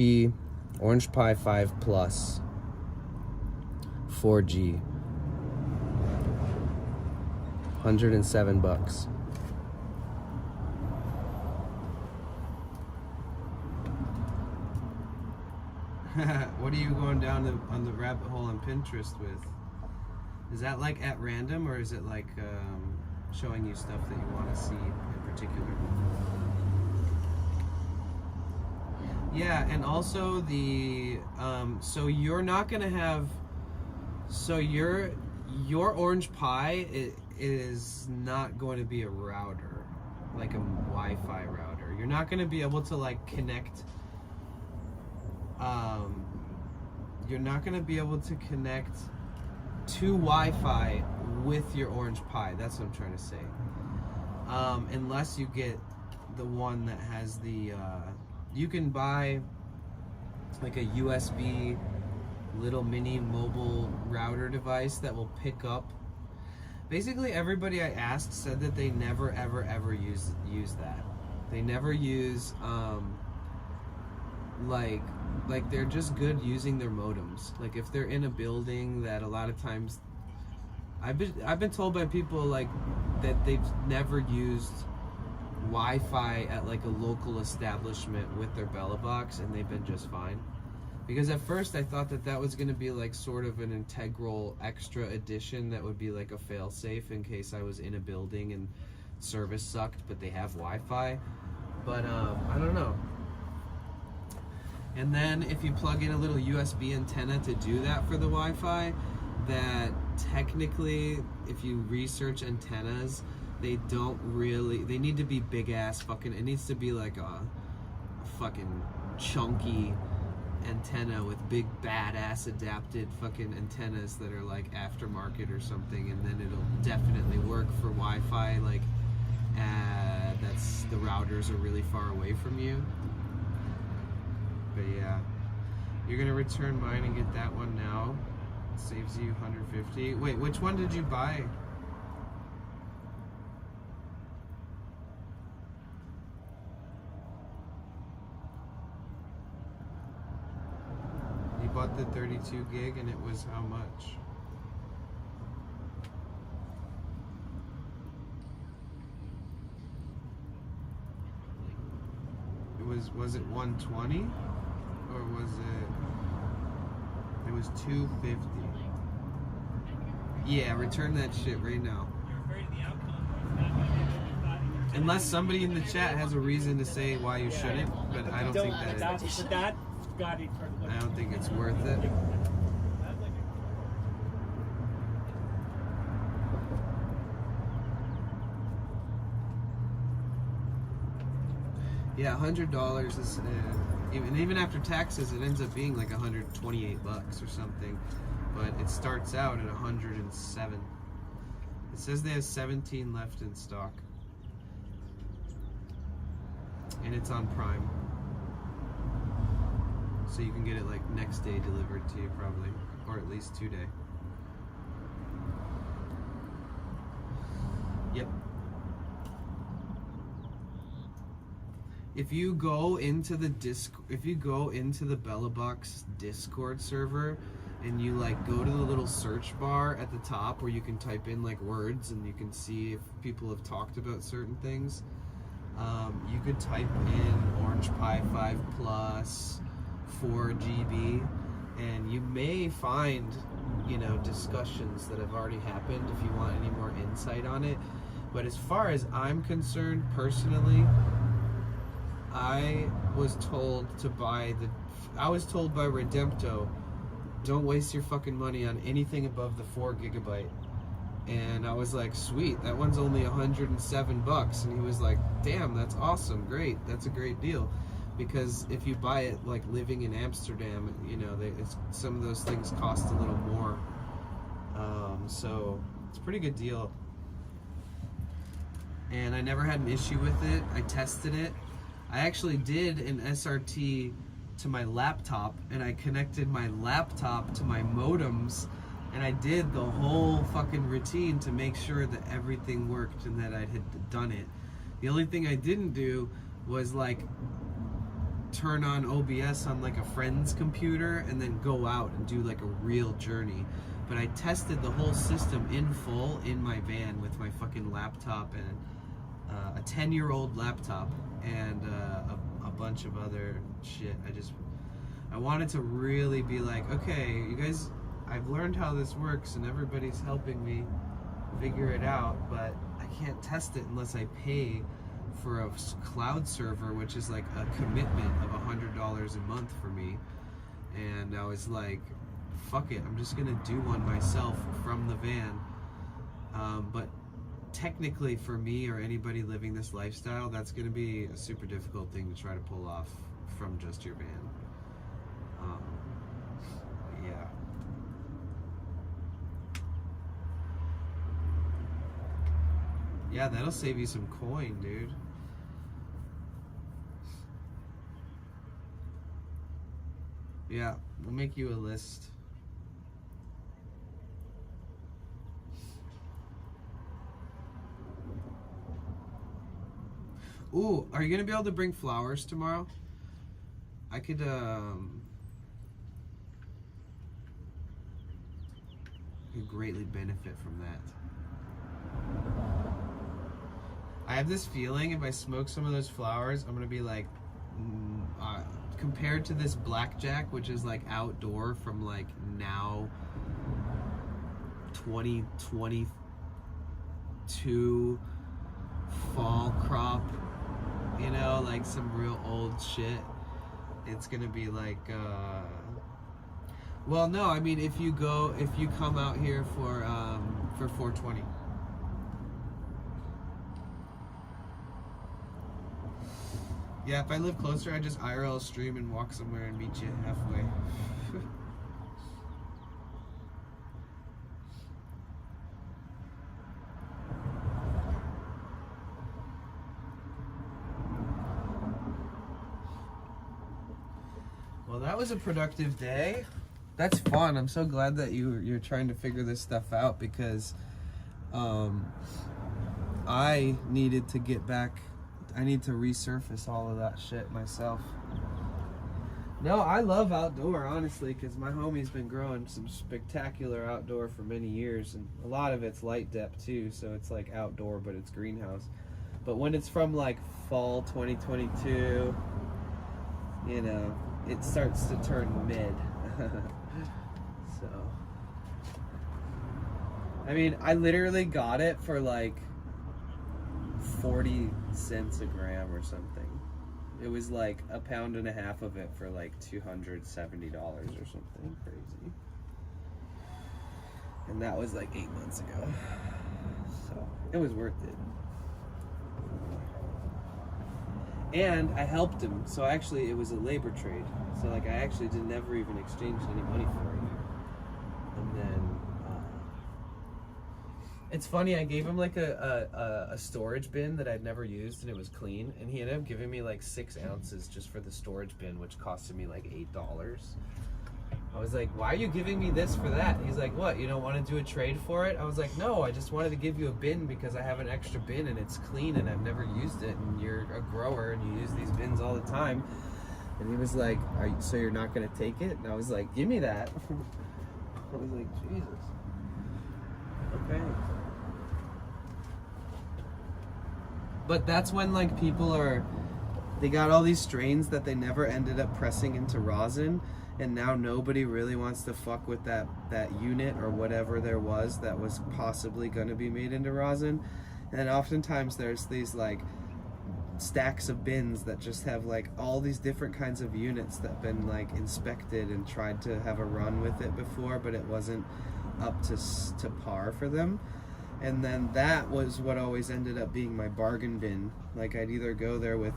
Orange Pi 5 Plus 4G. $107. What are you going down on the rabbit hole on Pinterest with? Is that like at random, or is it like showing you stuff that you want to see in particular? Yeah, and also the so you're not gonna have, so your Orange Pi is not going to be a router, like a Wi-Fi router. You're not going to be able to like connect. You're not going to be able to connect to Wi-Fi with your Orange Pi. That's what I'm trying to say. Unless you get the one that has the, you can buy like a USB little mini mobile router device that will pick up. Basically, everybody I asked said that they never ever use that. They never use like they're just good using their modems. Like if they're in a building that a lot of times I've been told by people like that they've never used Wi-Fi at like a local establishment with their Velobox and they've been just fine. Because at first I thought that was going to be like sort of an integral extra addition that would be like a fail-safe in case I was in a building and service sucked, but they have Wi-Fi. But I don't know. And then if you plug in a little USB antenna to do that for the Wi-Fi, that technically, if you research antennas, they don't really, they need to be big ass fucking, it needs to be like a fucking chunky antenna with big badass adapted fucking antennas that are like aftermarket or something, and then it'll definitely work for Wi-Fi, like that's, the routers are really far away from you. But yeah, you're gonna return mine and get that one now. It saves you 150. Wait, which one did you buy? You bought the 32 gig and it was how much? Was it 120 or was it was 250? Yeah, return that shit right now. Unless somebody in the chat has a reason to say why you shouldn't, but I don't think that is. I don't think it's worth it. Yeah, $100 is, even after taxes, it ends up being like 128 bucks or something. But it starts out at 107. It says they have 17 left in stock. And it's on Prime. So you can get it like next day delivered to you probably. Or at least 2 day. Yep. If you go into the BellaBox Discord server and you like go to the little search bar at the top where you can type in like words and you can see if people have talked about certain things, you could type in Orange Pi 5 Plus 4GB and you may find, you know, discussions that have already happened if you want any more insight on it. But as far as I'm concerned personally, I was told by Redempto, don't waste your fucking money on anything above the 4 GB. And I was like, sweet, that one's only 107 bucks. And he was like, damn, that's awesome, great, that's a great deal. Because if you buy it like living in Amsterdam, you know, some of those things cost a little more. So it's a pretty good deal. And I never had an issue with it. I tested it. I actually did an SRT to my laptop, and I connected my laptop to my modems, and I did the whole fucking routine to make sure that everything worked and that I had done it. The only thing I didn't do was like turn on OBS on like a friend's computer and then go out and do like a real journey. But I tested the whole system in full in my van with my fucking laptop and a 10-year-old laptop and a bunch of other shit. I wanted to really be like, okay, you guys, I've learned how this works and everybody's helping me figure it out, but I can't test it unless I pay for a cloud server, which is like a commitment of $100 a month for me. And I was like, fuck it, I'm just gonna do one myself from the van. But technically for me or anybody living this lifestyle, that's going to be a super difficult thing to try to pull off from just your van. Yeah. Yeah, that'll save you some coin, dude. Yeah, we'll make you a list. Ooh, are you gonna be able to bring flowers tomorrow? I could greatly benefit from that. I have this feeling if I smoke some of those flowers, I'm gonna be like, compared to this blackjack, which is like outdoor from like now 2022 fall crop, you know, like some real old shit. It's gonna be like, well, no, I mean, if you come out here for 420. Yeah, if I live closer, I just IRL stream and walk somewhere and meet you halfway. Well, that was a productive day. That's fun. I'm so glad that you're trying to figure this stuff out, because I needed to get back. I need to resurface all of that shit myself. No, I love outdoor, honestly, because my homie's been growing some spectacular outdoor for many years, and a lot of it's light depth too, so it's like outdoor, but it's greenhouse. But when it's from like fall 2022, you know, it starts to turn mid. So, I mean, I literally got it for like 40 cents a gram or something. It was like a pound and a half of it for like $270 or something crazy. And that was like 8 months ago. So it was worth it. And I helped him, so actually it was a labor trade. So like I actually never even exchanged any money for it. And then it's funny, I gave him like a storage bin that I'd never used, and it was clean, and he ended up giving me like 6 ounces just for the storage bin, which costed me like $8. I was like, why are you giving me this for that? He's like, what, you don't want to do a trade for it? I was like, no, I just wanted to give you a bin because I have an extra bin and it's clean and I've never used it, and you're a grower and you use these bins all the time. And he was like, so you're not going to take it? And I was like, give me that. I was like, Jesus. Okay. But that's when like people they got all these strains that they never ended up pressing into rosin, and now nobody really wants to fuck with that unit or whatever there was that was possibly going to be made into rosin. And oftentimes there's these like stacks of bins that just have like all these different kinds of units that have been like inspected and tried to have a run with it before, but it wasn't up to par for them. And then that was what always ended up being my bargain bin. Like I'd either go there with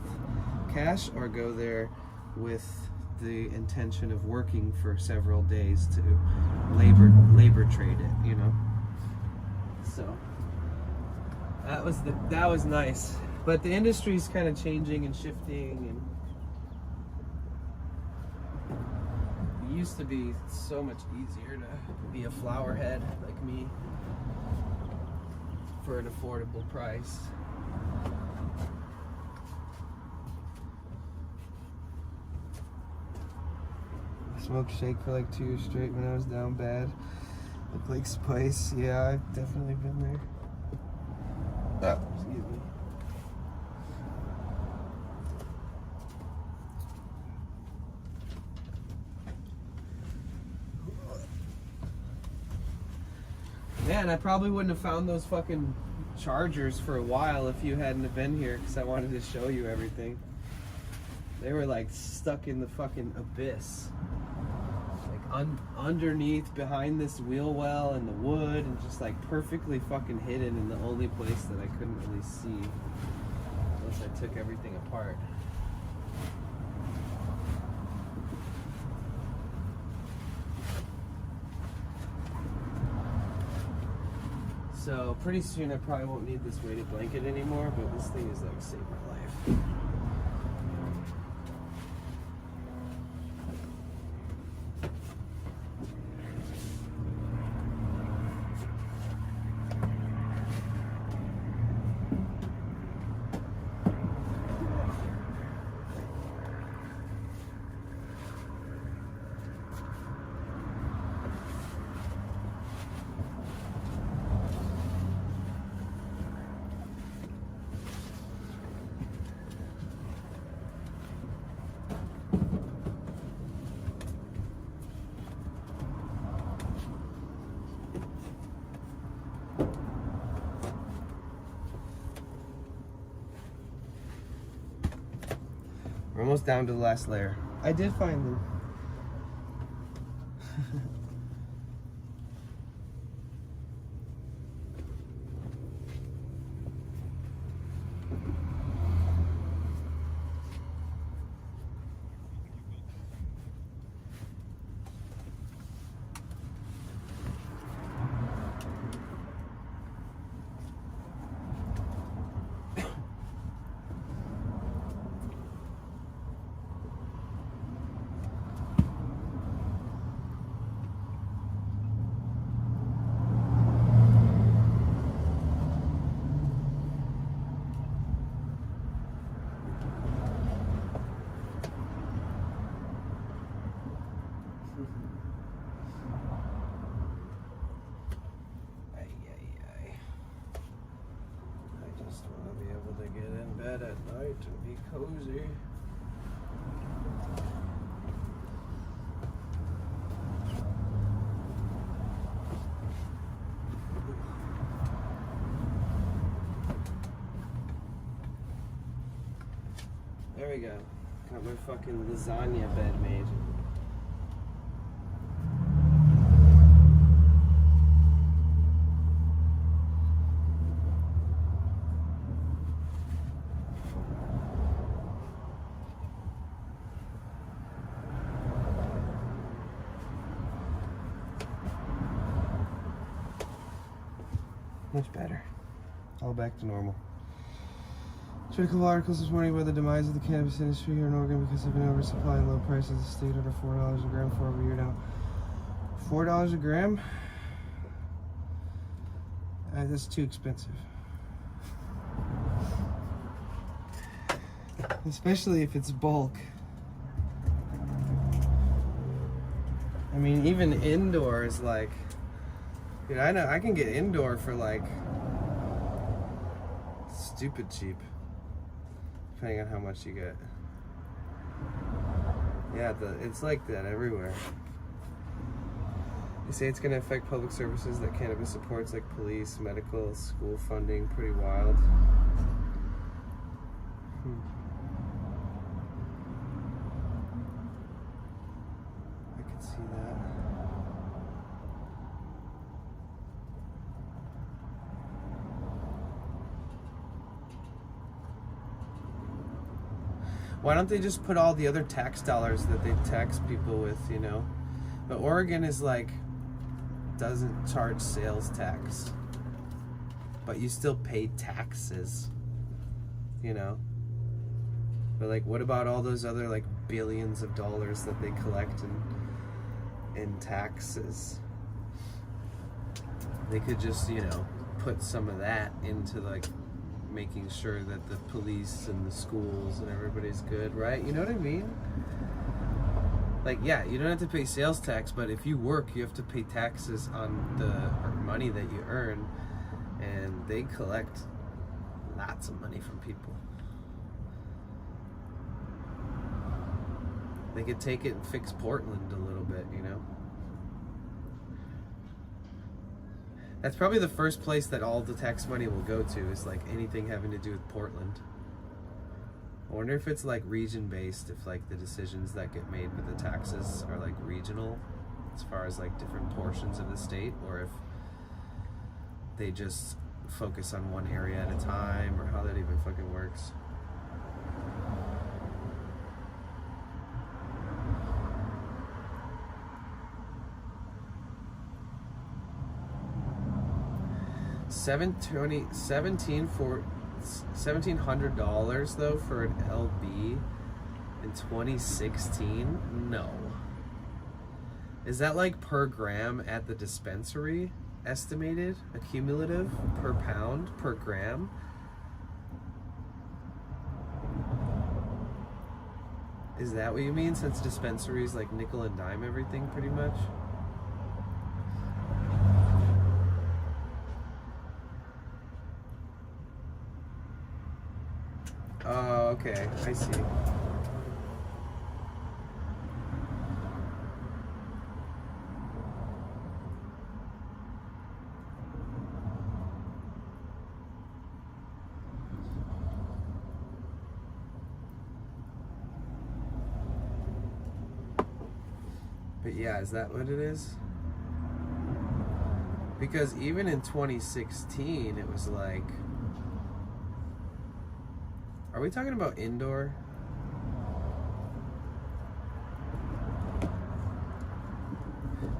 cash or go there with the intention of working for several days to labor trade it, you know. So that was nice. But the industry's kind of changing and shifting, and it used to be so much easier to be a flower head like me for an affordable price. I smoked shake for like 2 years straight when I was down bad. Looked like spice. Yeah, I've definitely been there. Excuse me. Man, I probably wouldn't have found those fucking chargers for a while if you hadn't have been here, because I wanted to show you everything. They were like stuck in the fucking abyss. Like underneath, behind this wheel well and the wood, and just like perfectly fucking hidden in the only place that I couldn't really see unless I took everything apart. So pretty soon I probably won't need this weighted blanket anymore, but this thing is like saved my life. We're almost down to the last layer. I did find them. to be cozy. There we go. Got my fucking lasagna bed made. Much better. All back to normal. Critical articles this morning about the demise of the cannabis industry here in Oregon because of an oversupply and low prices. The state under $4 a gram for over a year now. $4 a gram? That's too expensive. Especially if it's bulk. I mean, even indoor is like, dude, I know I can get indoor for like stupid cheap, depending on how much you get. Yeah, it's like that everywhere. They say it's going to affect public services that cannabis supports, like police, medical, school funding. Pretty wild. I can see that. Why don't they just put all the other tax dollars that they tax people with, you know? But Oregon is like, doesn't charge sales tax, but you still pay taxes, you know? But like, what about all those other like billions of dollars that they collect in taxes? They could just, you know, put some of that into like making sure that the police and the schools and everybody's good, right? You know what I mean? Like, yeah, you don't have to pay sales tax, but if you work, you have to pay taxes on the money that you earn, and they collect lots of money from people. They could take it and fix Portland a little bit, you know? That's probably the first place that all the tax money will go to, is like anything having to do with Portland. I wonder if it's like region based, if like the decisions that get made with the taxes are like regional as far as like different portions of the state, or if they just focus on one area at a time, or how that even fucking works. $1,700 though for an LB in 2016? No. Is that like per gram at the dispensary? Estimated? Accumulative? Per pound? Per gram? Is that what you mean? Since dispensaries like nickel and dime everything pretty much? Oh, okay, I see. But yeah, is that what it is? Because even in 2016, it was like... Are we talking about indoor?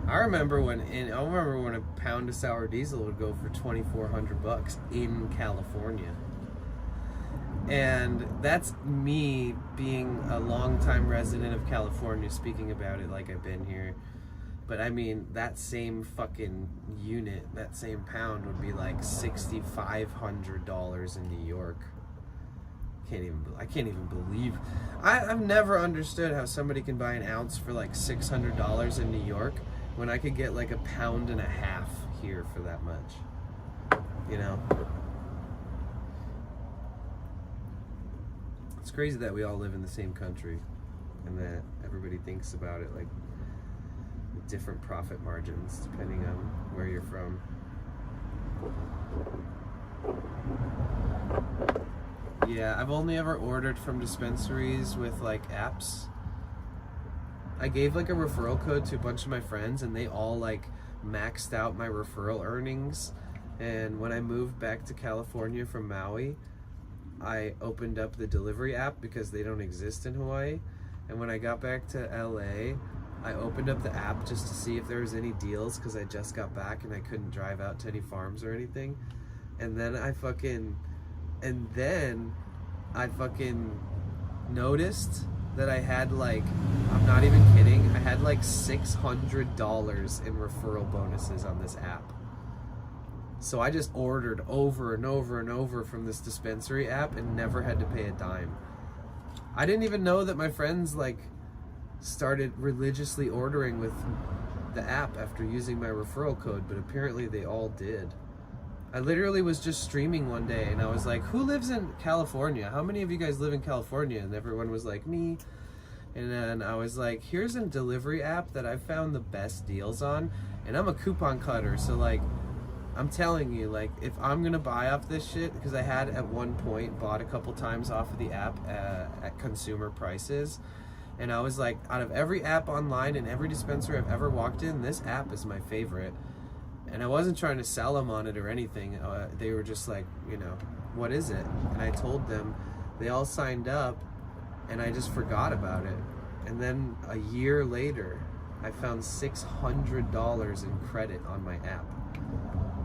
I remember when a pound of sour diesel would go for $2,400 in California. And that's me being a longtime resident of California, speaking about it like I've been here. But I mean, that same fucking unit, that same pound would be like $6,500 in New York. I can't even believe. I've never understood how somebody can buy an ounce for like $600 in New York when I could get like a pound and a half here for that much. You know? crazy that we all live in the same country and that everybody thinks about it like with different profit margins depending on where you're from. Yeah, I've only ever ordered from dispensaries with like apps. I gave like a referral code to a bunch of my friends and they all like maxed out my referral earnings. And when I moved back to California from Maui, I opened up the delivery app because they don't exist in Hawaii. And when I got back to LA, I opened up the app just to see if there was any deals because I just got back and I couldn't drive out to any farms or anything. And then I fucking noticed that I had like, I'm not even kidding, I had like $600 in referral bonuses on this app. So I just ordered over and over and over from this dispensary app and never had to pay a dime. I didn't even know that my friends like started religiously ordering with the app after using my referral code, but apparently they all did. I literally was just streaming one day and I was like, who lives in California? How many of you guys live in California? And everyone was like, me. And then I was like, here's a delivery app that I found the best deals on. And I'm a coupon cutter, so like, I'm telling you, like, if I'm gonna buy off this shit, because I had at one point bought a couple times off of the app at consumer prices, and I was like, out of every app online and every dispensary I've ever walked in, this app is my favorite. And I wasn't trying to sell them on it or anything. They were just like, you know, what is it? And I told them, they all signed up, and I just forgot about it. And then a year later, I found $600 in credit on my app.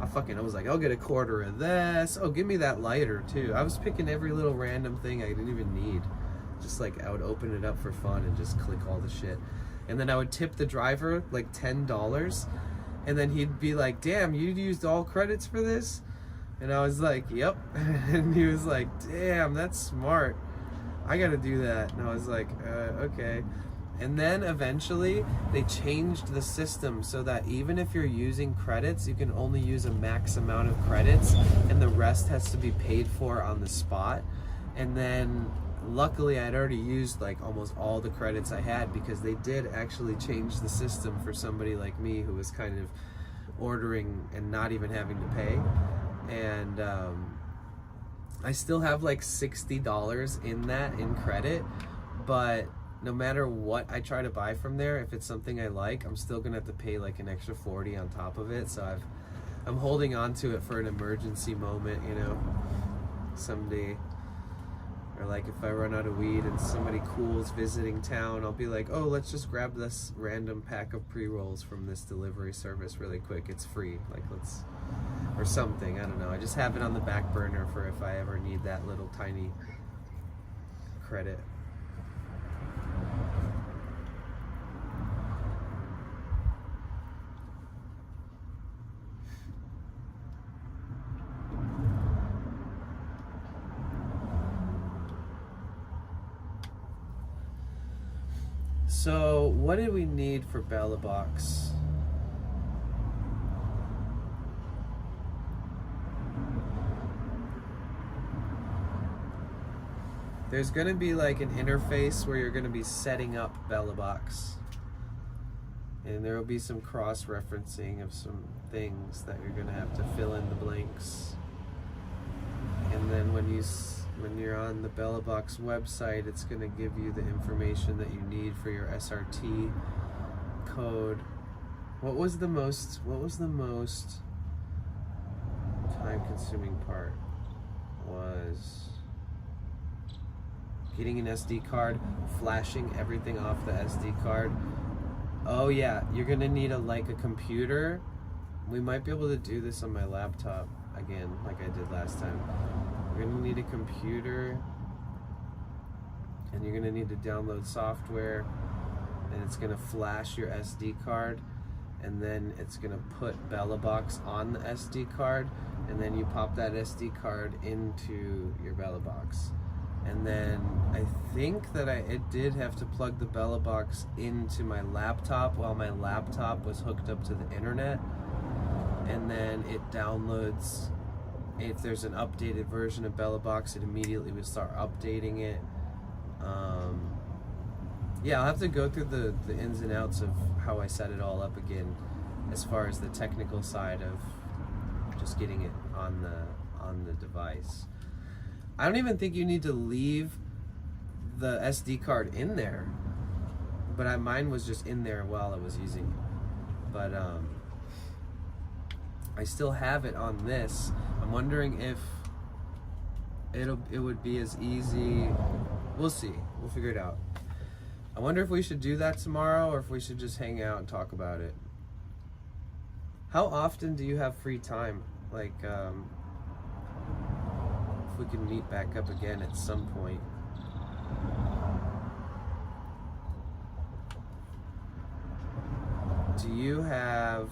I was like, I'll get a quarter of this. Oh, give me that lighter too. I was picking every little random thing I didn't even need. Just like, I would open it up for fun and just click all the shit. And then I would tip the driver like $10. And then he'd be like, damn, you used all credits for this? And I was like, yep. And he was like, damn, that's smart. I gotta do that. And I was like, okay. And then eventually they changed the system so that even if you're using credits, you can only use a max amount of credits and the rest has to be paid for on the spot. And then luckily I'd already used like almost all the credits I had because they did actually change the system for somebody like me who was kind of ordering and not even having to pay. And I still have like $60 in that in credit, but no matter what I try to buy from there, if it's something I like, I'm still gonna have to pay like an extra $40 on top of it. So I'm holding on to it for an emergency moment, you know, someday. Or like if I run out of weed and somebody cool's visiting town, I'll be like, oh, let's just grab this random pack of pre-rolls from this delivery service really quick. It's free, like let's, or something, I don't know. I just have it on the back burner for if I ever need that little tiny credit. So, what did we need for Bella Box? There's gonna be like an interface where you're gonna be setting up Bella Box. And there will be some cross-referencing of some things that you're gonna have to fill in the blanks. And then when you're on the Bella Box website, it's going to give you the information that you need for your SRT code. What was the most time-consuming part? Was getting an SD card, flashing everything off the SD card. Oh yeah, you're going to need a computer. We might be able to do this on my laptop again, like I did last time. You're gonna need a computer, and you're gonna need to download software, and it's gonna flash your SD card, and then it's gonna put Bella Box on the SD card, and then you pop that SD card into your Bella Box. And then I think that it did have to plug the Bella Box into my laptop while my laptop was hooked up to the internet, and then it downloads. If there's an updated version of Bella Box, it immediately would start updating it. Yeah, I'll have to go through the ins and outs of how I set it all up again, as far as the technical side of just getting it on the device. I don't even think you need to leave the SD card in there, but mine was just in there while I was using it. But I still have it on this. I'm wondering if it would be as easy. We'll see. We'll figure it out. I wonder if we should do that tomorrow or if we should just hang out and talk about it. How often do you have free time? Like, if we can meet back up again at some point. Do you have...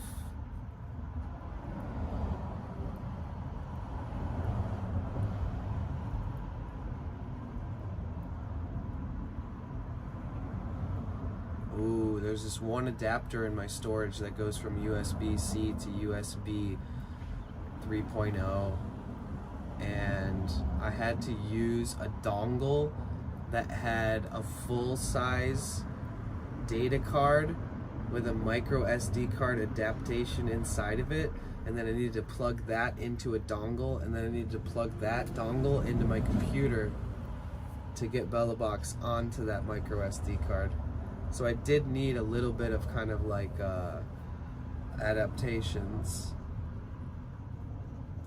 Ooh, there's this one adapter in my storage that goes from USB-C to USB 3.0, and I had to use a dongle that had a full-size data card with a micro SD card adaptation inside of it, and then I needed to plug that into a dongle, and then I needed to plug that dongle into my computer to get BellaBox onto that micro SD card. So I did need a little bit of kind of like adaptations.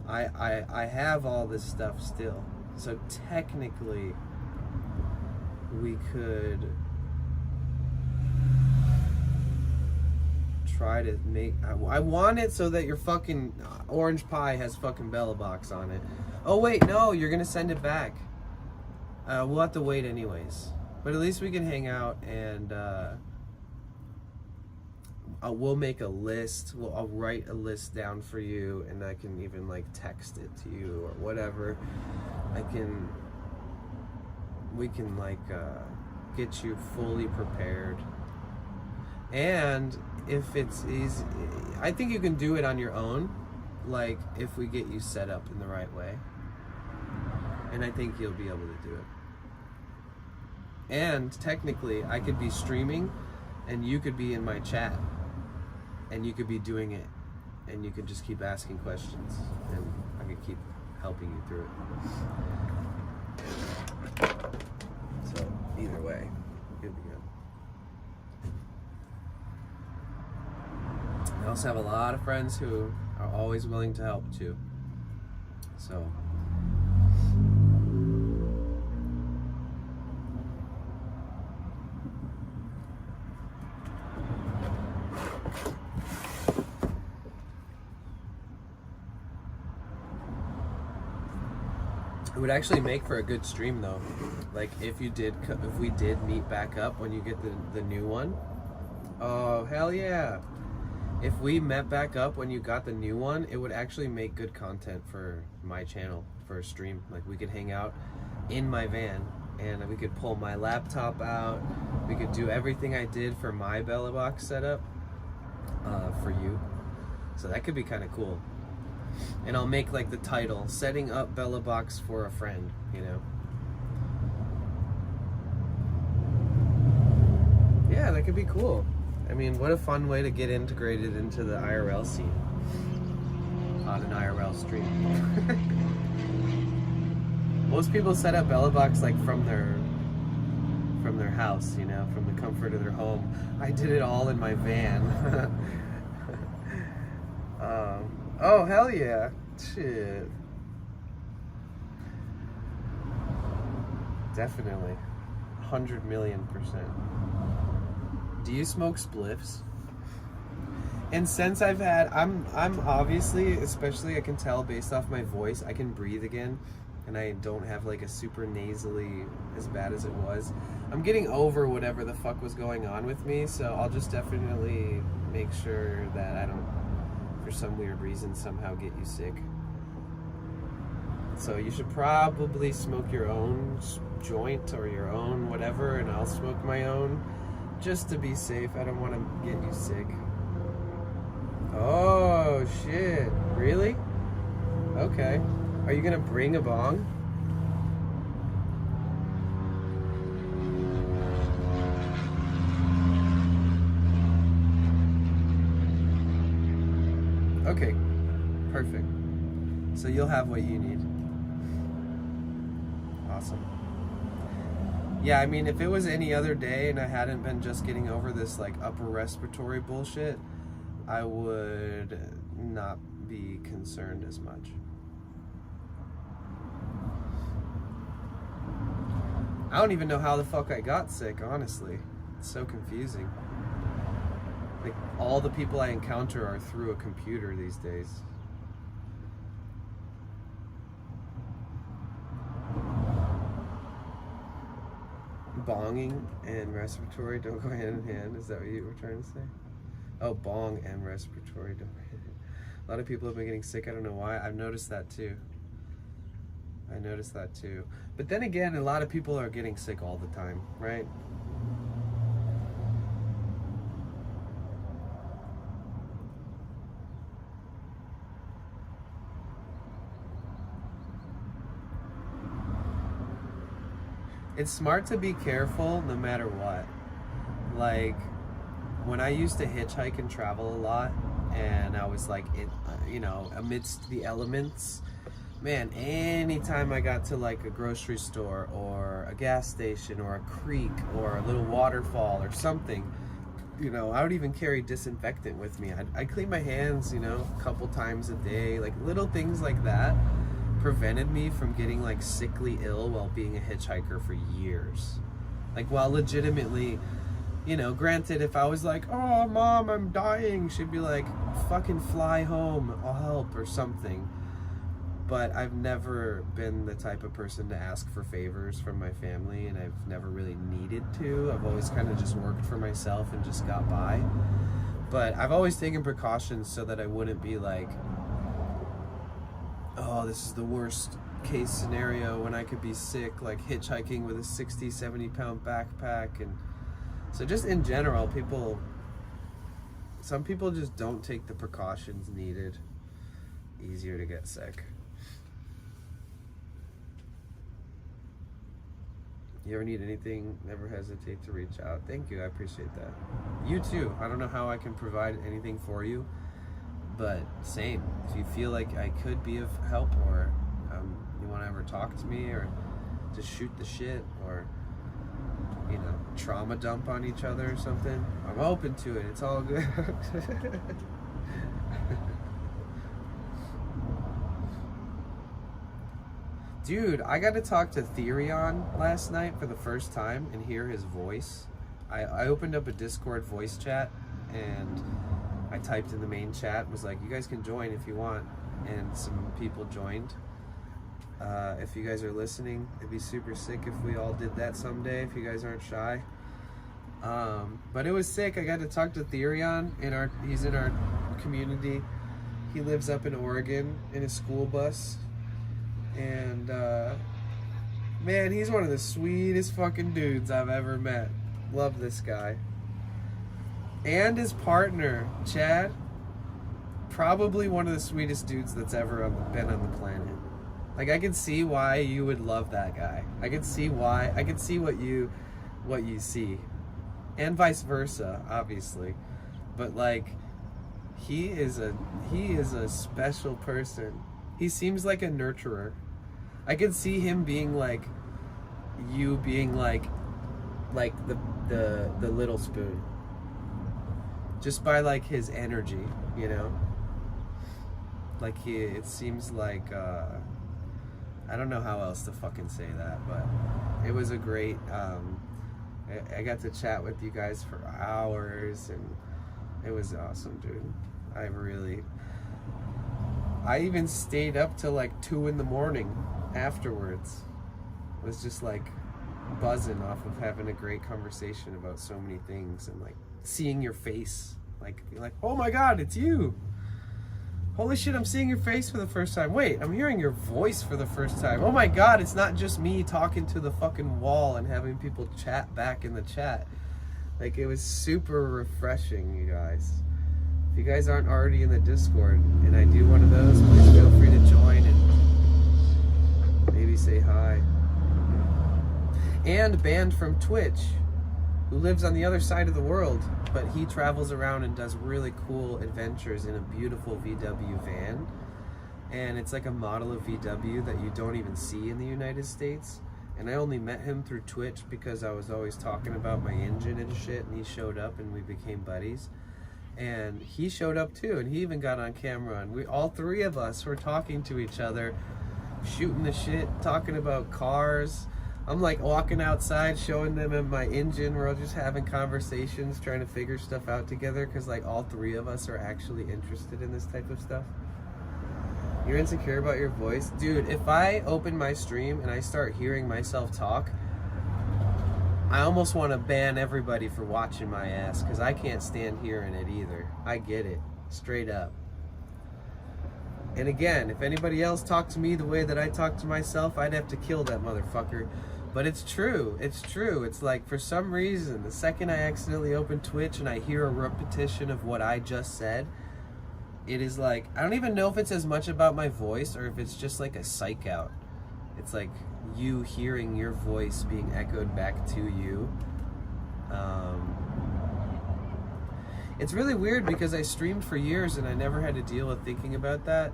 I have all this stuff still, so technically we could try to make... I want it so that your fucking orange pie has fucking BellaBox on it. Oh wait, no, you're gonna send it back. We'll have to wait anyways. But at least we can hang out, and we'll make a list. I'll write a list down for you, and I can even like text it to you or whatever. We can like get you fully prepared. And if it's easy, I think you can do it on your own, like if we get you set up in the right way. And I think you'll be able to do it. And technically, I could be streaming, and you could be in my chat, and you could be doing it, and you could just keep asking questions, and I could keep helping you through it. So, either way, it'll be good. I also have a lot of friends who are always willing to help, too. So... It would actually make for a good stream though. Like if we did meet back up when you get the new one. Oh hell yeah! If we met back up when you got the new one, it would actually make good content for my channel for a stream. Like we could hang out in my van, and we could pull my laptop out. We could do everything I did for my BellaBox setup for you. So that could be kind of cool. And I'll make like the title, setting up BellaBox for a friend, you know. Yeah, that could be cool. I mean, what a fun way to get integrated into the IRL scene on an IRL stream. Most people set up BellaBox like from their house, you know, from the comfort of their home. I did it all in my van. Oh, hell yeah. Shit. Definitely. 100,000,000%. Do you smoke spliffs? And since I'm obviously, especially I can tell based off my voice, I can breathe again. And I don't have like a super nasally as bad as it was. I'm getting over whatever the fuck was going on with me, so I'll just definitely make sure that I don't, for some weird reason, somehow get you sick. So you should probably smoke your own joint or your own whatever, and I'll smoke my own just to be safe. I don't want to get you sick. Oh shit, really? Okay. Are you gonna bring a bong? Okay, perfect. So you'll have what you need. Awesome. Yeah, I mean, if it was any other day and I hadn't been just getting over this like upper respiratory bullshit, I would not be concerned as much. I don't even know how the fuck I got sick, honestly. It's so confusing. Like, all the people I encounter are through a computer these days. Bonging and respiratory don't go hand in hand. Is that what you were trying to say? Oh, bong and respiratory don't go hand in hand. A lot of people have been getting sick. I don't know why. I've noticed that too. But then again, a lot of people are getting sick all the time, right? It's smart to be careful no matter what. Like, when I used to hitchhike and travel a lot, and I was like, amidst the elements, man, anytime I got to like a grocery store or a gas station or a creek or a little waterfall or something, I would even carry disinfectant with me. I'd clean my hands, a couple times a day. Like, little things like that prevented me from getting like sickly ill while being a hitchhiker for years. Like, while legitimately, granted, if I was like, oh mom, I'm dying, she'd be like, fucking fly home, I'll help or something. But I've never been the type of person to ask for favors from my family, and I've never really needed to. I've always kind of just worked for myself and just got by. But I've always taken precautions so that I wouldn't be like, oh, this is the worst case scenario when I could be sick, like hitchhiking with a 60, 70 pound backpack. And so just in general, some people just don't take the precautions needed. Easier to get sick. You ever need anything, never hesitate to reach out. Thank you, I appreciate that. You too. I don't know how I can provide anything for you, but same. If you feel like I could be of help, or you want to ever talk to me, or just shoot the shit, or trauma dump on each other or something, I'm open to it. It's all good. Dude, I got to talk to Therion last night for the first time and hear his voice. I opened up a Discord voice chat and I typed in the main chat, was like, you guys can join if you want, and some people joined. If you guys are listening, it'd be super sick if we all did that someday, if you guys aren't shy. But it was sick. I got to talk to Therion. He's in our community. He lives up in Oregon in a school bus. And man, he's one of the sweetest fucking dudes I've ever met. Love this guy. And his partner, Chad, probably one of the sweetest dudes that's ever been on the planet. Like, I can see why you would love that guy. I can see why. I can see what you see, and vice versa, obviously. But like, he is a special person. He seems like a nurturer. I could see him being like you, being like the little spoon, just by like his energy, like it seems like I don't know how else to fucking say that, but it was a great I got to chat with you guys for hours, and it was awesome, dude. I even stayed up till like 2 a.m. afterwards. Was just like buzzing off of having a great conversation about so many things, and like seeing your face, like being like, oh my god, it's you. Holy shit, I'm seeing your face for the first time. Wait, I'm hearing your voice for the first time. Oh my god, it's not just me talking to the fucking wall and having people chat back in the chat. Like, it was super refreshing, you guys. If you guys aren't already in the Discord and I do one of those, please feel free to join and maybe say hi. And banned from Twitch. who lives on the other side of the world, but he travels around and does really cool adventures in a beautiful VW van. And it's like a model of VW that you don't even see in the United States. And I only met him through Twitch because I was always talking about my engine and shit, and he showed up and we became buddies. And he showed up too, and he even got on camera, and we all three of us were talking to each other, shooting the shit, talking about cars. I'm like walking outside showing them my engine. We're all just having conversations, trying to figure stuff out together, because like all three of us are actually interested in this type of stuff. You're insecure about your voice? Dude, if I open my stream and I start hearing myself talk, I almost want to ban everybody for watching my ass, because I can't stand hearing it either. I get it, straight up. And again, if anybody else talked to me the way that I talk to myself, I'd have to kill that motherfucker. But it's true, it's true. It's like, for some reason, the second I accidentally open Twitch and I hear a repetition of what I just said, it is like, I don't even know if it's as much about my voice or if it's just like a psych out. It's like you hearing your voice being echoed back to you. It's really weird because I streamed for years and I never had to deal with thinking about that.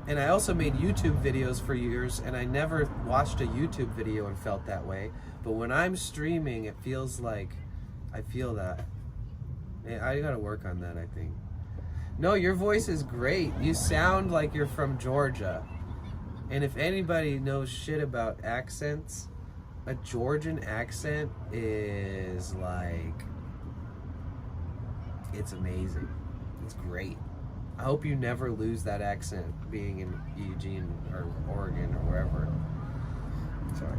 And I also made YouTube videos for years, and I never watched a YouTube video and felt that way. But when I'm streaming, it feels like I feel that. I gotta work on that, I think. No, your voice is great. You sound like you're from Georgia. And if anybody knows shit about accents, a Georgian accent is like, it's amazing. It's great. I hope you never lose that accent being in Eugene or Oregon or wherever. Sorry.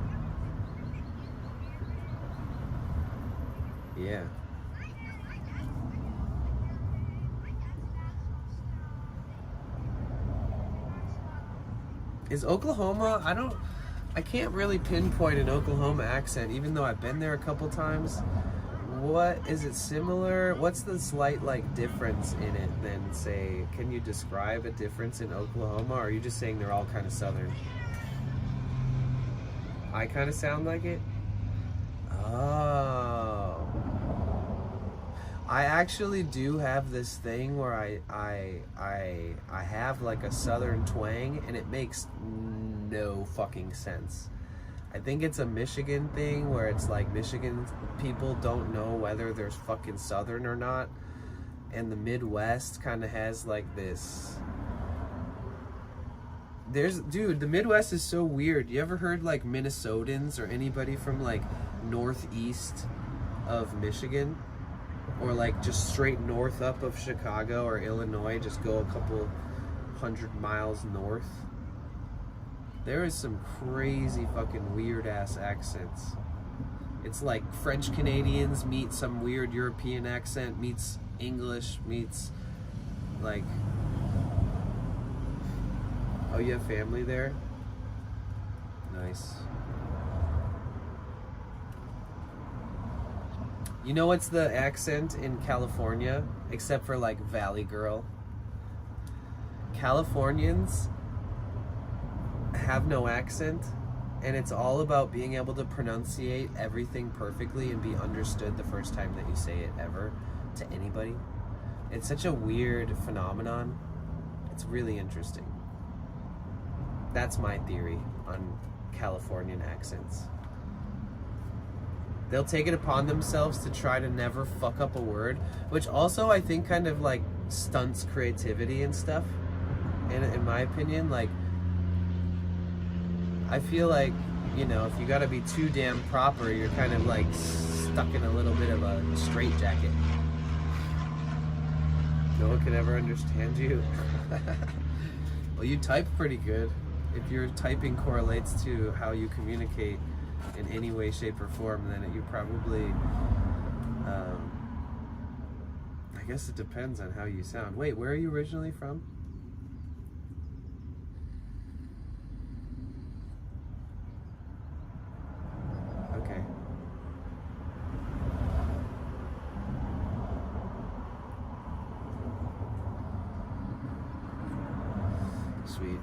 Yeah. Is Oklahoma, I can't really pinpoint an Oklahoma accent, even though I've been there a couple times. What, is it similar? What's the slight like difference in it than, say, can you describe a difference in Oklahoma, or are you just saying they're all kind of southern? I kind of sound like it? Oh. I actually do have this thing where I have like a southern twang, and it makes no fucking sense. I think it's a Michigan thing where it's like Michigan people don't know whether there's fucking southern or not, and the Midwest kind of has like this. Dude, the Midwest is so weird. You ever heard like Minnesotans or anybody from like northeast of Michigan? Or like just straight north up of Chicago or Illinois, just go a couple 100 miles north. There is some crazy fucking weird ass accents. It's like French Canadians meet some weird European accent, meets English, meets like... Oh, you have family there? Nice. You know what's the accent in California? Except for like Valley Girl. Californians have no accent, and it's all about being able to pronunciate everything perfectly and be understood the first time that you say it ever to anybody. It's such a weird phenomenon. It's really interesting. That's my theory on Californian accents. They'll take it upon themselves to try to never fuck up a word, which also I think kind of like stunts creativity and stuff. In my opinion, like, I feel like, you know, if you gotta be too damn proper, you're kind of like stuck in a little bit of a straitjacket. No one can ever understand you. Well, you type pretty good. If your typing correlates to how you communicate in any way, shape, or form, then you probably, I guess it depends on how you sound. Wait, where are you originally from? Okay. Sweet.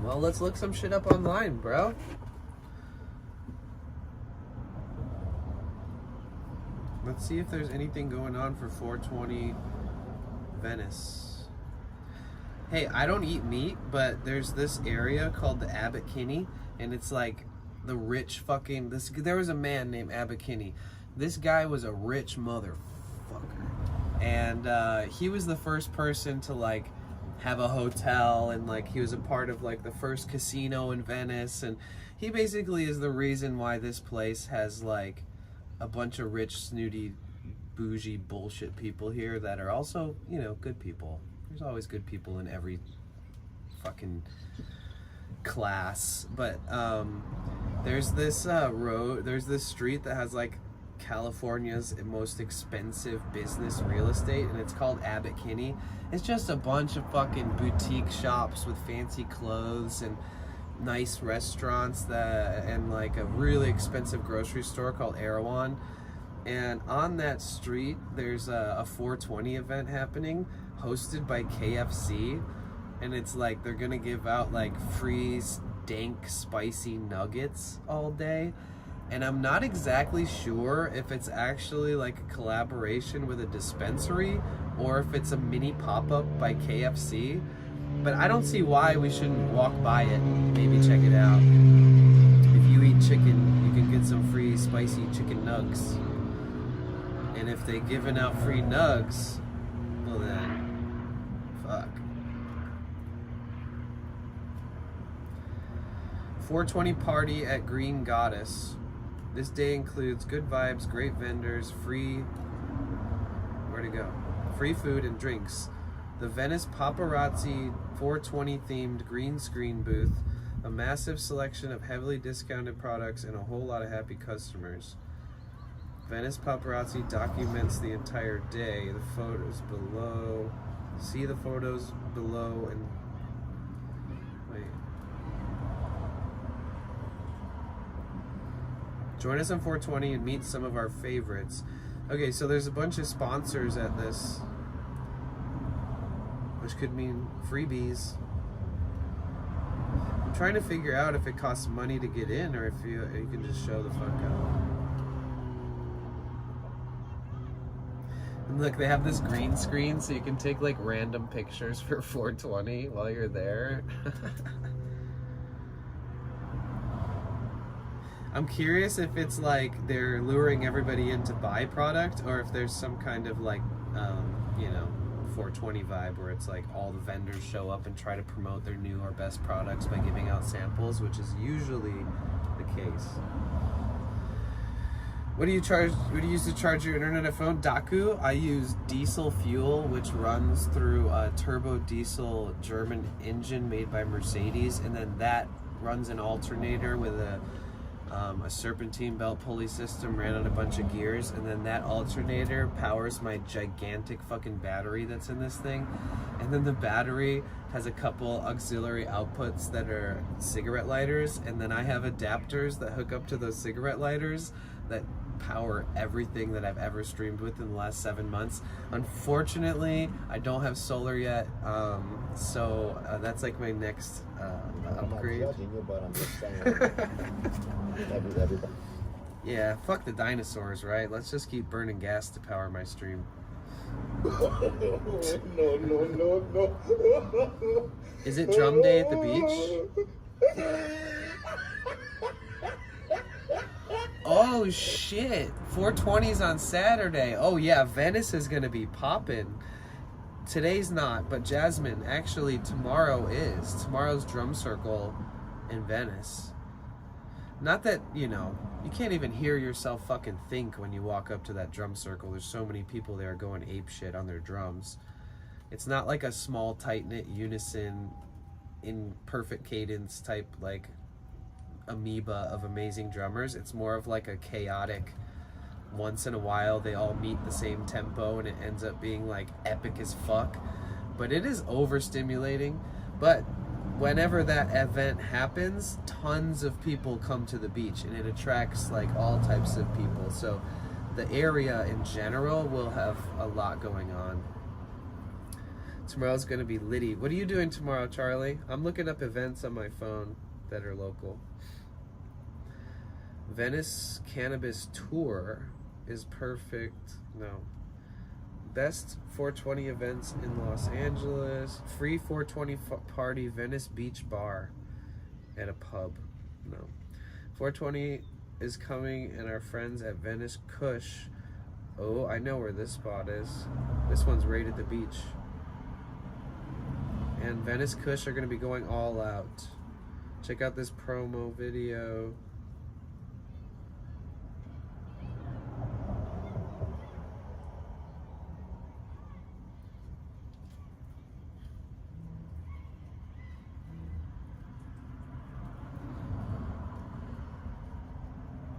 Well, let's look some shit up online, bro. Let's see if there's anything going on for 420 Venice. Hey, I don't eat meat, but there's this area called the Abbot Kinney, and it's like the rich fucking... There was a man named Abbot Kinney. This guy was a rich motherfucker. And he was the first person to, like, have a hotel, and, like, he was a part of, like, the first casino in Venice, and he basically is the reason why this place has, like, a bunch of rich, snooty, bougie bullshit people here that are also, you know, good people. There's always good people in every fucking class. But there's this there's this street that has like California's most expensive business real estate, and it's called Abbot Kinney. It's just a bunch of fucking boutique shops with fancy clothes and nice restaurants and like a really expensive grocery store called Erewhon. And on that street there's a 420 event happening hosted by KFC, and it's like they're gonna give out like free dank spicy nuggets all day, and I'm not exactly sure if it's actually like a collaboration with a dispensary or if it's a mini pop-up by KFC. But I don't see why we shouldn't walk by it and maybe check it out. If you eat chicken, you can get some free spicy chicken nugs. And if they're giving out free nugs, well then, fuck. 420 party at Green Goddess. This day includes good vibes, great vendors, free... Where'd it go? Free food and drinks. The Venice Paparazzi 420 themed green screen booth, a massive selection of heavily discounted products, and a whole lot of happy customers. Venice Paparazzi documents the entire day. The photos below. See the photos below and... Wait. Join us on 420 and meet some of our favorites. Okay, so there's a bunch of sponsors at this, which could mean freebies. I'm trying to figure out if it costs money to get in or if you can just show the fuck up. And look, they have this green screen so you can take like random pictures for 420 while you're there. I'm curious if it's like they're luring everybody in to buy product, or if there's some kind of like, you know, 420 vibe where it's like all the vendors show up and try to promote their new or best products by giving out samples, which is usually the case. What do you use to charge your internet and phone? Daku. I use diesel fuel, which runs through a turbo diesel German engine made by Mercedes, and then that runs an alternator with a serpentine belt pulley system ran on a bunch of gears, and then that alternator powers my gigantic fucking battery that's in this thing. And then the battery has a couple auxiliary outputs that are cigarette lighters, and then I have adapters that hook up to those cigarette lighters that power everything that I've ever streamed with in the last 7 months. Unfortunately, I don't have solar yet, so that's like my next upgrade. I'm not judging you, but I'm just saying. Everybody. Yeah, fuck the dinosaurs, right? Let's just keep burning gas to power my stream. No. Is it drum day at the beach? Oh shit, 420's on Saturday. Oh yeah, Venice is gonna be poppin'. Today's not, but Jasmine, actually tomorrow is. Tomorrow's drum circle in Venice. Not that, you know, you can't even hear yourself fucking think when you walk up to that drum circle. There's so many people there going ape shit on their drums. It's not like a small, tight-knit unison in perfect cadence type, like, amoeba of amazing drummers. It's more of like a chaotic, once in a while they all meet the same tempo and it ends up being like epic as fuck. But it is overstimulating. But whenever that event happens, tons of people come to the beach and it attracts like all types of people. So the area in general will have a lot going on. Tomorrow's gonna be litty. What are you doing tomorrow, Charlie? I'm looking up events on my phone that are local. Venice Cannabis Tour is perfect. No. Best 420 events in Los Angeles. Free 420 party, Venice Beach Bar at a pub. No. 420 is coming and our friends at Venice Kush. Oh, I know where this spot is. This one's right at the beach. And Venice Kush are going to be going all out. Check out this promo video.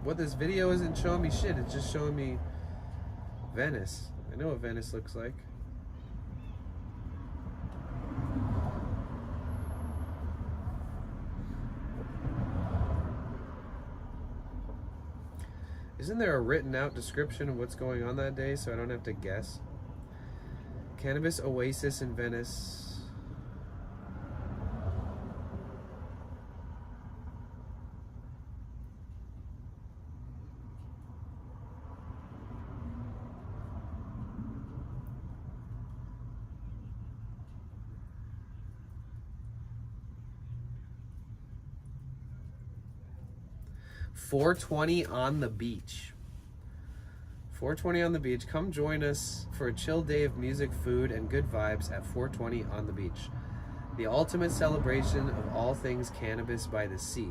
What this video isn't showing me shit, it's just showing me Venice. I know what Venice looks like. Isn't there a written out description of what's going on that day so I don't have to guess? Cannabis Oasis in Venice. .420 on the beach. 420 on the beach. Come join us for a chill day of music, food, and good vibes at 420 on the beach. The ultimate celebration of all things cannabis by the sea.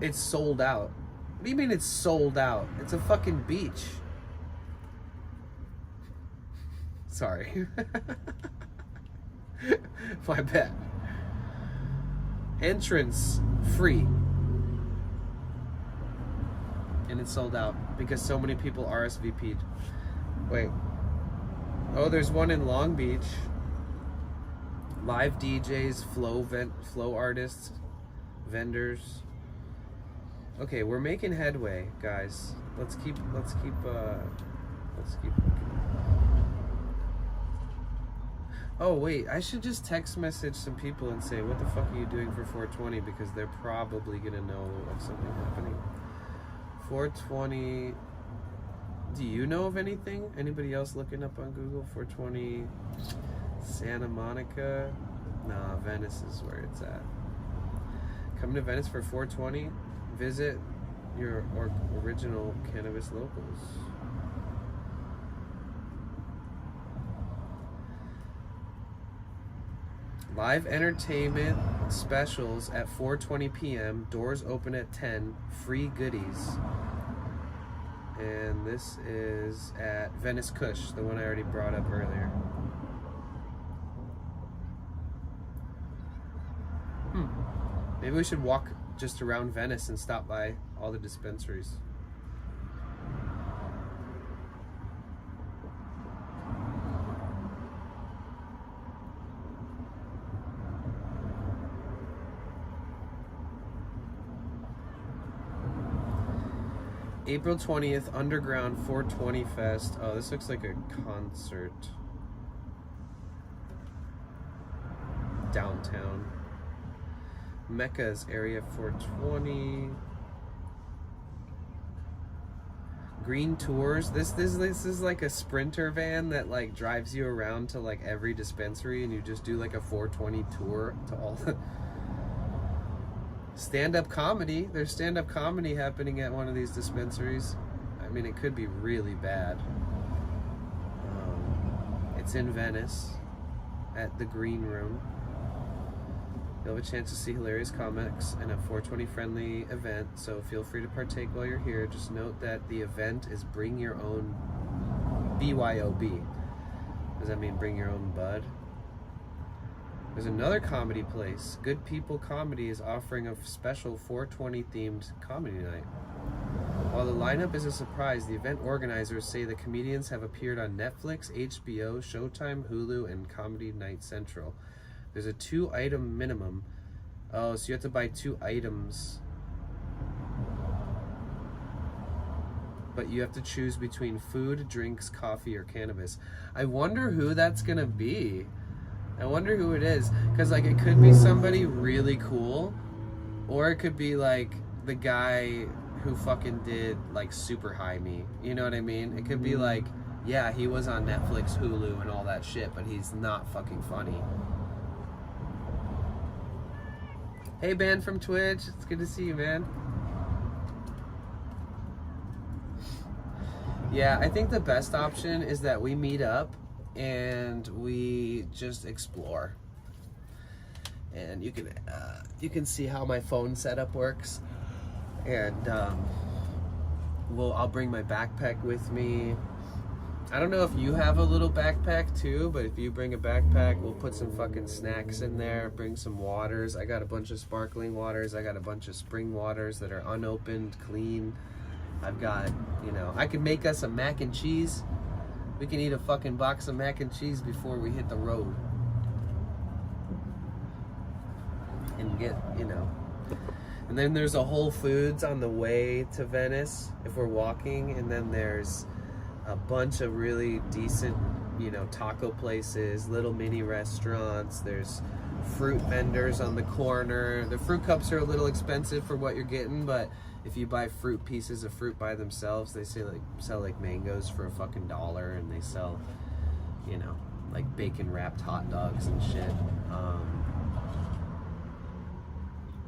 It's sold out. What do you mean it's sold out? It's a fucking beach. Sorry. My bad. Entrance free. And it's sold out because so many people RSVP'd. Wait. Oh, there's one in Long Beach. Live DJs, flow artists, vendors. Okay, we're making headway, guys. Let's keep Oh wait, I should just text message some people and say, what the fuck are you doing for 420? Because they're probably gonna know of something happening. 420, do you know of anything? Anybody else looking up on Google? 420 Santa Monica? Nah, Venice is where it's at. Come to Venice for 420, visit your original cannabis locals. Live entertainment specials at 4:20 p.m. Doors open at 10. Free goodies. And this is at Venice Kush, the one I already brought up earlier. Maybe we should walk just around Venice and stop by all the dispensaries. April 20th, Underground 420 Fest. Oh, this looks like a concert. Downtown. Mecca's Area 420. Green Tours. This is like a sprinter van that like drives you around to like every dispensary and you just do like a 420 tour to all the stand-up comedy. There's stand-up comedy happening at one of these dispensaries. I mean, it could be really bad. It's in Venice at the Green Room. You'll have a chance to see hilarious comics and a 420 friendly event, so feel free to partake while you're here. Just note that the event is bring your own BYOB. Does that mean bring your own bud? There's another comedy place. Good People Comedy is offering a special 420 themed comedy night. While the lineup is a surprise, the event organizers say the comedians have appeared on Netflix, HBO, Showtime, Hulu, and Comedy Night Central. There's a 2-item minimum. Oh, so you have to buy 2 items. You have but you have to choose between food, drinks, coffee, or cannabis. I wonder who that's gonna be. I wonder who it is, because like it could be somebody really cool, or it could be like the guy who fucking did like Super High Me. You know what I mean? It could be like, yeah, he was on Netflix, Hulu, and all that shit, but he's not fucking funny. Hey, Ben from Twitch, it's good to see you, man. Yeah, I think the best option is that we meet up and we just explore. And you can see how my phone setup works. And I'll bring my backpack with me. I don't know if you have a little backpack too, but if you bring a backpack, we'll put some fucking snacks in there, bring some waters. I got a bunch of sparkling waters. I got a bunch of spring waters that are unopened, clean. I've got, I can make us a mac and cheese. We can eat a fucking box of mac and cheese before we hit the road. And get, And then there's a Whole Foods on the way to Venice if we're walking, and then there's a bunch of really decent, taco places, little mini restaurants. There's fruit vendors on the corner. The fruit cups are a little expensive for what you're getting, but if you buy pieces of fruit by themselves, they sell like mangoes for $1, and they sell, like bacon wrapped hot dogs and shit.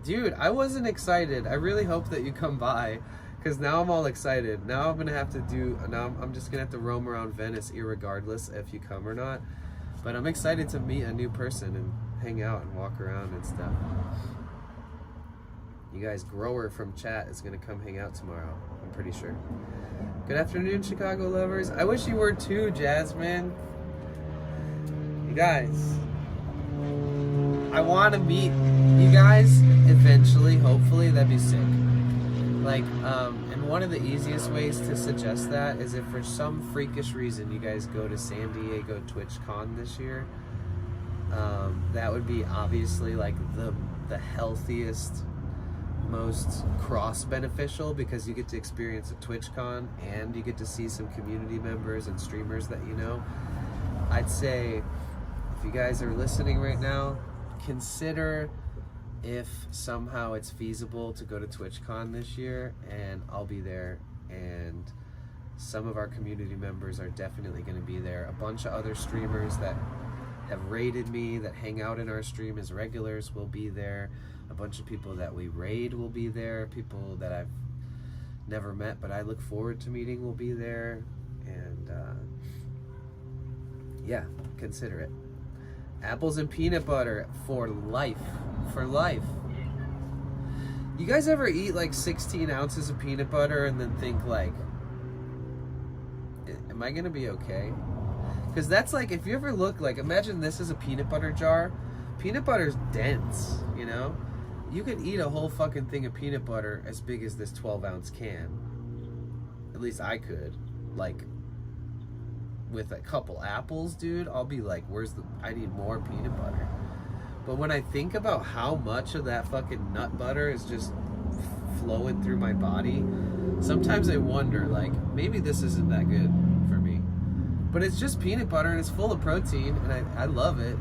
Dude, I wasn't excited. I really hope that you come by, because now I'm all excited. Now I'm just gonna have to roam around Venice irregardless if you come or not. But I'm excited to meet a new person and hang out and walk around and stuff. You guys, Grower from chat is gonna come hang out tomorrow, I'm pretty sure. Good afternoon, Chicago lovers. I wish you were too, Jasmine. You guys, I want to meet you guys eventually, hopefully. That'd be sick. Like, and one of the easiest ways to suggest that is if for some freakish reason you guys go to San Diego TwitchCon this year, that would be obviously like the healthiest, most cross beneficial, because you get to experience a TwitchCon and you get to see some community members and streamers that you know. I'd say if you guys are listening right now, consider if somehow it's feasible to go to TwitchCon this year, and I'll be there, and some of our community members are definitely going to be there. A bunch of other streamers that have raided me, that hang out in our stream as regulars, will be there. A bunch of people that we raid will be there. People that I've never met but I look forward to meeting will be there. And yeah, consider it. Apples and peanut butter for life. For life. You guys ever eat like 16 ounces of peanut butter and then think like, am I gonna be okay? Because that's like, if you ever look, like, imagine this is a peanut butter jar. Peanut butter's dense, you know? You could eat a whole fucking thing of peanut butter as big as this 12-ounce can. At least I could. Like, with a couple apples, dude, I'll be like, I need more peanut butter. But when I think about how much of that fucking nut butter is just flowing through my body, sometimes I wonder, like, maybe this isn't that good for me. But it's just peanut butter and it's full of protein, and I love it.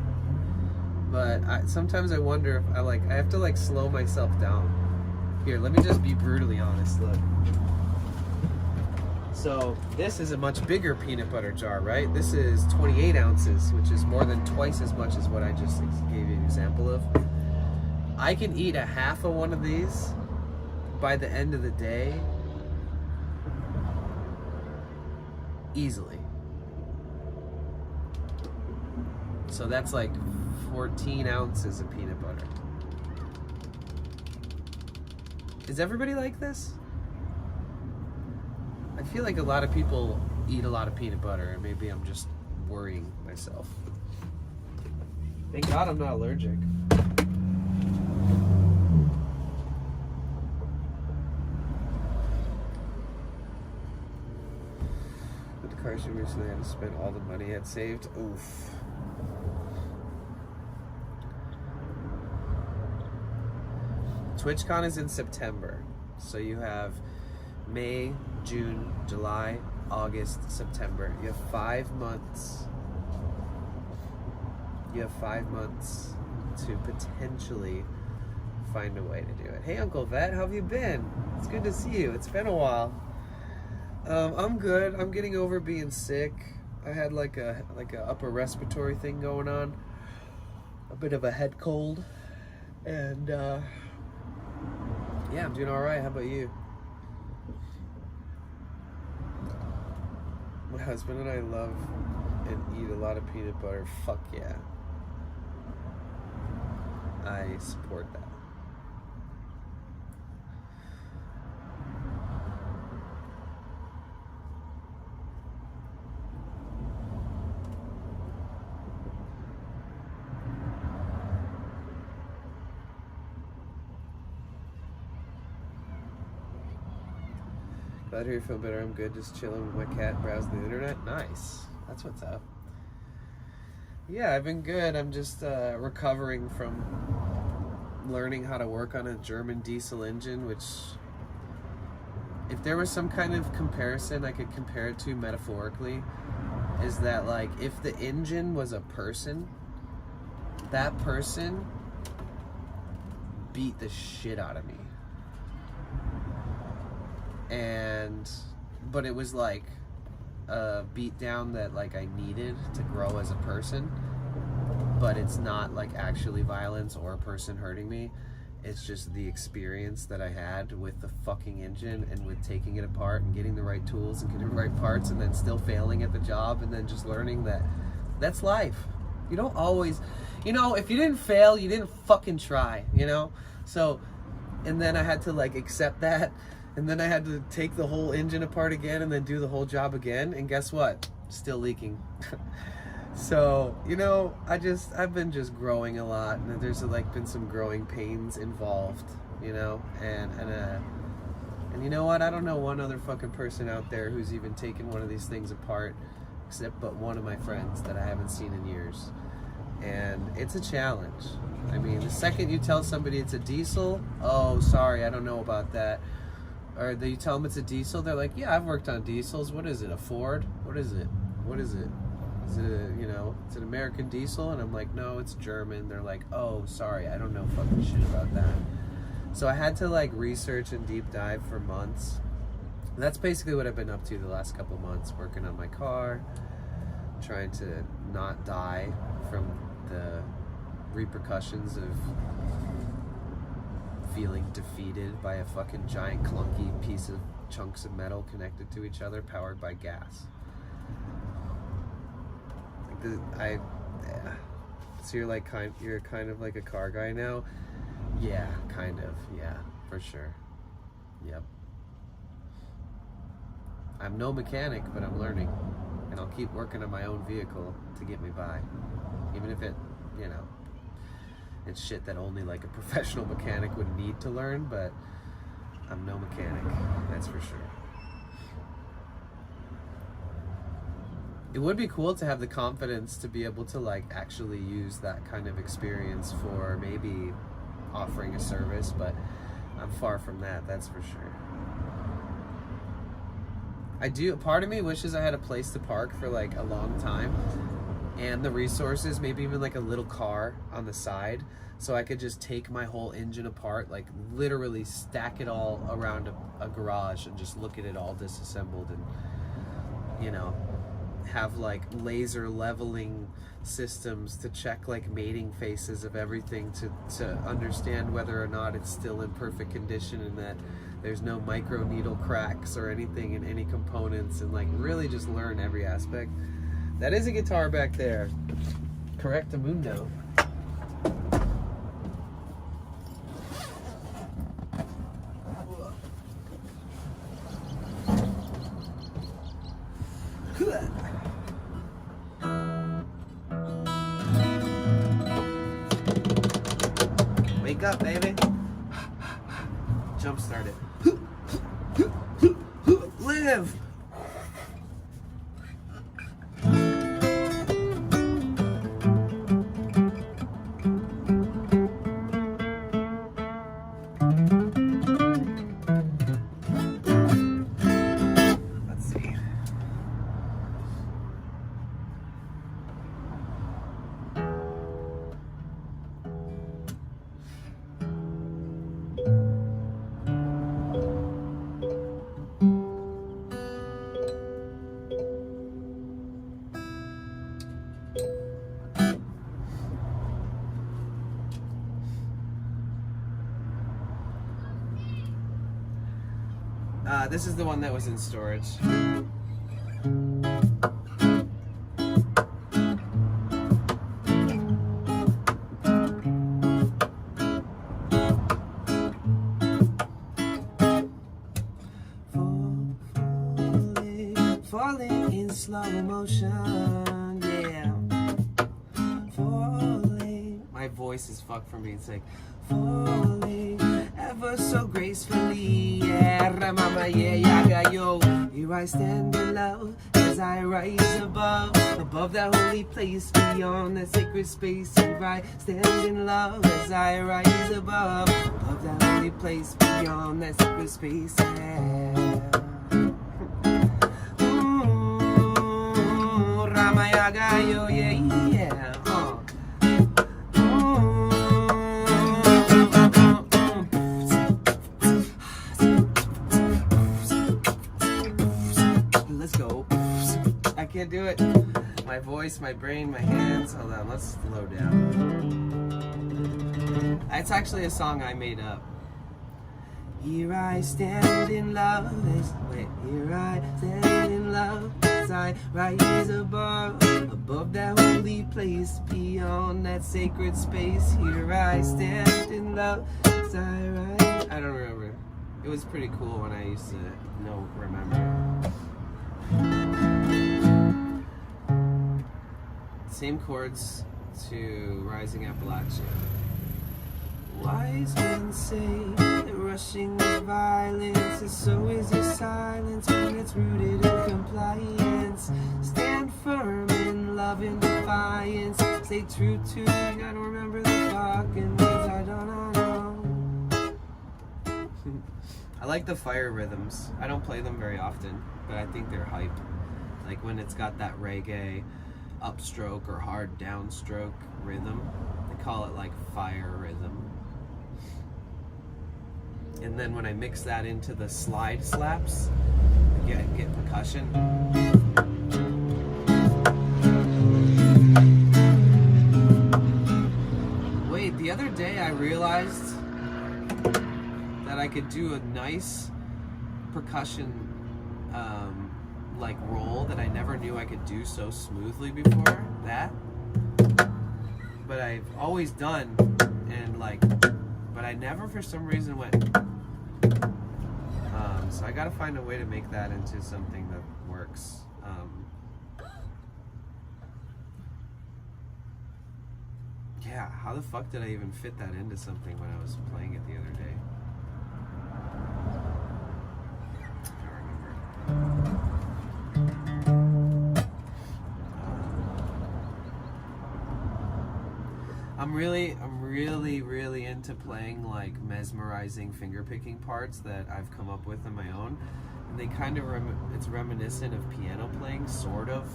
But sometimes I wonder if I have to like slow myself down. Here, let me just be brutally honest, look. So this is a much bigger peanut butter jar, right? This is 28 ounces, which is more than twice as much as what I just gave you an example of. I can eat a half of one of these by the end of the day easily. So that's like 14 ounces of peanut butter. Is everybody like this? I feel like a lot of people eat a lot of peanut butter, and maybe I'm just worrying myself. Thank God I'm not allergic. With the car show recently, I had to spend all the money I had saved. Oof. TwitchCon is in September, so you have May, June, July, August, September. You have 5 months. You have 5 months to potentially find a way to do it. Hey, Uncle Vet, how have you been? It's good to see you. It's been a while. I'm good. I'm getting over being sick. I had like a upper respiratory thing going on, a bit of a head cold, and yeah, I'm doing all right. How about you? My husband and I love and eat a lot of peanut butter. Fuck yeah. I support that. Glad to hear you feel better. I'm good. Just chilling with my cat, browsing the internet. Nice. That's what's up. Yeah, I've been good. I'm just recovering from learning how to work on a German diesel engine, which, if there was some kind of comparison I could compare it to metaphorically, is that like if the engine was a person, that person beat the shit out of me. But it was like a beat down that like I needed to grow as a person, but it's not like actually violence or a person hurting me. It's just the experience that I had with the fucking engine and with taking it apart and getting the right tools and getting the right parts and then still failing at the job and then just learning that that's life. You don't always, if you didn't fail, you didn't fucking try, So, and then I had to like accept that. And then I had to take the whole engine apart again and then do the whole job again. And guess what? Still leaking. So, I've been just growing a lot. And there's like been some growing pains involved, And you know what? I don't know one other fucking person out there who's even taken one of these things apart, except but one of my friends that I haven't seen in years. And it's a challenge. I mean, the second you tell somebody it's a diesel, oh, sorry, I don't know about that. Or you tell them it's a diesel, they're like, yeah, I've worked on diesels. What is it, a Ford? What is it? Is it it's an American diesel? And I'm like, no, it's German. They're like, oh, sorry, I don't know fucking shit about that. So I had to like research and deep dive for months. And that's basically what I've been up to the last couple months, working on my car, trying to not die from the repercussions of feeling defeated by a fucking giant clunky piece of chunks of metal connected to each other powered by gas. So you're kind of like a car guy now? Yeah, kind of. Yeah, for sure. Yep. I'm no mechanic, but I'm learning. And I'll keep working on my own vehicle to get me by. Even if it, it's shit that only like a professional mechanic would need to learn, but I'm no mechanic, that's for sure. It would be cool to have the confidence to be able to like actually use that kind of experience for maybe offering a service, but I'm far from that, that's for sure. Part of me wishes I had a place to park for like a long time, and the resources, maybe even like a little car on the side, so I could just take my whole engine apart, like literally stack it all around a garage and just look at it all disassembled and, have like laser leveling systems to check like mating faces of everything to understand whether or not it's still in perfect condition and that there's no micro needle cracks or anything in any components, and like really just learn every aspect. That is a guitar back there. Correctamundo. Wake up, baby. Jump start it. Live! This is the one that was in storage. Falling in slow motion, yeah. Falling. My voice is fucked from being sick. Falling ever so gracefully, yeah. Mama, yeah, yaga, yo. Here I stand in love as I rise above that holy place, beyond that sacred space. Here I stand in love as I rise above that holy place, beyond that sacred space, yeah. Ramayaga, yo, yeah, yeah. Let's go. I can't do it. My voice, my brain, my hands. Hold on, let's slow down. It's actually a song I made up. Here I stand in love here I stand in love as I rise above that holy place, beyond that sacred space. Here I stand in love as I rise. I don't remember. It was pretty cool when I used to remember. Same chords to Rising Appalachia. Wise men say that rushing with violence, and so is your silence when it's rooted in compliance. Stand firm in love and defiance. Stay true to you. I don't remember the fucking words. I don't know. I like the fire rhythms. I don't play them very often, but I think they're hype. Like when it's got that reggae upstroke or hard downstroke rhythm. They call it like fire rhythm. And then when I mix that into the slide slaps, I get percussion. Wait, the other day I realized that I could do a nice percussion like roll that I never knew I could do so smoothly before. That. But I've always done, and but I never for some reason went. So I gotta find a way to make that into something that works. Yeah, how the fuck did I even fit that into something when I was playing it the other day? I don't remember. I'm really into playing like mesmerizing fingerpicking parts that I've come up with on my own, and they kind of it's reminiscent of piano playing, sort of,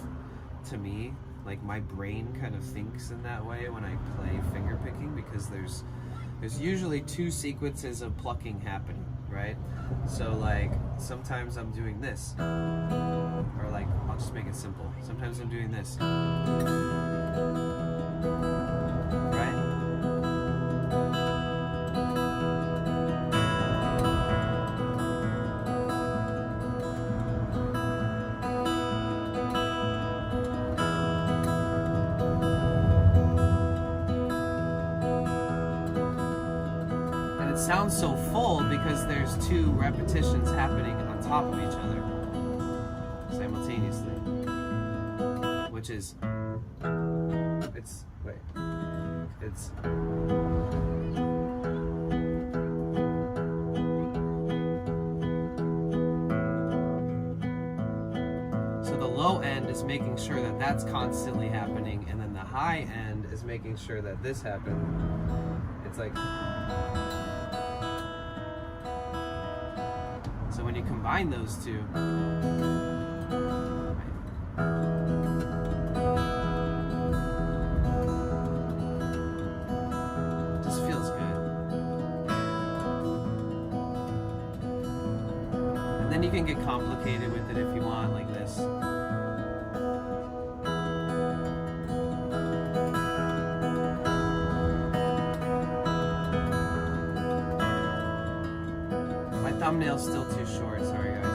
to me. Like my brain kind of thinks in that way when I play fingerpicking, because there's usually two sequences of plucking happening, right? So like sometimes I'm doing this, or like I'll just make it simple. Sometimes I'm doing this. Sounds so full because there's two repetitions happening on top of each other simultaneously, which is so the low end is making sure that that's constantly happening, and then the high end is making sure that this happens. It's like, so when you combine those two, it just feels good. And then you can get complicated with it if you want, like this. Thumbnail's still too short, sorry guys.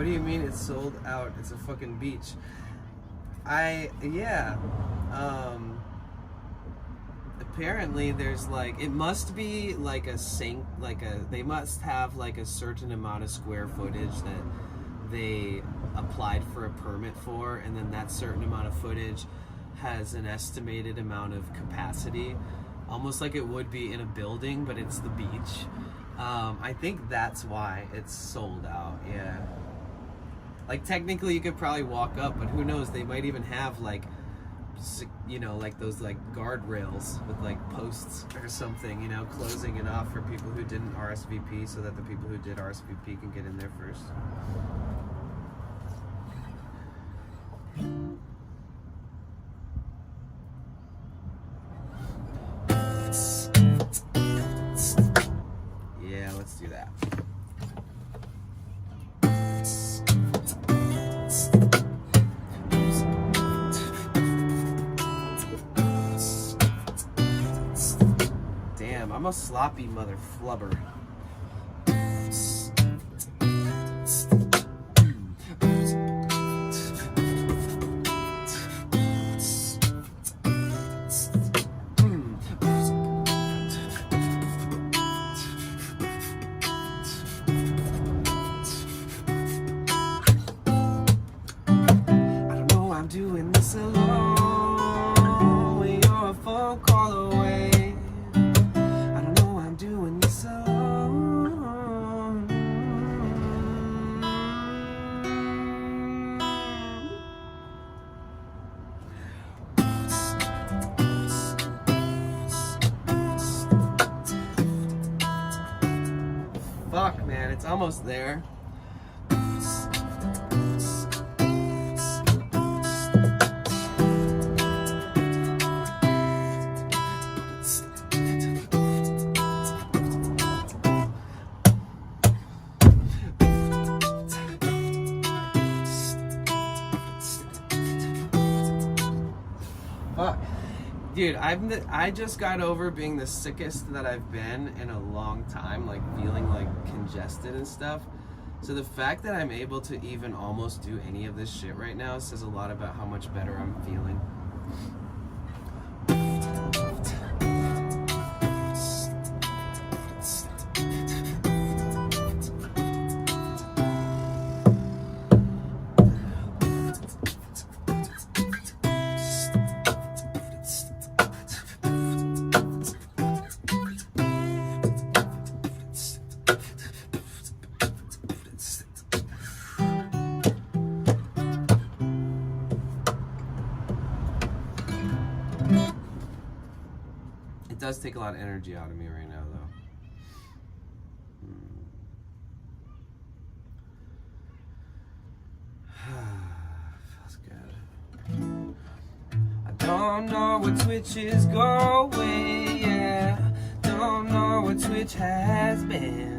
What do you mean it's sold out? It's a fucking beach. Yeah. Apparently there's like, it must be like they must have like a certain amount of square footage that they applied for a permit for, and then that certain amount of footage has an estimated amount of capacity, almost like it would be in a building, but it's the beach. I think that's why it's sold out. Yeah, like technically you could probably walk up, but who knows, they might even have like, you know, like those like guardrails with like posts or something, you know, closing it off for people who didn't RSVP, so that the people who did RSVP can get in there first. Yeah, let's do that. Damn, I'm a sloppy mother flubber. Doing this alone when you're a phone call away. I don't know, I'm doing this alone. Fuck, man, it's almost there. Fuck. Dude, I just got over being the sickest that I've been in a long time, like feeling like congested and stuff. So the fact that I'm able to even almost do any of this shit right now says a lot about how much better I'm feeling. It does take a lot of energy out of me right now, though. Feels good. I don't know what Twitch is going, yeah. Don't know what Twitch has been.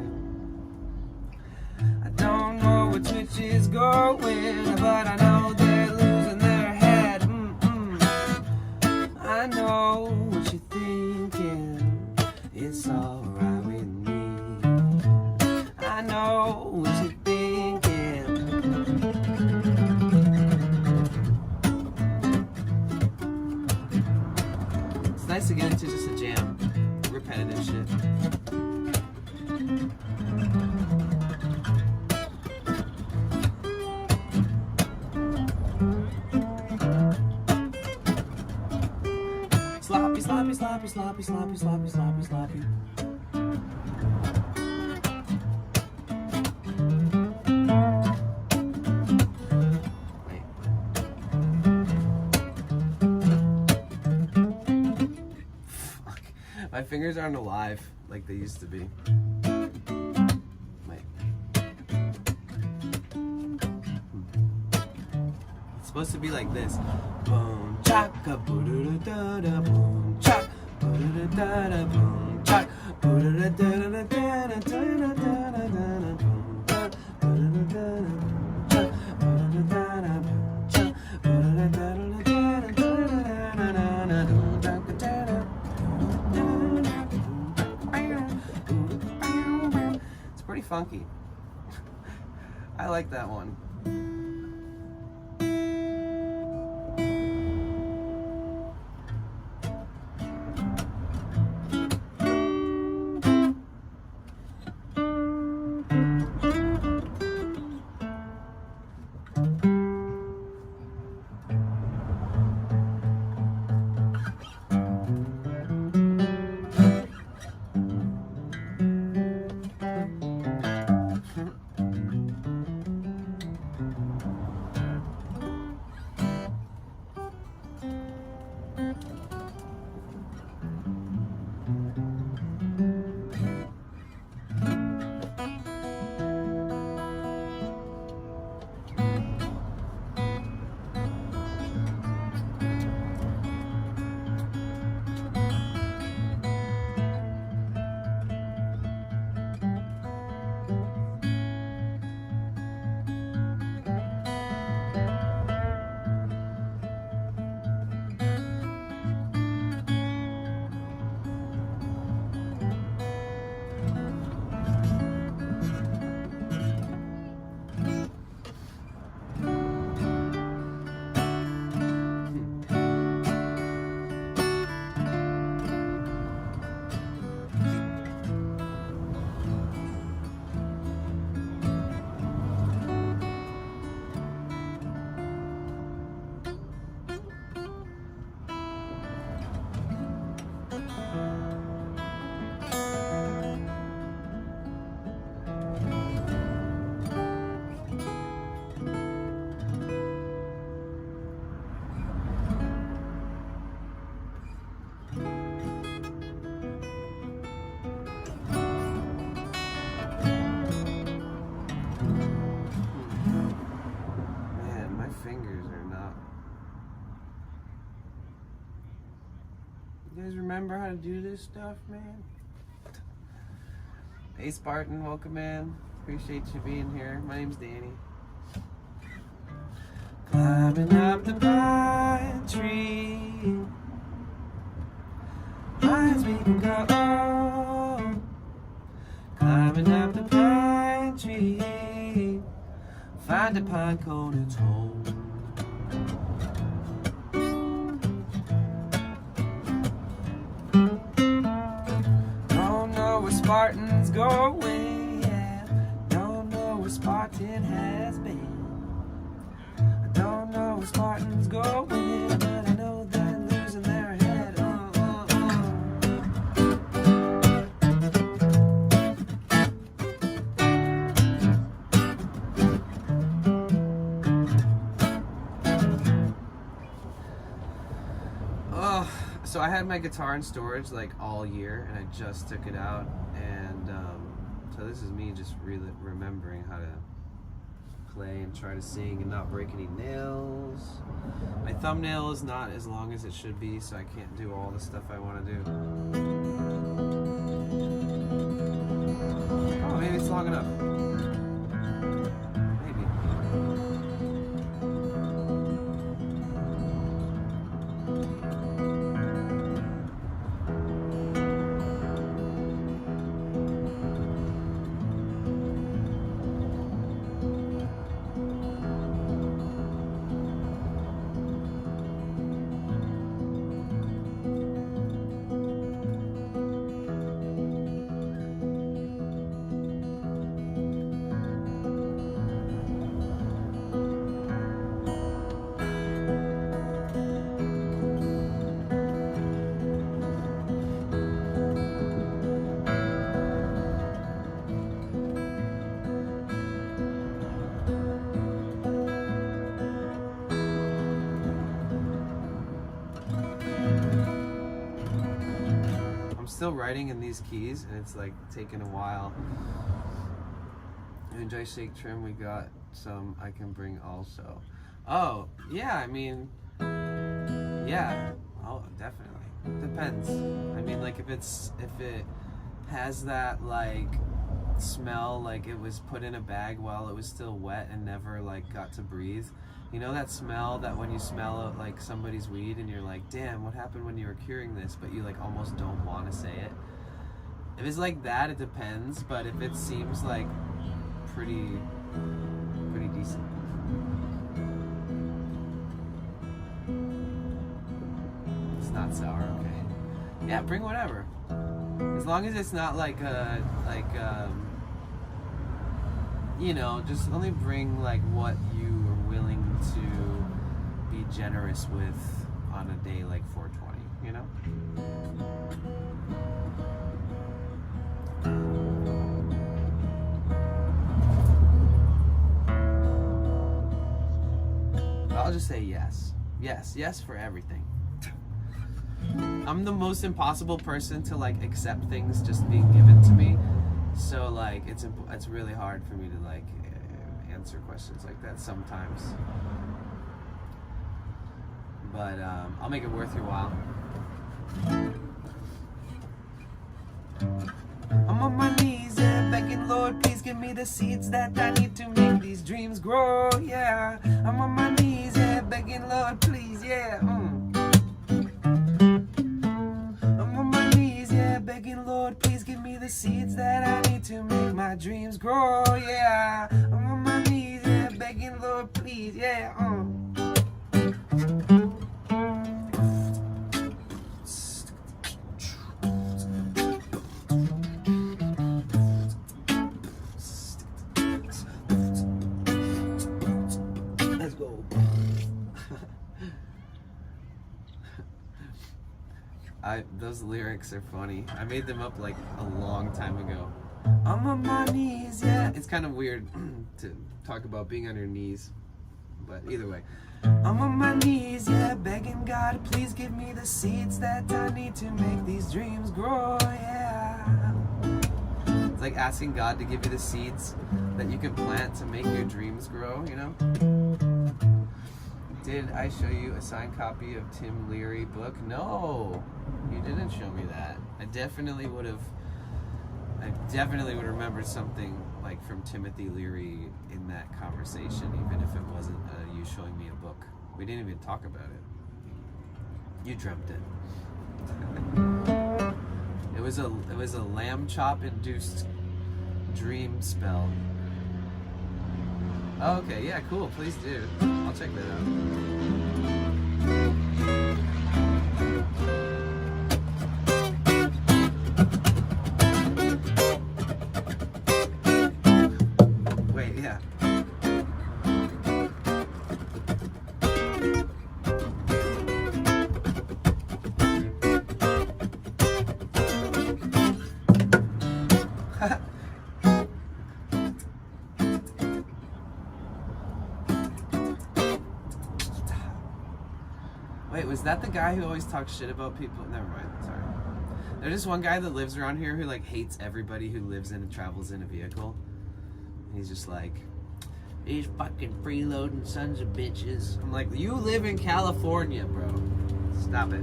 I don't know what Twitch is going, but I know they're losing their head. I know what you're thinking, it's alright with me. I know what you're thinking. It's nice to get into just a jam, repetitive shit. Sloppy, sloppy, sloppy, sloppy, sloppy, sloppy, sloppy, sloppy. Wait. Fuck. My fingers aren't alive like they used to be. Wait. It's supposed to be like this. Boom, chaka, boo-da-da-da-da, boom, chaka, boo-da-da-da-da, boom, chaka, boo-da-da-da-da-da-da-da-da-da-da-da, boom, chaka, boo-da-da-da-da-da, boo-da-da-da-da, chaka, boo-da-da-da-da-da-da-da-da-da-da. It's pretty funky. I like that one. You guys remember how to do this stuff, man? Hey Spartan, welcome in. Appreciate you being here. My name's Danny. Climbing up the pine tree, high as we can go. Climbing up the pine tree, find a pine cone, it's home. Spartan's going, yeah. Don't know where Spartan has been. I don't know where Spartan's going, but I know they're losing their head. So I had my guitar in storage like all year, and I just took it out, and so this is me just really remembering how to play and try to sing and not break any nails. My thumbnail is not as long as it should be, so I can't do all the stuff I want to do. Oh, maybe it's long enough. Maybe. Still writing in these keys, and it's like taking a while. And dry shake trim, we got some I can bring also. Oh yeah, I mean, yeah, oh definitely depends. I mean, like if it has that like smell, like it was put in a bag while it was still wet and never like got to breathe. You know that smell that when you smell like somebody's weed and you're like, damn, what happened when you were curing this, but you like almost don't want to say it. If it's like that, it depends, but if it seems like pretty pretty decent. It's not sour, okay. Yeah, bring whatever. As long as it's not like you know, just only bring like what you are willing to be generous with on a day like 420, you know? I'll just say yes. Yes for everything. I'm the most impossible person to like accept things just being given to me. So like it's really hard for me to like answer questions like that sometimes. But I'll make it worth your while. I'm on my knees, yeah, begging Lord, please give me the seeds that I need to make these dreams grow, yeah. I'm on my knees, yeah, begging Lord, please, yeah. I'm on my knees, yeah, begging Lord, please give me the seeds that I need to make my dreams grow, yeah. I'm on my knees, yeah, begging Lord, please, yeah. Let's go. Those lyrics are funny. I made them up like a long time ago. I'm on my knees, yeah. It's kind of weird to talk about being on your knees, but either way. I'm on my knees, yeah, begging God, please give me the seeds that I need to make these dreams grow, yeah. It's like asking God to give you the seeds that you can plant to make your dreams grow, you know? Did I show you a signed copy of Tim Leary book? No, you didn't show me that. I definitely would have remembered something like from Timothy Leary in that conversation, even if it wasn't you showing me a book. We didn't even talk about it. You dreamt it. It was a lamb chop induced dream spell. Oh, okay, yeah, cool. Please do. I'll check that out. Wait, yeah. Wait, was that the guy who always talks shit about people? Never mind, sorry. There's this one guy that lives around here who like hates everybody who lives in and travels in a vehicle. And he's just like, these fucking freeloading sons of bitches. I'm like, you live in California, bro. Stop it.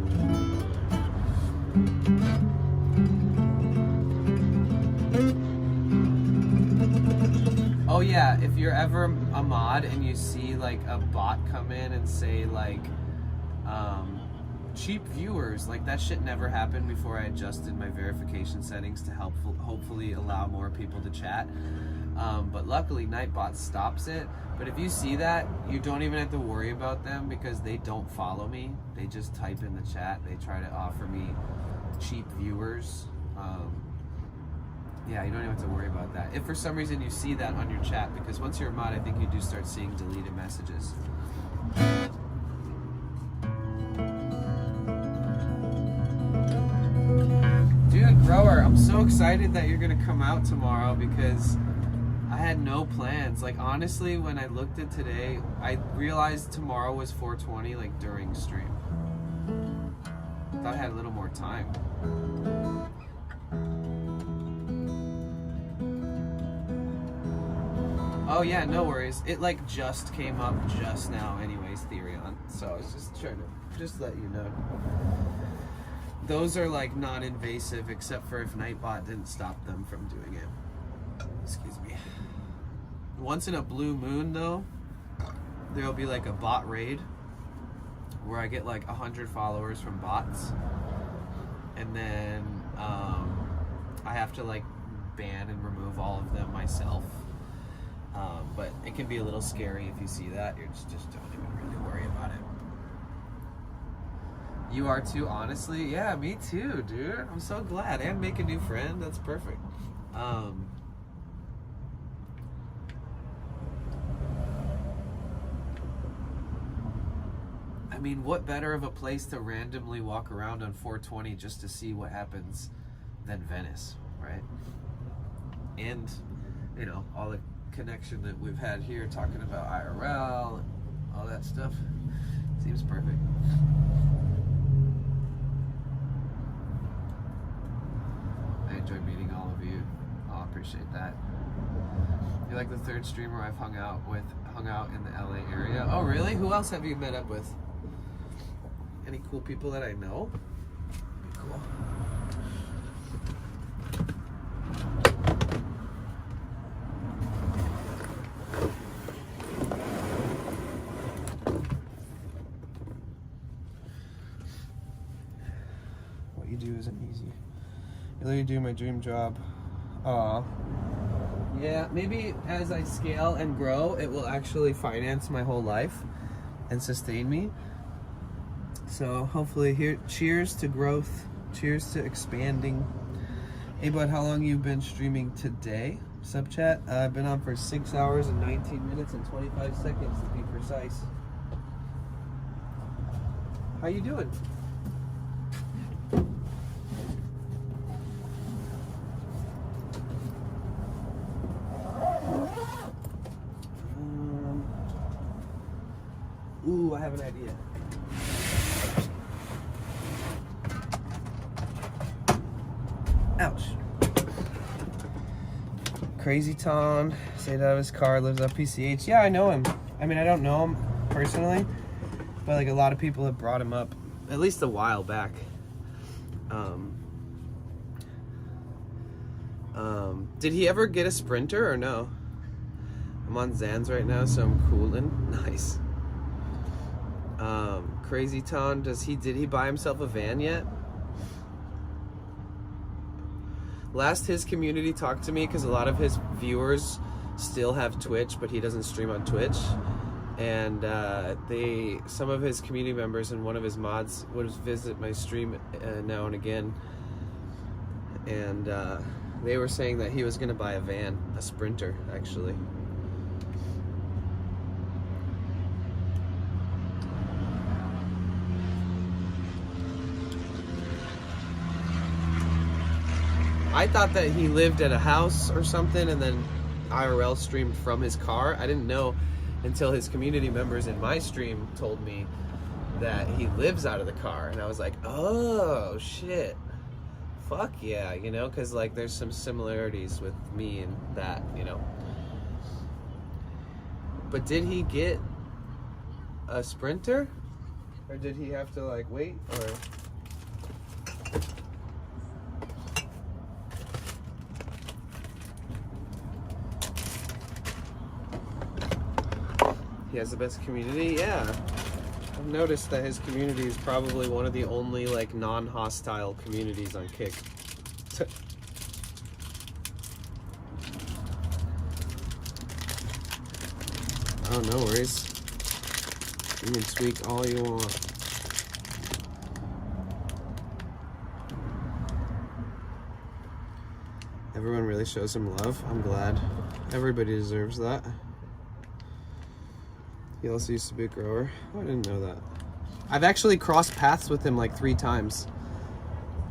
Oh yeah, if you're ever a mod and you see like a bot come in and say like, cheap viewers, like that shit never happened before I adjusted my verification settings to hopefully allow more people to chat. But luckily Nightbot stops it. But if you see that, you don't even have to worry about them because they don't follow me. They just type in the chat. They try to offer me cheap viewers. Yeah, you don't even have to worry about that. If for some reason you see that on your chat, because once you're a mod, I think you do start seeing deleted messages. Dude, Grower, I'm so excited that you're gonna come out tomorrow because I had no plans. Like honestly, when I looked at today, I realized tomorrow was 420 like during stream. I thought I had a little more time. Oh yeah, no worries. It like just came up just now anyways, Therion. So I was just trying to just let you know. Those are like non-invasive except for if Nightbot didn't stop them from doing it. Excuse me. Once in a blue moon though, there'll be like a bot raid where I get like 100 followers from bots. And then I have to like ban and remove all of them myself. But it can be a little scary if you see that. You just don't even really worry about it. You are too, honestly? Yeah, me too, dude. I'm so glad. And make a new friend. That's perfect. I mean, what better of a place to randomly walk around on 420 just to see what happens than Venice, right? And, you know, all the connection that we've had here talking about IRL and all that stuff. Seems perfect. I enjoyed meeting all of you. I'll appreciate that. You're like the third streamer I've hung out in the LA area. Oh, really? Who else have you met up with? Any cool people that I know? Be cool. What you do isn't easy. You literally do my dream job. Aw. Yeah, maybe as I scale and grow, it will actually finance my whole life and sustain me. So hopefully here, cheers to growth, cheers to expanding. Hey bud, how long you been streaming today? Sub chat, I've been on for 6 hours and 19 minutes and 25 seconds to be precise. How you doing? Ooh, I have an idea. Ouch. Crazy Tom, stayed out of his car, lives up PCH. Yeah, I know him. I mean, I don't know him personally, but like a lot of people have brought him up, at least a while back. Did he ever get a Sprinter or no? I'm on Zans right now, so I'm cooling. Nice. Crazy Tom, did he buy himself a van yet? Last his community talked to me because a lot of his viewers still have Twitch, but he doesn't stream on Twitch. And some of his community members and one of his mods would visit my stream now and again. And they were saying that he was going to buy a van, a Sprinter, actually. I thought that he lived at a house or something and then IRL streamed from his car. I didn't know until his community members in my stream told me that he lives out of the car. And I was like, oh, shit. Fuck yeah, you know, because like there's some similarities with me and that, you know. But did he get a Sprinter? Or did he have to like wait or... He has the best community? Yeah. I've noticed that his community is probably one of the only like non-hostile communities on Kick. Oh, no worries. You can tweak all you want. Everyone really shows him love. I'm glad. Everybody deserves that. He also used to be a grower. Oh, I didn't know that. I've actually crossed paths with him like 3 times.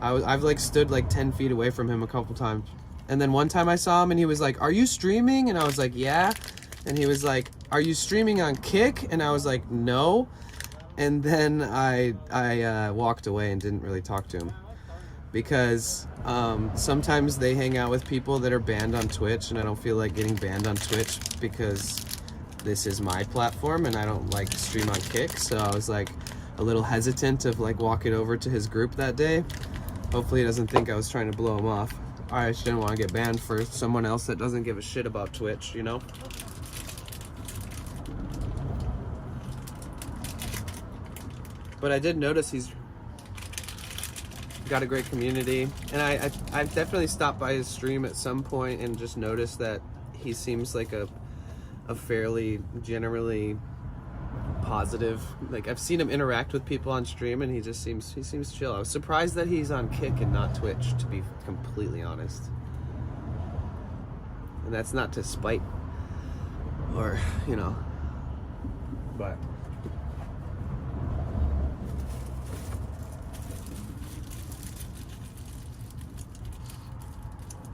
I've like stood like 10 feet away from him a couple times. And then one time I saw him and he was like, "Are you streaming?" And I was like, "Yeah." And he was like, "Are you streaming on Kick?" And I was like, "No." And then I walked away and didn't really talk to him. Because sometimes they hang out with people that are banned on Twitch and I don't feel like getting banned on Twitch because this is my platform and I don't like to stream on Kick, so I was like a little hesitant of like walking over to his group that day. Hopefully he doesn't think I was trying to blow him off. I just didn't want to get banned for someone else that doesn't give a shit about Twitch, you know? But I did notice he's got a great community, and I've definitely stopped by his stream at some point and just noticed that he seems like a a fairly generally positive, like I've seen him interact with people on stream, and he seems chill. I was surprised that he's on Kick and not Twitch, to be completely honest. And that's not to spite or, you know, but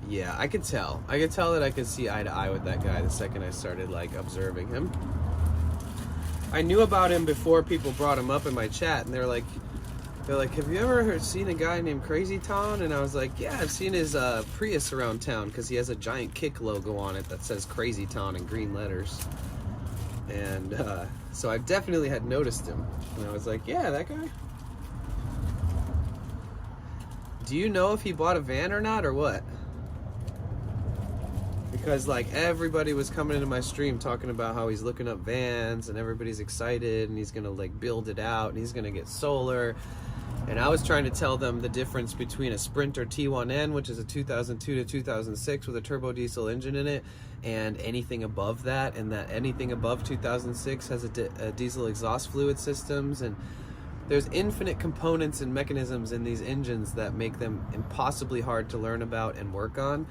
yeah, I could tell that I could see eye to eye with that guy the second I started like observing him. I knew about him before people brought him up in my chat, and they're like, have you ever seen a guy named Crazy Town? And I was like, yeah, I've seen his Prius around town, because he has a giant Kick logo on it that says Crazy Town in green letters. And so I definitely had noticed him, and I was like, yeah, that guy. Do you know if he bought a van or not, or what? Because like everybody was coming into my stream talking about how he's looking up vans, and everybody's excited, and he's gonna like build it out, and he's gonna get solar. And I was trying to tell them the difference between a Sprinter T1N, which is a 2002 to 2006 with a turbo diesel engine in it, and anything above that, and that anything above 2006 has a diesel exhaust fluid systems. And there's infinite components and mechanisms in these engines that make them impossibly hard to learn about and work on.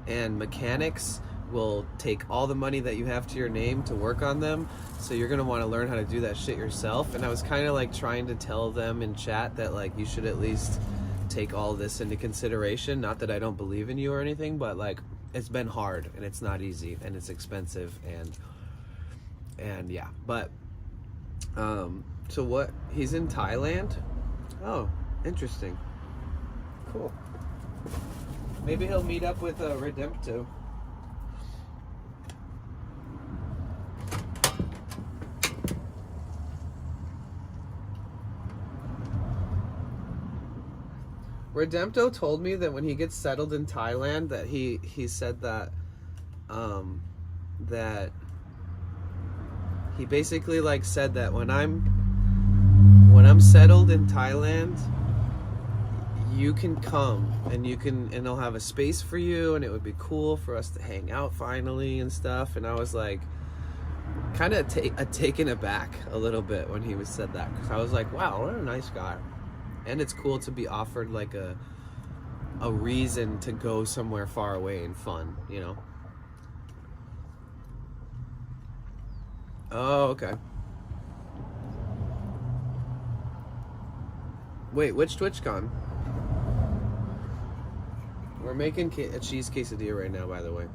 And mechanics will take all the money that you have to your name to work on them, so you're gonna want to learn how to do that shit yourself. And I was kind of like trying to tell them in chat that like you should at least take all this into consideration. Not that I don't believe in you or anything, but like it's been hard, and it's not easy, and it's expensive, and yeah. But so what, he's in Thailand? Oh, interesting. Cool. Maybe he'll meet up with Redempto. Redempto told me that when he gets settled in Thailand, that he said that that he basically like said that when I'm settled in Thailand, you can come, and they'll have a space for you, and it would be cool for us to hang out finally and stuff. And I was like, kind of taken aback a little bit when he said that, because I was like, wow, what a nice guy. And it's cool to be offered like a reason to go somewhere far away and fun, you know? Oh, okay. Wait, which TwitchCon? We're making a cheese quesadilla right now, by the way.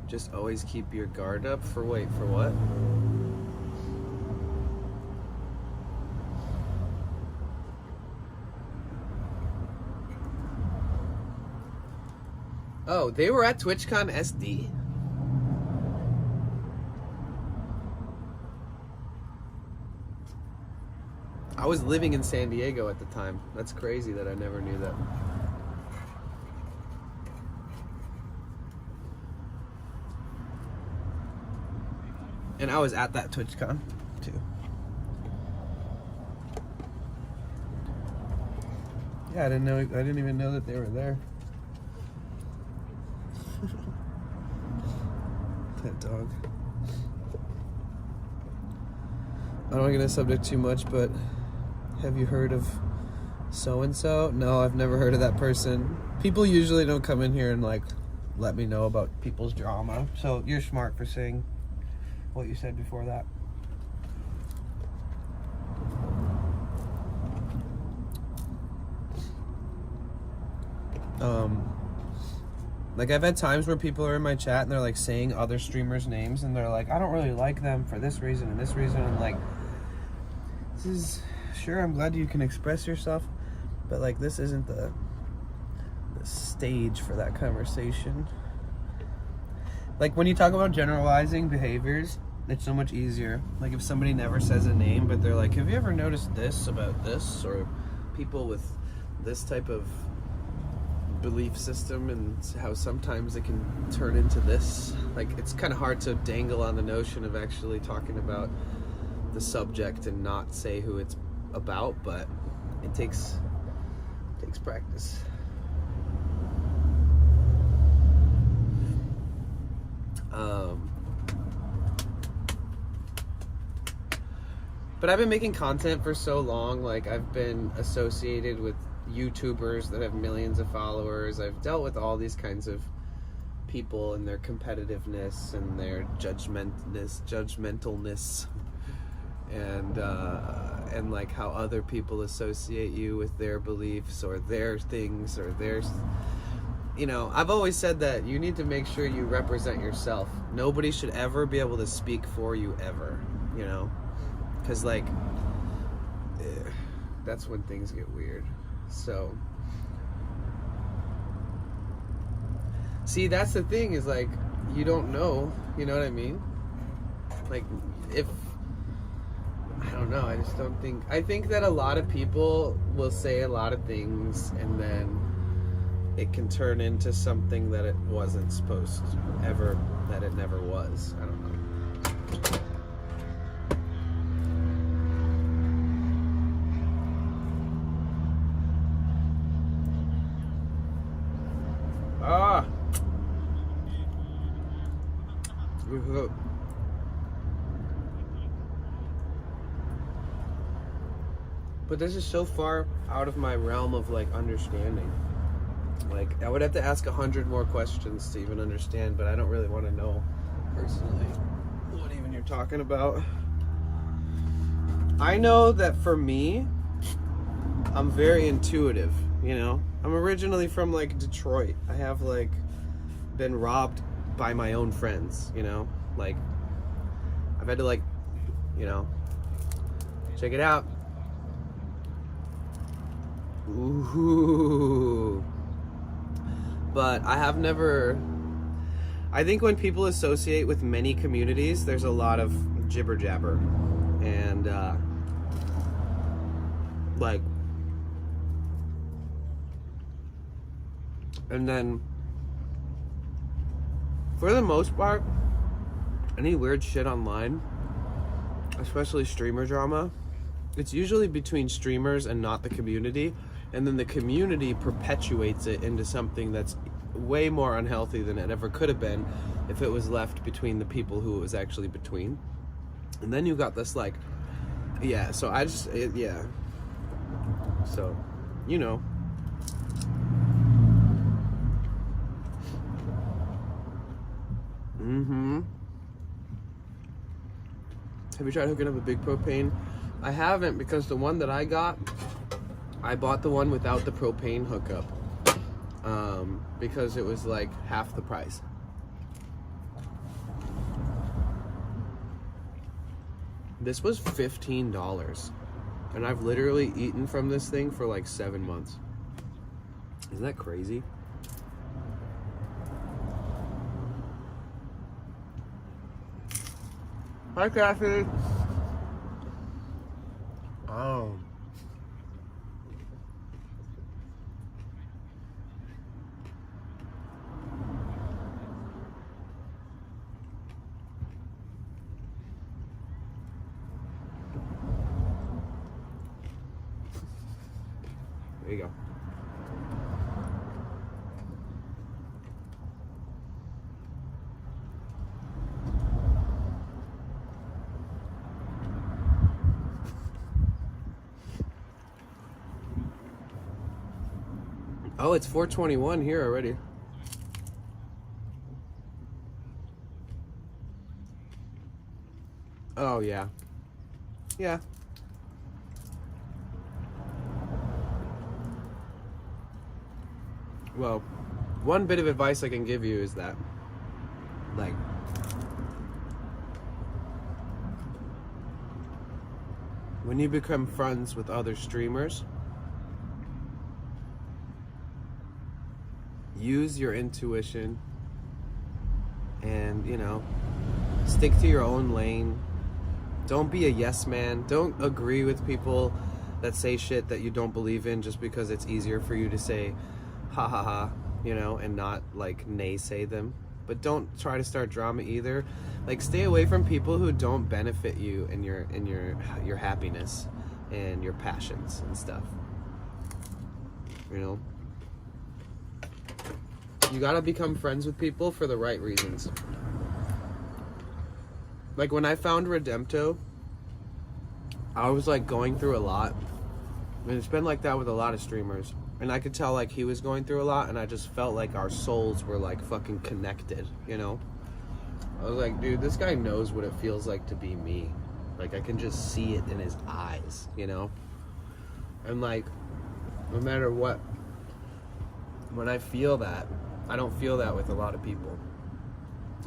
Just always keep your guard up for what? Oh, they were at TwitchCon SD? I was living in San Diego at the time. That's crazy that I never knew that. And I was at that TwitchCon too. Yeah, I didn't even know that they were there. That dog. I don't want to get a subject too much, but have you heard of so-and-so? No, I've never heard of that person. People usually don't come in here and like let me know about people's drama. So you're smart for saying what you said before that. Like I've had times where people are in my chat and they're like saying other streamers' names, and they're like, I don't really like them for this reason and this reason, and like, this is, sure, I'm glad you can express yourself, but like this isn't the stage for that conversation. Like when you talk about generalizing behaviors, it's so much easier. Like if somebody never says a name, but they're like, have you ever noticed this about this, or people with this type of belief system, and how sometimes it can turn into this. Like it's kind of hard to dangle on the notion of actually talking about the subject and not say who it's about, but it takes practice. But I've been making content for so long. Like, I've been associated with YouTubers that have millions of followers. I've dealt with all these kinds of people and their competitiveness and their judgmentalness, and like how other people associate you with their beliefs or their things or their, you know, I've always said that you need to make sure you represent yourself. Nobody should ever be able to speak for you ever, you know, because like that's when things get weird. So see, that's the thing, is like, you don't know, you know what I mean? Like, if, I don't know, I just don't think, I think that a lot of people will say a lot of things and then it can turn into something that it wasn't supposed to ever, that it never was. I don't know. Ah! But this is so far out of my realm of like understanding. Like, I would have to ask 100 more questions to even understand, but I don't really want to know personally what even you're talking about. I know that for me, I'm very intuitive, you know? I'm originally from like Detroit. I have like been robbed by my own friends, you know? Like, I've had to like, you know, check it out. Ooh. But I have never, I think when people associate with many communities, there's a lot of jibber jabber and like, and then for the most part, any weird shit online, especially streamer drama, it's usually between streamers and not the community, and then the community perpetuates it into something that's way more unhealthy than it ever could have been if it was left between the people who it was actually between. And then you got this like, yeah, so I just, yeah, so, you know. Have you tried hooking up a big propane? I haven't, because the one that I got, I bought the one without the propane hookup, because it was like half the price. This was $15, and I've literally eaten from this thing for like 7 months. Isn't that crazy? Hi, Kathy. Oh. There you go. Oh, it's 4:21 here already. Oh, yeah. Yeah. Well, one bit of advice I can give you is that, like, when you become friends with other streamers, use your intuition and, you know, stick to your own lane. Don't be a yes man. Don't agree with people that say shit that you don't believe in just because it's easier for you to say ha ha ha, you know, and not like naysay them. but don't try to start drama either. Like, stay away from people who don't benefit you and your happiness and your passions and stuff. You know, you gotta become friends with people for the right reasons. Like, when I found Redempto, I was like going through a lot, and it's been like that with a lot of streamers, and I could tell like he was going through a lot, and I just felt like our souls were like fucking connected, you know? I was like, dude, this guy knows what it feels like to be me. Like, I can just see it in his eyes, you know? And like, no matter what, when I feel that, I don't feel that with a lot of people.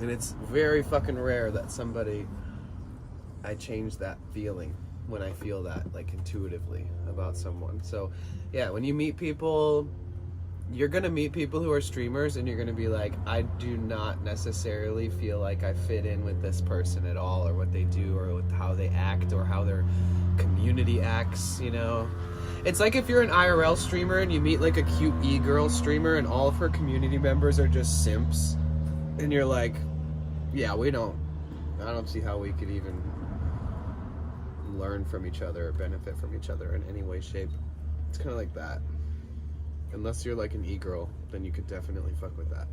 And it's very fucking rare that I change that feeling when I feel that, like, intuitively about someone. So, yeah, when you meet people, you're gonna meet people who are streamers, and you're gonna be like, I do not necessarily feel like I fit in with this person at all, or what they do, or with how they act, or how their community acts, you know? It's like if you're an IRL streamer and you meet like a cute e-girl streamer and all of her community members are just simps, and you're like, yeah, I don't see how we could even learn from each other or benefit from each other in any way, shape. It's kind of like that. Unless you're like an e-girl, then you could definitely fuck with that.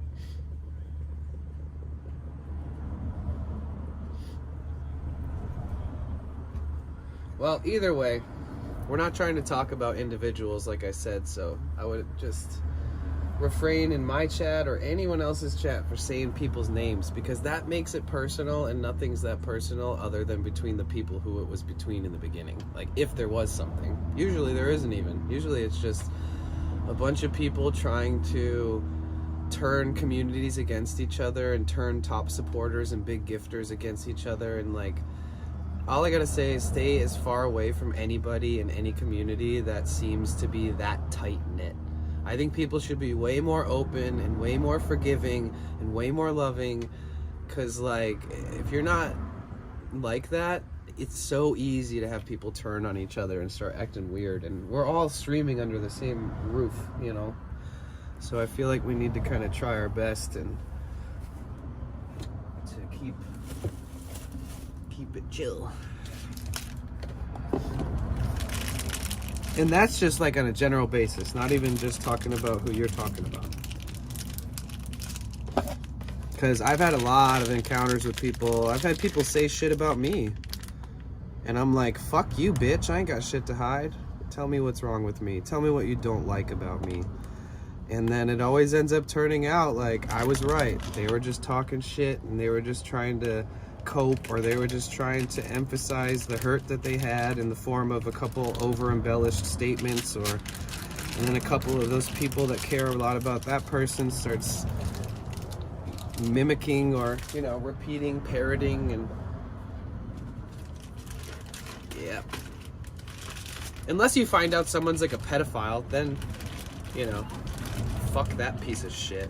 Well, either way, we're not trying to talk about individuals, like I said, so I would just refrain in my chat or anyone else's chat for saying people's names, because that makes it personal, and nothing's that personal other than between the people who it was between in the beginning. Like, if there was something. Usually there isn't even. Usually it's just a bunch of people trying to turn communities against each other and turn top supporters and big gifters against each other, and like, all I gotta say is stay as far away from anybody in any community that seems to be that tight-knit. I think people should be way more open and way more forgiving and way more loving, because like, if you're not like that, it's so easy to have people turn on each other and start acting weird, and we're all streaming under the same roof, you know? So I feel like we need to kind of try our best and to keep it chill. And that's just like on a general basis, not even just talking about who you're talking about. Because I've had a lot of encounters with people. I've had people say shit about me. And I'm like, fuck you, bitch. I ain't got shit to hide. Tell me what's wrong with me. Tell me what you don't like about me. And then it always ends up turning out like I was right. They were just talking shit, and they were just trying to cope, or they were just trying to emphasize the hurt that they had in the form of a couple over-embellished statements, and then a couple of those people that care a lot about that person starts mimicking or, you know, repeating, parroting, and yeah. Unless you find out someone's like a pedophile, then, you know, fuck that piece of shit.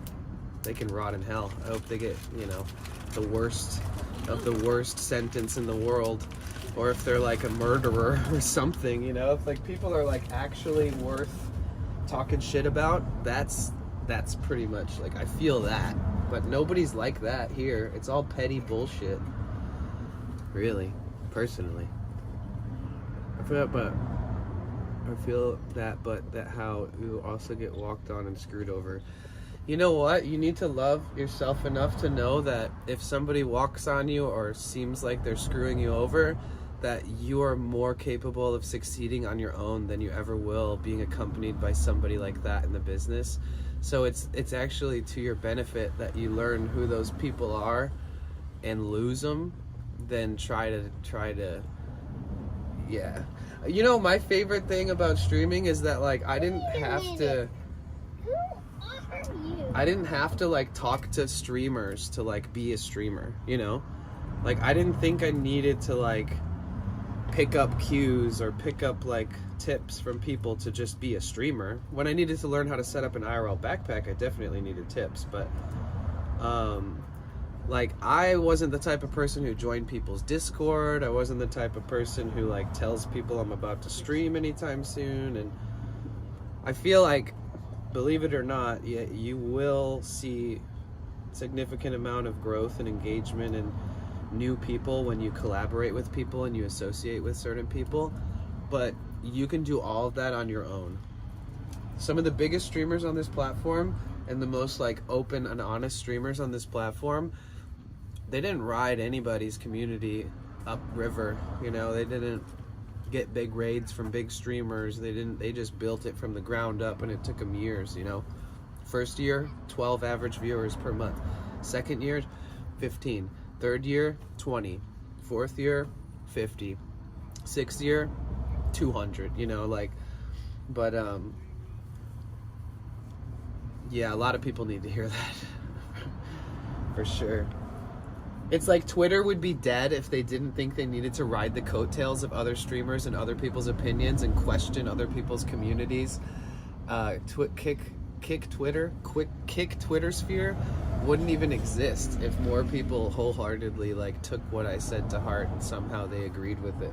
They can rot in hell. I hope they get, you know, the worst of the worst sentence in the world. Or if they're like a murderer or something, you know, if like people are like actually worth talking shit about, that's pretty much like, I feel that. But nobody's like that here. It's all petty bullshit. Really, personally. I feel that, but that how you also get walked on and screwed over. You know what? You need to love yourself enough to know that if somebody walks on you or seems like they're screwing you over, that you are more capable of succeeding on your own than you ever will being accompanied by somebody like that in the business. So it's actually to your benefit that you learn who those people are and lose them, than try to yeah. You know, my favorite thing about streaming is that like I didn't have to like talk to streamers to like be a streamer, you know? Like I didn't think I needed to like pick up cues or pick up like tips from people to just be a streamer. When I needed to learn how to set up an IRL backpack, I definitely needed tips, but like I wasn't the type of person who joined people's Discord. I wasn't the type of person who like tells people I'm about to stream anytime soon. And I feel like, believe it or not, you will see significant amount of growth and engagement and new people when you collaborate with people and you associate with certain people, but you can do all of that on your own. Some of the biggest streamers on this platform and the most like open and honest streamers on this platform, they didn't ride anybody's community upriver, you know, they didn't get big raids from big streamers, they just built it from the ground up, and it took them years, you know. First year, 12 average viewers per month. Second year, 15. Third year, 20. Fourth year, 50. Sixth year, 200, you know, like, but yeah, a lot of people need to hear that. For sure. It's like Twitter would be dead if they didn't think they needed to ride the coattails of other streamers and other people's opinions and question other people's communities. Kick Twitter sphere wouldn't even exist if more people wholeheartedly like took what I said to heart and somehow they agreed with it.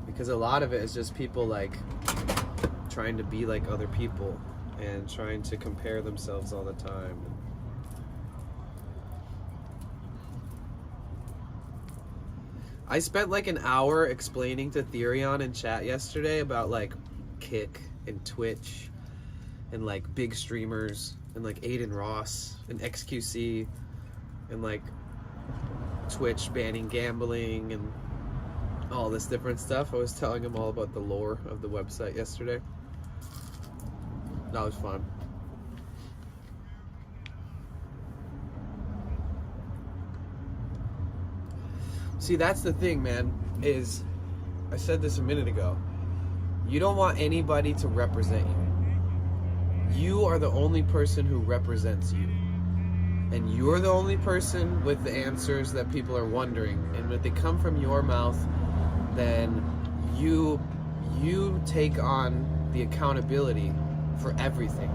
Because a lot of it is just people like trying to be like other people and trying to compare themselves all the time. I spent like an hour explaining to Therion in chat yesterday about like Kick and Twitch and like big streamers and like Aiden Ross and XQC and like Twitch banning gambling and all this different stuff. I was telling him all about the lore of the website yesterday. That was fun. See, that's the thing, man, is I said this a minute ago. You don't want anybody to represent you. You are the only person who represents you. And you're the only person with the answers that people are wondering. And when they come from your mouth, then you take on the accountability for everything.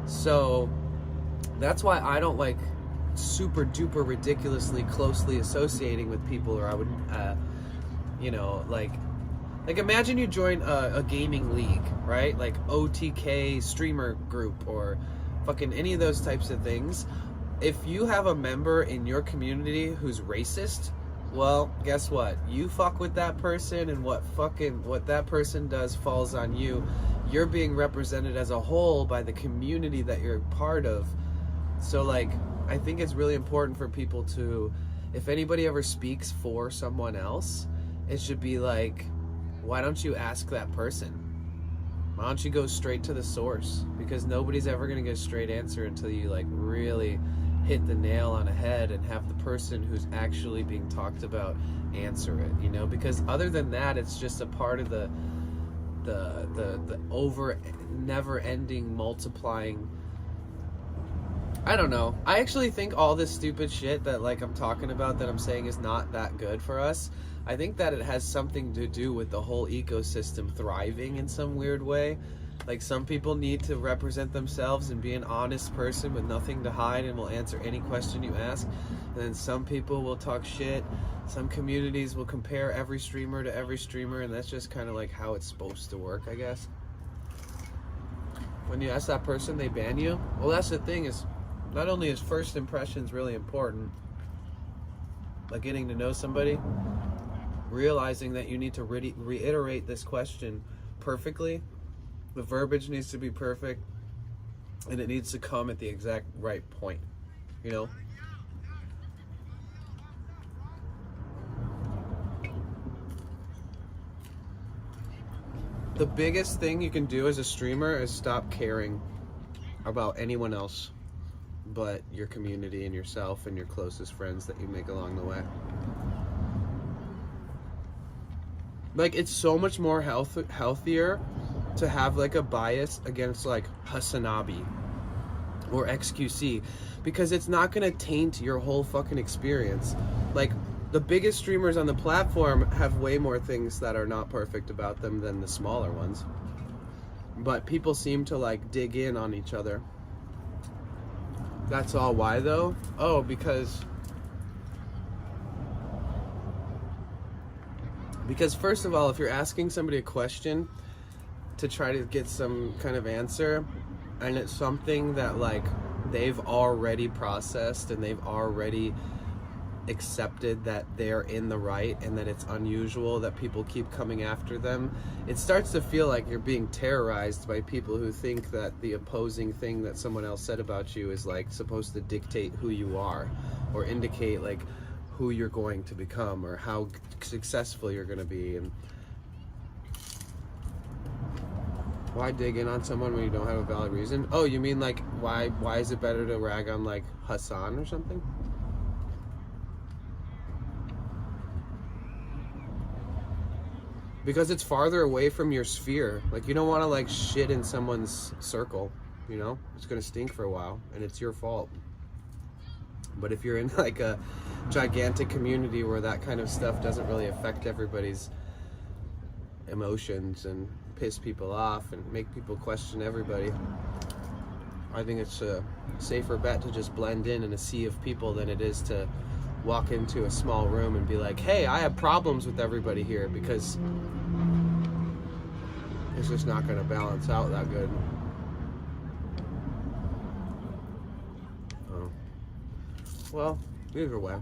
So that's why I don't like super duper ridiculously closely associating with people, or I would you know, like imagine you join a gaming league, right? Like OTK streamer group or fucking any of those types of things. If you have a member in your community who's racist, well, guess what? You fuck with that person, and what that person does falls on you. You're being represented as a whole by the community that you're part of. So like, I think it's really important for people to, if anybody ever speaks for someone else, it should be like, why don't you ask that person? Why don't you go straight to the source? Because nobody's ever gonna get a straight answer until you like really hit the nail on the head and have the person who's actually being talked about answer it, you know? Because other than that, it's just a part of the over never ending multiplying. I don't know. I actually think all this stupid shit that like I'm talking about that I'm saying is not that good for us. I think that it has something to do with the whole ecosystem thriving in some weird way. Like, some people need to represent themselves and be an honest person with nothing to hide and will answer any question you ask. And then some people will talk shit. Some communities will compare every streamer to every streamer, and that's just kind of like how it's supposed to work, I guess. When you ask that person, they ban you. Well, that's the thing, is not only is first impressions really important, like getting to know somebody, realizing that you need to reiterate this question perfectly. The verbiage needs to be perfect, and it needs to come at the exact right point, you know? The biggest thing you can do as a streamer is stop caring about anyone else but your community and yourself and your closest friends that you make along the way. Like, it's so much more healthier to have like a bias against like Hasanabi or XQC, because it's not gonna taint your whole fucking experience. Like, the biggest streamers on the platform have way more things that are not perfect about them than the smaller ones, but people seem to like dig in on each other. That's all. Why though? Oh, because first of all, if you're asking somebody a question to try to get some kind of answer, and it's something that like they've already processed and they've already accepted that they're in the right and that it's unusual that people keep coming after them, it starts to feel like you're being terrorized by people who think that the opposing thing that someone else said about you is like supposed to dictate who you are or indicate like who you're going to become or how successful you're going to be. And why dig in on someone when you don't have a valid reason? Oh, you mean like why is it better to rag on like Hassan or something? Because it's farther away from your sphere. Like, you don't want to like shit in someone's circle, you know? It's gonna stink for a while and it's your fault. But if you're in like a gigantic community where that kind of stuff doesn't really affect everybody's emotions and piss people off and make people question everybody, I think it's a safer bet to just blend in a sea of people than it is to walk into a small room and be like, hey, I have problems with everybody here, because it's just not going to balance out that good. Oh. Well, either way.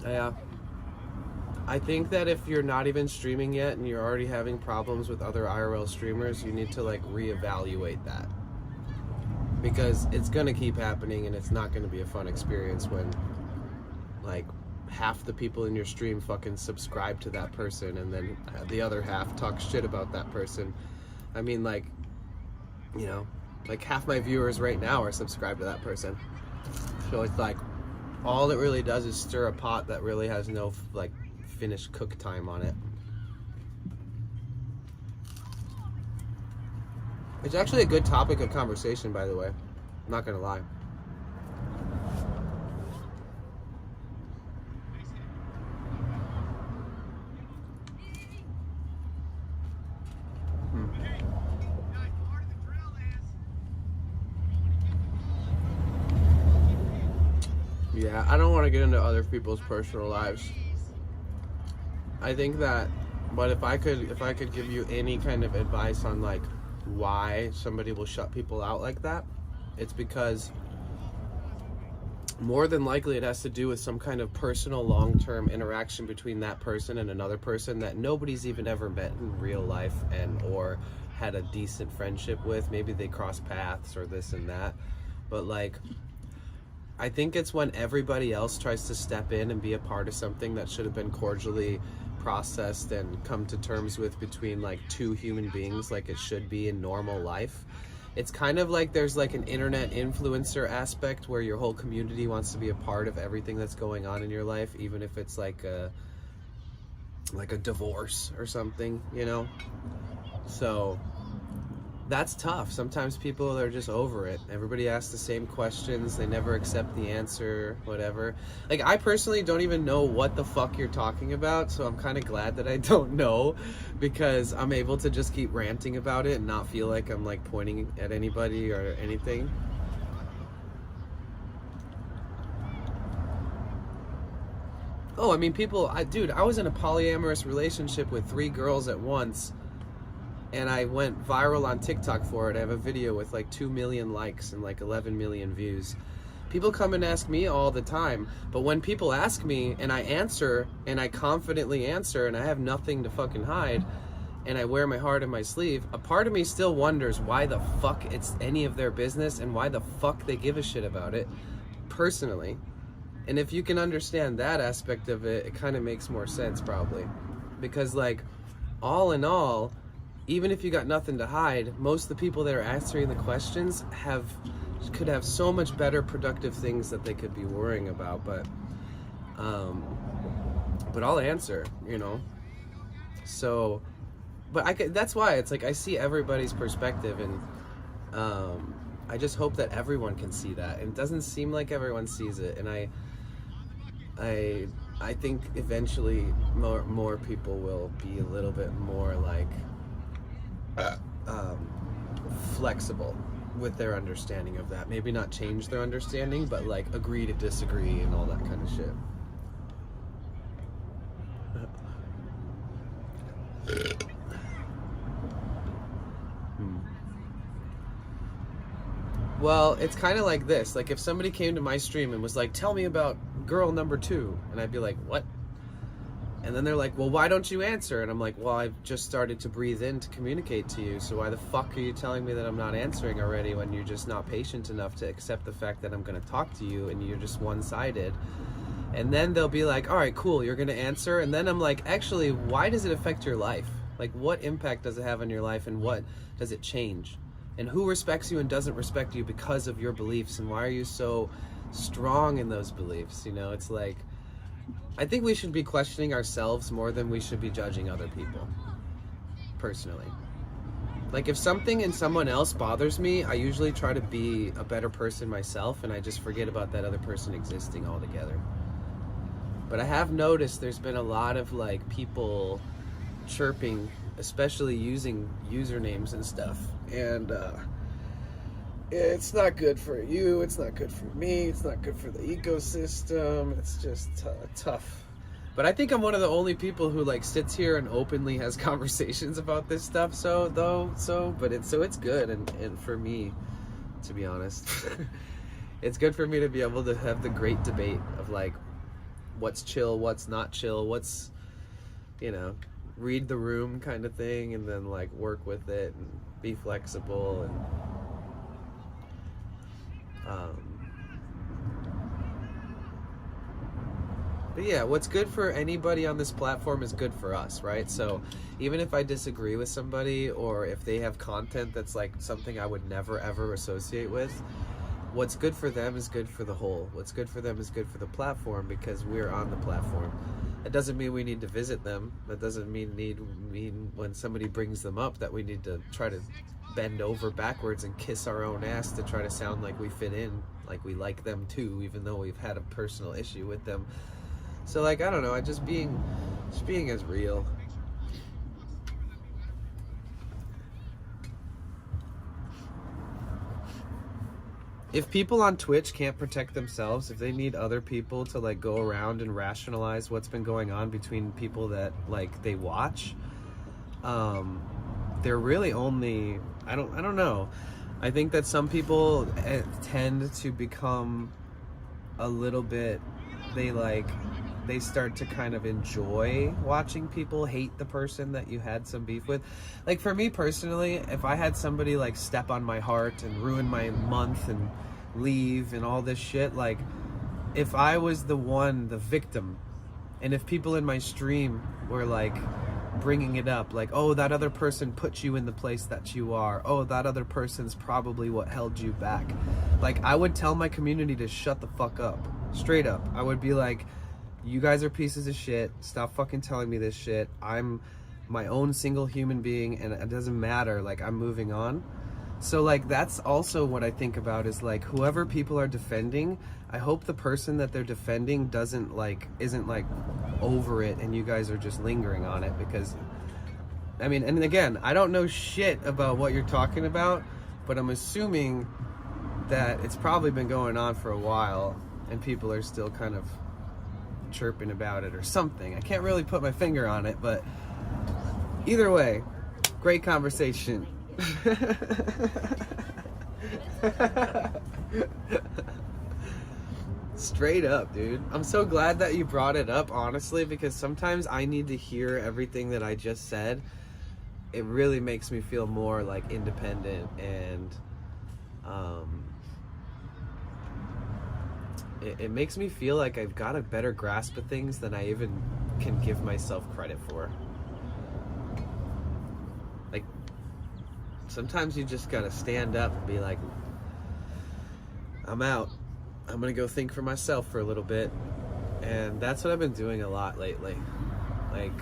Yeah. I think that if you're not even streaming yet and you're already having problems with other IRL streamers, you need to like reevaluate that, because it's gonna keep happening and it's not gonna be a fun experience when like half the people in your stream fucking subscribe to that person and then the other half talk shit about that person. I mean, like, you know, like half my viewers right now are subscribed to that person, so it's like all it really does is stir a pot that really has no like finished cook time on it. It's actually a good topic of conversation, by the way. I'm not gonna lie. Yeah, I don't want to get into other people's personal lives. I think that, but if I could give you any kind of advice on like why somebody will shut people out like that, it's because more than likely it has to do with some kind of personal long-term interaction between that person and another person that nobody's even ever met in real life and or had a decent friendship with. Maybe they cross paths or this and that, but like I think it's when everybody else tries to step in and be a part of something that should have been cordially processed and come to terms with between like two human beings like it should be in normal life. It's kind of like there's like an internet influencer aspect where your whole community wants to be a part of everything that's going on in your life, even if it's like a divorce or something, you know? So that's tough. Sometimes people are just over it. Everybody asks the same questions. They never accept the answer, whatever. Like, I personally don't even know what the fuck you're talking about, so I'm kind of glad that I don't know, because I'm able to just keep ranting about it and not feel like I'm, like, pointing at anybody or anything. Oh, I mean, dude, I was in a polyamorous relationship with 3 girls at once, and I went viral on TikTok for it. I have a video with like 2 million likes and like 11 million views. People come and ask me all the time, but when people ask me and I answer, and I confidently answer, and I have nothing to fucking hide, and I wear my heart on my sleeve, a part of me still wonders why the fuck it's any of their business and why the fuck they give a shit about it, personally. And if you can understand that aspect of it, it kind of makes more sense probably. Because like, all in all, even if you got nothing to hide, most of the people that are answering the questions could have so much better productive things that they could be worrying about, but I'll answer, you know? So, but that's why it's like I see everybody's perspective, and I just hope that everyone can see that. And it doesn't seem like everyone sees it, and I think eventually more people will be a little bit more like flexible with their understanding of that. Maybe not change their understanding, but like agree to disagree and all that kind of shit. Well, it's kind of like this. Like if somebody came to my stream and was like, tell me about girl number 2. And I'd be like, what? And then they're like, well, why don't you answer? And I'm like, well, I've just started to breathe in to communicate to you. So why the fuck are you telling me that I'm not answering already when you're just not patient enough to accept the fact that I'm going to talk to you and you're just one-sided? And then they'll be like, all right, cool, you're going to answer. And then I'm like, actually, why does it affect your life? Like, what impact does it have on your life, and what does it change? And who respects you and doesn't respect you because of your beliefs, and why are you so strong in those beliefs? You know, it's like, I think we should be questioning ourselves more than we should be judging other people, personally. Like, if something in someone else bothers me, I usually try to be a better person myself, and I just forget about that other person existing altogether. But I have noticed there's been a lot of, like, people chirping, especially using usernames and stuff, and it's not good for you, it's not good for me, it's not good for the ecosystem. It's just tough. But I think I'm one of the only people who like sits here and openly has conversations about this stuff. But it's good, and for me, to be honest, it's good for me to be able to have the great debate of like what's chill, what's not chill, what's, you know, read the room kind of thing, and then like work with it and be flexible. And but yeah, what's good for anybody on this platform is good for us, right? So even if I disagree with somebody, or if they have content that's like something I would never ever associate with, what's good for them is good for the whole. What's good for them is good for the platform, because we're on the platform. It doesn't mean we need to visit them. That doesn't mean when somebody brings them up that we need to try to bend over backwards and kiss our own ass to try to sound like we fit in, like we like them too, even though we've had a personal issue with them. So like, I don't know, just being as real. If people on Twitch can't protect themselves, if they need other people to like go around and rationalize what's been going on between people that like they watch, they're really only, I don't know. I think that some people tend to become a little bit, they start to kind of enjoy watching people hate the person that you had some beef with. Like for me personally, if I had somebody like step on my heart and ruin my month and leave and all this shit, like if I was the victim, and if people in my stream were like bringing it up, like, oh, that other person put you in the place that you are, oh, that other person's probably what held you back, like I would tell my community to shut the fuck up, straight up. I would be like, you guys are pieces of shit, stop fucking telling me this shit. I'm my own single human being, and it doesn't matter, like I'm moving on. So like that's also what I think about, is like whoever people are defending, I hope the person that they're defending isn't like over it and you guys are just lingering on it. Because I mean, and again, I don't know shit about what you're talking about, but I'm assuming that it's probably been going on for a while and people are still kind of chirping about it or something. I can't really put my finger on it, but either way, great conversation. Straight up, dude. I'm so glad that you brought it up, honestly, because sometimes I need to hear everything that I just said. It really makes me feel more like independent, and it makes me feel like I've got a better grasp of things than I even can give myself credit for. Like, sometimes you just gotta stand up and be like, I'm out. I'm gonna go think for myself for a little bit. And that's what I've been doing a lot lately. Like,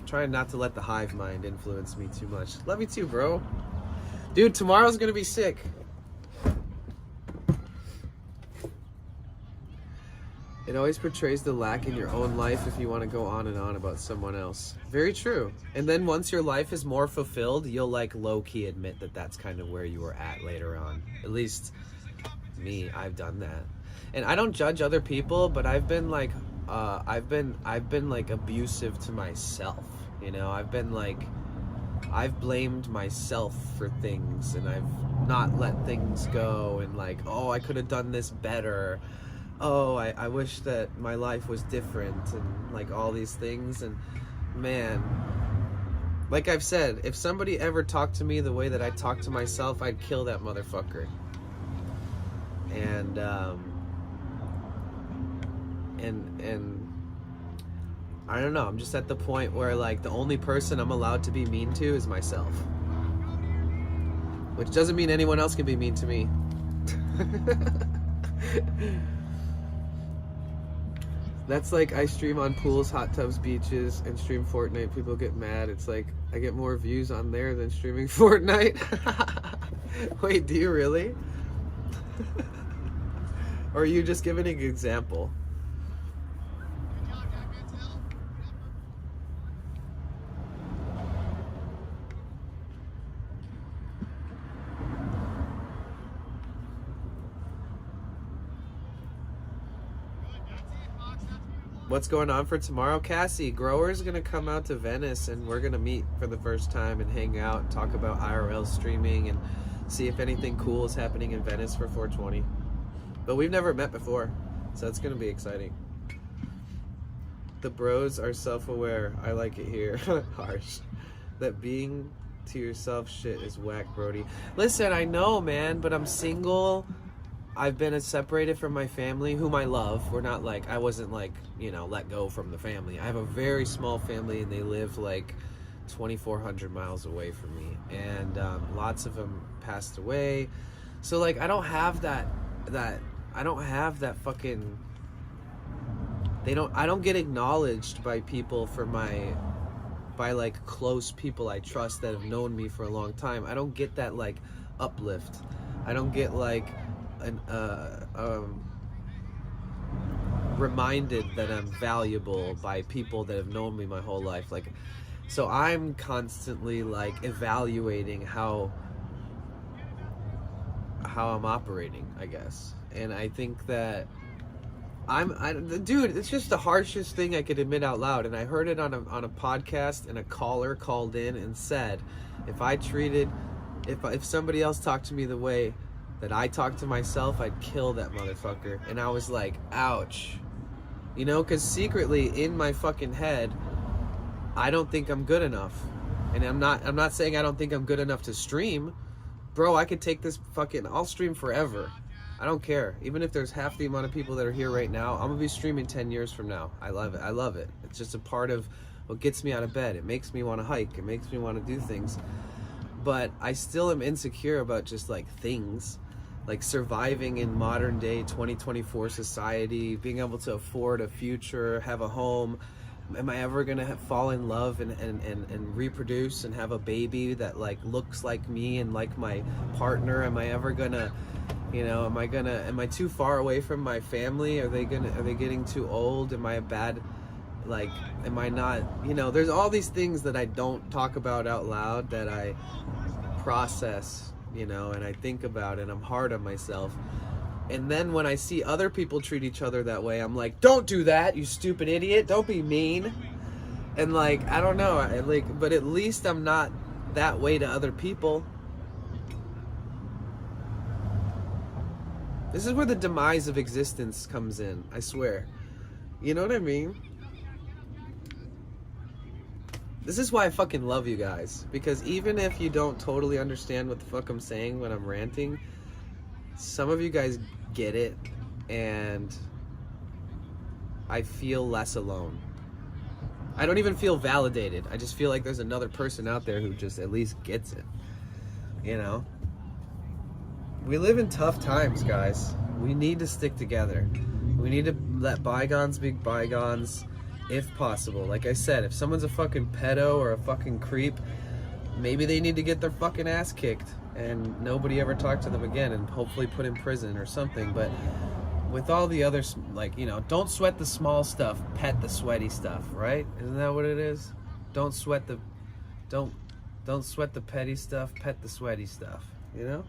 trying not to let the hive mind influence me too much. Love you too, bro. Dude, tomorrow's gonna be sick. It always portrays the lack in your own life if you want to go on and on about someone else. Very true. And then once your life is more fulfilled, you'll like low-key admit that that's kind of where you were at later on. At least me, I've done that. And I don't judge other people, but I've been like abusive to myself. You know, I've been like I've blamed myself for things, and I've not let things go, and like, oh, I could have done this better. Oh, I wish that my life was different, and like all these things. And man, like I've said, if somebody ever talked to me the way that I talk to myself, I'd kill that motherfucker. And I don't know, I'm just at the point where like the only person I'm allowed to be mean to is myself. Which doesn't mean anyone else can be mean to me. That's like, I stream on pools, hot tubs, beaches, and stream Fortnite. People get mad. It's like, I get more views on there than streaming Fortnite. Wait, do you really? Or are you just giving an example? What's going on for tomorrow, Cassie? Grower's gonna come out to Venice, and we're gonna meet for the first time and hang out and talk about IRL streaming and see if anything cool is happening in Venice for 420. But we've never met before, so it's gonna be exciting. The bros are self-aware. I like it here. Harsh. That being to yourself shit is whack, Brody. Listen, I know, man, but I'm single. I've been separated from my family, whom I love. We're not like, I wasn't like, you know, let go from the family. I have a very small family, and they live like 2,400 miles away from me. And lots of them passed away. So like, I don't have that fucking, I don't get acknowledged by people for by like close people I trust that have known me for a long time. I don't get that like uplift. I don't get like reminded that I'm valuable by people that have known me my whole life. Like, so I'm constantly like evaluating how I'm operating, I guess. And I think that dude, it's just the harshest thing I could admit out loud. And I heard it on a podcast, and a caller called in and said, if somebody else talked to me the way that I talk to myself, I'd kill that motherfucker. And I was like, ouch. You know, because secretly in my fucking head, I don't think I'm good enough. And I'm not saying I don't think I'm good enough to stream. Bro, I could take this I'll stream forever. I don't care. Even if there's half the amount of people that are here right now, I'm gonna be streaming 10 years from now. I love it. I love it. It's just a part of what gets me out of bed. It makes me want to hike. It makes me want to do things. But I still am insecure about just like things. Like surviving in modern day 2024 society, being able to afford a future, have a home. Am I ever gonna fall in love and reproduce and have a baby that like looks like me and like my partner? Am I ever gonna, you know, am I too far away from my family? Are they getting too old? Am I a bad, like, am I not, you know, there's all these things that I don't talk about out loud that I process, you know, and I think about, and I'm hard on myself. And then when I see other people treat each other that way, I'm like, don't do that, you stupid idiot. Don't be mean. And like, I don't know, but at least I'm not that way to other people. This is where the demise of existence comes in, I swear. You know what I mean? This is why I fucking love you guys. Because even if you don't totally understand what the fuck I'm saying when I'm ranting, some of you guys get it, and I feel less alone. I don't even feel validated. I just feel like there's another person out there who just at least gets it. You know? We live in tough times, guys. We need to stick together. We need to let bygones be bygones, if possible. Like I said, if someone's a fucking pedo or a fucking creep, maybe they need to get their fucking ass kicked and nobody ever talk to them again, and hopefully put in prison or something. But with all the other, like, you know, don't sweat the small stuff, pet the sweaty stuff, right? Isn't that what it is? Don't sweat the petty stuff, pet the sweaty stuff, you know?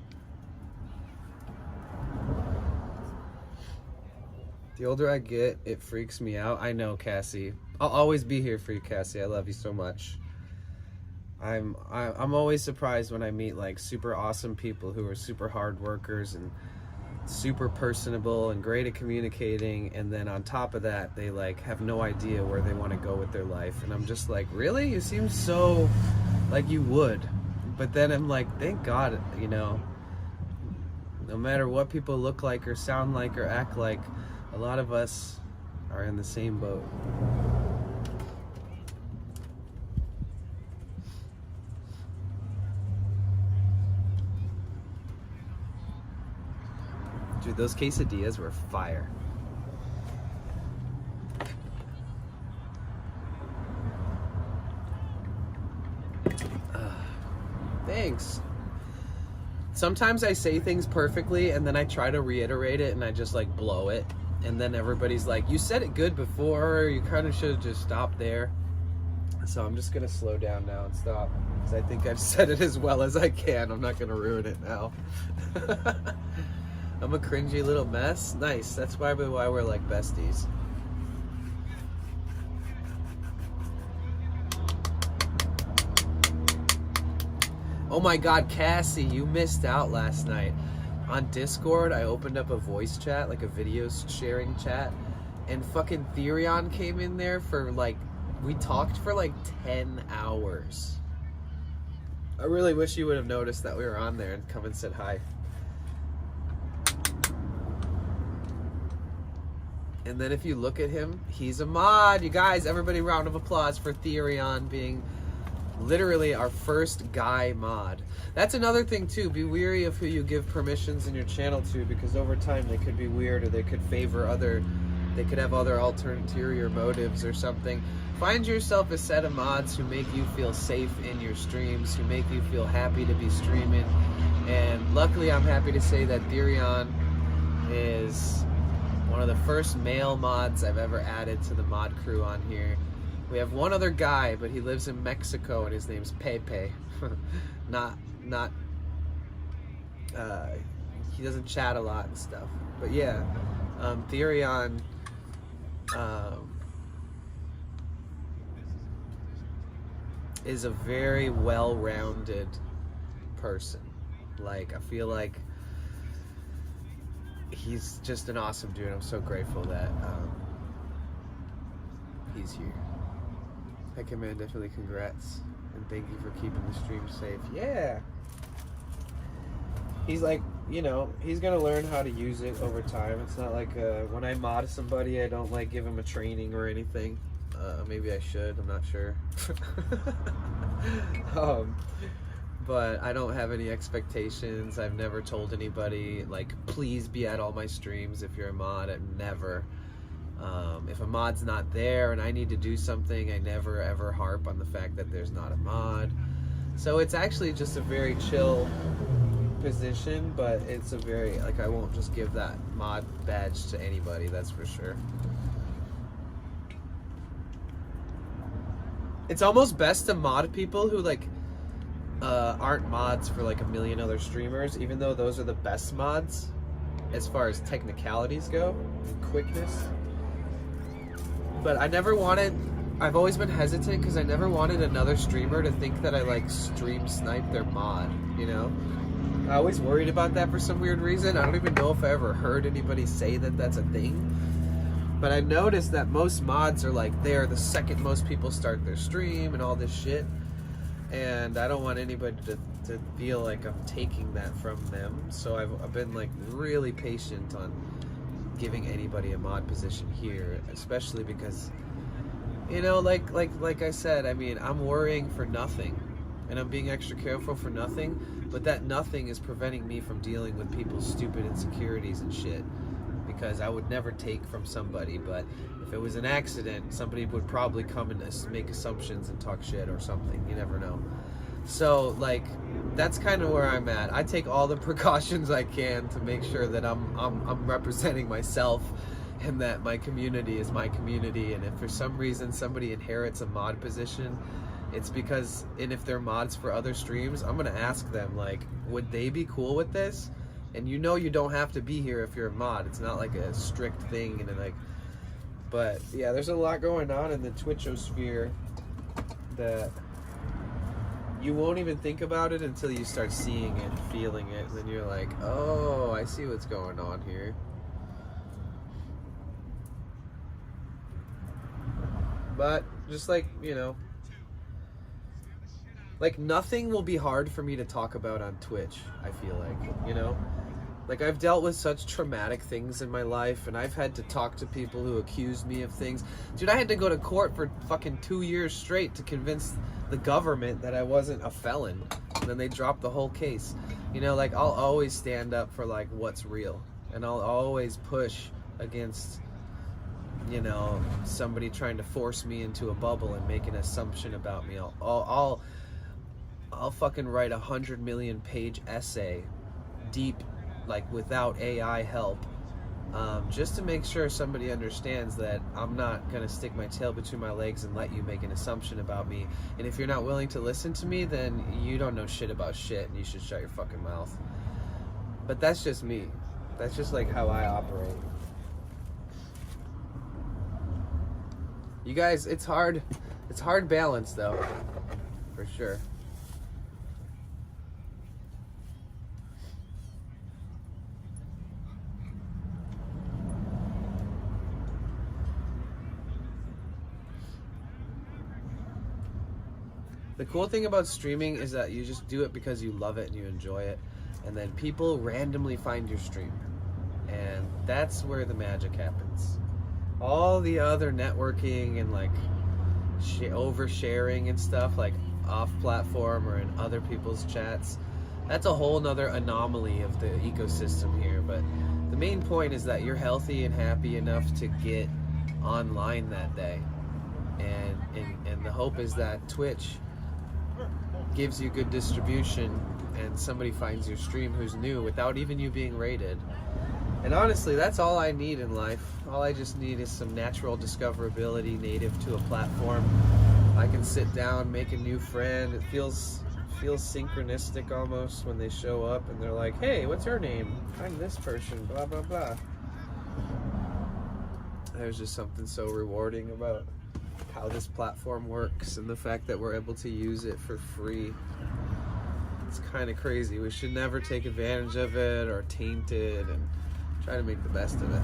The older I get, it freaks me out. I know, Cassie. I'll always be here for you, Cassie. I love you so much. I'm always surprised when I meet like super awesome people who are super hard workers and super personable and great at communicating, and then on top of that they like have no idea where they want to go with their life, and I'm just like, really? You seem so like you would. But then I'm like, thank God, you know, no matter what people look like or sound like or act like, a lot of us are in the same boat. Dude, those quesadillas were fire. Thanks. Sometimes I say things perfectly and then I try to reiterate it and I just like blow it. And then everybody's like, you said it good before, you kind of should have just stopped there. So I'm just gonna slow down now and stop, because I think I've said it as well as I can. I'm not gonna ruin it now. I'm a cringy little mess. Nice. That's why we're like besties. Oh my God, Cassie, you missed out last night. On Discord, I opened up a voice chat, like a video sharing chat, and fucking Therion came in there for like, we talked for like 10 hours. I really wish you would have noticed that we were on there and come and said hi. And then if you look at him, he's a mod. You guys, everybody, round of applause for Therion being literally our first guy mod. That's another thing too. Be wary of who you give permissions in your channel to, because over time they could be weird, or they could favor other, they could have other ulterior motives or something. Find yourself a set of mods who make you feel safe in your streams, who make you feel happy to be streaming. And luckily I'm happy to say that Therion is one of the first male mods I've ever added to the mod crew on here. We have one other guy, but he lives in Mexico and his name's Pepe. He doesn't chat a lot and stuff. But yeah, Therion, is a very well-rounded person. Like, I feel like he's just an awesome dude. I'm so grateful that he's here. Heck, man, definitely congrats, and thank you for keeping the stream safe. Yeah, he's like, you know, he's gonna learn how to use it over time. It's not like when I mod somebody, I don't like give him a training or anything. Maybe I should, I'm not sure. But I don't have any expectations. I've never told anybody like, please be at all my streams if you're a mod. I've never. If a mod's not there and I need to do something, I never ever harp on the fact that there's not a mod. So it's actually just a very chill position, but it's a very, like, I won't just give that mod badge to anybody, that's for sure. It's almost best to mod people who like aren't mods for like a million other streamers, even though those are the best mods as far as technicalities go and quickness. But I never wanted, I've always been hesitant because I never wanted another streamer to think that I like stream snipe their mod, you know? I always worried about that for some weird reason. I don't even know if I ever heard anybody say that that's a thing. But I noticed that most mods are like there the second most people start their stream and all this shit. And I don't want anybody to feel like I'm taking that from them. So I've been like really patient on giving anybody a mod position here, especially because, you know, like I said, I mean, I'm worrying for nothing and I'm being extra careful for nothing, but that nothing is preventing me from dealing with people's stupid insecurities and shit, because I would never take from somebody. But if it was an accident, somebody would probably come and make assumptions and talk shit or something. You never know. So like, that's kind of where I'm at. I take all the precautions I can to make sure that I'm representing myself and that my community is my community. And if for some reason somebody inherits a mod position, it's because, and if they're mods for other streams, I'm gonna ask them like, would they be cool with this? And you know, you don't have to be here if you're a mod. It's not like a strict thing, and like, but yeah, there's a lot going on in the Twitchosphere that you won't even think about it until you start seeing it, feeling it, and then you're like, oh, I see what's going on here. But just like, you know, like nothing will be hard for me to talk about on Twitch, I feel like, you know? Like I've dealt with such traumatic things in my life, and I've had to talk to people who accused me of things. Dude, I had to go to court for fucking 2 years straight to convince the government that I wasn't a felon. And then they dropped the whole case. You know, like I'll always stand up for like what's real, and I'll always push against, you know, somebody trying to force me into a bubble and make an assumption about me. I'll fucking write 100 million page essay, deep, like without AI help, just to make sure somebody understands that I'm not gonna stick my tail between my legs and let you make an assumption about me. And if you're not willing to listen to me, then you don't know shit about shit, and you should shut your fucking mouth. But that's just me. That's just like how I operate. You guys, it's hard balance though, for sure. The cool thing about streaming is that you just do it because you love it and you enjoy it, and then people randomly find your stream, and that's where the magic happens. All the other networking and like oversharing and stuff, like off platform or in other people's chats, that's a whole nother anomaly of the ecosystem here. But the main point is that you're healthy and happy enough to get online that day, and the hope is that Twitch gives you good distribution and somebody finds your stream who's new without even you being rated. And honestly, that's all I need in life. All I just need is some natural discoverability native to a platform. I can sit down, make a new friend. It feels synchronistic almost when they show up and they're like, hey, what's your name? I'm this person, blah, blah, blah. There's just something so rewarding about how this platform works and the fact that we're able to use it for free. It's kind of crazy. We should never take advantage of it or taint it, and try to make the best of it.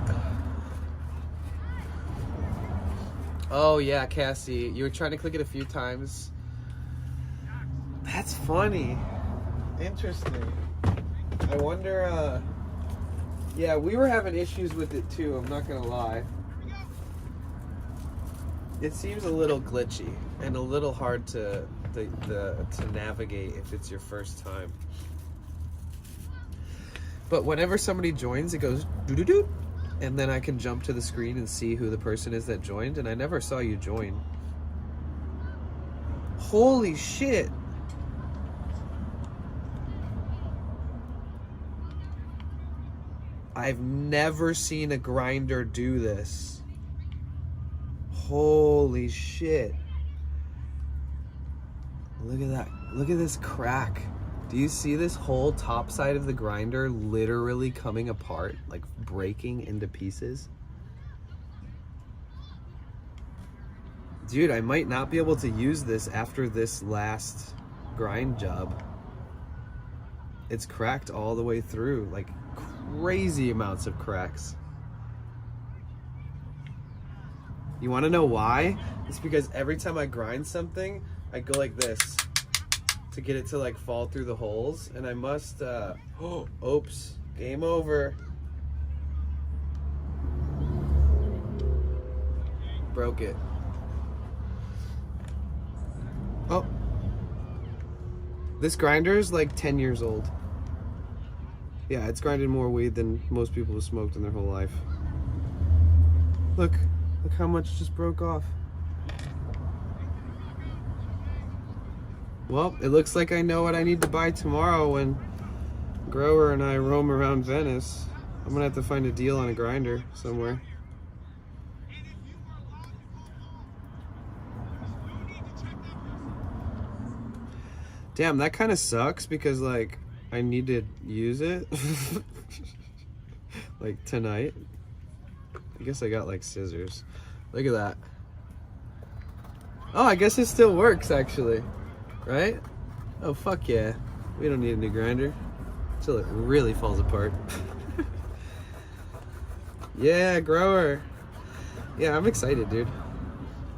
Oh yeah, Cassie, you were trying to click it a few times. That's funny. Interesting. I wonder, yeah, we were having issues with it too, I'm not gonna lie. It seems a little glitchy and a little hard to navigate if it's your first time. But whenever somebody joins, it goes doo-doo-doo, and then I can jump to the screen and see who the person is that joined, and I never saw you join. Holy shit! I've never seen a grinder do this. Holy shit. Look at that. Look at this crack. Do you see this whole top side of the grinder literally coming apart, like breaking into pieces? Dude, I might not be able to use this after this last grind job. It's cracked all the way through, like crazy amounts of cracks. You want to know why? It's because every time I grind something, I go like this to get it to like fall through the holes, and I must, oops, game over. Broke it. Oh. This grinder is like 10 years old. Yeah, it's grinded more weed than most people have smoked in their whole life. Look how much just broke off. Well, it looks like I know what I need to buy tomorrow when Grower and I roam around Venice. I'm gonna have to find a deal on a grinder somewhere. Damn, that kind of sucks because like I need to use it like tonight. I guess I got like scissors. Look at that. Oh, I guess it still works actually, right? Oh, fuck yeah. We don't need a new grinder. Until it really falls apart. Yeah, grower. Yeah, I'm excited, dude.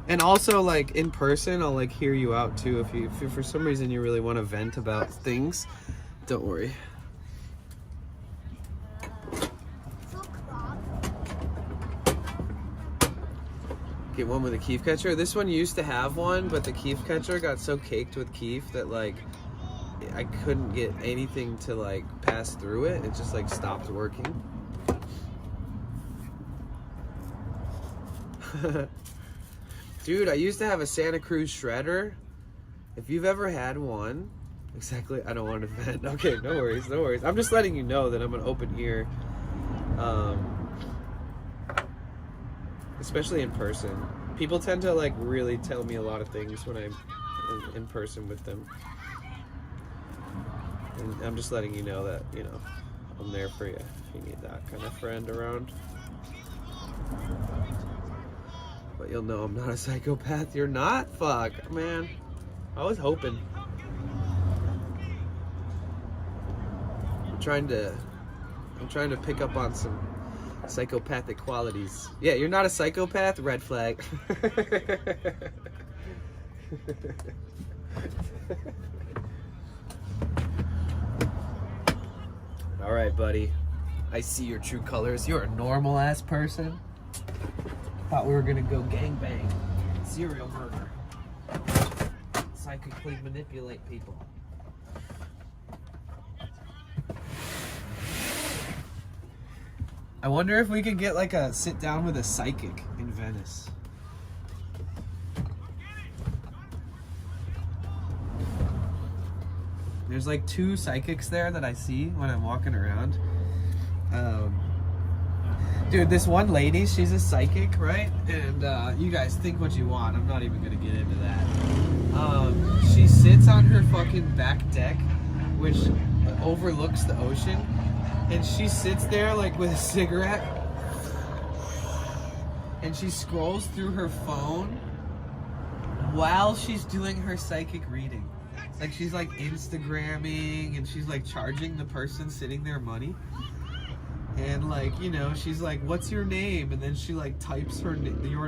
And also, like, in person, I'll, like, hear you out, too. If you for some reason you really want to vent about things, don't worry. Get one with a keef catcher. This one used to have one, but the keef catcher got so caked with keef that, like, I couldn't get anything to, like, pass through it. It just, like, stopped working. Dude, I used to have a Santa Cruz shredder. If you've ever had one, exactly, I don't want to vent. Okay, no worries, no worries. I'm just letting you know that I'm an open ear. Especially in person. People tend to, like, really tell me a lot of things when I'm in person with them. And I'm just letting you know that, you know, I'm there for you if you need that kind of friend around. But you'll know I'm not a psychopath. You're not? Fuck, man. I was hoping. I'm trying to pick up on some psychopathic qualities. Yeah, you're not a psychopath? Red flag. All right, buddy. I see your true colors. You're a normal ass person. Thought we were gonna go gangbang, serial murder, psychically manipulate people. I wonder if we could get like a sit down with a psychic in Venice. There's like 2 psychics there that I see when I'm walking around. Dude, this one lady, she's a psychic, right? And you guys think what you want. I'm not even gonna get into that. She sits on her fucking back deck, which overlooks the ocean, and she sits there like with a cigarette, and she scrolls through her phone while she's doing her psychic reading. Like, she's like Instagramming, and she's like charging the person sitting there money. And, like, you know, she's like, what's your name? And then she like types your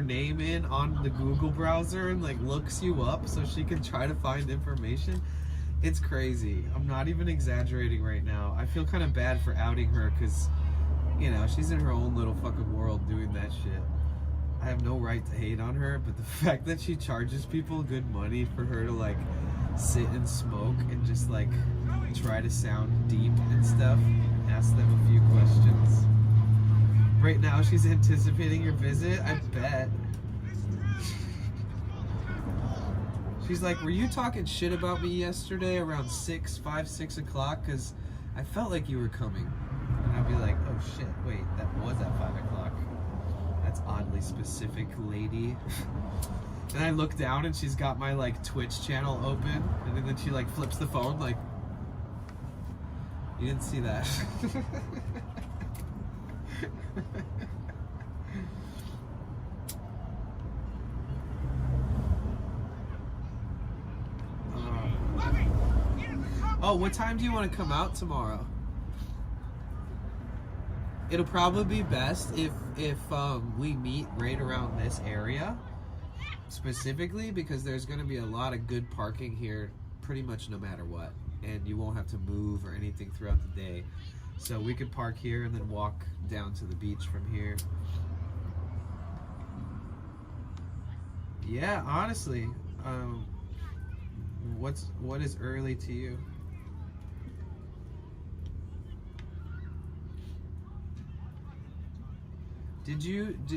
name in on the Google browser and like looks you up so she can try to find information. It's crazy. I'm not even exaggerating right now. I feel kind of bad for outing her because, you know, she's in her own little fucking world doing that shit. I have no right to hate on her, but the fact that she charges people good money for her to like sit and smoke and just like try to sound deep and stuff, ask them a few questions. Right now she's anticipating your visit, I bet. She's like, were you talking shit about me yesterday around 6 o'clock? Because I felt like you were coming. And I'd be like, oh shit, wait, that was at 5 o'clock. That's oddly specific, lady. And I look down and she's got my like Twitch channel open, and then she like flips the phone like, you didn't see that. Oh, what time do you want to come out tomorrow? It'll probably be best if we meet right around this area specifically, because there's going to be a lot of good parking here pretty much no matter what, and you won't have to move or anything throughout the day. So we could park here and then walk down to the beach from here. Yeah, honestly, what is early to you?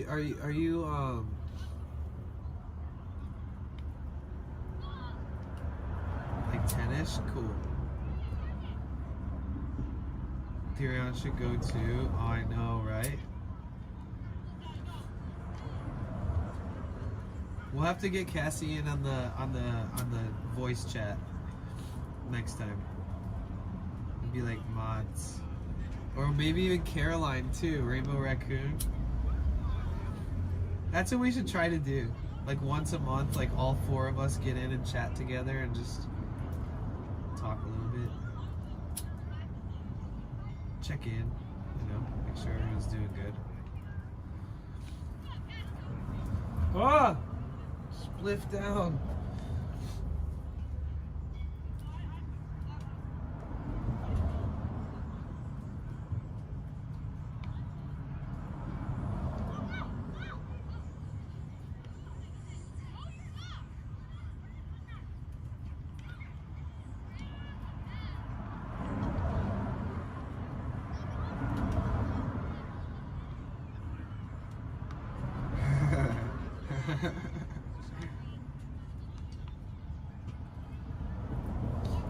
Are you like 10ish? Cool. Tyrion should go too. Oh, I know, right? We'll have to get Cassie in on the voice chat next time. And be like mods. Or maybe even Caroline too, Rainbow Raccoon. That's what we should try to do. Like once a month, like all 4 of us get in and chat together and just check in, make sure everyone's doing good. Ah! Spliff down.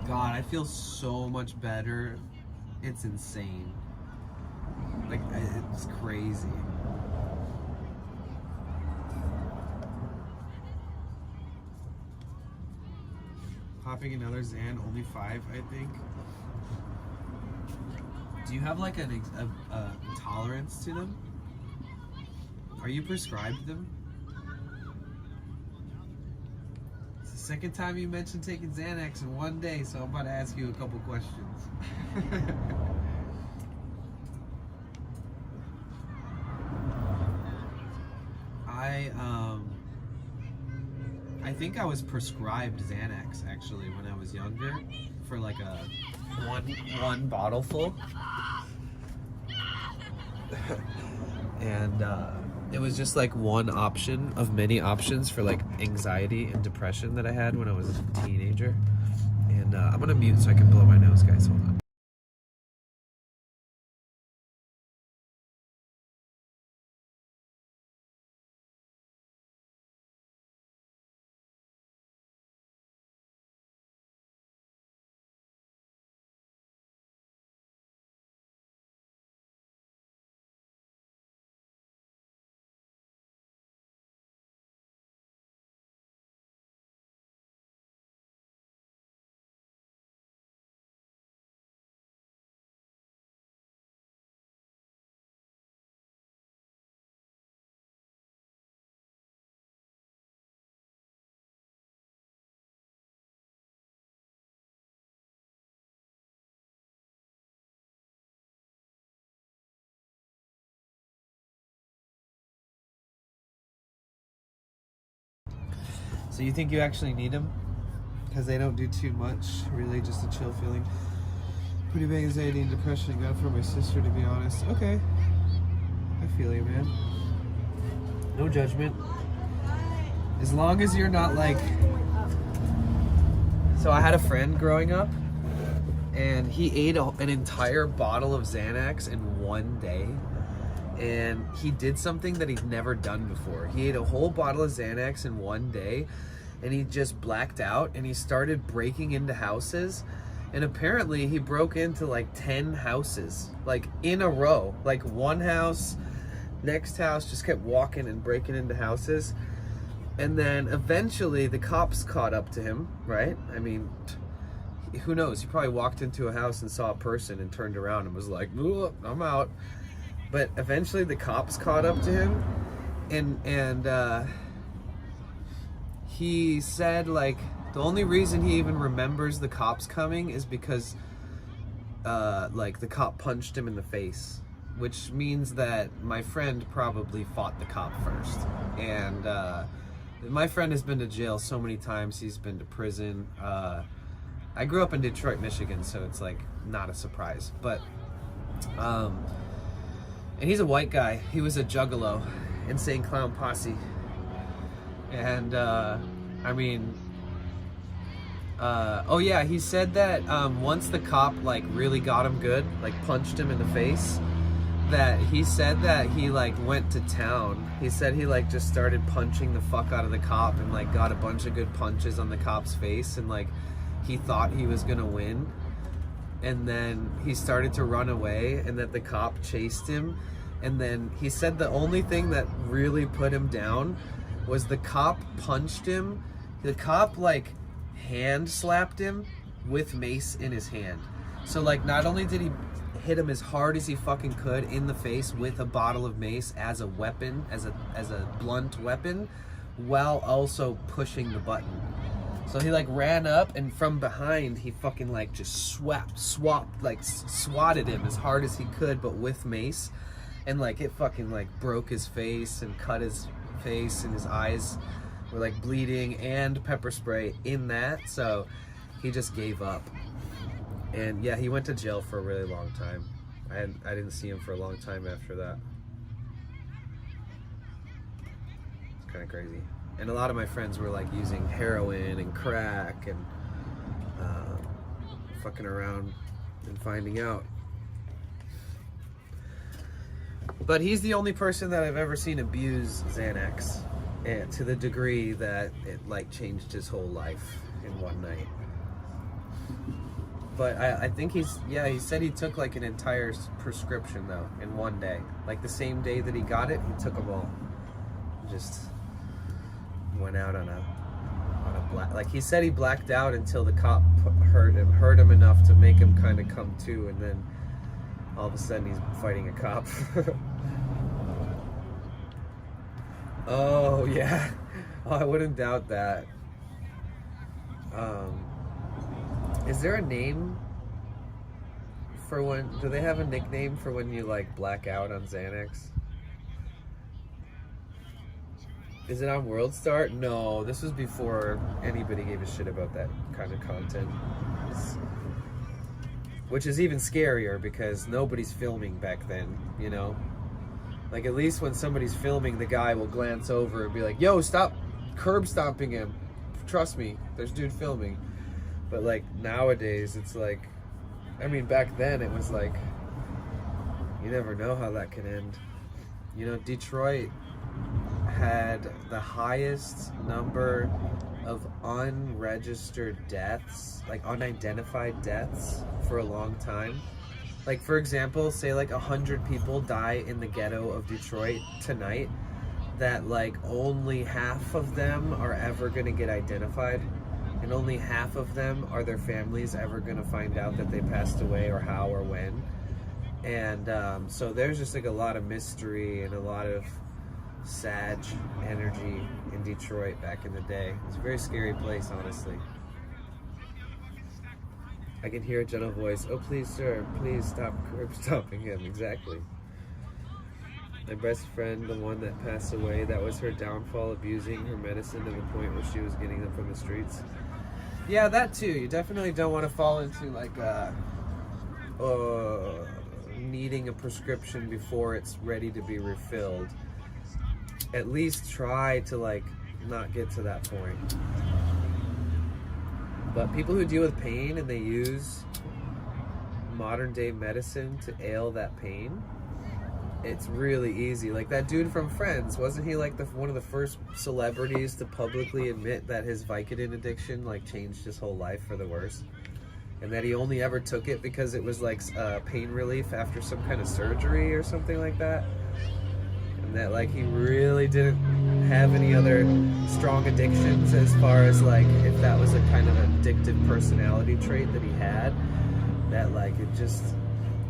God, I feel so much better. It's insane. Like, it's crazy. Popping another Xan, only 5, I think. Do you have like a tolerance to them? Are you prescribed them? It's the second time you mentioned taking Xanax in one day, so I'm about to ask you a couple questions. I think I was prescribed Xanax actually when I was younger for like a one bottle full. And it was just like one option of many options for like anxiety and depression that I had when I was a teenager. And I'm gonna mute so I can blow my nose, guys. Hold on. So you think you actually need them? Because they don't do too much, really, just a chill feeling. Pretty big anxiety and depression. Got it for my sister, to be honest. Okay. I feel you, man. No judgment. As long as you're not like... So I had a friend growing up, and he ate an entire bottle of Xanax in one day. And he did something that he'd never done before. He ate a whole bottle of Xanax in one day, and he just blacked out, and he started breaking into houses. And apparently he broke into like 10 houses, like in a row, like one house, next house, just kept walking and breaking into houses. And then eventually the cops caught up to him, right? I mean, who knows? He probably walked into a house and saw a person and turned around and was like, "Ooh, I'm out." But eventually the cops caught up to him, and he said like the only reason he even remembers the cops coming is because like the cop punched him in the face, which means that my friend probably fought the cop first. And my friend has been to jail so many times. He's been to prison. I grew up in Detroit, Michigan, so it's like not a surprise. But and he's a white guy. He was a juggalo, Insane Clown Posse. And I mean, oh yeah, he said that once the cop like really got him good, like punched him in the face, that he said that he like went to town. He said he like just started punching the fuck out of the cop and like got a bunch of good punches on the cop's face, and like he thought he was gonna win. And then he started to run away, and that the cop chased him. And then he said the only thing that really put him down was the cop punched him. The cop like hand slapped him with mace in his hand. So like not only did he hit him as hard as he fucking could in the face with a bottle of mace as a weapon, as a blunt weapon, while also pushing the button. So he like ran up, and from behind he fucking like just swatted him as hard as he could, but with mace, and like it fucking like broke his face and cut his face, and his eyes were like bleeding, and pepper spray in that. So he just gave up, and yeah, he went to jail for a really long time. I didn't see him for a long time after that. It's kind of crazy. And a lot of my friends were like using heroin and crack and fucking around and finding out. But he's the only person that I've ever seen abuse Xanax, and to the degree that it like changed his whole life in one night. But I think he said he took like an entire prescription though in one day. Like the same day that he got it, he took them all. Just went out on a black, like he said he blacked out until the cop hurt him enough to make him kind of come to, and then all of a sudden he's fighting a cop. Oh yeah, oh, I wouldn't doubt that. Is there a name for when, do they have a nickname for when you like black out on Xanax? Is it on World Star? No, this was before anybody gave a shit about that kind of content. Which is even scarier because nobody's filming back then, you know? Like at least when somebody's filming, the guy will glance over and be like, yo, stop curb stomping him. Trust me, there's dude filming. But like nowadays, it's like, I mean, back then it was like, you never know how that can end. You know, Detroit had the highest number of unregistered deaths, like unidentified deaths, for a long time. Like for example, say like 100 people die in the ghetto of Detroit tonight, that like only half of them are ever gonna get identified, and only half of them are their families ever gonna find out that they passed away, or how or when. And so there's just like a lot of mystery and a lot of sad energy in Detroit back in the day. It's a very scary place, honestly. I can hear a gentle voice, oh please sir, please stop curb stomping him. Exactly. My best friend, the one that passed away, that was her downfall, abusing her medicine to the point where she was getting them from the streets. Yeah, that too. You definitely don't want to fall into like needing a prescription before it's ready to be refilled. At least try to like not get to that point. But people who deal with pain and they use modern day medicine to ail that pain, it's really easy. Like that dude from Friends, wasn't he like one of the first celebrities to publicly admit that his Vicodin addiction like changed his whole life for the worse? And that he only ever took it because it was like pain relief after some kind of surgery or something like that? And that like he really didn't have any other strong addictions, as far as like if that was a kind of addictive personality trait that he had, that like it just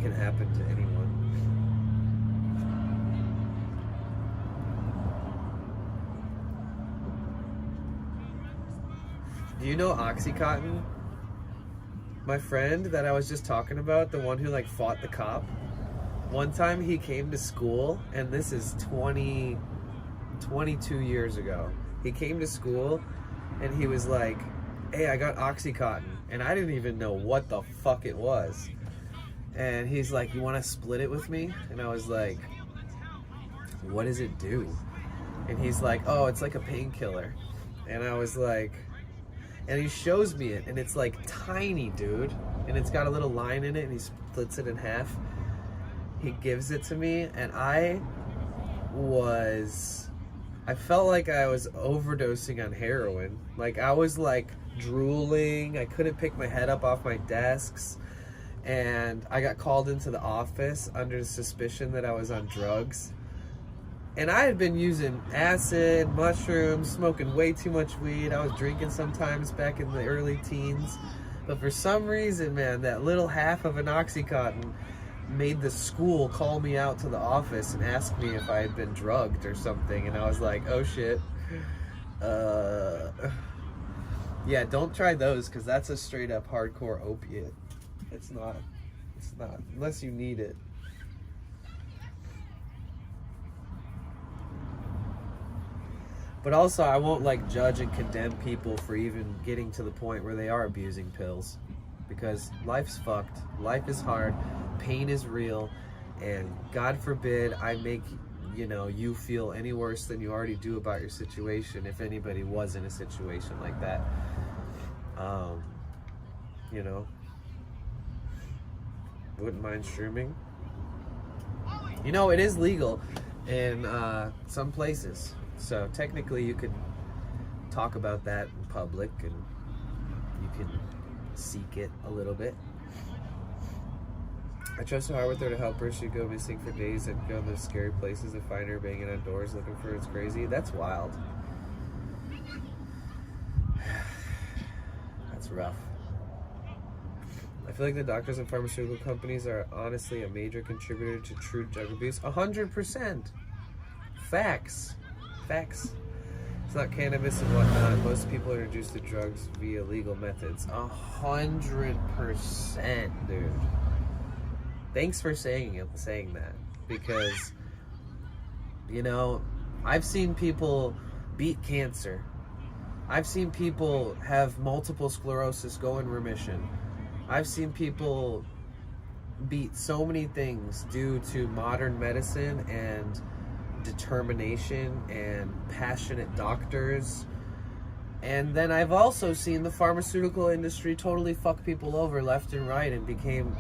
can happen to anyone. Do you know Oxycontin? My friend that I was just talking about, the one who like fought the cop, one time he came to school, and this is 22 years ago. He came to school and he was like, hey, I got Oxycontin. And I didn't even know what the fuck it was. And he's like, you want to split it with me? And I was like, what does it do? And he's like, oh, it's like a painkiller. And I was like, and he shows me it, and it's like tiny, dude. And it's got a little line in it, and he splits it in half. He gives it to me, and I felt like I was overdosing on heroin. Like I was like drooling. I couldn't pick my head up off my desks. And I got called into the office under suspicion that I was on drugs. And I had been using acid, mushrooms, smoking way too much weed. I was drinking sometimes back in the early teens. But for some reason, man, that little half of an Oxycontin made the school call me out to the office and ask me if I had been drugged or something. And I was like, oh shit. Yeah, don't try those because that's a straight up hardcore opiate. It's not unless you need it. But also, I won't like judge and condemn people for even getting to the point where they are abusing pills, because life's fucked. Life is hard. Pain is real, and God forbid I make you feel any worse than you already do about your situation. If anybody was in a situation like that, wouldn't mind streaming. It is legal in some places. So technically you could talk about that in public and you can seek it a little bit. I tried so hard with her to help her. She'd go missing for days and go to those scary places and find her banging on doors looking for her. It's crazy. That's wild. That's rough. I feel like the doctors and pharmaceutical companies are honestly a major contributor to true drug abuse. 100%. Facts. It's not cannabis and whatnot. Most people are introduced to drugs via legal methods. 100%, dude. Thanks for saying that, because I've seen people beat cancer. I've seen people have multiple sclerosis go in remission. I've seen people beat so many things due to modern medicine and determination and passionate doctors. And then I've also seen the pharmaceutical industry totally fuck people over left and right and became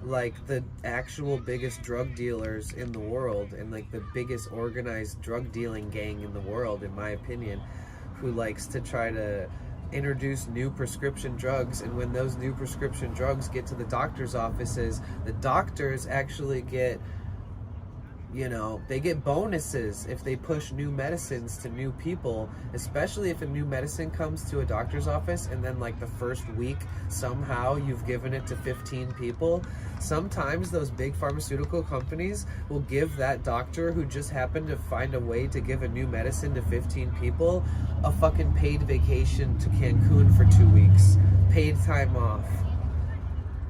like the actual biggest drug dealers in the world and like the biggest organized drug dealing gang in the world, in my opinion, who likes to try to introduce new prescription drugs. And when those new prescription drugs get to the doctor's offices, the doctors actually get they get bonuses if they push new medicines to new people, especially if a new medicine comes to a doctor's office and then like the first week somehow you've given it to 15 people. Sometimes those big pharmaceutical companies will give that doctor who just happened to find a way to give a new medicine to 15 people a fucking paid vacation to Cancun for 2 weeks, paid time off.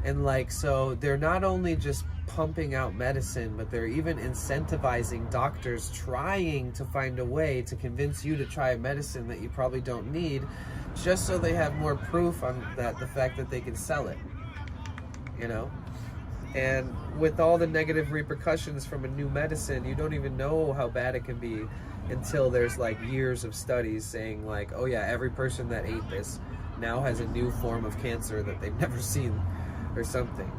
And like, so they're not only just pumping out medicine, but they're even incentivizing doctors trying to find a way to convince you to try a medicine that you probably don't need, just so they have more proof on that, the fact that they can sell it, and with all the negative repercussions from a new medicine, you don't even know how bad it can be until there's like years of studies saying like, oh yeah, every person that ate this now has a new form of cancer that they've never seen or something.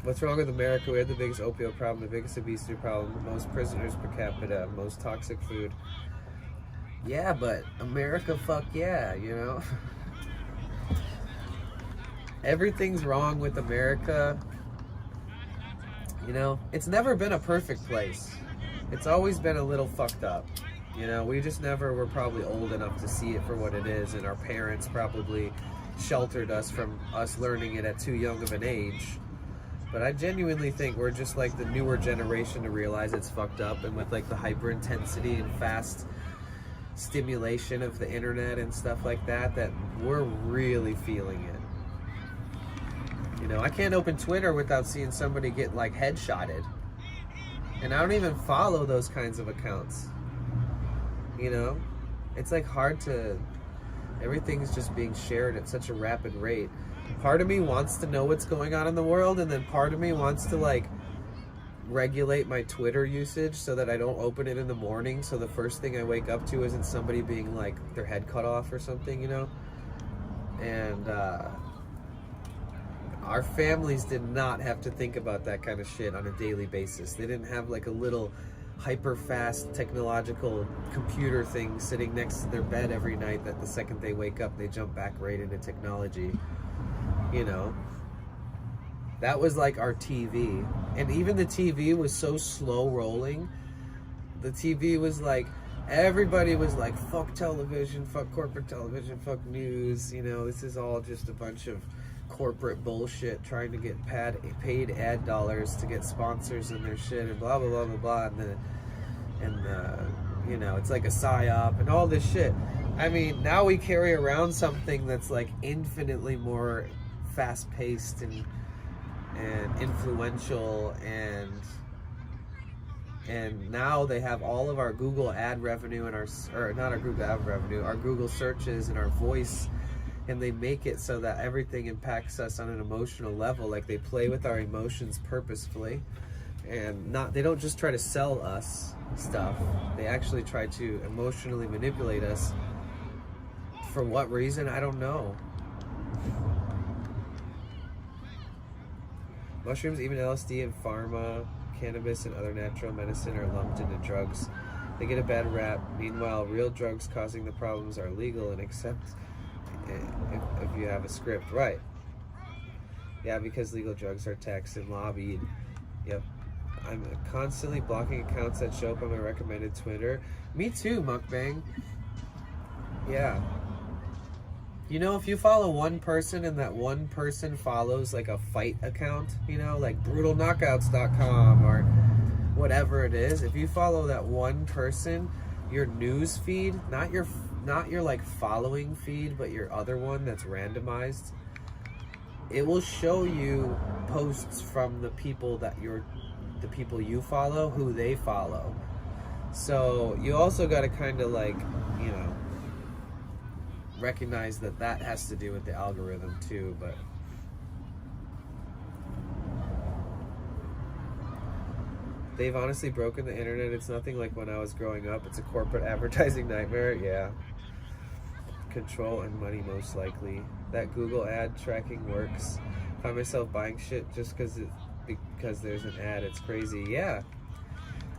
What's wrong with America? We have the biggest opioid problem, the biggest obesity problem, the most prisoners per capita, most toxic food. Yeah, but America, fuck yeah, Everything's wrong with America. It's never been a perfect place. It's always been a little fucked up. We just never were probably old enough to see it for what it is, and our parents probably sheltered us from us learning it at too young of an age. But I genuinely think we're just like the newer generation to realize it's fucked up, and with like the hyper intensity and fast stimulation of the internet and stuff like that we're really feeling it. I can't open Twitter without seeing somebody get like headshotted, and I don't even follow those kinds of accounts. It's like hard to, everything's just being shared at such a rapid rate. Part of me wants to know what's going on in the world, and then part of me wants to like regulate my Twitter usage so that I don't open it in the morning, so the first thing I wake up to isn't somebody being like their head cut off or something, And our families did not have to think about that kind of shit on a daily basis. They didn't have like a little hyper fast technological computer thing sitting next to their bed every night that the second they wake up they jump back right into technology. That was like our TV. And even the TV was so slow rolling. The TV was like, everybody was like, fuck television, fuck corporate television, fuck news. This is all just a bunch of corporate bullshit trying to get paid ad dollars to get sponsors in their shit and blah blah blah blah blah, and it's like a psyop and all this shit. I mean, now we carry around something that's like infinitely more fast-paced and influential, and now they have all of our Google ad revenue and or not our Google ad revenue, our Google searches and our voice, and they make it so that everything impacts us on an emotional level. Like they play with our emotions purposefully, and they don't just try to sell us stuff. They actually try to emotionally manipulate us. For what reason? I don't know. Mushrooms, even LSD and pharma, cannabis and other natural medicine are lumped into drugs. They get a bad rap. Meanwhile, real drugs causing the problems are legal and except if you have a script. Right. Yeah, because legal drugs are taxed and lobbied. Yep. I'm constantly blocking accounts that show up on my recommended Twitter. Me too, Mukbang. Yeah. You know, if you follow one person and that one person follows like a fight account, you know, like brutalknockouts.com or whatever it is, if you follow that one person, your news feed, not your like following feed, but your other one that's randomized, it will show you posts from the people you follow, who they follow. So you also got to kind of like, you know, recognize that has to do with the algorithm too. But they've honestly broken the internet. It's nothing like when I was growing up. It's a corporate advertising nightmare. Yeah, control and money most likely. That Google ad tracking works. Find myself buying shit just because there's an ad. It's crazy. Yeah,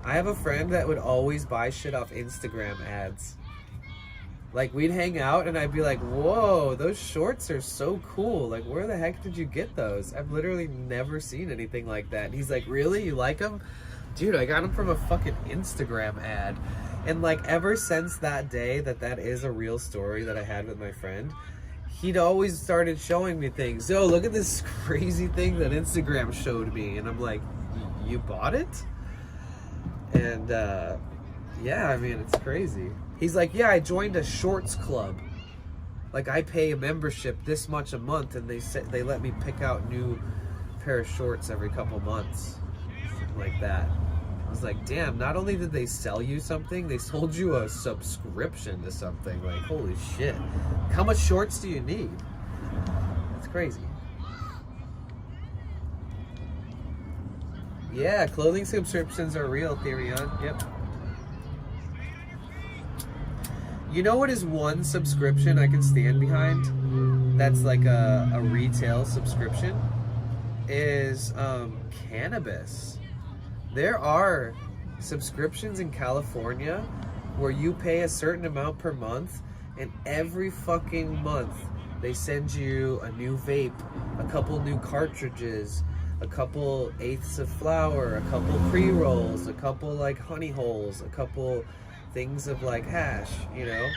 I have a friend that would always buy shit off Instagram ads. Like, we'd hang out and I'd be like, whoa, those shorts are so cool. Like, where the heck did you get those? I've literally never seen anything like that. And he's like, really? You like them? Dude, I got them from a fucking Instagram ad. And like, ever since that day that is a real story that I had with my friend, he'd always started showing me things. Yo, look at this crazy thing that Instagram showed me. And I'm like, you bought it? And yeah, I mean, it's crazy. He's like, yeah, I joined a shorts club. Like, I pay a membership this much a month, and they let me pick out new pair of shorts every couple months. Something like that. I was like, damn, not only did they sell you something, they sold you a subscription to something. Like, holy shit. How much shorts do you need? It's crazy. Yeah, clothing subscriptions are real, Therion. Yep. You know what is one subscription I can stand behind that's like a retail subscription? Is cannabis. There are subscriptions in California where you pay a certain amount per month, and every fucking month they send you a new vape, a couple new cartridges, a couple eighths of flour, a couple pre-rolls, a couple like honey holes, a couple things of like hash, you know?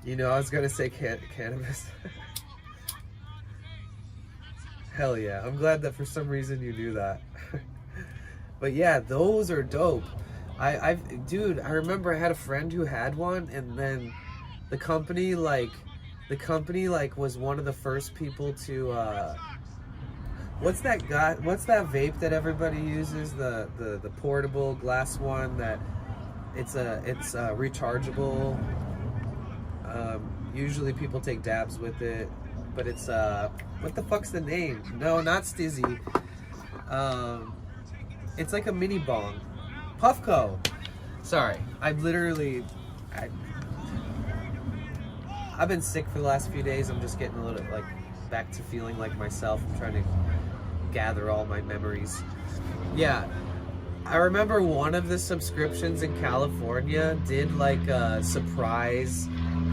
You know, I was gonna say cannabis. Hell yeah, I'm glad that for some reason you knew that. But yeah, those are dope. Dude, I remember I had a friend who had one, and then the company was one of the first people to what's that vape that everybody uses, the portable glass one that it's rechargeable. Usually people take dabs with it, but it's what the fuck's the name? No, not Stizzy. It's like a mini bong. Puffco. Sorry, I've been sick for the last few days. I'm just getting a little like back to feeling like myself. I'm trying to gather all my memories. Yeah, I remember one of the subscriptions in California did like a surprise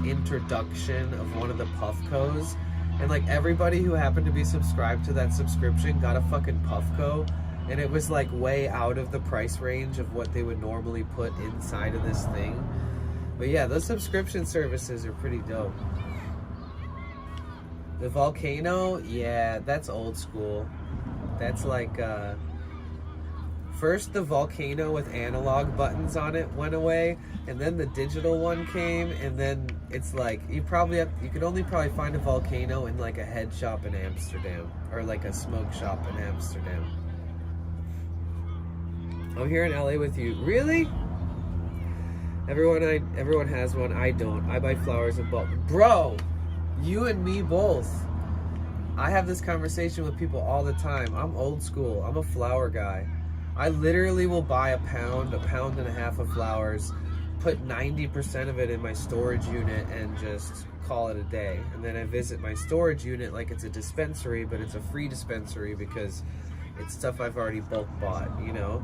introduction of one of the Puffcos, and like everybody who happened to be subscribed to that subscription got a fucking Puffco, and it was like way out of the price range of what they would normally put inside of this thing. But yeah, those subscription services are pretty dope. The Volcano, yeah, that's old school. That's like first the volcano with analog buttons on it went away, and then the digital one came, and then it's like you could only probably find a volcano in like a head shop in Amsterdam or like a smoke shop in Amsterdam. I'm here in LA with you. Really? Everyone has one. I don't. I buy flowers in bulk. Bro, you and me both. I have this conversation with people all the time. I'm old school. I'm a flower guy. I literally will buy a pound and a half of flowers, put 90% of it in my storage unit, and just call it a day. And then I visit my storage unit like it's a dispensary, but it's a free dispensary because it's stuff I've already bulk bought, you know?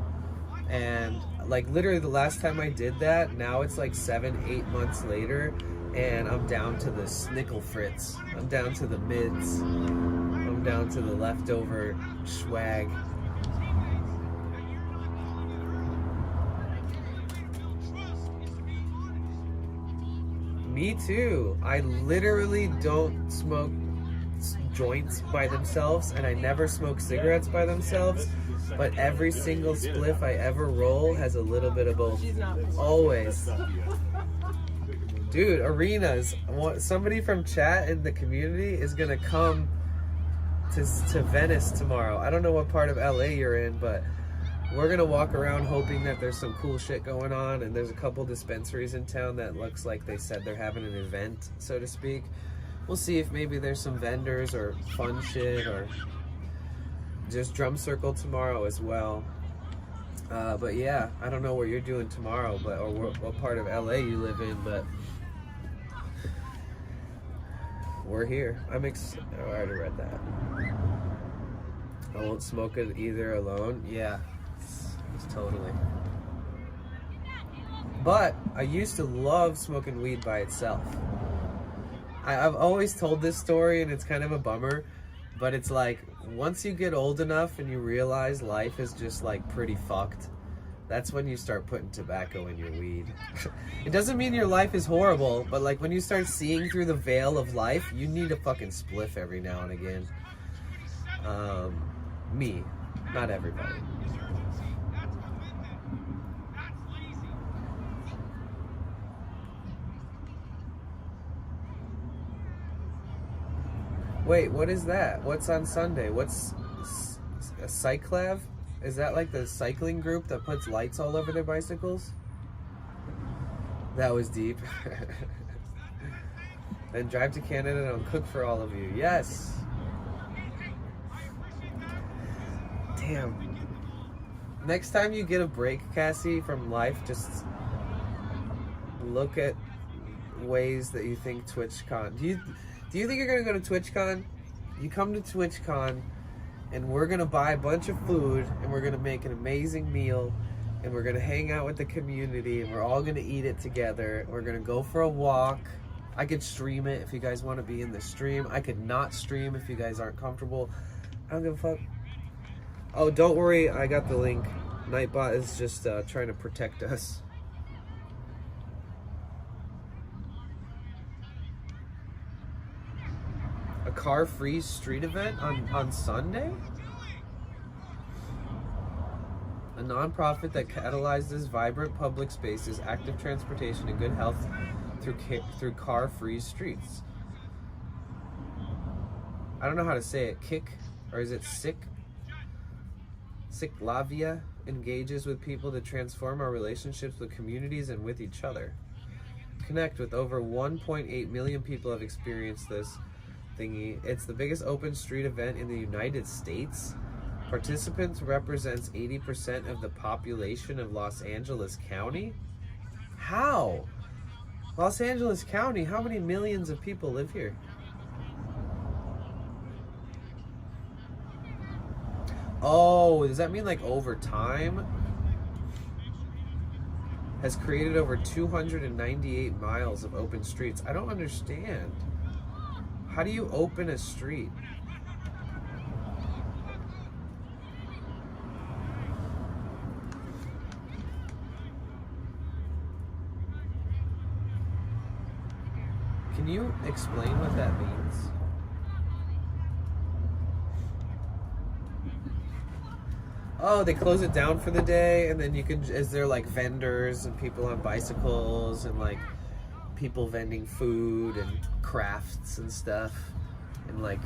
And like literally the last time I did that, now it's like 7-8 months later, and I'm down to the snickle fritz. I'm down to the mids. I'm down to the leftover swag. Me too. I literally don't smoke joints by themselves, and I never smoke cigarettes by themselves, but every single spliff I ever roll has a little bit of both. Always. Dude, arenas. Somebody from chat in the community is gonna come to Venice tomorrow. I don't know what part of LA you're in, but we're gonna walk around hoping that there's some cool shit going on, and there's a couple dispensaries in town that looks like they said they're having an event, so to speak. We'll see if maybe there's some vendors or fun shit, or just drum circle tomorrow as well. But yeah, I don't know what you're doing tomorrow, or what part of LA you live in, but we're here. Oh, I already read that. I won't smoke it either alone. Yeah, it's totally. But I used to love smoking weed by itself. I've always told this story, and it's kind of a bummer, but it's like once you get old enough and you realize life is just like pretty fucked, that's when you start putting tobacco in your weed. It doesn't mean your life is horrible, but like when you start seeing through the veil of life, you need a fucking spliff every now and again. Me, not everybody. Wait, what is that? What's on Sunday? What's a cyclav? Is that like the cycling group that puts lights all over their bicycles? That was deep. Then drive to Canada and I'll cook for all of you. Yes. Damn. Next time you get a break, Cassie, from life, just look at ways that you think TwitchCon. Do you think you're gonna go to TwitchCon? You come to TwitchCon, and we're gonna buy a bunch of food, and we're gonna make an amazing meal, and we're gonna hang out with the community, and we're all gonna eat it together. We're gonna go for a walk. I could stream it if you guys want to be in the stream. I could not stream if you guys aren't comfortable. I don't give a fuck. Oh, don't worry, I got the link. Nightbot is just trying to protect us. A car-free street event on Sunday? A non-profit that catalyzes vibrant public spaces, active transportation, and good health through car-free streets. I don't know how to say it. Kick, or is it sick? Ciclavia engages with people to transform our relationships with communities and with each other. Connect with over 1.8 million people have experienced this thingy. It's the biggest open street event in the United States. Participants represents 80% of the population of Los Angeles County. How? Los Angeles County, how many millions of people live here? Oh, does that mean like over time? Has created over 298 miles of open streets. I don't understand. How do you open a street? Can you explain what that means? Oh, they close it down for the day, and then you can. Is there like vendors and people on bicycles and like people vending food and crafts and stuff, and like,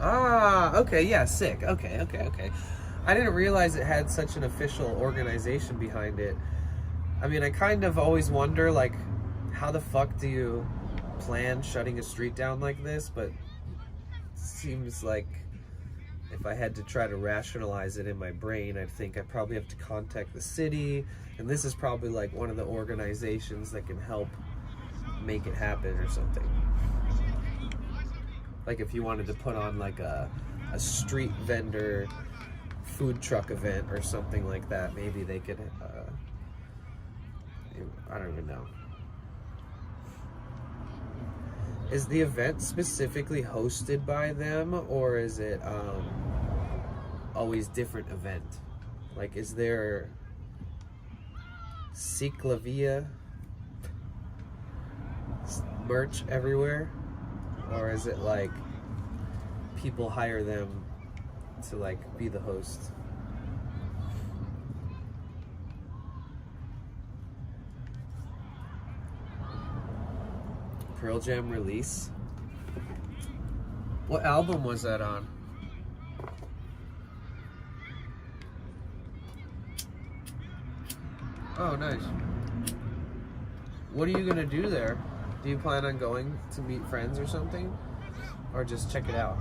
okay, yeah, sick. Okay. I didn't realize it had such an official organization behind it. I mean, I kind of always wonder, like, how the fuck do you plan shutting a street down like this? But it seems like if I had to try to rationalize it in my brain, I'd think I'd probably have to contact the city, and this is probably like one of the organizations that can help make it happen or something. Like if you wanted to put on like a street vendor food truck event or something like that, maybe they could, I don't even know. Is the event specifically hosted by them, or is it always different event? Like, is there Ciclavia merch everywhere, or is it like people hire them to like be the host? Pearl Jam release. What album was that on? Oh, nice. What are you gonna do there? Do you plan on going to meet friends or something? Or just check it out?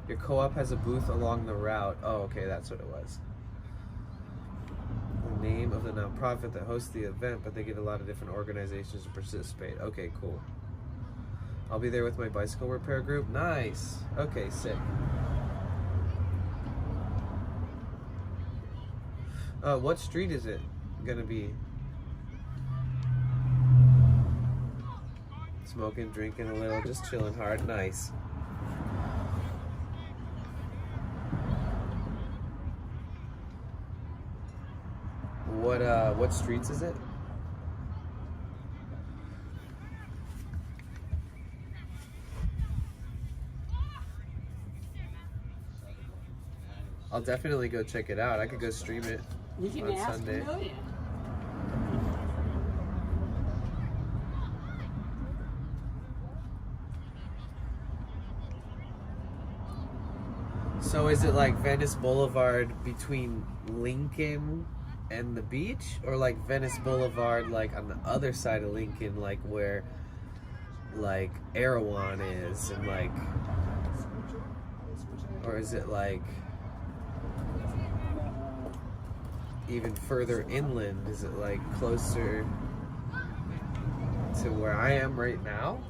Your co-op has a booth along the route. Oh, okay, that's what it was. The name of the nonprofit that hosts the event, but they get a lot of different organizations to participate. Okay, cool. I'll be there with my bicycle repair group. Nice. Okay, sick. What street is it gonna be? Smoking, drinking a little, just chilling hard. Nice. What streets is it? I'll definitely go check it out. I could go stream it on Sunday. So is it like Venice Boulevard between Lincoln and the beach, or like Venice Boulevard like on the other side of Lincoln, like where like Erewhon is, and like, or is it like even further inland? Is it like closer to where I am right now?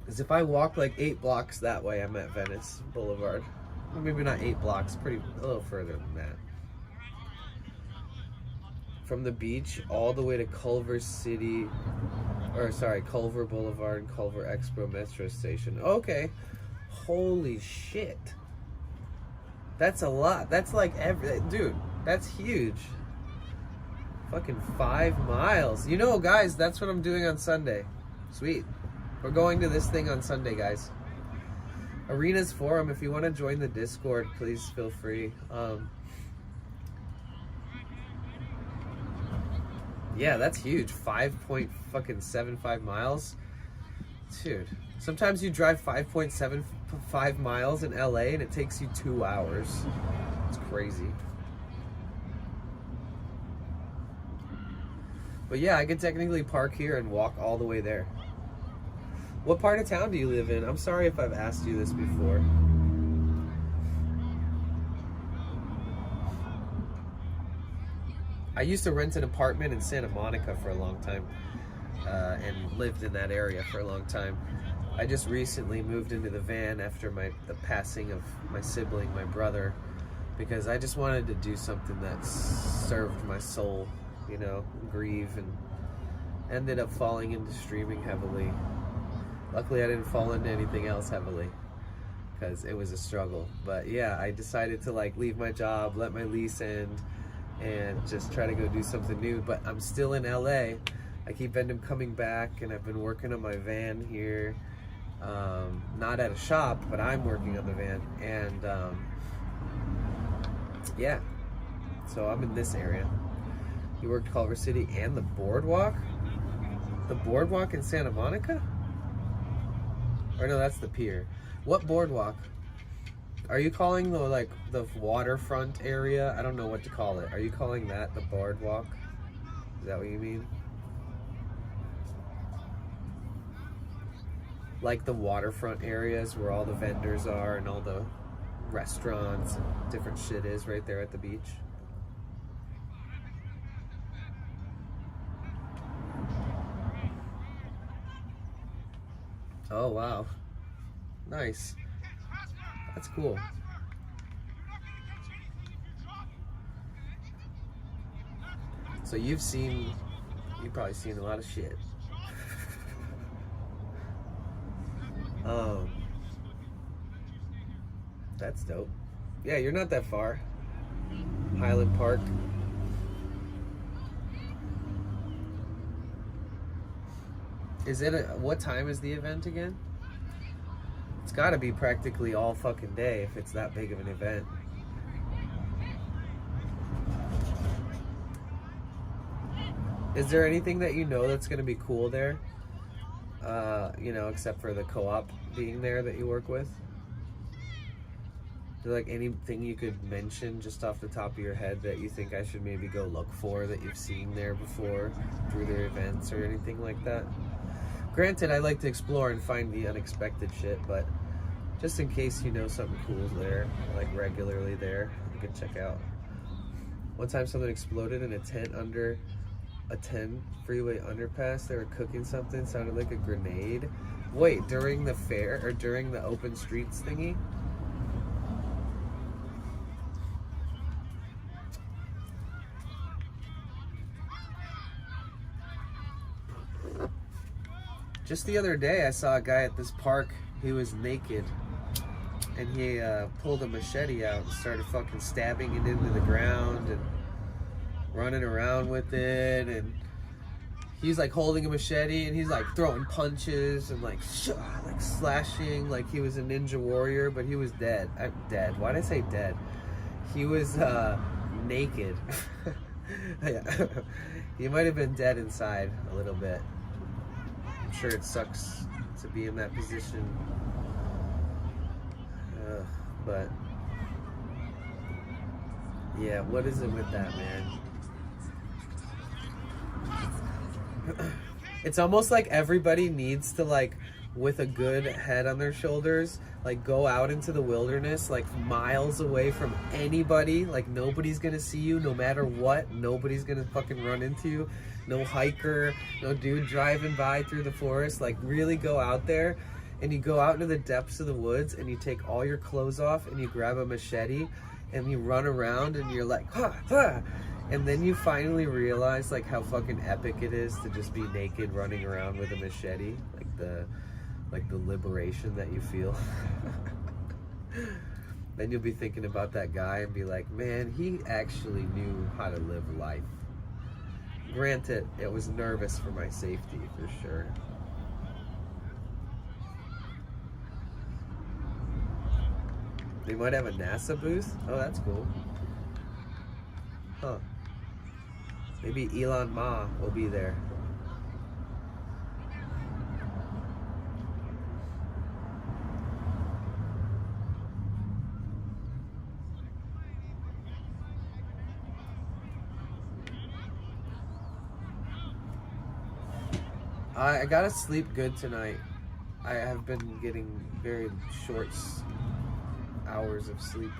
Because if I walk like 8 blocks that way, I'm at Venice Boulevard. Or maybe not 8 blocks, a little further than that. From the beach all the way to Culver Boulevard and Culver Expo Metro Station. Okay. Holy shit. That's a lot. That's like dude, that's huge. Fucking 5 miles. You know, guys, that's what I'm doing on Sunday. Sweet. We're going to this thing on Sunday, guys. Arenas Forum, if you want to join the Discord, please feel free. Yeah, that's huge. 5.75 miles. Dude, sometimes you drive 5.75 miles in LA and it takes you 2 hours. It's crazy. But yeah, I could technically park here and walk all the way there. What part of town do you live in? I'm sorry if I've asked you this before. I used to rent an apartment in Santa Monica for a long time, and lived in that area for a long time. I just recently moved into the van after the passing of my sibling, my brother, because I just wanted to do something that served my soul, you know, grieve, and ended up falling into streaming heavily. Luckily, I didn't fall into anything else heavily, because it was a struggle. But yeah, I decided to like leave my job, let my lease end, and just try to go do something new. But I'm still in LA. I keep ending up coming back, and I've been working on my van here, not at a shop, but I'm working on the van, and yeah, so I'm in this area. He worked Culver City and the boardwalk. The boardwalk in Santa Monica? Or no, that's the pier. What boardwalk? Are you calling the waterfront area? I don't know what to call it. Are you calling that the boardwalk? Is that what you mean? Like the waterfront areas where all the vendors are and all the restaurants and different shit is right there at the beach. Oh wow. Nice. That's cool. So you've probably seen a lot of shit. That's dope. Yeah, you're not that far. Highland Park. What time is the event again? It's gotta be practically all fucking day if it's that big of an event. Is there anything that you know that's gonna be cool there? Except for the co-op being there that you work with? Is there like anything you could mention just off the top of your head that you think I should maybe go look for that you've seen there before through their events or anything like that? Granted, I like to explore and find the unexpected shit, but just in case you know something cool there, like regularly there, you can check out. One time something exploded in a tent under a 10 freeway underpass. They were cooking something, sounded like a grenade. Wait, during the fair or during the open streets thingy? Just the other day I saw a guy at this park. He was naked and he pulled a machete out and started fucking stabbing it into the ground and running around with it, and he's like holding a machete and he's like throwing punches and like slashing like he was a ninja warrior, but he was dead. Dead. Why'd I say dead? He was naked. He might have been dead inside a little bit. I'm sure it sucks to be in that position, but yeah, what is it with that, man? It's almost like everybody needs to, like, with a good head on their shoulders, like, go out into the wilderness, like, miles away from anybody. Like, nobody's gonna see you no matter what. Nobody's gonna fucking run into you. No hiker, no dude driving by through the forest. Like, really go out there, and you go out into the depths of the woods, and you take all your clothes off, and you grab a machete, and you run around, and you're like, ha, ha. And then you finally realize like how fucking epic it is to just be naked running around with a machete, like the liberation that you feel. Then you'll be thinking about that guy and be like, man, he actually knew how to live life. Granted, it was nervous for my safety for sure. They might have a NASA booth. Oh, that's cool. Huh. Maybe Elon Ma will be there. I gotta sleep good tonight. I have been getting very short hours of sleep.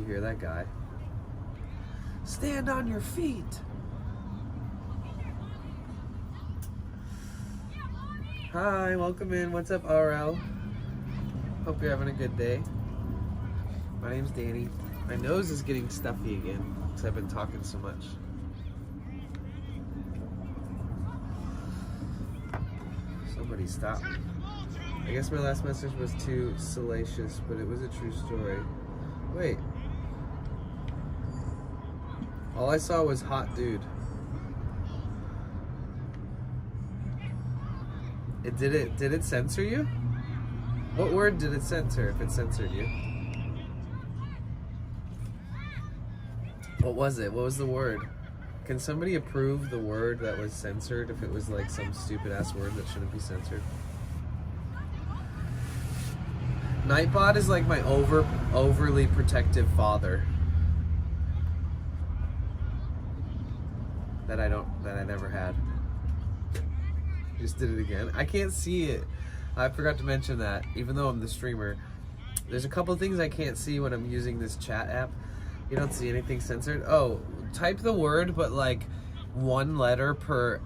hear that guy? Stand on your feet. Hi, welcome in. What's up, RL? Hope you're having a good day. My name's Danny. My nose is getting stuffy again because I've been talking so much. Somebody stop me. I guess my last message was too salacious, but it was a true story. Wait. All I saw was hot dude. Did it censor you? What word did it censor if it censored you? What was it? What was the word? Can somebody approve the word that was censored if it was like some stupid ass word that shouldn't be censored? Nightbot is like my overly protective father. That I never had. Just did it again. I can't see it. I forgot to mention that, even though I'm the streamer. There's a couple things I can't see when I'm using this chat app. You don't see anything censored. Oh, type the word, but like one letter per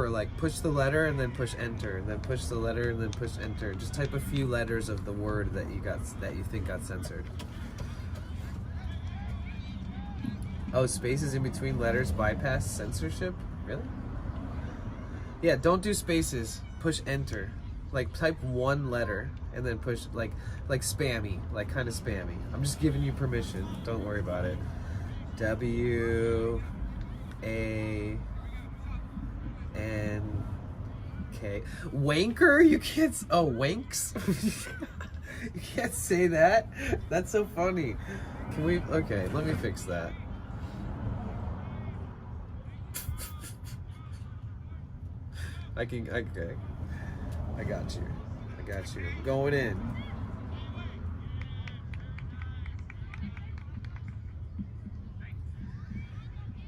like push the letter and then push enter, and then push the letter and then push enter. Just type a few letters of the word that you think got censored. Oh, spaces in between letters bypass censorship? Really? Yeah, don't do spaces. Push enter. Like type one letter and then push like spammy, like kind of spammy. I'm just giving you permission. Don't worry about it. W-A-N-K. Wanker? You can't. Oh, wanks? You can't say that. That's so funny. Can we? Okay, let me fix that. Okay. I got you. Going in.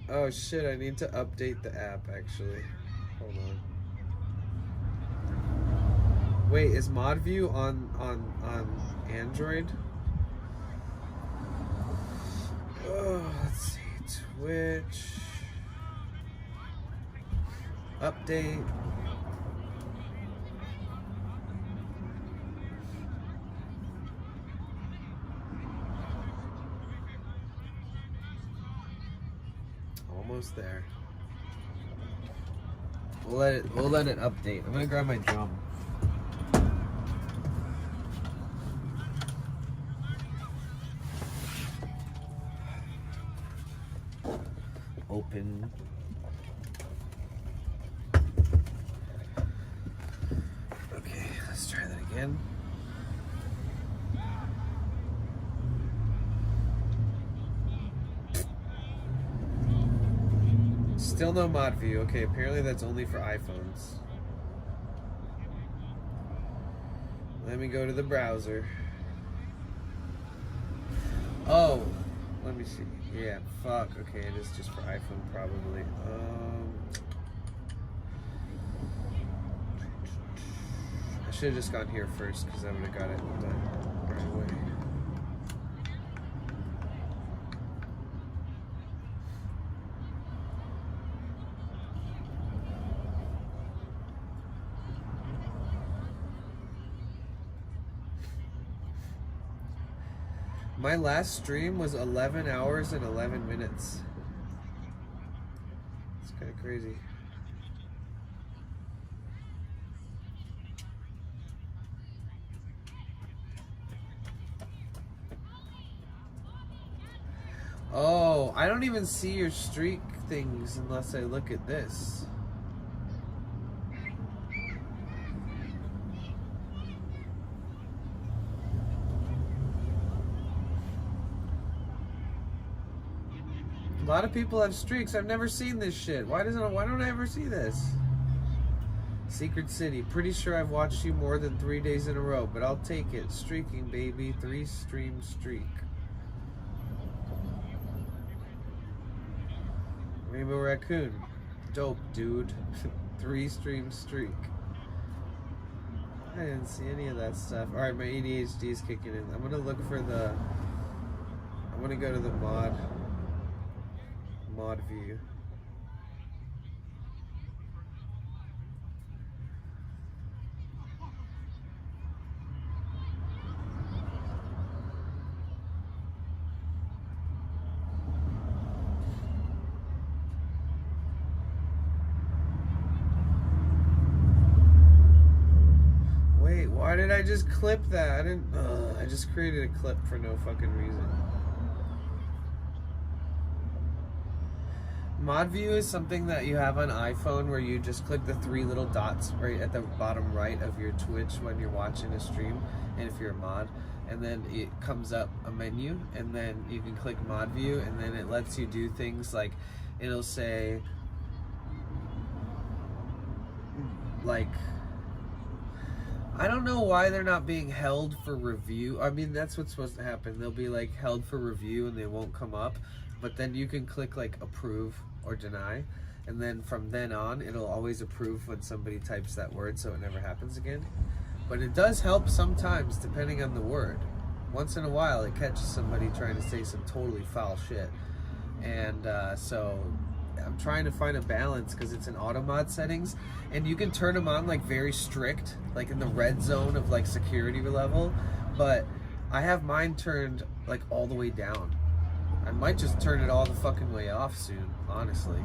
Oh shit, I need to update the app actually. Hold on. Wait, is ModView on Android? Oh, let's see. Twitch. Update. Almost there. We'll let it update. I'm gonna grab my drum. Open. Okay, let's try that again. Still no mod view. Okay, apparently that's only for iPhones. Let me go to the browser. Oh, let me see. Yeah, fuck. Okay, it is just for iPhone probably. I should have just gone here first because I would have got it done right away. My last stream was 11 hours and 11 minutes. It's kind of crazy. Oh, I don't even see your streak things unless I look at this. A lot of people have streaks. I've never seen this shit. Why don't I ever see this? Secret City. Pretty sure I've watched you more than 3 days in a row, but I'll take it. Streaking, baby. 3 stream streak. Rainbow Raccoon. Dope, dude. 3 stream streak. I didn't see any of that stuff. Alright, my ADHD is kicking in. I'm gonna look for the gonna go to the mod view. Wait, why did I just clip that? I didn't. I just created a clip for no fucking reason. Mod view is something that you have on iPhone where you just click the 3 little dots right at the bottom right of your Twitch when you're watching a stream, and if you're a mod, and then it comes up a menu, and then you can click mod view, and then it lets you do things like, it'll say, like, I don't know why they're not being held for review. I mean, that's what's supposed to happen. They'll be like held for review and they won't come up, but then you can click like approve or deny, and then from then on it'll always approve when somebody types that word, so it never happens again. But it does help sometimes depending on the word. Once in a while it catches somebody trying to say some totally foul shit, and so I'm trying to find a balance because it's in auto mod settings, and you can turn them on like very strict, like in the red zone of like security level, but I have mine turned like all the way down. I might just turn it all the fucking way off soon, honestly,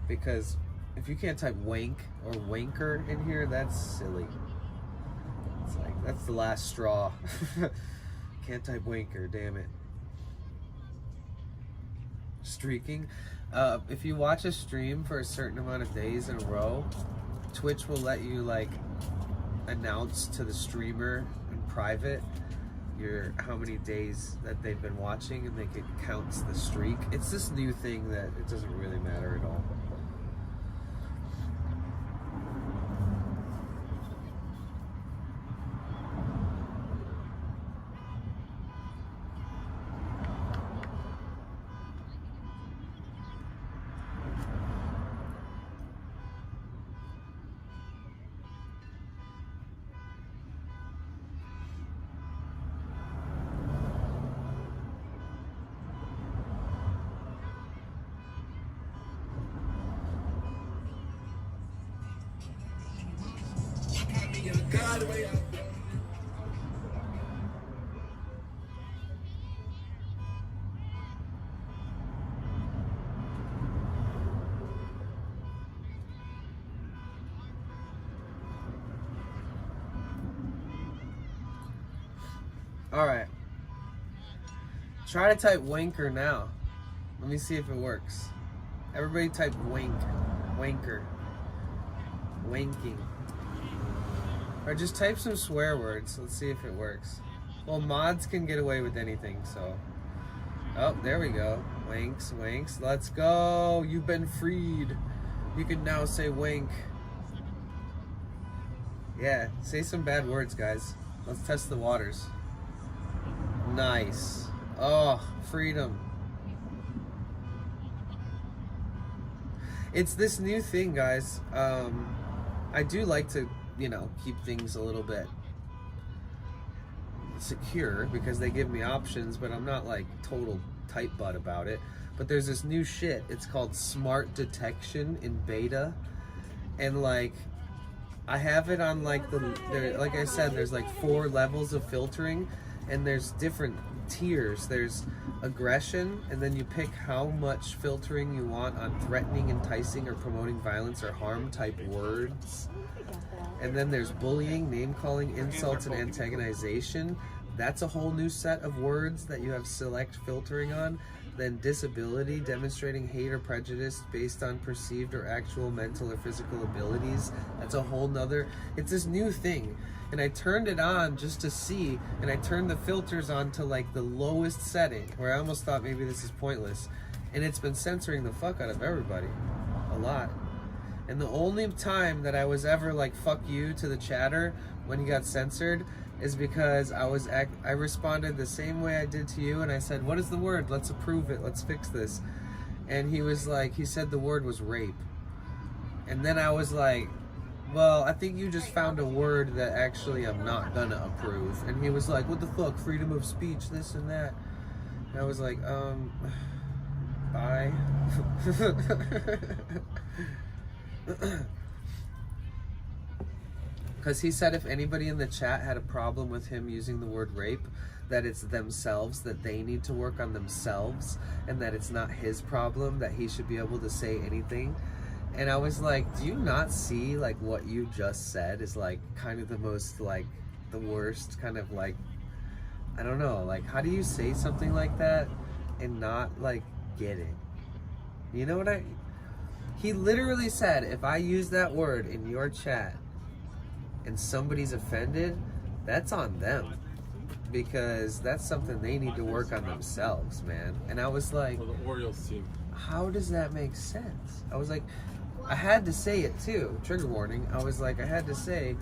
because if you can't type wank or wanker in here, that's silly. It's like, that's the last straw. Can't type wanker, damn it. Streaking. If you watch a stream for a certain amount of days in a row, Twitch will let you like announce to the streamer in private how many days that they've been watching, and it counts the streak. It's this new thing that it doesn't really matter at all. Alright. Try to type wanker now. Let me see if it works. Everybody type wank. Wanker. Wanking. Or just type some swear words. Let's see if it works. Well, mods can get away with anything, so. Oh, there we go. Wanks, wanks. Let's go. You've been freed. You can now say wank. Yeah, say some bad words, guys. Let's test the waters. Nice. Oh, freedom. It's this new thing, guys. I do like to, you know, keep things a little bit secure because they give me options, but I'm not like total tight butt about it. But there's this new shit. It's called smart detection in beta, and like I have it on like like I said, there's like 4 levels of filtering, and there's different tiers. There's aggression, and then you pick how much filtering you want on threatening, enticing, or promoting violence or harm type words. And then there's bullying, name calling, insults, and antagonization. That's a whole new set of words that you have select filtering on. Then disability, demonstrating hate or prejudice based on perceived or actual mental or physical abilities. That's a whole nother, it's this new thing. And I turned it on just to see, and I turned the filters on to like the lowest setting, where I almost thought maybe this is pointless. And it's been censoring the fuck out of everybody. A lot. And the only time that I was ever like, fuck you to the chatter when he got censored is because I responded the same way I did to you, and I said, what is the word? Let's approve it. Let's fix this. And he was like, he said the word was rape. And then I was like, well, I think you just found a word that actually I'm not gonna approve. And he was like, what the fuck? Freedom of speech, this and that. And I was like, bye. Because he said if anybody in the chat had a problem with him using the word rape, that it's themselves, that they need to work on themselves, and that it's not his problem, that he should be able to say anything. And I was like, do you not see like what you just said is like kind of the most like the worst kind of like, I don't know, like how do you say something like that and not like get it? You know what he literally said, if I use that word in your chat and somebody's offended, that's on them, because that's something they need to work on themselves, man. And I was like, the Orioles team. How does that make sense? I was like, I had to say it too. Trigger warning. I was like, I had to say,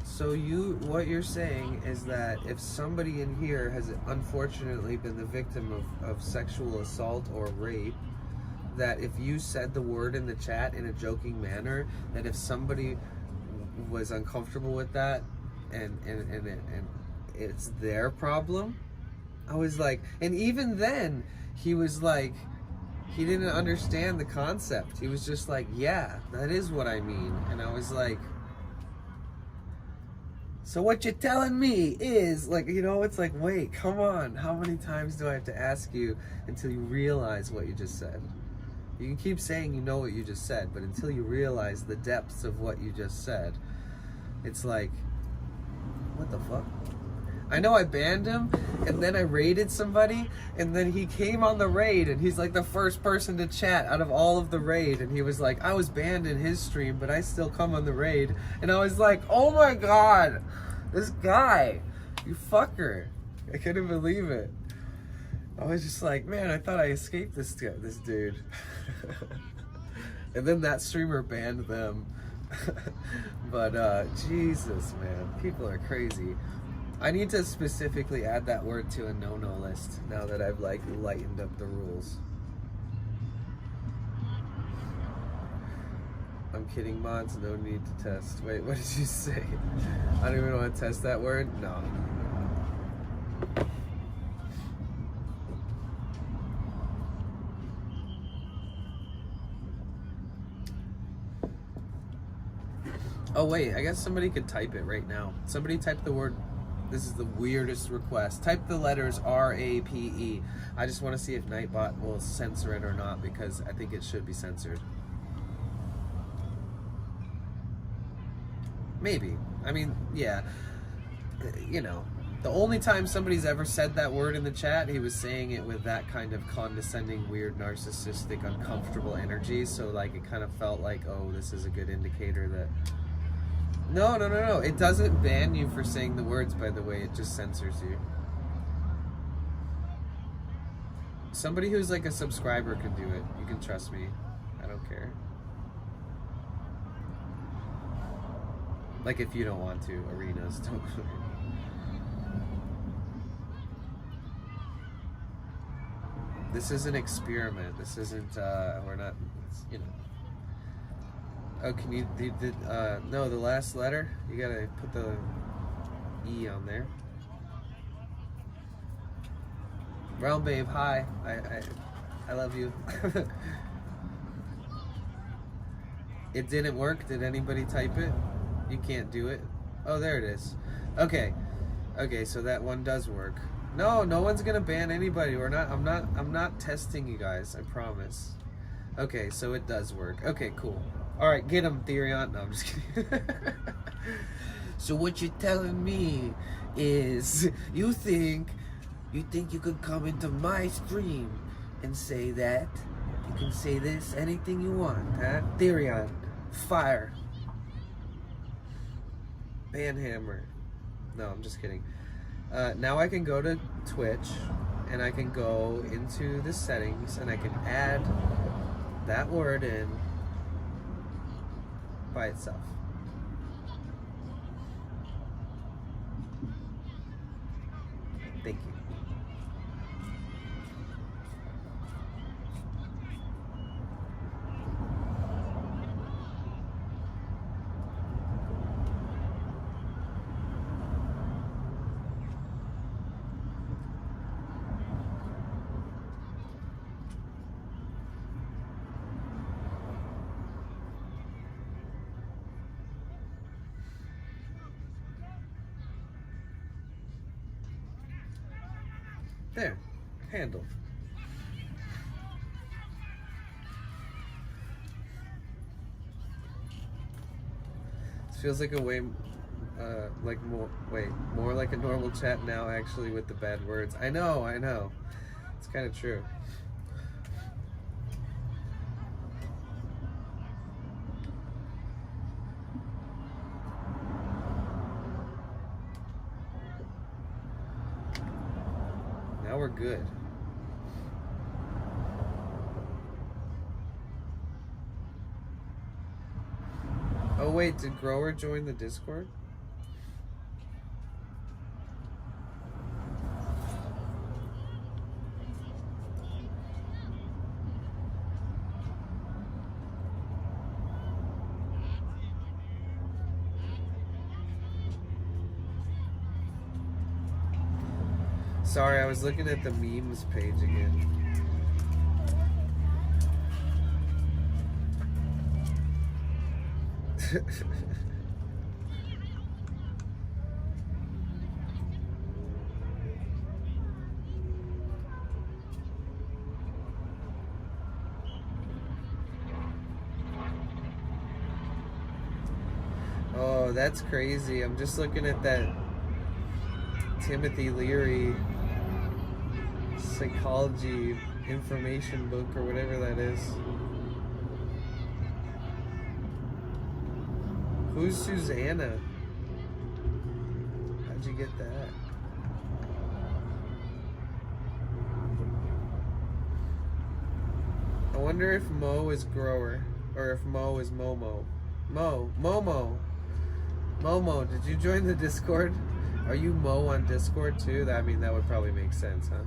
so what you're saying is that if somebody in here has unfortunately been the victim of sexual assault or rape, that if you said the word in the chat in a joking manner, that if somebody was uncomfortable with that and it's their problem. I was like, and even then he was like, he didn't understand the concept. He was just like, yeah, that is what I mean. And I was like, so what you're telling me is like, you know, it's like, wait, come on, how many times do I have to ask you until you realize what you just said? You can keep saying you know what you just said, but until you realize the depths of what you just said, it's like, what the fuck? I know I banned him, and then I raided somebody, and then he came on the raid, and he's like the first person to chat out of all of the raid, and he was like, I was banned in his stream, but I still come on the raid. And I was like, oh my god, this guy, you fucker. I couldn't believe it. I was just like, man, I thought I escaped this dude. And then that streamer banned them. But Jesus, man, people are crazy. I need to specifically add that word to a no-no list now that I've like lightened up the rules. I'm kidding, mods, no need to test. Wait, what did you say? I don't even want to test that word? No. Oh wait, I guess somebody could type it right now. Somebody type the word. This is the weirdest request. Type the letters R-A-P-E. I just want to see if Nightbot will censor it or not, because I think it should be censored. Maybe. I mean, yeah. You know, the only time somebody's ever said that word in the chat, he was saying it with that kind of condescending, weird, narcissistic, uncomfortable energy. So, like, it kind of felt like, oh, this is a good indicator that... No. It doesn't ban you for saying the words, by the way. It just censors you. Somebody who's like a subscriber can do it. You can trust me. I don't care. Like if you don't want to, arenas don't. This is an experiment. This isn't, we're not, you know. Oh, can you, no, the last letter, you gotta put the E on there. Realm Babe, hi. I love you. It didn't work. Did anybody type it? You can't do it. Oh, there it is. Okay. Okay, so that one does work. No one's gonna ban anybody. I'm not testing you guys, I promise. Okay, so it does work. Okay, cool. Alright, get him, Therion. No, I'm just kidding. So what you're telling me is you think you could come into my stream and say that? You can say this, anything you want, huh? Therion, fire. Banhammer. No, I'm just kidding. Now I can go to Twitch and I can go into the settings and I can add that word in by itself. Thank you. There. Handle. This feels like a way, like more like a normal chat now, actually, with the bad words. I know. It's kind of true. Now we're good. Oh wait, did Grower join the Discord? Sorry, I was looking at the memes page again. Oh, that's crazy. I'm just looking at that Timothy Leary psychology information book or whatever that is. Who's Susanna? How'd you get that? I wonder if Mo is Grower or if Mo is Momo. Momo, did you join the Discord? Are you Mo on Discord too? I mean, that would probably make sense, huh?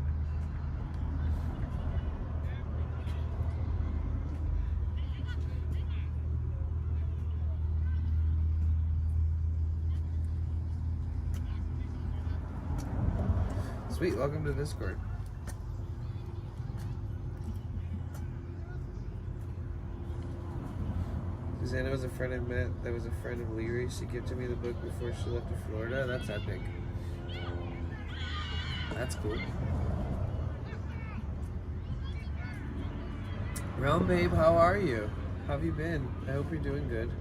Sweet, welcome to Discord. Susanna was a friend I met that was a friend of Leary. She gifted me the book before she left to Florida. That's epic. That's cool. Realm Babe, how are you? How have you been? I hope you're doing good.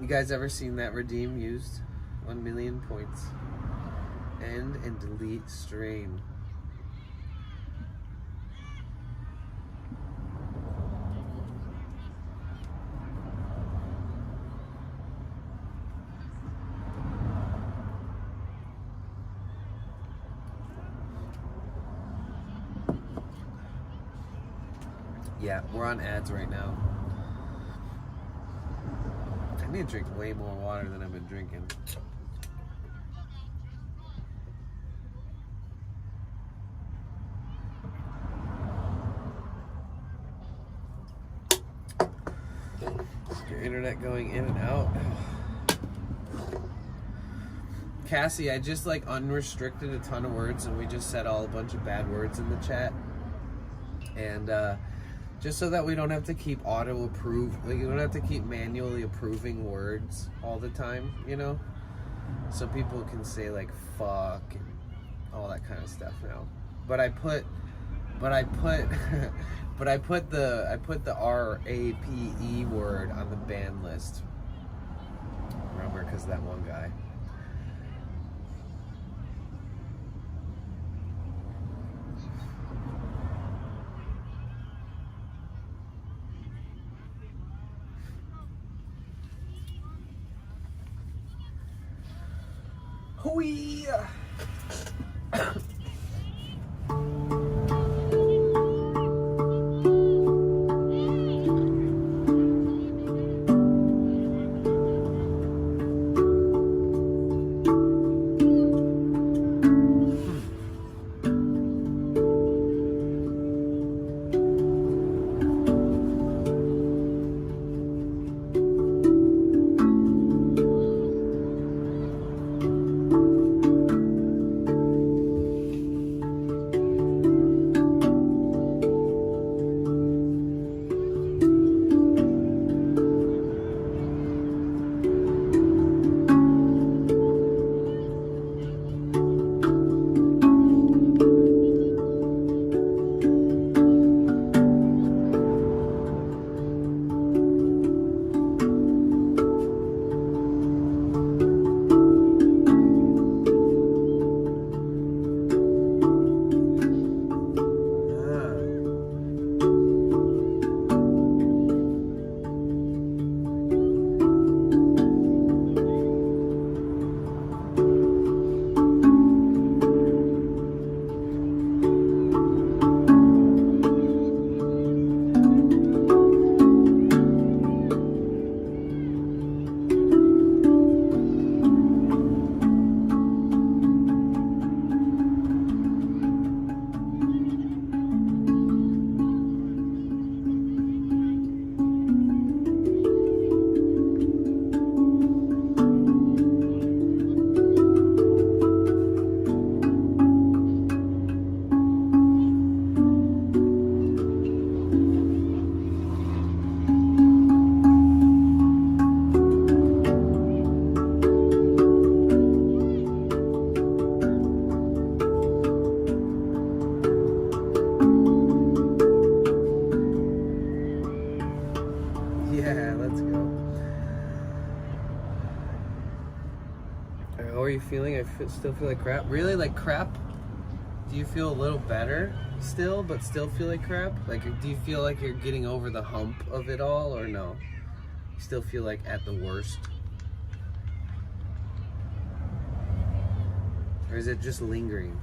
You guys ever seen that redeem used? 1 million points. End and delete stream. Yeah, we're on ads right now. I need to drink way more water than I've been drinking. Your internet going in and out. Cassie, I just like unrestricted a ton of words and we just said a bunch of bad words in the chat. And just so that we don't have to keep like you don't have to keep manually approving words all the time, you know? So people can say like fuck and all that kind of stuff now. But I put the R-A-P-E word on the ban list. Remember, because that one guy. Hooey! feeling? Still feel like crap. Really, like crap? Do you feel a little better still, but still feel like crap? Like, do you feel like you're getting over the hump of it all, or no? You still feel like at the worst? Or is it just lingering?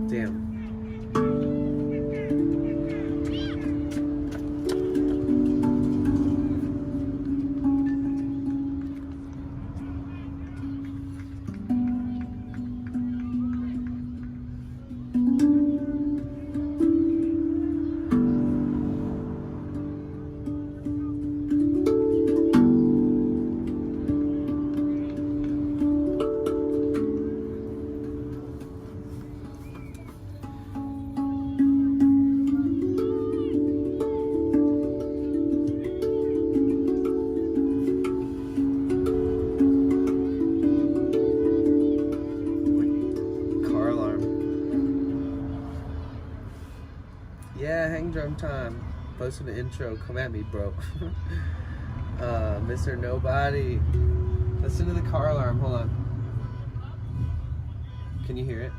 Damn. Yeah, hang drum time. Posted an intro. Come at me, bro. Mr. Nobody. Listen to the car alarm. Hold on. Can you hear it?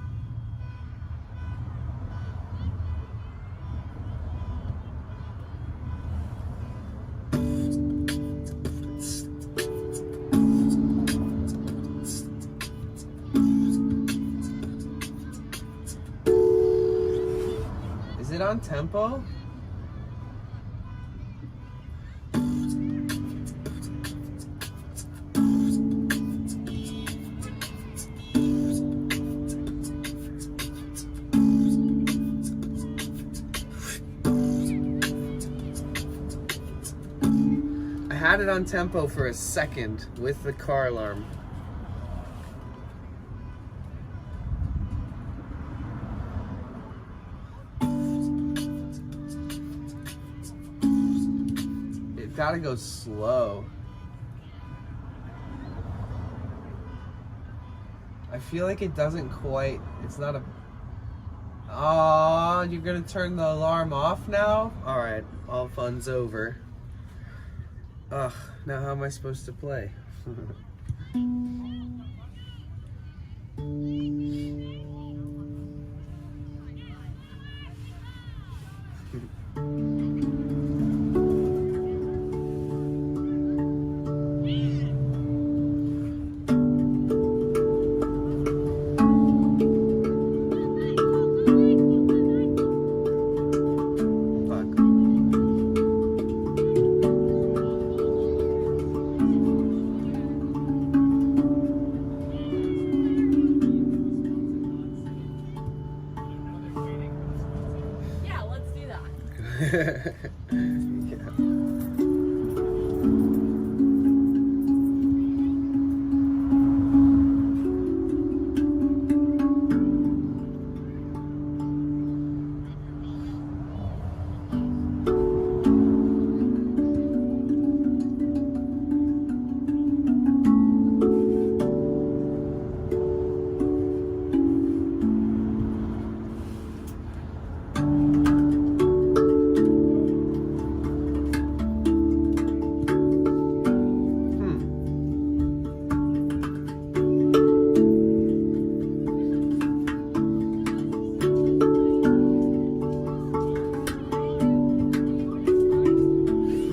Is it on tempo? I had it on tempo for a second with the car alarm. It gotta go slow. I feel like it doesn't quite, it's not a... Oh, you're gonna turn the alarm off now? Alright, all fun's over. Ugh, now how am I supposed to play? Fuck. Yeah.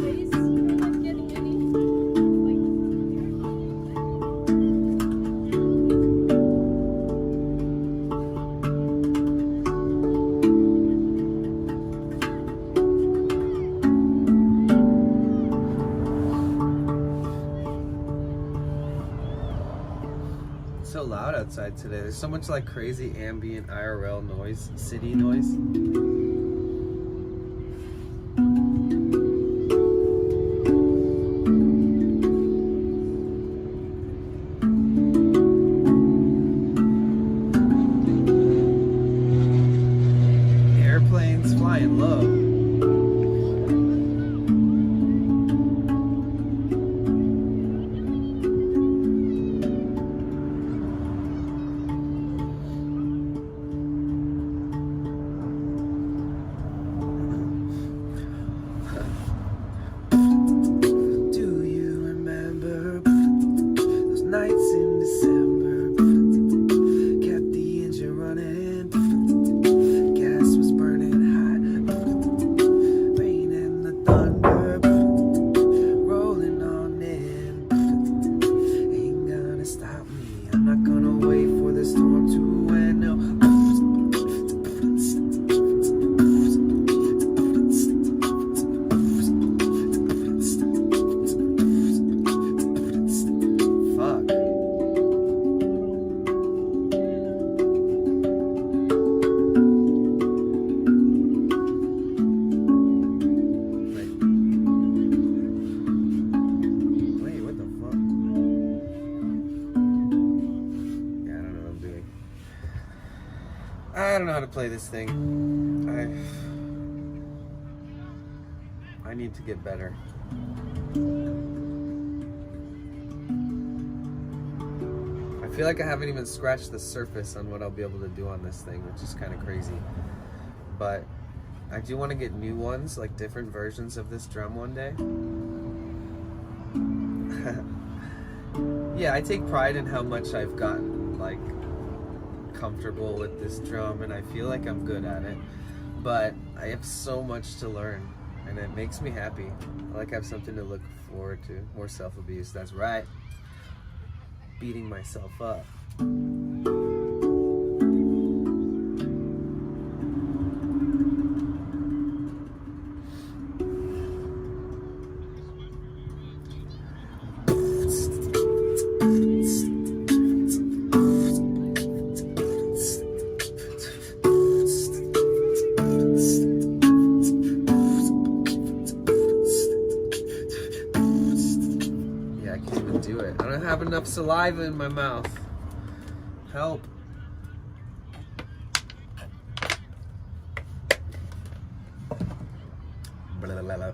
Space, like getting any, like, It's so loud outside today. There's so much like crazy ambient IRL noise, city noise. Airplanes flying low. Do you remember those nights in December? Kept the engine running, gas was burning hot, rain and the thunder rolling on in. Ain't gonna stop me, I'm not gonna wait for the storm to end. No. Fuck. Wait, what the fuck? Yeah, I don't know what I'm doing. I don't know how to play this thing. I need to get better. I feel like I haven't even scratched the surface on what I'll be able to do on this thing, which is kind of crazy. But I do want to get new ones, like different versions of this drum one day. Yeah, I take pride in how much I've gotten like comfortable with this drum, and I feel like I'm good at it. But I have so much to learn, and it makes me happy. I like I have something to look forward to. More self-abuse, that's right. Beating myself up. Yeah, I can't even do it. I don't have enough saliva in my mouth. Help. Blah, blah, blah.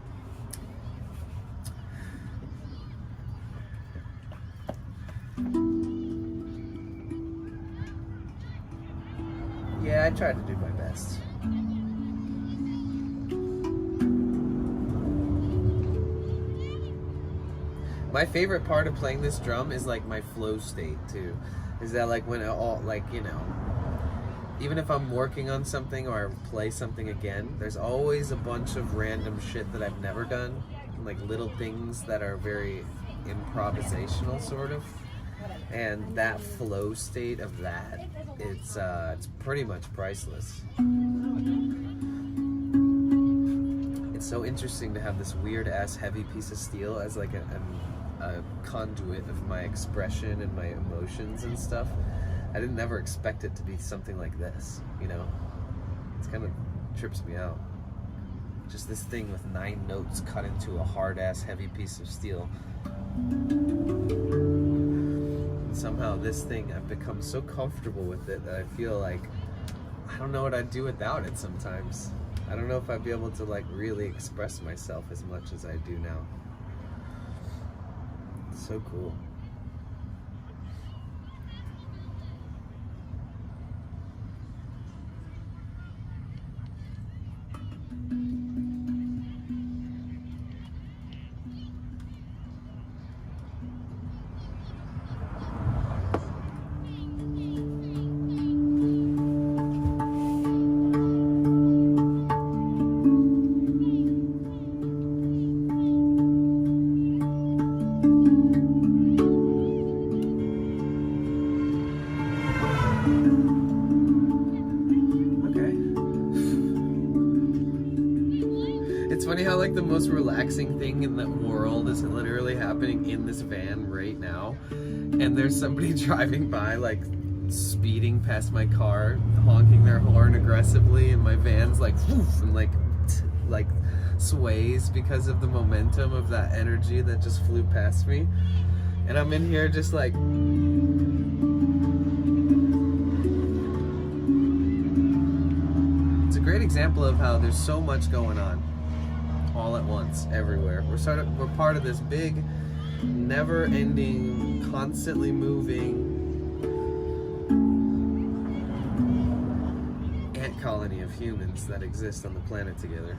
Yeah, I tried to do my best. My favorite part of playing this drum is like my flow state too. Is that like when it all, like, you know, even if I'm working on something or I play something again, there's always a bunch of random shit that I've never done, like little things that are very improvisational sort of. And that flow state of that, it's pretty much priceless. It's so interesting to have this weird ass heavy piece of steel as like a conduit of my expression and my emotions and stuff. I didn't never expect it to be something like this, you know? It's kind of trips me out. Just this thing with 9 notes cut into a hard-ass heavy piece of steel. And somehow this thing, I've become so comfortable with it that I feel like I don't know what I'd do without it sometimes. I don't know if I'd be able to like really express myself as much as I do now. It's so cool. It's funny how like the most relaxing thing in the world is literally happening in this van right now, and there's somebody driving by like speeding past my car, honking their horn aggressively, and my van's like woof, and like sways because of the momentum of that energy that just flew past me, and I'm in here just like it's a great example of how there's so much going on all at once, everywhere. We're part of this big, never-ending, constantly moving ant colony of humans that exist on the planet together.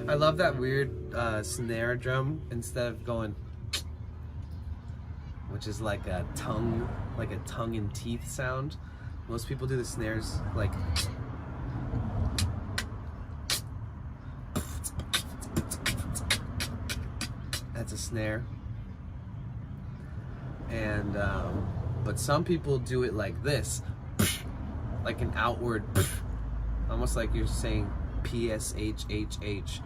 I love that weird snare drum instead of going, which is like a tongue and teeth sound. Most people do the snares like that's a snare. And but some people do it like this, like an outward, almost like you're saying PSHHH,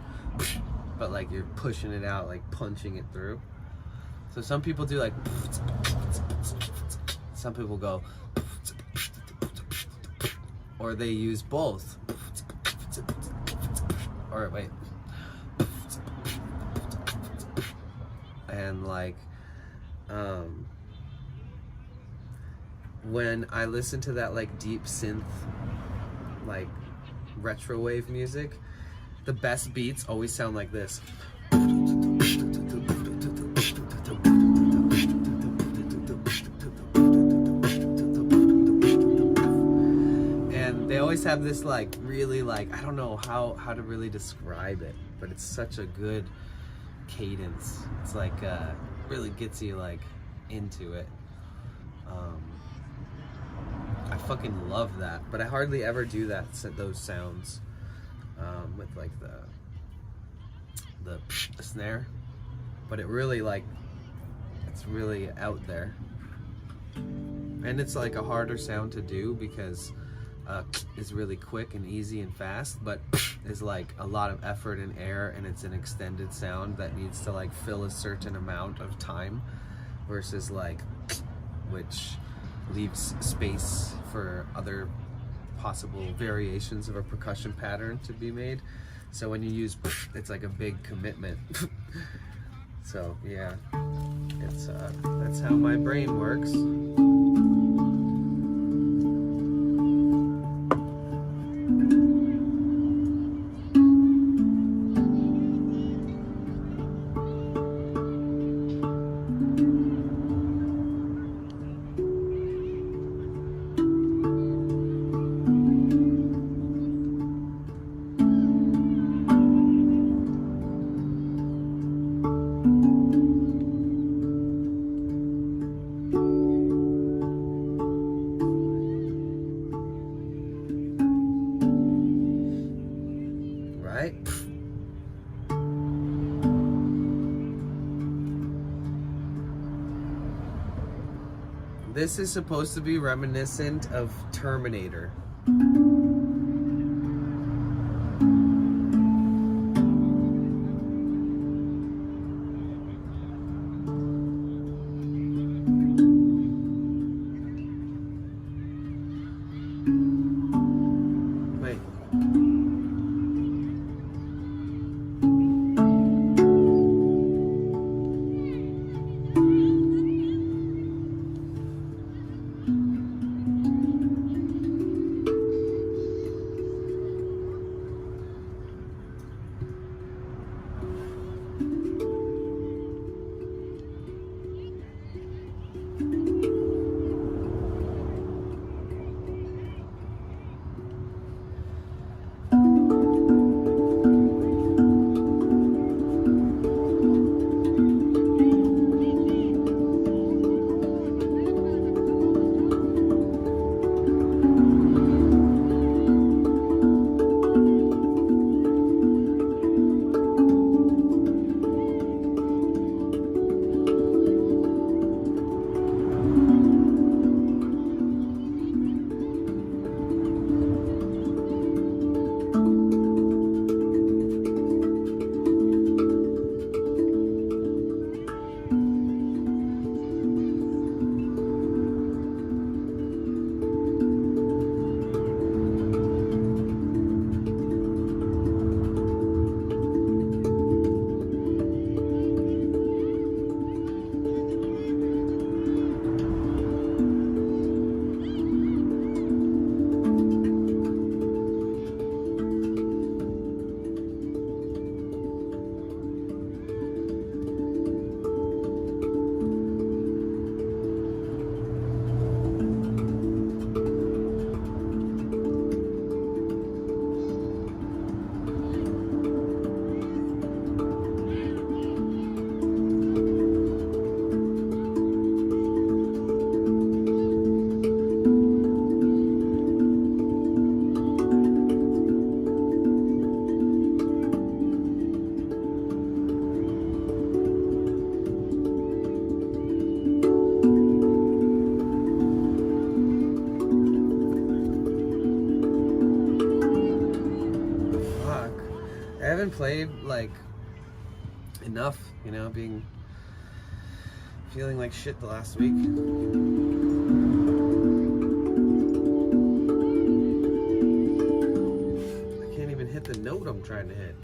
but like you're pushing it out, like punching it through. So some people do like, some people go, or they use both, or wait, and like when I listen to that like deep synth, like retro wave music, the best beats always sound like this. And they always have this like really like, I don't know how to really describe it, but it's such a good cadence. It's like really gets you like into it. I fucking love that, but I hardly ever do those sounds with like the snare, but it really like, it's really out there, and it's like a harder sound to do because it's really quick and easy and fast, but is like a lot of effort and air, and it's an extended sound that needs to like fill a certain amount of time, versus like, which leaves space for other possible variations of a percussion pattern to be made. So when you use, it's like a big commitment. So yeah, it's that's how my brain works. Right? This is supposed to be reminiscent of Terminator. Wait. I haven't played like enough, you know, feeling like shit the last week. I can't even hit the note I'm trying to hit.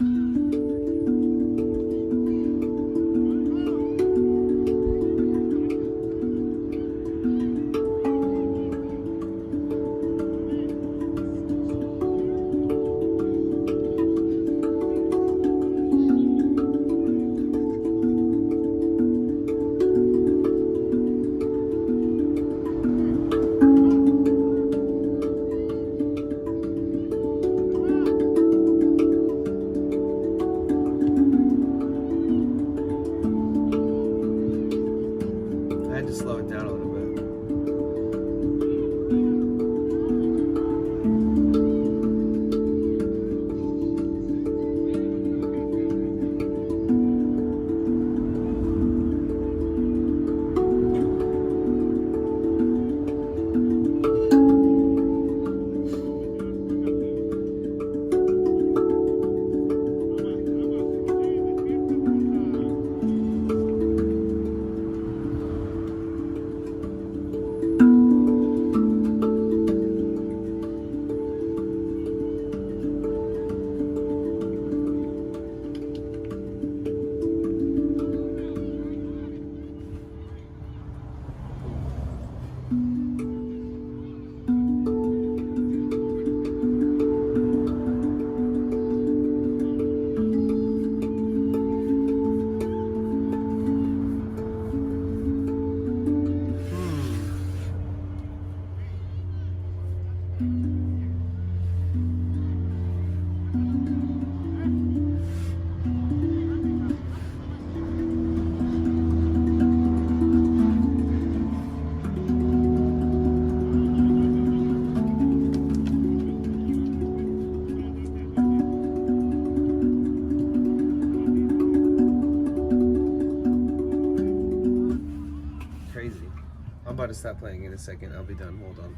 stop playing in a second. I'll be done. Hold on.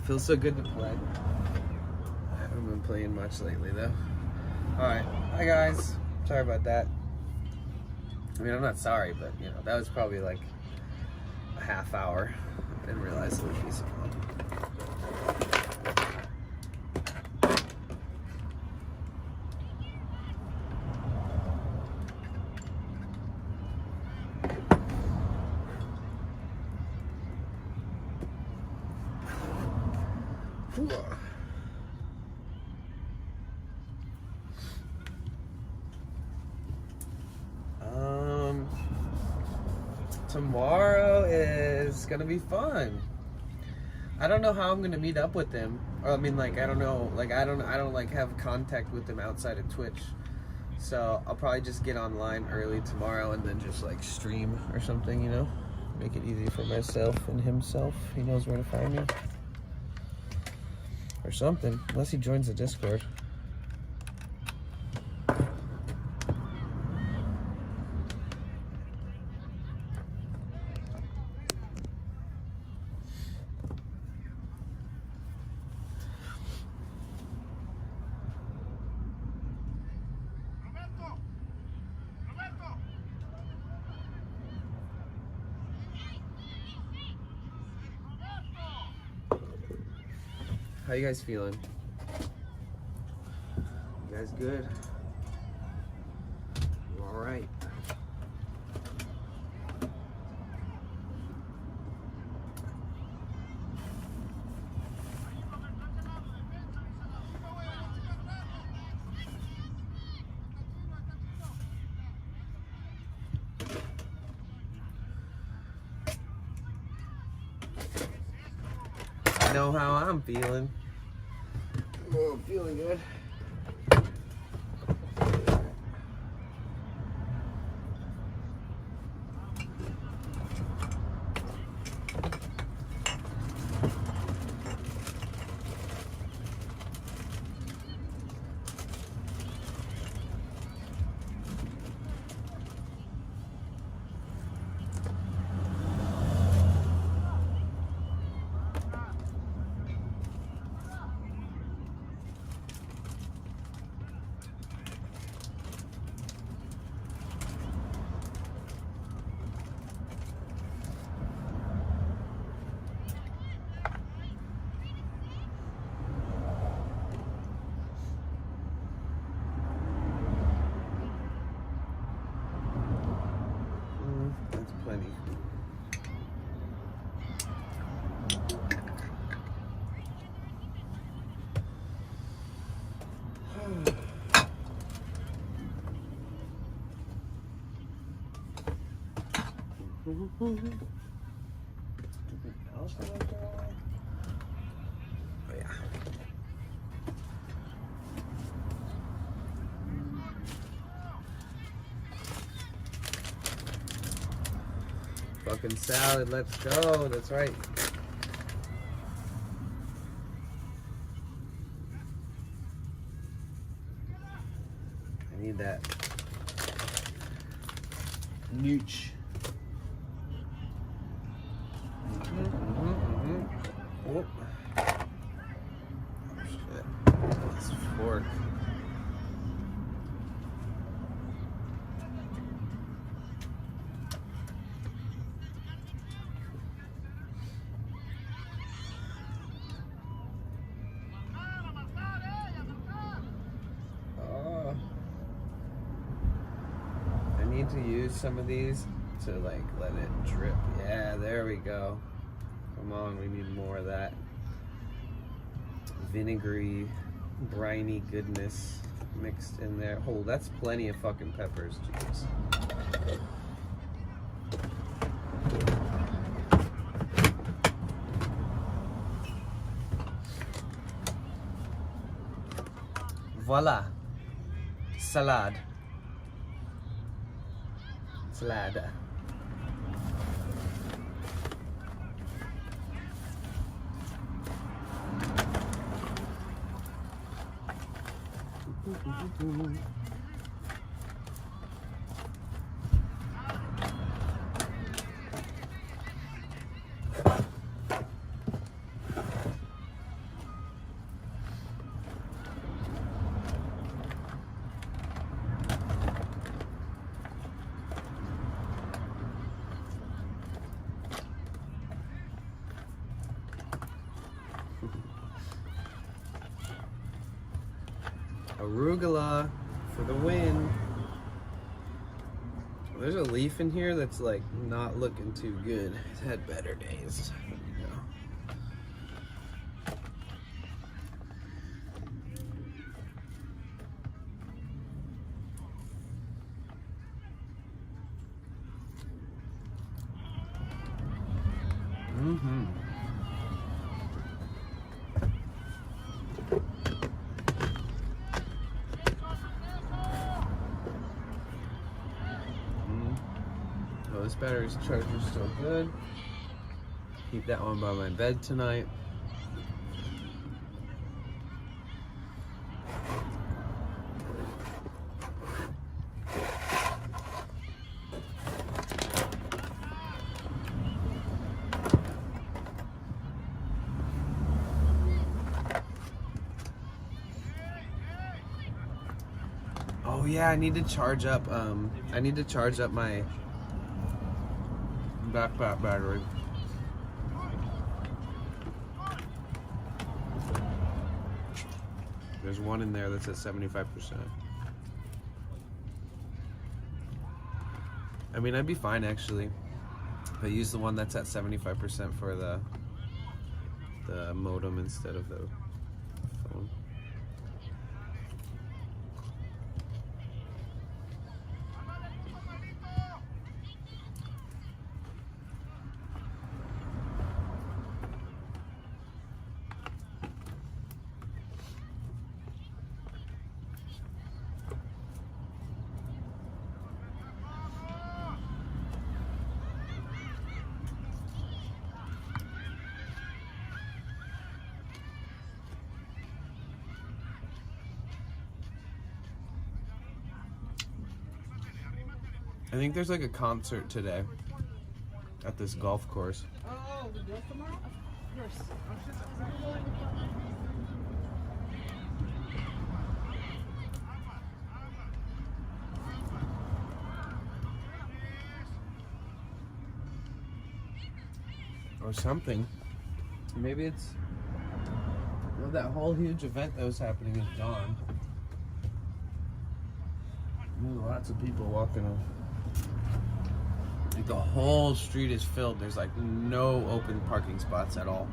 Feels so good to play. I haven't been playing much lately though. Alright, hi guys. Sorry about that. I mean, I'm not sorry, but you know, that was probably like a half hour. I didn't realize it would be so long. Tomorrow is gonna be fun. I don't know how I'm gonna meet up with them. Or, I mean, like, I don't know. Like, I don't like have contact with them outside of Twitch. So I'll probably just get online early tomorrow and then just like stream or something, you know, make it easy for myself and himself. He knows where to find me. Or something, unless he joins the Discord. How you guys feeling? You guys good? You all right? I know how I'm feeling. Oh, I'm feeling good. That's plenty. Oh yeah. Fucking salad, let's go. That's right. I need that. Nooch. Oh. Shit. This fork. Oh. I need to use some of these to like let it drip. Yeah, there we go. Come on, we need more of that vinegary, briny goodness. mixed in there. Oh, that's plenty of fucking peppers. Jeez. Voila. Salad. Salad. Arugula for the win. There's a leaf in here that's like not looking too good. It's had better days. There we go. Oh, this battery's charger's still good. Keep that one by my bed tonight. Oh yeah, I need to charge up my backpack battery. There's one in there that's at 75%. I mean, I'd be fine actually. If I use the one that's at 75% for the modem instead of the phone. I think there's like a concert today at this golf course. Oh, the deal tomorrow? Of course. Or something. Maybe it's, well, that whole huge event that was happening is gone. There's lots of people walking on. Like the whole street is filled. There's like no open parking spots at all.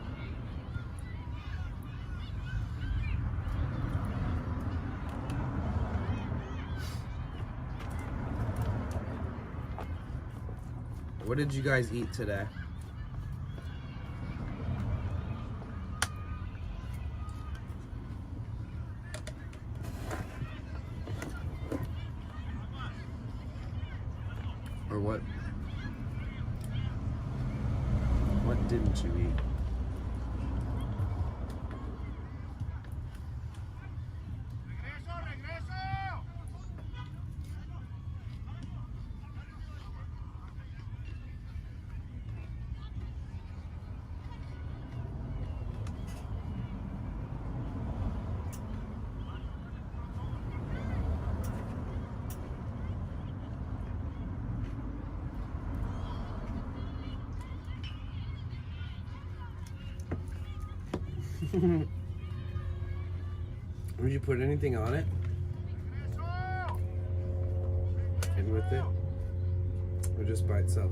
What did you guys eat today? Or what didn't you eat? Would you put anything on it? And with it? Or just by itself?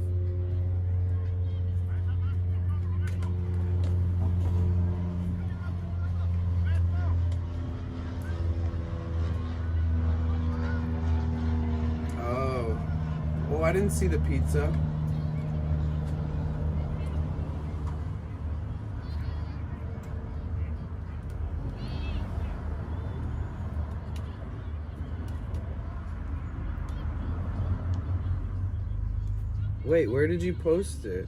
I didn't see the pizza. Wait, where did you post it?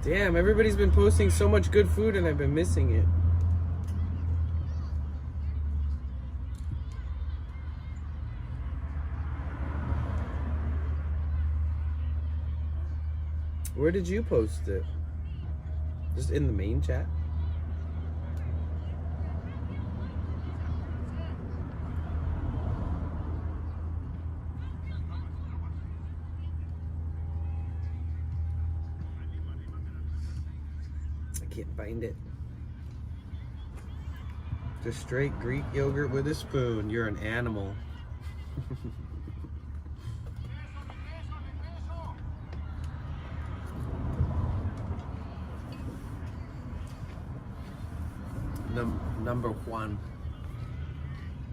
Damn, everybody's been posting so much good food and I've been missing it. Where did you post it? Just in the main chat? I can't find it. Just straight Greek yogurt with a spoon. You're an animal. Number one.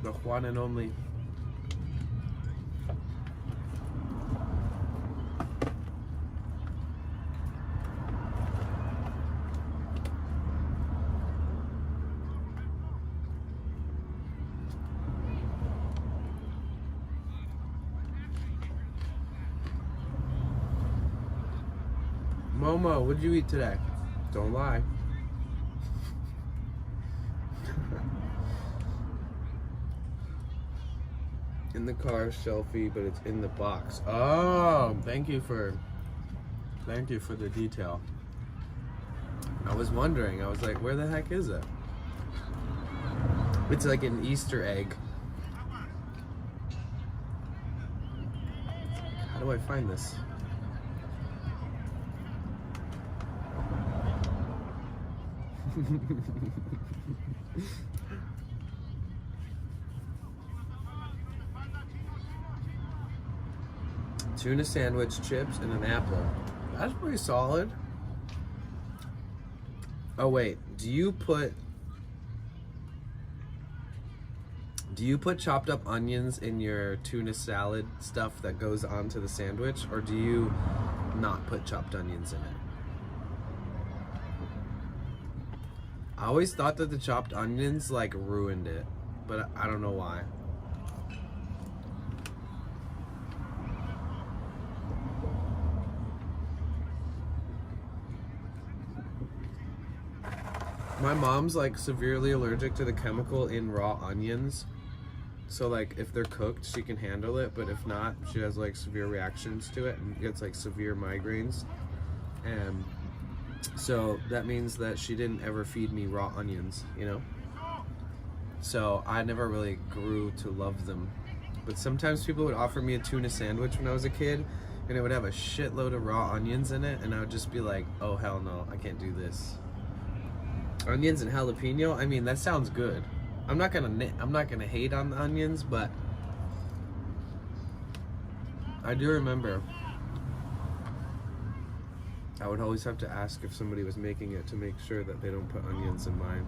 The one and only. Momo, what'd you eat today? Don't lie. In the car selfie, but it's in the box. Oh, thank you for the detail. I was wondering, I was like, where the heck is it? It's like an Easter egg. How do I find this? Tuna sandwich, chips, and an apple. That's pretty solid. Oh wait, do you put chopped up onions in your tuna salad stuff that goes onto the sandwich, or do you not put chopped onions in it? I always thought that the chopped onions like ruined it, but I don't know why. My mom's like severely allergic to the chemical in raw onions. So like if they're cooked, she can handle it, but if not, she has like severe reactions to it and gets like severe migraines. And so that means that she didn't ever feed me raw onions, you know? So I never really grew to love them. But sometimes people would offer me a tuna sandwich when I was a kid, and it would have a shitload of raw onions in it, and I would just be like, oh hell no, I can't do this. Onions and jalapeno, I mean, that sounds good. I'm not gonna hate on the onions, but I do remember I would always have to ask if somebody was making it to make sure that they don't put onions in mine.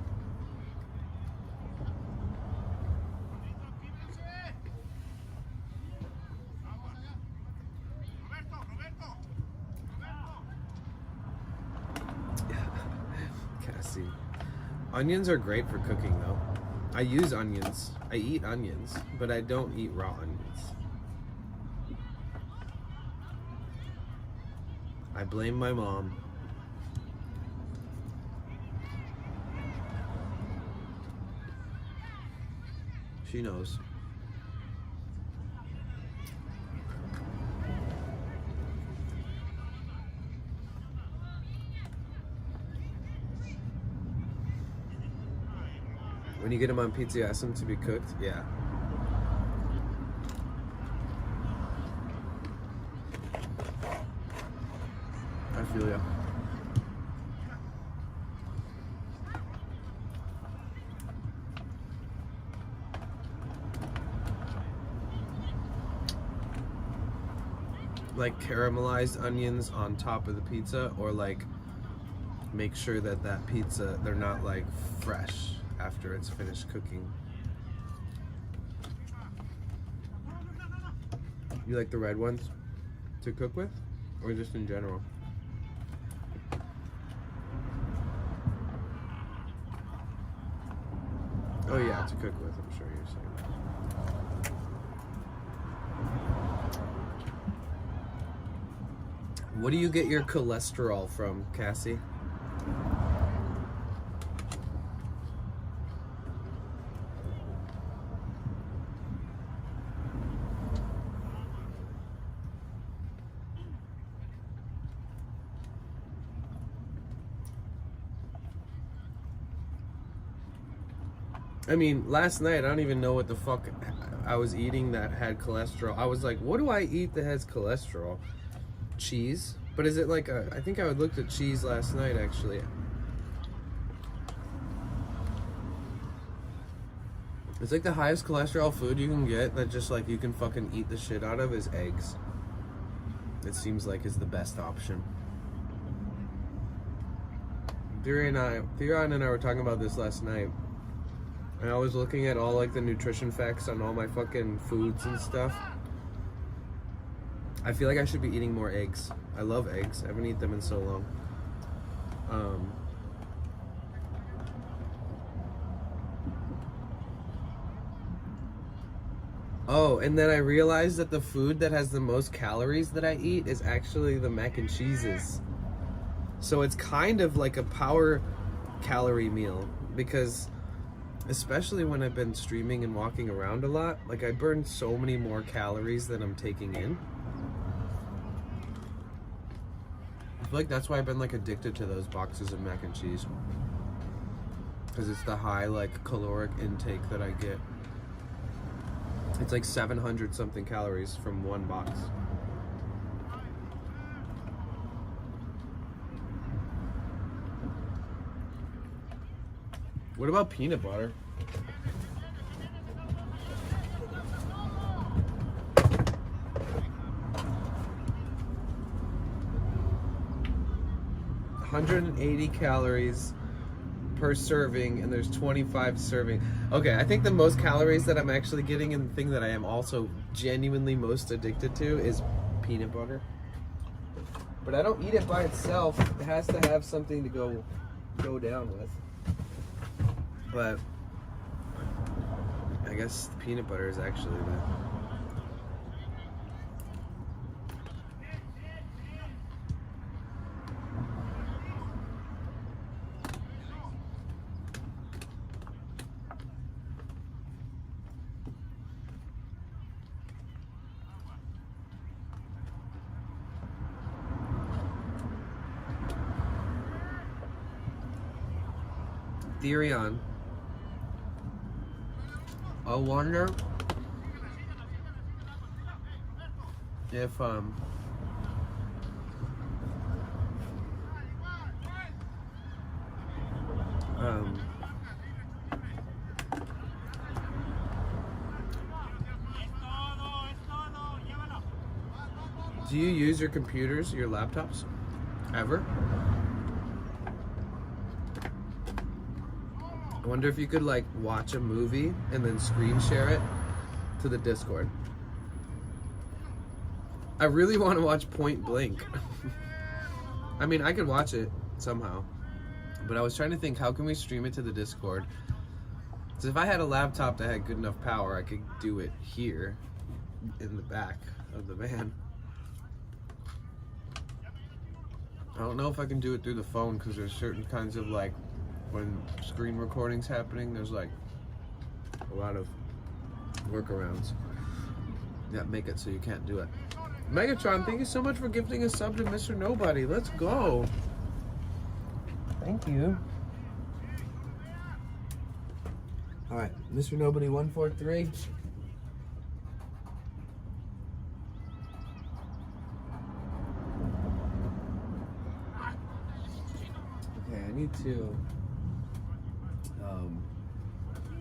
Cassie. Onions are great for cooking though. I use onions. I eat onions, but I don't eat raw onions. I blame my mom. She knows. When you get them on pizza, you ask them to be cooked? Yeah. I feel ya. Like caramelized onions on top of the pizza, or like make sure that that pizza, they're not like fresh after it's finished cooking. You like the red ones to cook with, or just in general? Oh yeah, to cook with, I'm sure you're saying that. What do you get your cholesterol from, Cassie? I mean, last night, I don't even know what the fuck I was eating that had cholesterol. I was like, what do I eat that has cholesterol? Cheese? But is it like a... I think I looked at cheese last night, actually. It's like the highest cholesterol food you can get that just like you can fucking eat the shit out of is eggs. It seems like is the best option. Theron and I were talking about this last night. And I was looking at all like the nutrition facts on all my fucking foods and stuff. I feel like I should be eating more eggs. I love eggs. I haven't eaten them in so long. Oh, and then I realized that the food that has the most calories that I eat is actually the mac and cheeses. So it's kind of like a power calorie meal because especially when I've been streaming and walking around a lot, like I burn so many more calories than I'm taking in. I feel like that's why I've been like addicted to those boxes of mac and cheese. Because it's the high like caloric intake that I get. It's like 700 something calories from one box. What about peanut butter? $180 calories per serving, and there's 25 serving. Okay, I think the most calories that I'm actually getting, and the thing that I am also genuinely most addicted to, is peanut butter. But I don't eat it by itself. It has to have something to go down with. But I guess peanut butter is actually the... Theron. I wonder if do you use your computers, your laptops, ever? I wonder if you could like watch a movie and then screen share it to the Discord. I really want to watch Point Blank. I mean, I could watch it somehow, but I was trying to think, how can we stream it to the Discord? So if I had a laptop that had good enough power, I could do it here in the back of the van. I don't know if I can do it through the phone because there's certain kinds of like, when screen recording's happening, there's like a lot of workarounds that make it so you can't do it. Megatron, thank you so much for gifting a sub to Mr. Nobody. Let's go. Thank you. All right, Mr. Nobody 143. Okay, I need to.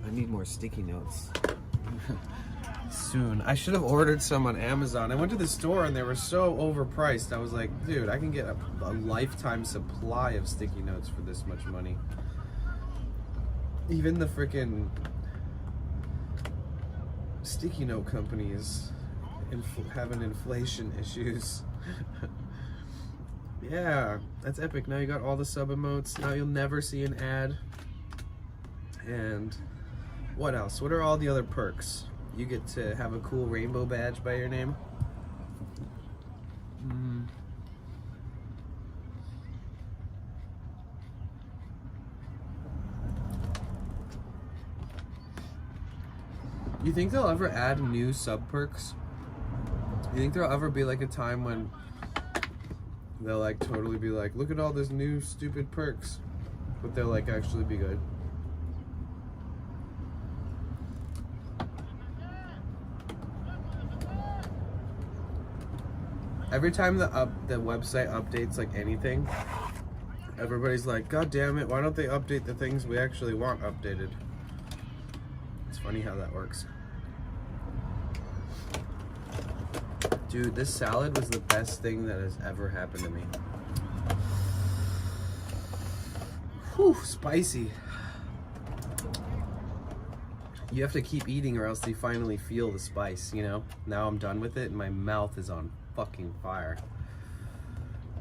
I need more sticky notes. soon. I should have ordered some on Amazon. I went to the store and they were so overpriced. I was like, dude, I can get a lifetime supply of sticky notes for this much money. Even the freaking sticky note companies having inflation issues. Yeah, that's epic. Now you got all the sub emotes. Now you'll never see an ad. And what else? What are all the other perks? You get to have a cool rainbow badge by your name. You think they'll ever add new sub perks? You think there'll ever be like a time when they'll like totally be like, look at all this new stupid perks, but they'll like actually be good? Every time the website updates like anything, everybody's like, God damn it, why don't they update the things we actually want updated? It's funny how that works. Dude, this salad was the best thing that has ever happened to me. Whew, spicy. You have to keep eating or else you finally feel the spice, you know? Now I'm done with it and my mouth is on fucking fire.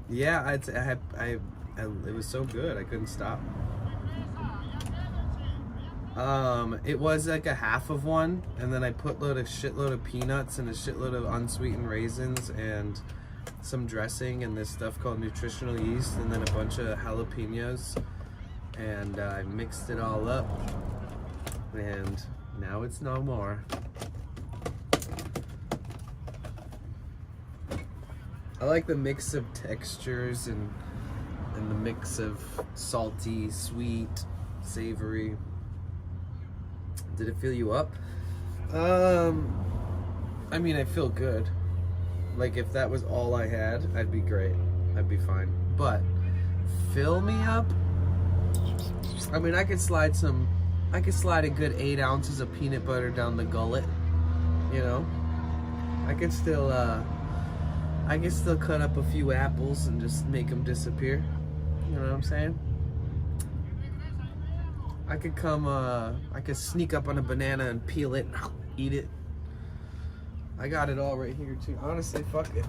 Yeah, it was so good, I couldn't stop. It was like a half of one, and then I put a shitload of peanuts and a shitload of unsweetened raisins and some dressing and this stuff called nutritional yeast, and then a bunch of jalapenos, and I mixed it all up, and now it's no more. I like the mix of textures and the mix of salty, sweet, savory. Did it fill you up? I mean, I feel good. Like, if that was all I had, I'd be great. I'd be fine. But, fill me up? I mean, I could slide a good 8 ounces of peanut butter down the gullet, you know? I could still cut up a few apples and just make them disappear. You know what I'm saying? I could sneak up on a banana and peel it, eat it. I got it all right here too. Honestly, fuck it.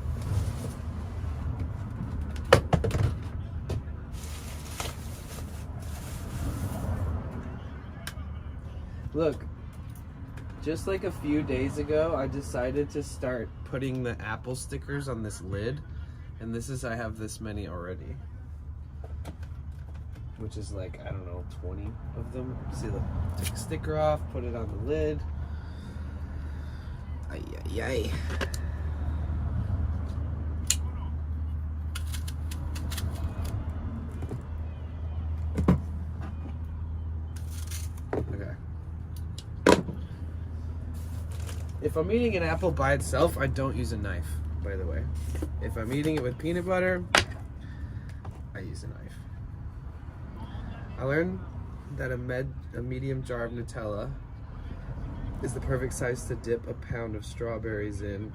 Look, just like a few days ago, I decided to start putting the apple stickers on this lid, and I have this many already. Which is like, I don't know, 20 of them. See, look, take a sticker off, put it on the lid. Ay, ay, ay. Okay. If I'm eating an apple by itself, I don't use a knife, by the way. If I'm eating it with peanut butter, I use a knife. I learned that a medium jar of Nutella is the perfect size to dip a pound of strawberries in.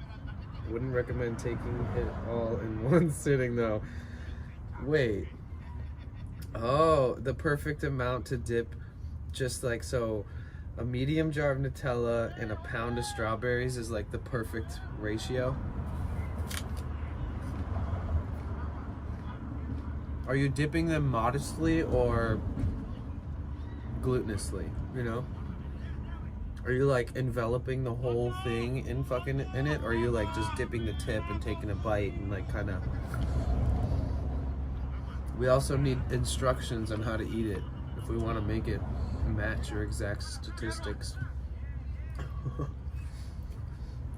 Wouldn't recommend taking it all in one sitting though. Wait. Oh, the perfect amount to dip, just like so. A medium jar of Nutella and a pound of strawberries is like the perfect ratio. Are you dipping them modestly or glutinously, you know? Are you like enveloping the whole thing in it, or are you like just dipping the tip and taking a bite and like kind of... We also need instructions on how to eat it if we want to make it match your exact statistics.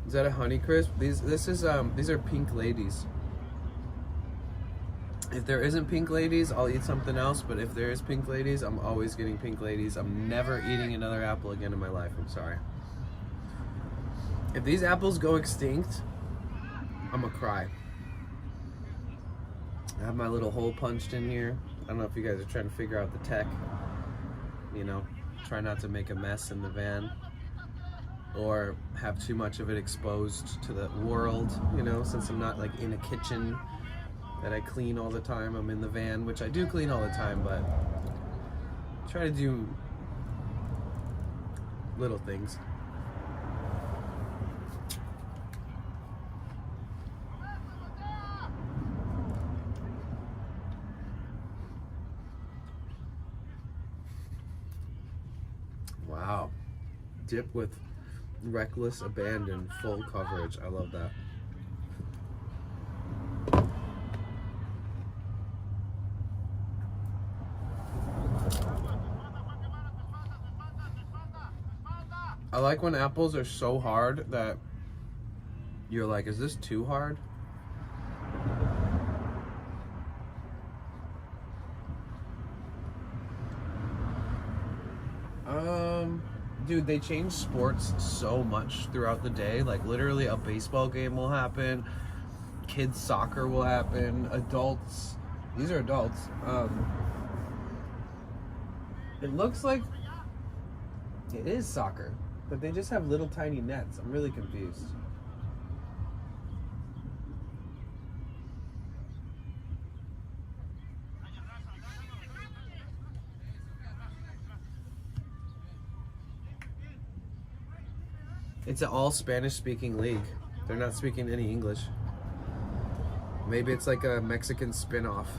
Is that a Honeycrisp? These are Pink Ladies. If there isn't Pink Ladies, I'll eat something else, but if there is Pink Ladies, I'm always getting Pink Ladies. I'm never eating another apple again in my life. I'm sorry. If these apples go extinct, I'm gonna cry. I have my little hole punched in here. I don't know if you guys are trying to figure out the tech. You know, try not to make a mess in the van. or have too much of it exposed to the world, you know, since I'm not like in a kitchen that I clean all the time. I'm in the van, which I do clean all the time, but I try to do little things. Wow. Dip with reckless abandon, full coverage. I love that. I like when apples are so hard that you're like, is this too hard? Dude, they change sports so much throughout the day. Like literally a baseball game will happen, kids soccer will happen, adults, these are adults. It looks like it is soccer, but they just have little tiny nets. I'm really confused. It's an all Spanish speaking league. They're not speaking any English. Maybe it's like a Mexican spin-off.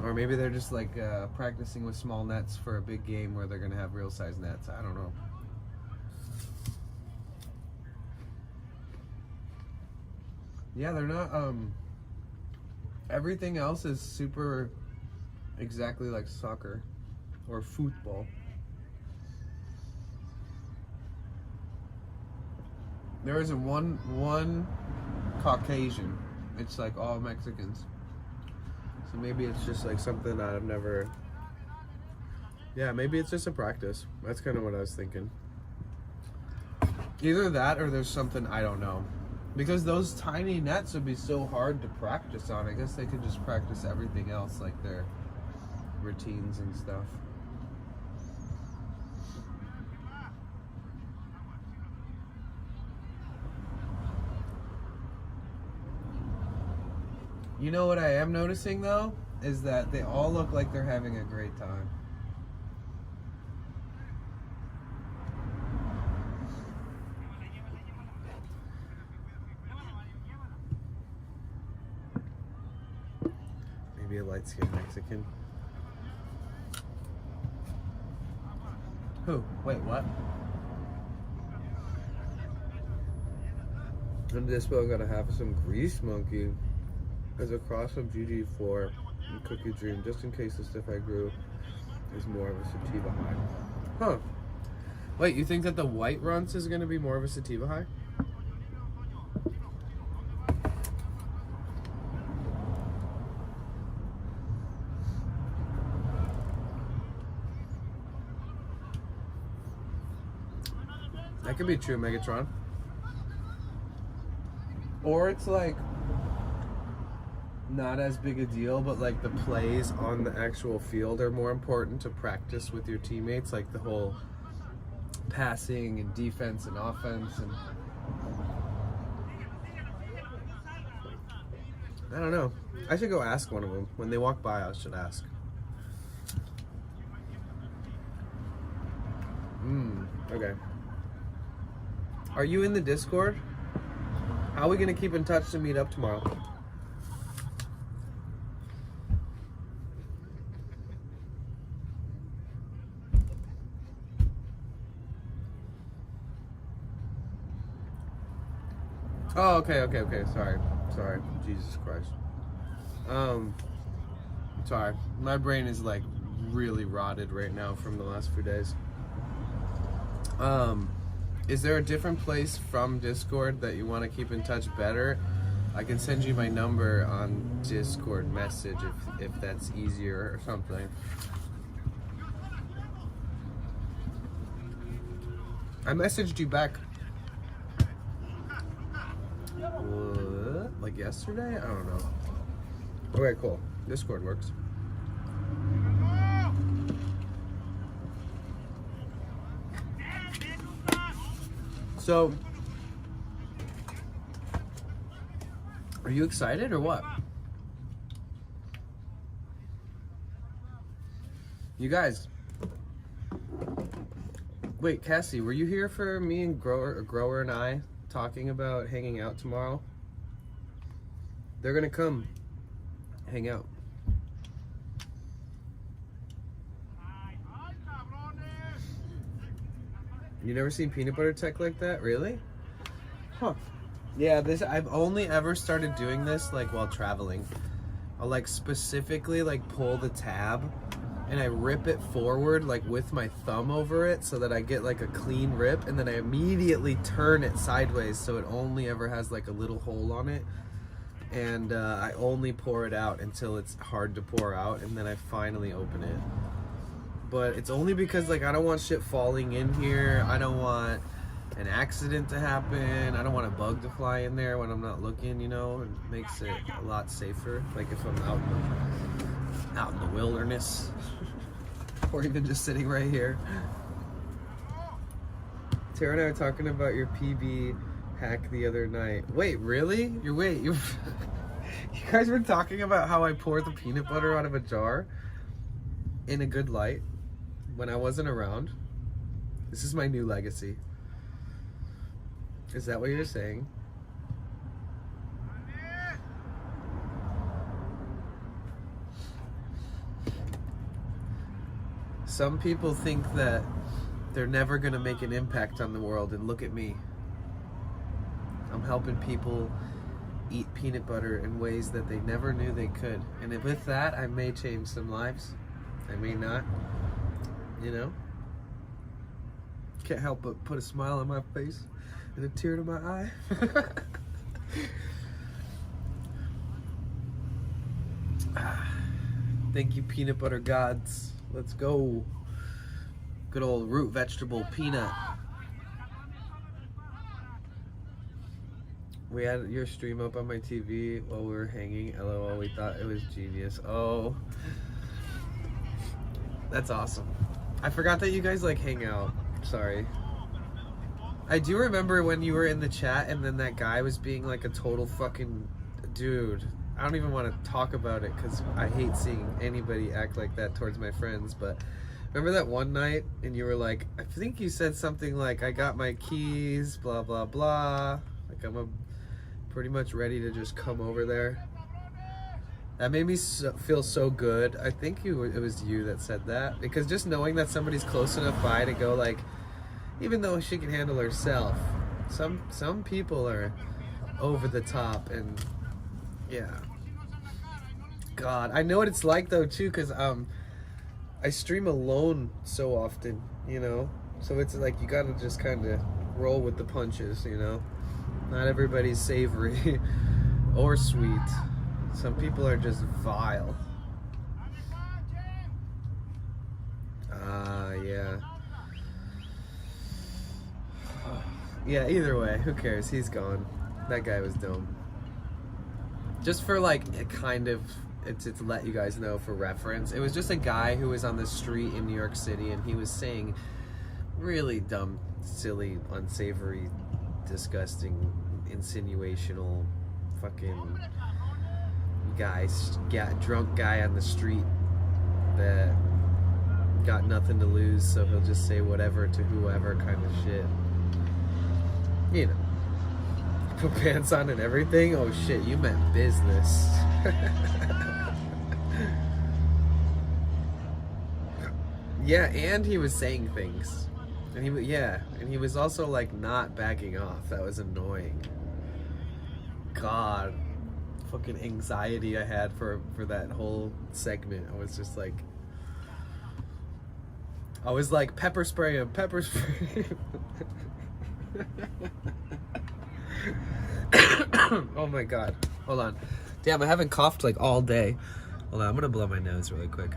Or maybe they're just like practicing with small nets for a big game where they're gonna have real size nets. I don't know. Yeah, they're not, everything else is super exactly like soccer or football. There isn't one Caucasian. It's like all Mexicans. So maybe it's just like something that I've never... Yeah, maybe it's just a practice. That's kind of what I was thinking. Either that or there's something I don't know. Because those tiny nets would be so hard to practice on. I guess they could just practice everything else, like their routines and stuff. You know what I am noticing though? Is that they all look like they're having a great time. Maybe a light-skinned Mexican. Who? Wait, what? And this one gotta have some grease monkey as a cross of GG4 and Cookie Dream, just in case the stuff I grew is more of a sativa high. Huh. Wait, you think that the white runts is gonna be more of a sativa high? That could be true, Megatron. Or it's like not as big a deal, but like the plays on the actual field are more important to practice with your teammates, like the whole passing and defense and offense. And I don't know. I should go ask one of them. When they walk by, I should ask. Okay. Are you in the Discord? How are we gonna keep in touch to meet up tomorrow? Oh, okay. Sorry. Jesus Christ. Sorry. My brain is like really rotted right now from the last few days. Is there a different place from Discord that you want to keep in touch better? I can send you my number on Discord message if that's easier or something. I messaged you back. What? Like yesterday? I don't know. Okay, cool. Discord works. So, are you excited or what? You guys, wait, Cassie, were you here for me and Grower and I talking about hanging out tomorrow? They're gonna come hang out. You never seen peanut butter tech like that? Really? Huh. Yeah, I've only ever started doing this like while traveling. I'll like specifically like pull the tab and I rip it forward like with my thumb over it so that I get like a clean rip, and then I immediately turn it sideways so it only ever has like a little hole on it, and I only pour it out until it's hard to pour out, and then I finally open it. But it's only because like I don't want shit falling in here. I don't want an accident to happen. I don't want a bug to fly in there when I'm not looking, you know. It makes it a lot safer, like if I'm out in the wilderness or even just sitting right here. Tara and I were talking about your PB hack the other night. Wait, really? You guys were talking about how I poured the peanut butter out of a jar in a good light when I wasn't around. This is my new legacy. Is that what you're saying? Some people think that they're never gonna make an impact on the world, and look at me. I'm helping people eat peanut butter in ways that they never knew they could. And with that, I may change some lives. I may not. You know? Can't help but put a smile on my face and a tear to my eye. Thank you, peanut butter gods. Let's go. Good old root vegetable peanut. We had your stream up on my TV while we were hanging. LOL, we thought it was genius. Oh, that's awesome. I forgot that you guys like hang out. Sorry. I do remember when you were in the chat and then that guy was being like a total fucking dude. I don't even want to talk about it because I hate seeing anybody act like that towards my friends. But remember that one night and you were like, I think you said something like, I got my keys, blah, blah, blah. Like I'm pretty much ready to just come over there. That made me feel so good. I think it was you that said that. Because just knowing that somebody's close enough by to go like, even though she can handle herself, some people are over the top, and yeah. God, I know what it's like though too, because I stream alone so often, you know? So it's like you gotta just kind of roll with the punches, you know? Not everybody's savory or sweet. Some people are just vile. Yeah. Yeah, either way, who cares? He's gone. That guy was dumb. Just for like a kind of, to let you guys know for reference, it was just a guy who was on the street in New York City and he was saying really dumb, silly, unsavory, disgusting, insinuational fucking drunk guy on the street that got nothing to lose, so he'll just say whatever to whoever kind of shit. You know, put pants on and everything. Oh shit, you meant business. Yeah, and he was saying things, and he was also like not backing off. That was annoying. God, fucking anxiety I had for that whole segment. I was just like, pepper spray him, pepper spray him. Oh my god. Hold on. Damn, I haven't coughed like all day. Hold on, I'm gonna blow my nose really quick.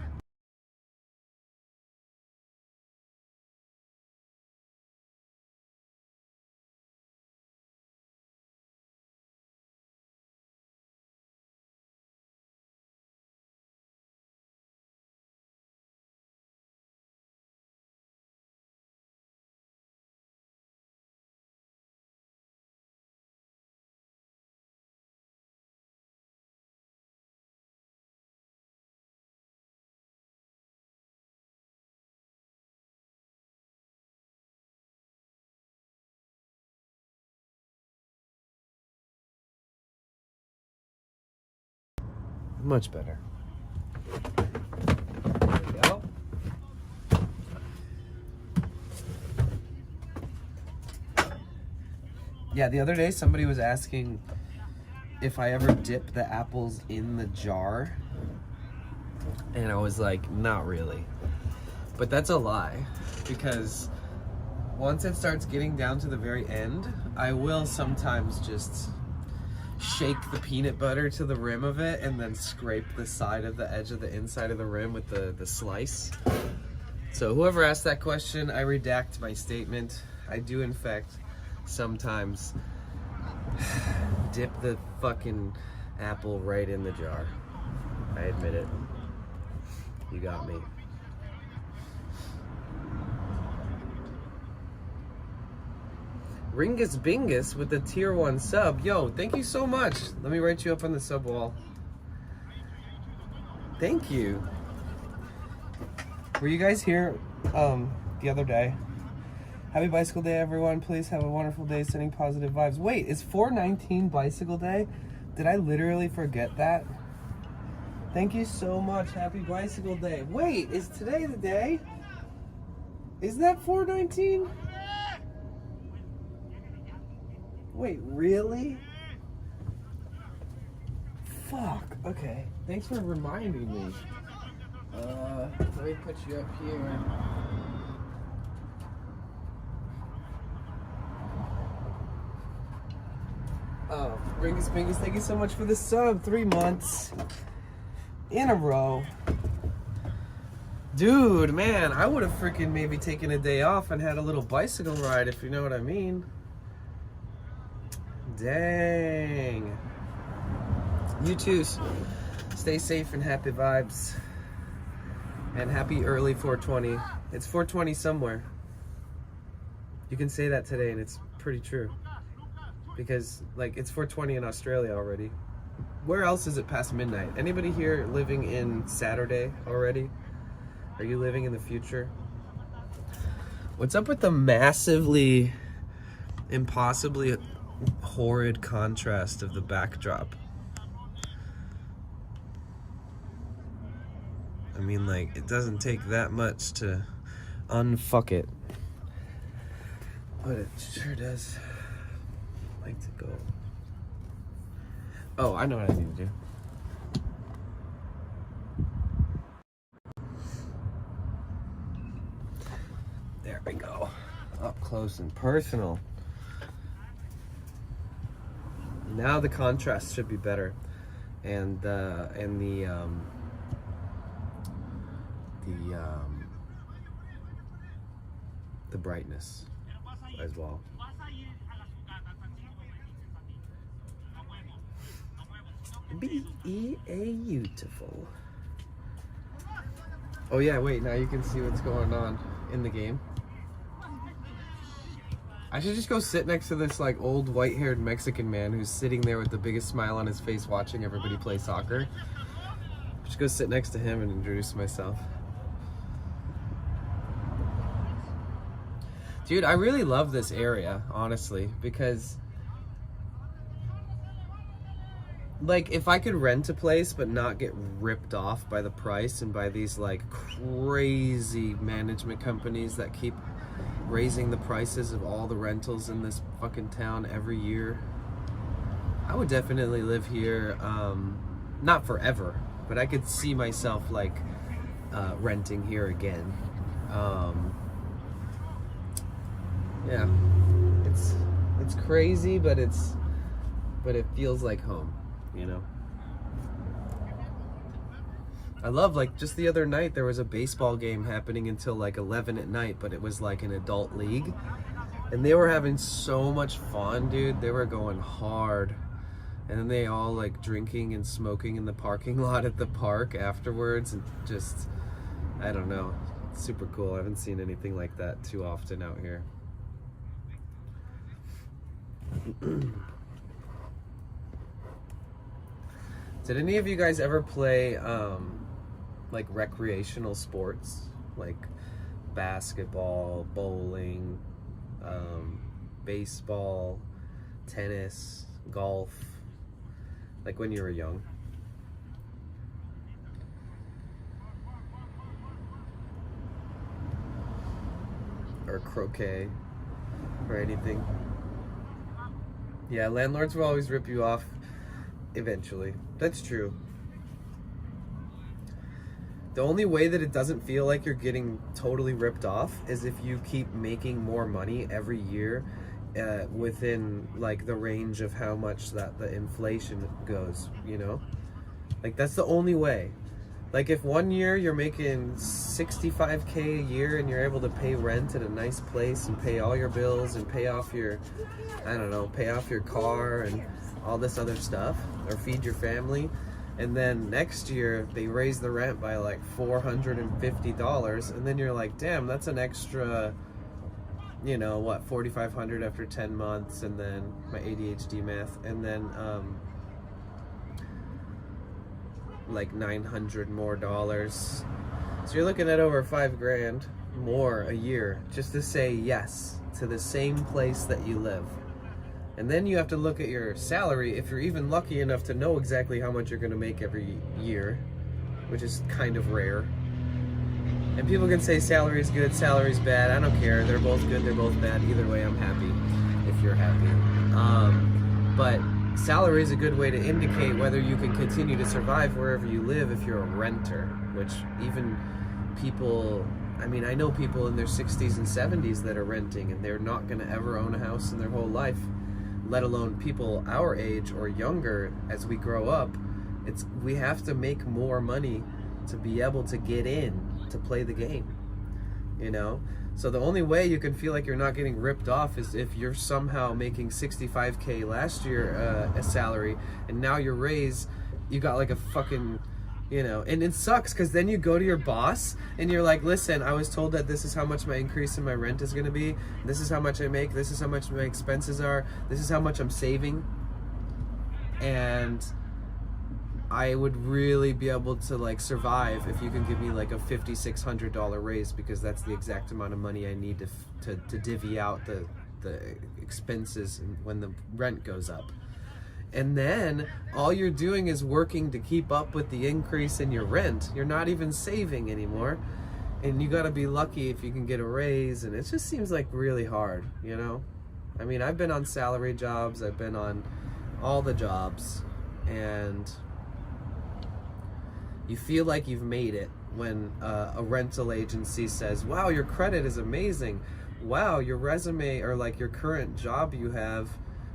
Much better. There we go. Yeah, the other day somebody was asking if I ever dip the apples in the jar. And I was like, not really. But that's a lie, because once it starts getting down to the very end, I will sometimes just shake the peanut butter to the rim of it and then scrape the side of the edge of the inside of the rim with the slice. So whoever asked that question, I redact my statement. I do in fact sometimes dip the fucking apple right in the jar. I admit it. You got me. Ringus Bingus with the tier 1 sub. Yo, thank you so much. Let me write you up on the sub wall. Thank you. Were you guys here the other day? Happy Bicycle Day, everyone. Please have a wonderful day, sending positive vibes. Wait, is 4/19 Bicycle Day? Did I literally forget that? Thank you so much. Happy Bicycle Day. Wait, is today the day? Is that 4/19? Wait, really? Fuck. Okay. Thanks for reminding me. Let me put you up here. Oh, Ringus Bingus, thank you so much for the sub. 3 months in a row. Dude, man, I would have freaking maybe taken a day off and had a little bicycle ride, if you know what I mean. Dang. You too. Stay safe and happy vibes. And happy early 420. It's 420 somewhere. You can say that today and it's pretty true. Because, like, it's 420 in Australia already. Where else is it past midnight? Anybody here living in Saturday already? Are you living in the future? What's up with the massively, impossibly horrid contrast of the backdrop? I mean, like, it doesn't take that much to unfuck it. But it sure does like to go. Oh, I know what I need to do. There we go. Up close and personal. Now the contrast should be better, and the brightness as well. Beautiful. Oh yeah, wait, now you can see what's going on in the game. I should just go sit next to this like old white-haired Mexican man who's sitting there with the biggest smile on his face watching everybody play soccer. I should go sit next to him and introduce myself. Dude, I really love this area, honestly, because like, if I could rent a place but not get ripped off by the price and by these like crazy management companies that keep raising the prices of all the rentals in this fucking town every year, I would definitely live here. Not forever, but I could see myself like renting here again. Yeah, it's crazy, but it feels like home, you know. I love, like, just the other night there was a baseball game happening until like 11 at night, but it was like an adult league, and they were having so much fun, dude. They were going hard, and then they all like drinking and smoking in the parking lot at the park afterwards, and just, I don't know, it's super cool. I haven't seen anything like that too often out here. Did any of you guys ever play like recreational sports, like basketball, bowling, baseball, tennis, golf, like when you were young? or croquet or anything. Yeah, landlords will always rip you off eventually. That's true. The only way that it doesn't feel like you're getting totally ripped off is if you keep making more money every year within like the range of how much that the inflation goes, you know? Like that's the only way. Like if one year you're making $65K a year and you're able to pay rent at a nice place and pay all your bills and pay off your, I don't know, pay off your car and all this other stuff, or feed your family, and then next year they raise the rent by like $450, and then you're like, damn, that's an extra, you know, what, $4,500 after 10 months, and then my ADHD math, and then like $900 more dollars. So you're looking at over $5,000 more a year just to say yes to the same place that you live. And then you have to look at your salary, if you're even lucky enough to know exactly how much you're going to make every year, which is kind of rare. And people can say salary is good, salary is bad. I don't care. They're both good, they're both bad. Either way, I'm happy if you're happy. But salary is a good way to indicate whether you can continue to survive wherever you live if you're a renter, which even people, I mean, I know people in their 60s and 70s that are renting and they're not going to ever own a house in their whole life, let alone people our age or younger. As we grow up, we have to make more money to be able to get in to play the game, you know? So the only way you can feel like you're not getting ripped off is if you're somehow making $65K last year a salary, and now your raise, you got like a fucking, you know, and it sucks because then you go to your boss and you're like, listen, I was told that this is how much my increase in my rent is going to be, this is how much I make, this is how much my expenses are, this is how much I'm saving, and I would really be able to like survive if you can give me like a $5,600 raise, because that's the exact amount of money I need to divvy out the expenses when the rent goes up. And then all you're doing is working to keep up with the increase in your rent. You're not even saving anymore, and you got to be lucky if you can get a raise, and it just seems like really hard, you know? I mean, I've been on salary jobs, I've been on all the jobs, and you feel like you've made it when a rental agency says, wow, your credit is amazing. Wow, your resume, or like your current job you have,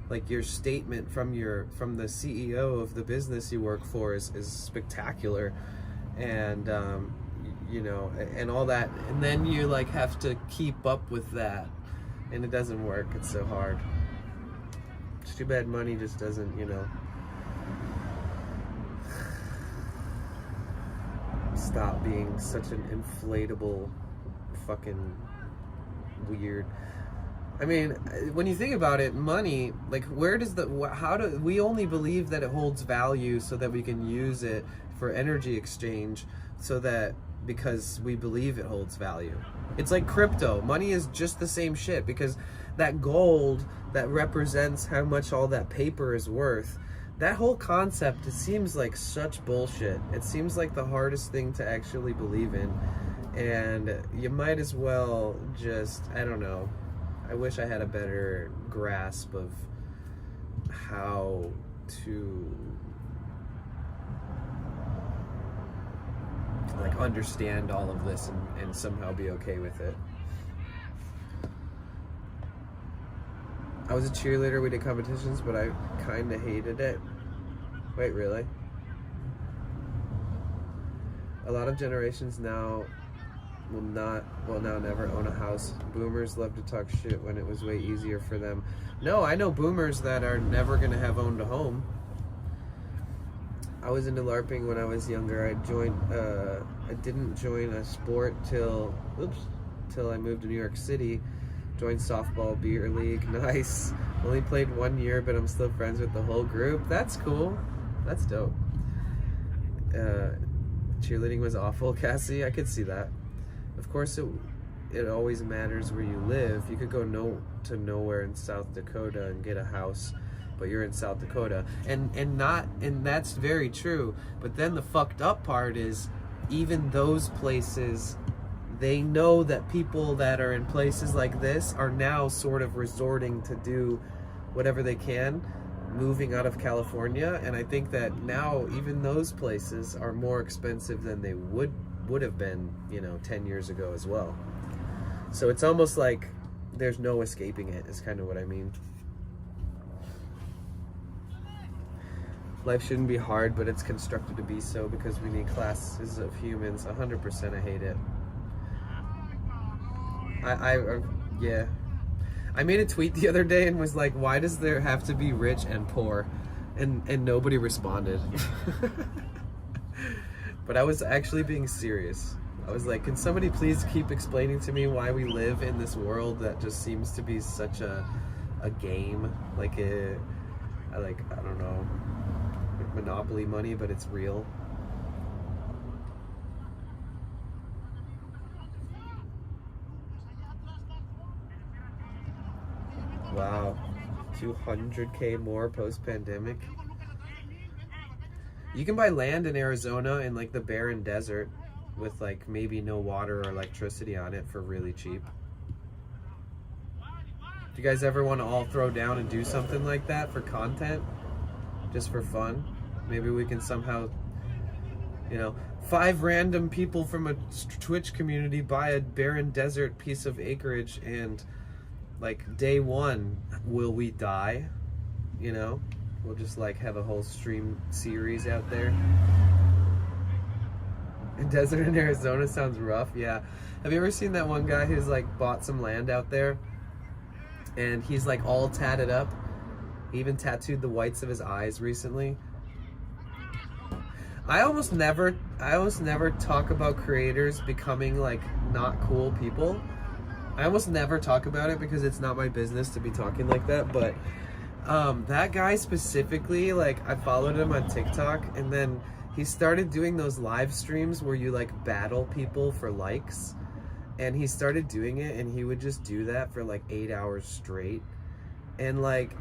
like your statement from the CEO of the business you work for is spectacular. And, you know, and all that. And then you like have to keep up with that. And it doesn't work, it's so hard. It's too bad money just doesn't, you know, stop being such an inflatable fucking weird. I mean, when you think about it, money, like where does how do we only believe that it holds value so that we can use it for energy exchange, so that because we believe it holds value. It's like crypto. Money is just the same shit, because that gold that represents how much all that paper is worth, that whole concept, it seems like such bullshit. It seems like the hardest thing to actually believe in, and you might as well just, I don't know, I wish I had a better grasp of how to like understand all of this and somehow be okay with it. I was a cheerleader, we did competitions, but I kind of hated it. Wait, really? A lot of generations now will now never own a house. Boomers love to talk shit when it was way easier for them. No, I know boomers that are never gonna have owned a home. I was into LARPing when I was younger. I didn't join a sport till I moved to New York City. Joined softball beer league. Nice. Only played 1 year, but I'm still friends with the whole group. That's cool. That's dope. Cheerleading was awful, Cassie. I could see that. Of course, it always matters where you live. You could go to nowhere in South Dakota and get a house, but you're in South Dakota, and that's very true. But then the fucked up part is, even those places they know that people that are in places like this are now sort of resorting to do whatever they can, moving out of California. And I think that now even those places are more expensive than they would have been, you know, 10 years ago as well. So it's almost like there's no escaping it, is kind of what I mean. Life shouldn't be hard, but it's constructed to be so because we need classes of humans. 100%, I hate it. Yeah. I made a tweet the other day and was like, why does there have to be rich and poor? And nobody responded. But I was actually being serious. I was like, can somebody please keep explaining to me why we live in this world that just seems to be such a game? Like I don't know, Monopoly money, but it's real. Wow, 200K more post-pandemic. You can buy land in Arizona in like the barren desert with like maybe no water or electricity on it for really cheap. Do you guys ever want to all throw down and do something like that for content? Just for fun? Maybe we can somehow, you know, 5 random people from a Twitch community buy a barren desert piece of acreage, and like day 1, will we die? You know? We'll just like have a whole stream series out there. A desert in Arizona sounds rough, yeah. Have you ever seen that one guy who's like bought some land out there and he's like all tatted up? He even tattooed the whites of his eyes recently. I almost never talk about creators becoming like not cool people. I almost never talk about it because it's not my business to be talking like that, but that guy specifically, like I followed him on TikTok, and then he started doing those live streams where you like battle people for likes, and he started doing it, and he would just do that for like 8 hours straight. And like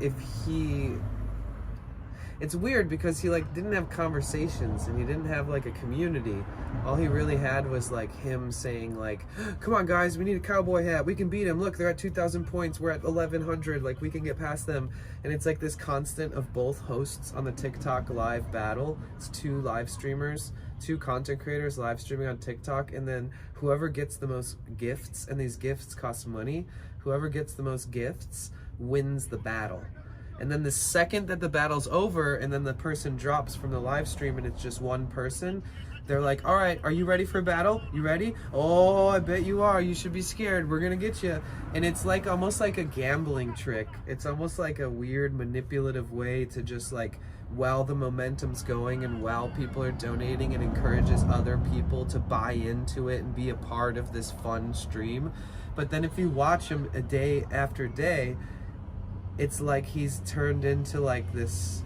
it's weird because he like didn't have conversations and he didn't have like a community. All he really had was like him saying like, come on guys, we need a cowboy hat, we can beat him, look, they're at 2,000 points, we're at 1,100, like we can get past them. And it's like this constant of both hosts on the TikTok live battle. It's 2 live streamers, 2 content creators live streaming on TikTok, and then whoever gets the most gifts, and these gifts cost money, whoever gets the most gifts wins the battle. And then the second that the battle's over and then the person drops from the live stream and it's just one person, they're like, all right, are you ready for a battle? You ready? Oh, I bet you are. You should be scared. We're gonna get you. And it's like almost like a gambling trick. It's almost like a weird manipulative way to just like, while the momentum's going and while people are donating, it encourages other people to buy into it and be a part of this fun stream. But then if you watch him a day after day, it's like he's turned into like this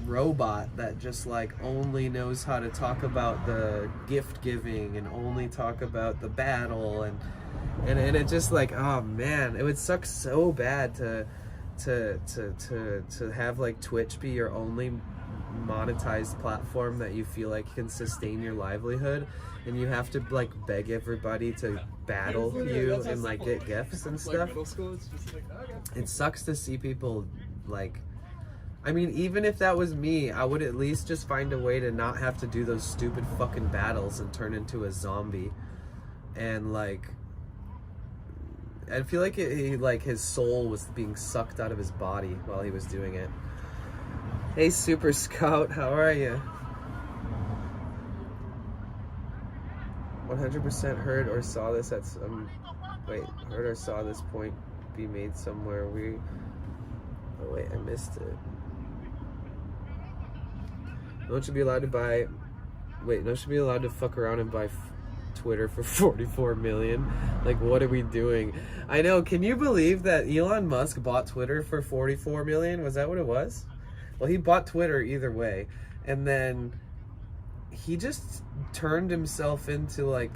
robot that just like only knows how to talk about the gift giving and only talk about the battle, and it just like, oh man, it would suck so bad to have like Twitch be your only monetized platform that you feel like can sustain your livelihood, and you have to like beg everybody to battle you and like get gifts and stuff. It sucks to see people like, I mean, even if that was me, I would at least just find a way to not have to do those stupid fucking battles and turn into a zombie. And like, I feel like like his soul was being sucked out of his body while he was doing it. Hey Super Scout, how are you? 100% heard or saw this at some, heard or saw this point be made somewhere. Oh wait, I missed it. No one should be allowed to buy, no one should be allowed to fuck around and buy Twitter for 44 million. Like, what are we doing? I know, can you believe that Elon Musk bought Twitter for 44 million? Was that what it was? Well, he bought Twitter either way, and then he just turned himself into like,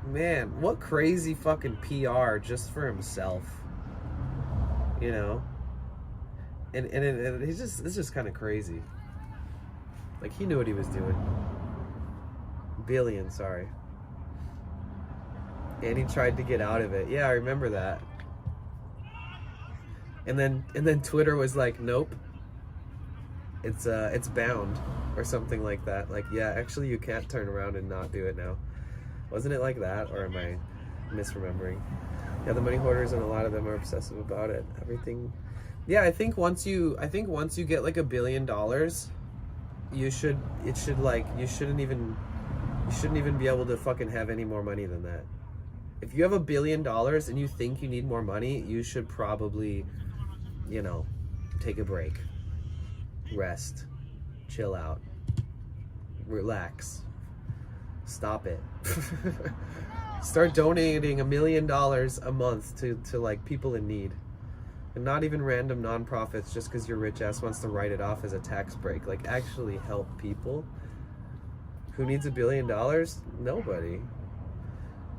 man, what crazy fucking PR just for himself, you know? And it's just kind of crazy. Like, he knew what he was doing. Billion, sorry. And he tried to get out of it. Yeah, I remember that. And then Twitter was like, nope. It's bound or something like that. Like, yeah, actually you can't turn around and not do it now. Wasn't it like that, or am I misremembering? Yeah, the money hoarders, and a lot of them are obsessive about it. Everything. Yeah, I think once you get like $1 billion, you shouldn't even be able to fucking have any more money than that. If you have $1 billion and you think you need more money, you should probably, you know, take a break, rest, chill out, relax, stop it. Start donating $1 million a month to like people in need, and not even random nonprofits just because your rich ass wants to write it off as a tax break. Like, actually help people. Who needs $1 billion? Nobody.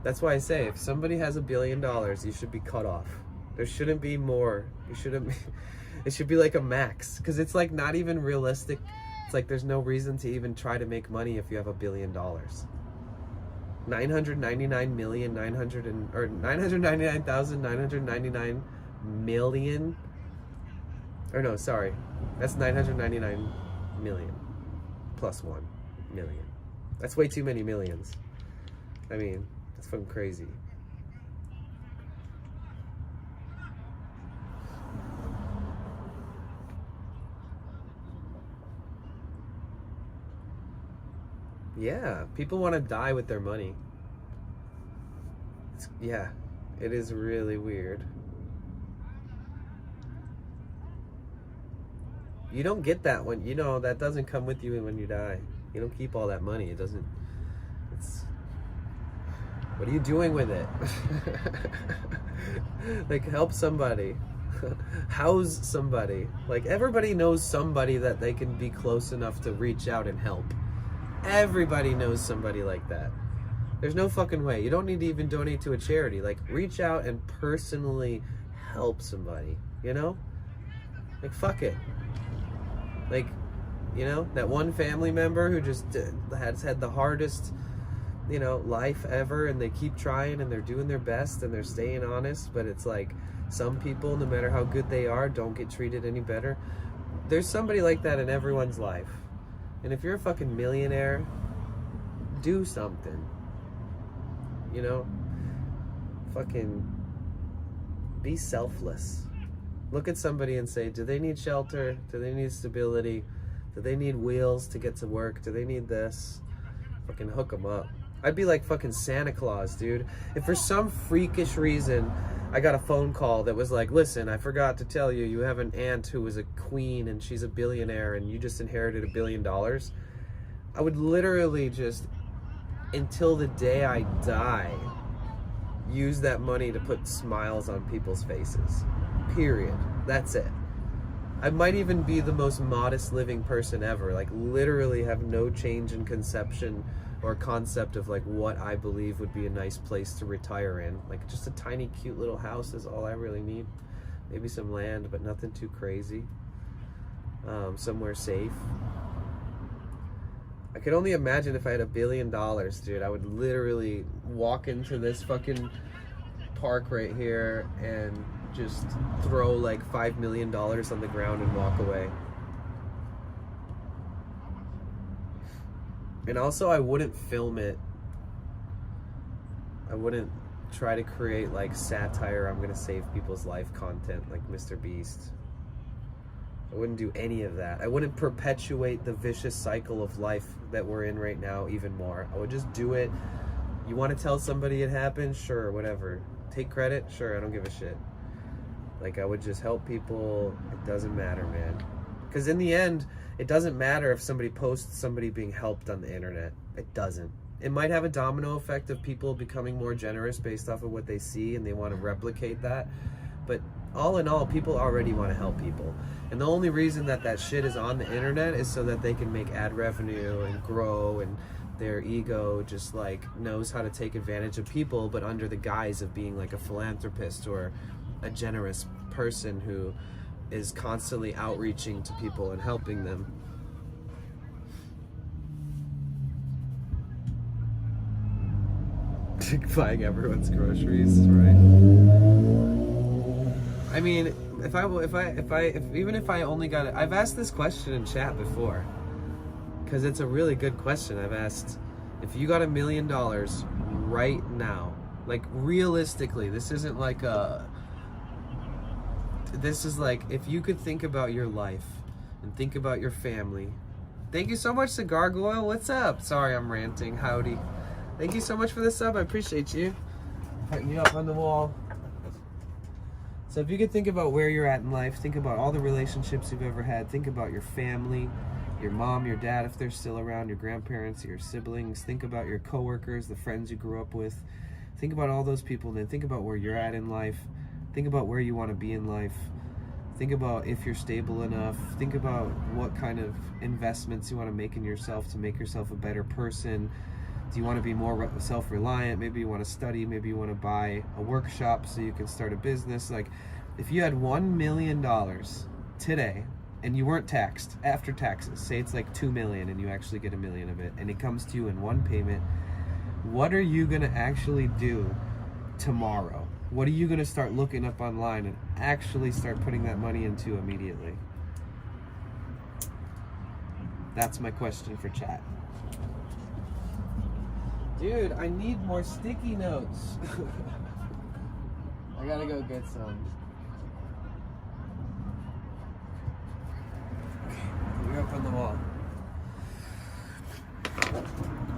That's why I say, if somebody has $1 billion, you should be cut off. There shouldn't be more. You shouldn't be, it should be like a max, because it's like not even realistic. It's like there's no reason to even try to make money if you have $1 billion. 999,999 million, or no, sorry, that's 999 million plus 1 million. That's way too many millions. I mean, that's fucking crazy. Yeah, people want to die with their money. Yeah, it is really weird. You don't get that when, you know, that doesn't come with you when you die. You don't keep all that money. It doesn't, it's, what are you doing with it? Like, help somebody. House somebody. Like, everybody knows somebody that they can be close enough to reach out and help. Everybody knows somebody like that. There's no fucking way. You don't need to even donate to a charity. Like, reach out and personally help somebody, you know? Like, fuck it. Like, you know, that one family member who just has had the hardest, you know, life ever, and they keep trying and they're doing their best and they're staying honest, but it's like some people, no matter how good they are, don't get treated any better. There's somebody like that in everyone's life. And if you're a fucking millionaire, do something. You know? Fucking be selfless. Look at somebody and say, do they need shelter? Do they need stability? Do they need wheels to get to work? Do they need this? Fucking hook them up. I'd be like fucking Santa Claus, dude. If for some freakish reason I got a phone call that was like, listen, I forgot to tell you, you have an aunt who was a queen and she's a billionaire and you just inherited $1 billion, I would literally just, until the day I die, use that money to put smiles on people's faces. Period. That's it. I might even be the most modest living person ever. Like, literally have no change in conception or concept of like what I believe would be a nice place to retire in. Like, just a tiny cute little house is all I really need. Maybe some land, but nothing too crazy. Somewhere safe. I could only imagine if I had $1 billion, dude. I would literally walk into this fucking park right here and just throw like $5 million on the ground and walk away. And also, I wouldn't film it. I wouldn't try to create like satire, I'm gonna save people's life content like Mr. Beast. I wouldn't do any of that. I wouldn't perpetuate the vicious cycle of life that we're in right now even more. I would just do it. You want to tell somebody it happened? Sure, whatever. Take credit? Sure, I don't give a shit. Like, I would just help people. It doesn't matter, man. Because in the end, it doesn't matter if somebody posts somebody being helped on the internet. It doesn't. It might have a domino effect of people becoming more generous based off of what they see and they want to replicate that. But all in all, people already want to help people. And the only reason that that shit is on the internet is so that they can make ad revenue and grow, and their ego just like knows how to take advantage of people, but under the guise of being like a philanthropist or a generous person who is constantly outreaching to people and helping them. buying everyone's groceries, right? I mean, even if I only got it, I've asked this question in chat before, because it's a really good question. I've asked, if you got $1 million right now, like realistically, this is like, if you could think about your life and think about your family. Thank you so much to Gargoyle. What's up? Sorry, I'm ranting. Howdy. Thank you so much for the sub. I appreciate you. Putting you up on the wall. So if you could think about where you're at in life, think about all the relationships you've ever had, think about your family, your mom, your dad, if they're still around, your grandparents, your siblings, think about your coworkers, the friends you grew up with, think about all those people, and then think about where you're at in life, think about where you want to be in life, think about if you're stable enough, think about what kind of investments you want to make in yourself to make yourself a better person. Do you want to be more self-reliant? Maybe you want to study, maybe you want to buy a workshop so you can start a business. Like, if you had $1 million today and you weren't taxed after taxes, say it's like $2 million and you actually get $1 million of it, and it comes to you in one payment, what are you going to actually do tomorrow? What are you going to start looking up online and actually start putting that money into immediately? That's my question for chat. Dude, I need more sticky notes. I gotta go get some. Okay, you're up on the wall.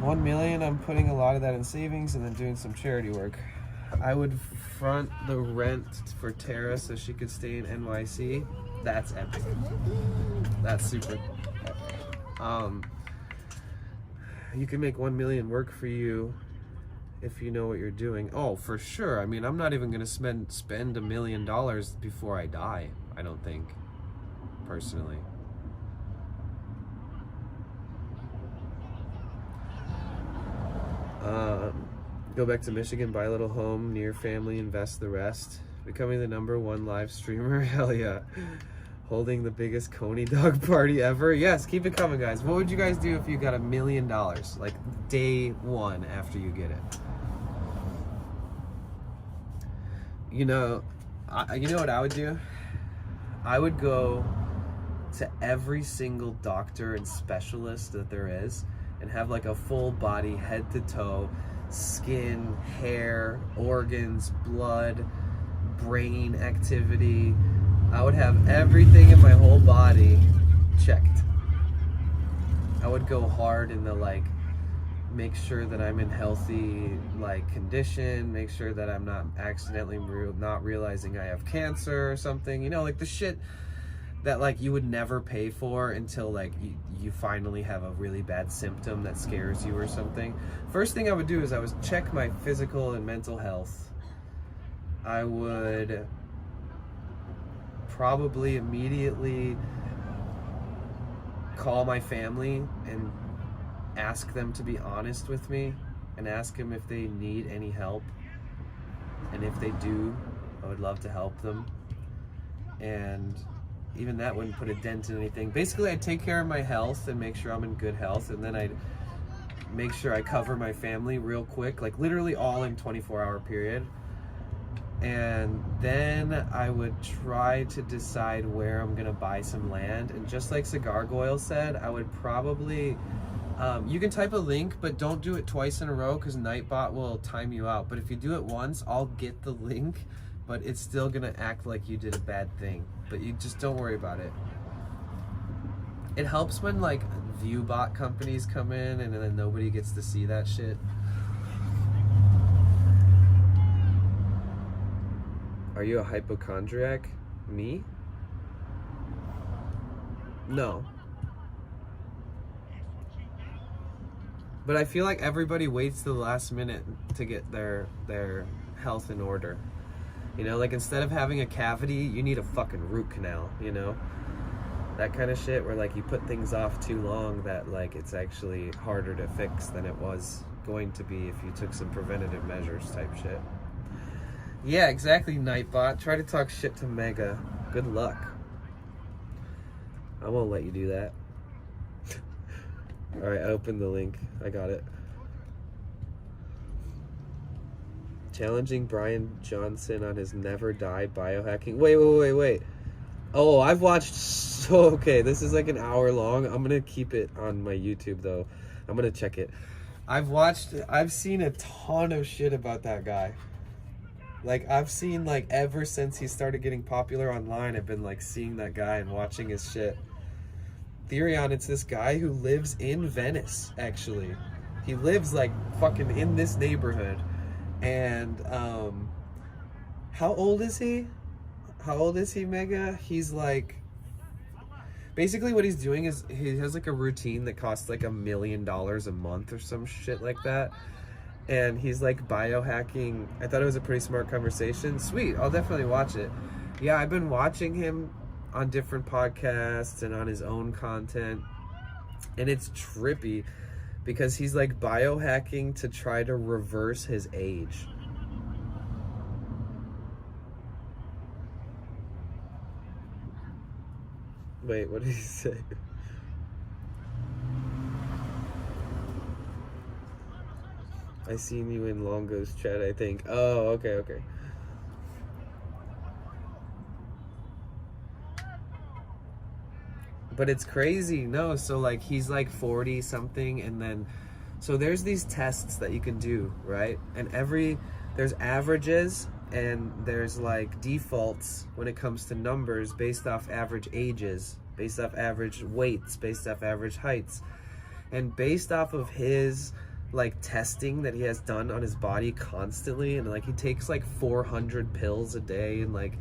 1 million, I'm putting a lot of that in savings and then doing some charity work. I would front the rent for Tara so she could stay in NYC. That's epic. That's super epic. You can make 1 million work for you if you know what you're doing. Oh, for sure. I mean, I'm not even gonna spend $1 million before I die, I don't think, personally. Go back to Michigan, buy a little home near family, invest the rest. Becoming the #1 live streamer, hell yeah. Holding the biggest Coney dog party ever. Yes, keep it coming, guys. What would you guys do if you got $1 million, like day one after you get it? You know what I would do? I would go to every single doctor and specialist that there is and have like a full body, head to toe, skin, hair, organs, blood, brain activity. I would have everything in my whole body checked. I would go hard in the like, make sure that I'm in healthy like condition, make sure that I'm not accidentally not realizing I have cancer or something, you know, like the shit that like you would never pay for until like you finally have a really bad symptom that scares you or something. First thing I would do is I would check my physical and mental health. I would probably immediately call my family and ask them to be honest with me and ask them if they need any help. And if they do, I would love to help them. And even that wouldn't put a dent in anything. Basically, I'd take care of my health and make sure I'm in good health, and then I'd make sure I cover my family real quick, like literally all in 24-hour period. And then I would try to decide where I'm gonna buy some land. And just like Cigar Goyle said, I would probably, you can type a link, but don't do it twice in a row because Nightbot will time you out. But if you do it once, I'll get the link, but it's still gonna act like you did a bad thing. But you just don't worry about it. It helps when like ViewBot companies come in and then nobody gets to see that shit. Are you a hypochondriac? Me? No. But I feel like everybody waits to the last minute to get their health in order. You know, like instead of having a cavity, you need a fucking root canal, you know? That kind of shit where like you put things off too long that like it's actually harder to fix than it was going to be if you took some preventative measures type shit. Yeah, exactly, Nightbot. Try to talk shit to Mega. Good luck. I won't let you do that. Alright, I opened the link. I got it. challenging Brian Johnson on his never die biohacking. Wait. Oh, I've watched okay, this is like an hour long. I'm gonna keep it on my YouTube though. I'm gonna check it. I've seen a ton of shit about that guy. Like, I've seen, like, ever since he started getting popular online, I've been, like, seeing that guy and watching his shit. Theory on it's this guy who lives in Venice, actually. He lives, like, fucking in this neighborhood. And, how old is he? How old is he, Mega? He's, like... Basically, what he's doing is he has, like, a routine that costs, like, $1 million a month or some shit like that. And he's like biohacking. I thought it was a pretty smart conversation. Sweet, I'll definitely watch it. Yeah, I've been watching him on different podcasts and on his own content. And it's trippy because he's like biohacking to try to reverse his age. Wait, what did he say? I seen you in Longo's chat, I think. Oh, okay. But it's crazy. No, so like he's like 40 something, and then so there's these tests that you can do, right? And there's averages and there's like defaults when it comes to numbers based off average ages, based off average weights, based off average heights. And based off of his like testing that he has done on his body constantly, and like he takes like 400 pills a day, and like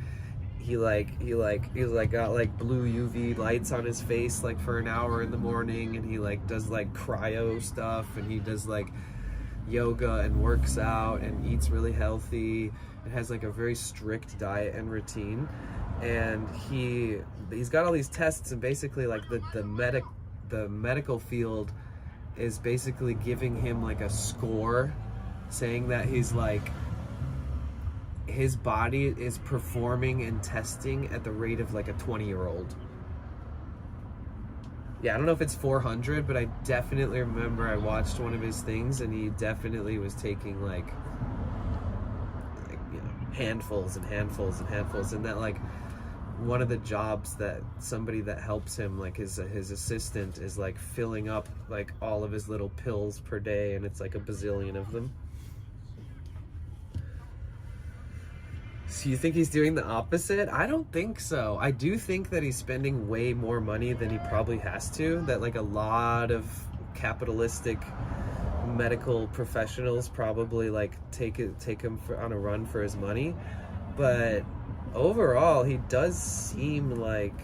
he's got like blue UV lights on his face like for an hour in the morning, and he like does like cryo stuff, and he does like yoga and works out and eats really healthy and has like a very strict diet and routine. And he's got all these tests, and basically like the medical field is basically giving him like a score saying that he's like his body is performing and testing at the rate of like a 20-year-old. Yeah, I don't know if it's 400, but I definitely remember I watched one of his things and he definitely was taking like you know, handfuls and handfuls and handfuls, and that like one of the jobs that somebody that helps him, like his assistant, is like filling up like all of his little pills per day, and it's like a bazillion of them. So you think he's doing the opposite? I don't think so. I do think that he's spending way more money than he probably has to, that like a lot of capitalistic medical professionals probably like take him on a run for his money. But overall, he does seem like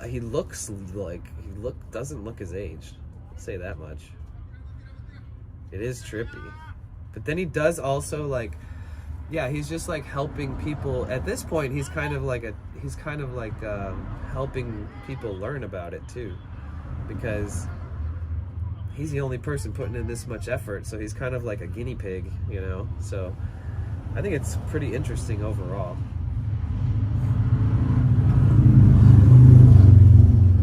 he doesn't look his age. I'll say that much. It is trippy. But then he does also like, yeah, he's just like helping people. At this point, he's kind of like helping people learn about it too, because he's the only person putting in this much effort. So he's kind of like a guinea pig, you know. So I think it's pretty interesting overall.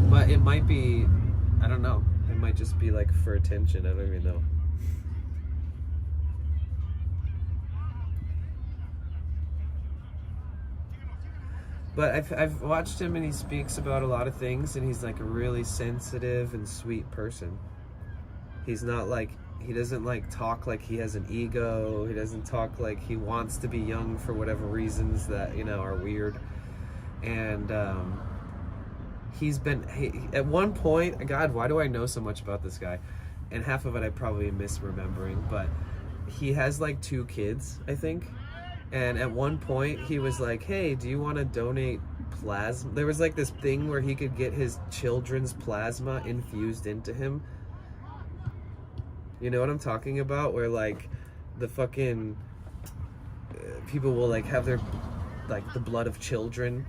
But it might be, I don't know, it might just be like for attention. I don't even know. But I've watched him, and he speaks about a lot of things, and he's like a really sensitive and sweet person. He's not like, he doesn't like talk like he has an ego. He doesn't talk like he wants to be young for whatever reasons that, you know, are weird. And at one point, God, why do I know so much about this guy? And half of it I probably am misremembering, but he has like 2 kids, I think. And at one point he was like, hey, do you want to donate plasma? There was like this thing where he could get his children's plasma infused into him. You know what I'm talking about? Where like the fucking people will like have their, like the blood of children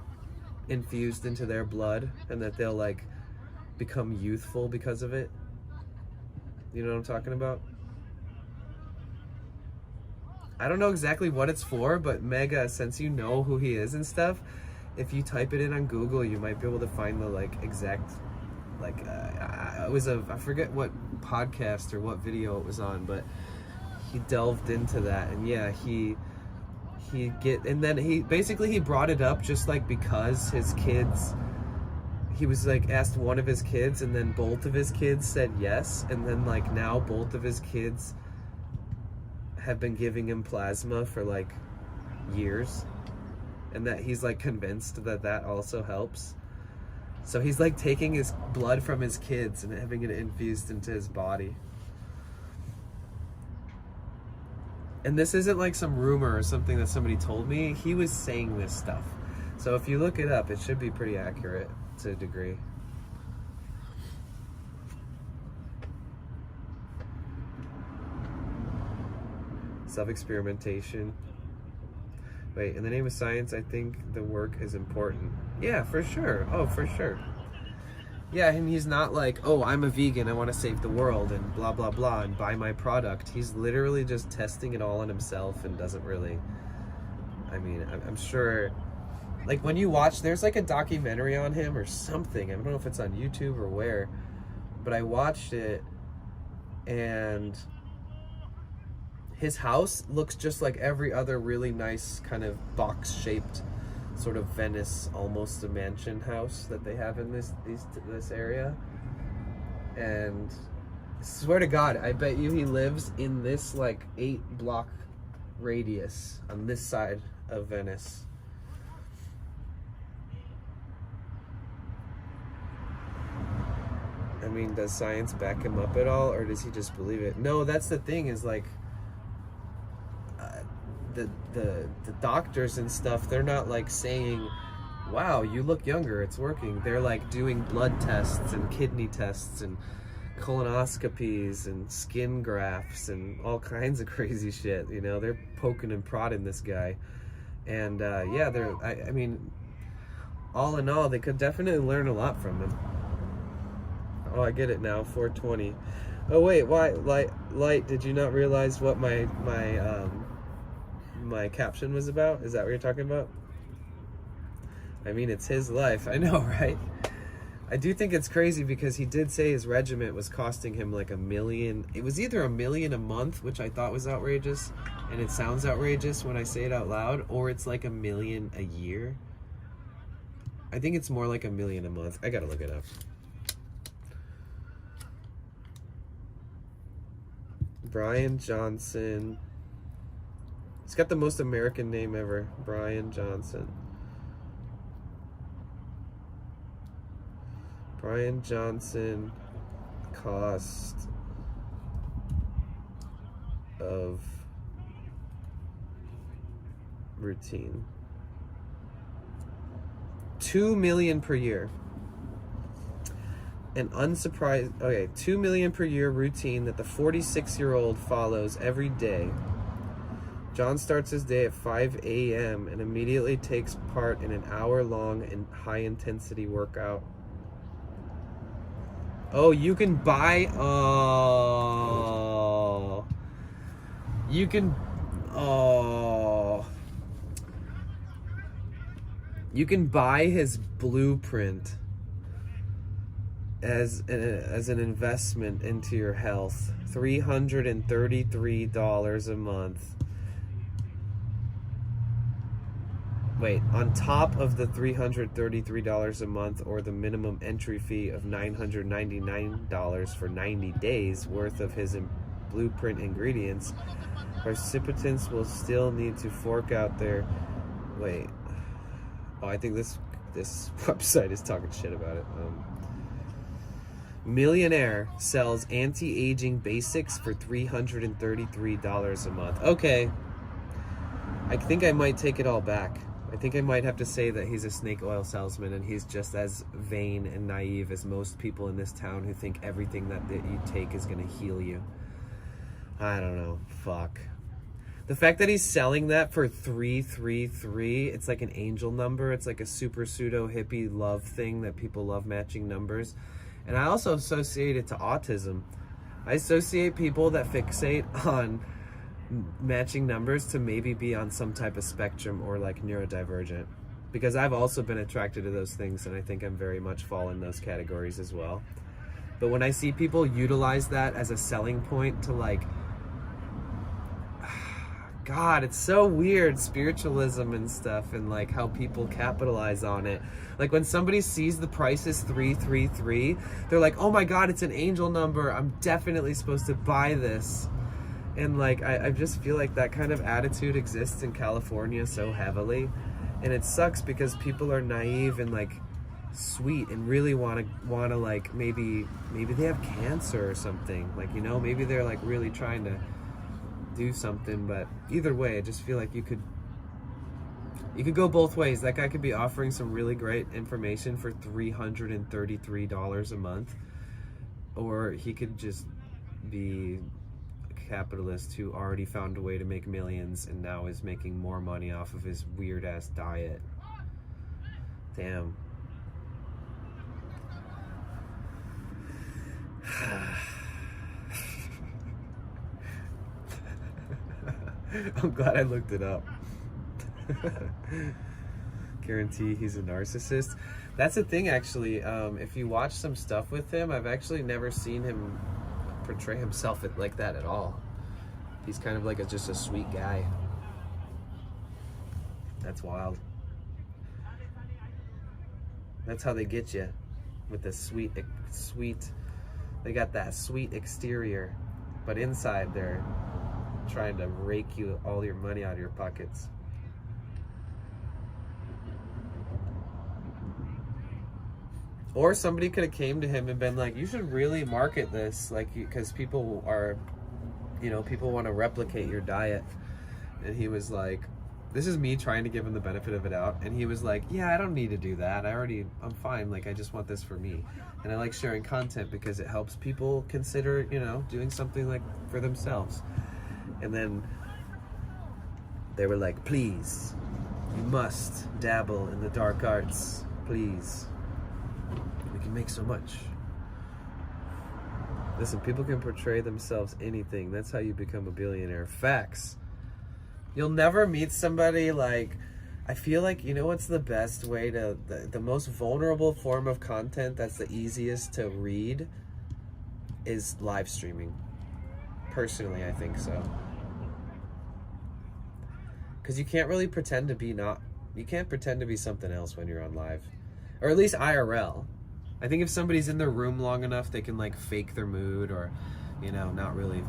infused into their blood, and that they'll like become youthful because of it. You know what I'm talking about? I don't know exactly what it's for, but Mega, since you know who he is and stuff, if you type it in on Google, you might be able to find the like exact, like I forget what podcast or what video it was on, but delved into that, and yeah, and then he brought it up just like because his kids, he was like asked one of his kids, and then both of his kids said yes, and then like now both of his kids have been giving him plasma for like years, and that he's like convinced that that also helps. So he's like taking his blood from his kids and having it infused into his body. And this isn't like some rumor or something that somebody told me. He was saying this stuff. So if you look it up, it should be pretty accurate to a degree. Self-experimentation. Wait, in the name of science, I think the work is important. Yeah, for sure. Oh, for sure. Yeah, and he's not like, oh, I'm a vegan, I want to save the world, and blah, blah, blah, and buy my product. He's literally just testing it all on himself and doesn't really, I mean, I'm sure, like when you watch, there's like a documentary on him or something. I don't know if it's on YouTube or where, but I watched it, and his house looks just like every other really nice kind of box-shaped sort of Venice, almost a mansion house that they have in this area. And swear to God, I bet you he lives in this like 8-block radius on this side of Venice. I mean, does science back him up at all, or does he just believe it? No, that's the thing, is like the doctors and stuff, they're not like saying, wow, you look younger, it's working. They're like doing blood tests and kidney tests and colonoscopies and skin grafts and all kinds of crazy shit, you know. They're poking and prodding this guy, and yeah, I mean, all in all, they could definitely learn a lot from him. Oh, I get it now. 420. Oh wait, why light? Did you not realize what my caption was about? Is that what you're talking about? I mean, it's his life. I know, right? I do think it's crazy because he did say his regiment was costing him like $1 million. It was either $1 million a month, which I thought was outrageous, and it sounds outrageous when I say it out loud, or it's like $1 million a year. I think it's more like $1 million a month. I gotta look it up. Brian Johnson. He's got the most American name ever. Brian Johnson. Brian Johnson cost of routine. $2 million per year. An unsurprised, okay, $2 million per year routine that the 46-year-old follows every day. John starts his day at 5 a.m. and immediately takes part in an hour-long and high-intensity workout. Oh, you can buy, oh, you can, oh, you can buy his blueprint as an investment into your health. $333 a month. Wait, on top of the $333 a month, or the minimum entry fee of $999 for 90 days worth of his blueprint ingredients, recipients will still need to fork out their, wait, oh, I think this website is talking shit about it. Millionaire sells anti-aging basics for $333 a month. Okay, I think I might take it all back. I think I might have to say that he's a snake oil salesman, and he's just as vain and naive as most people in this town who think everything that you take is going to heal you. I don't know. Fuck. The fact that he's selling that for 333, it's like an angel number. It's like a super pseudo hippie love thing that people love, matching numbers. And I also associate it to autism. I associate people that fixate on matching numbers to maybe be on some type of spectrum or like neurodivergent, because I've also been attracted to those things, and I think I'm very much fall in those categories as well. But when I see people utilize that as a selling point to like God, it's so weird, spiritualism and stuff, and like how people capitalize on it. Like when somebody sees the price is 333, they're like, oh my God, it's an angel number. I'm definitely supposed to buy this. And like, I just feel like that kind of attitude exists in California so heavily. And it sucks because people are naive and like sweet and really want to like, maybe they have cancer or something. Like, you know, maybe they're like really trying to do something. But either way, I just feel like you could go both ways. That guy could be offering some really great information for $333 a month, or he could just be a capitalist who already found a way to make millions and now is making more money off of his weird ass diet. Damn. I'm glad I looked it up. Guarantee he's a narcissist. That's the thing, actually. If you watch some stuff with him, I've actually never seen him portray himself like that at all. He's kind of like just a sweet guy. That's wild. That's how they get you, with the sweet. They got that sweet exterior, but inside they're trying to rake you all your money out of your pockets. Or somebody could have came to him and been like, you should really market this, like, because people are, you know, people want to replicate your diet. And he was like, this is me trying to give him the benefit of it out. And he was like, yeah, I don't need to do that. I'm fine. Like, I just want this for me. And I like sharing content because it helps people consider, you know, doing something like for themselves. And then they were like, please, you must dabble in the dark arts, please. We can make so much. Listen, people can portray themselves anything. That's how you become a billionaire. Facts. You'll never meet somebody like, I feel like, you know what's the best way to, the most vulnerable form of content that's the easiest to read is live streaming. Personally, I think so. Because you can't really pretend to be you can't pretend to be something else when you're on live. Or at least IRL. I think if somebody's in their room long enough, they can like fake their mood or, you know, not really,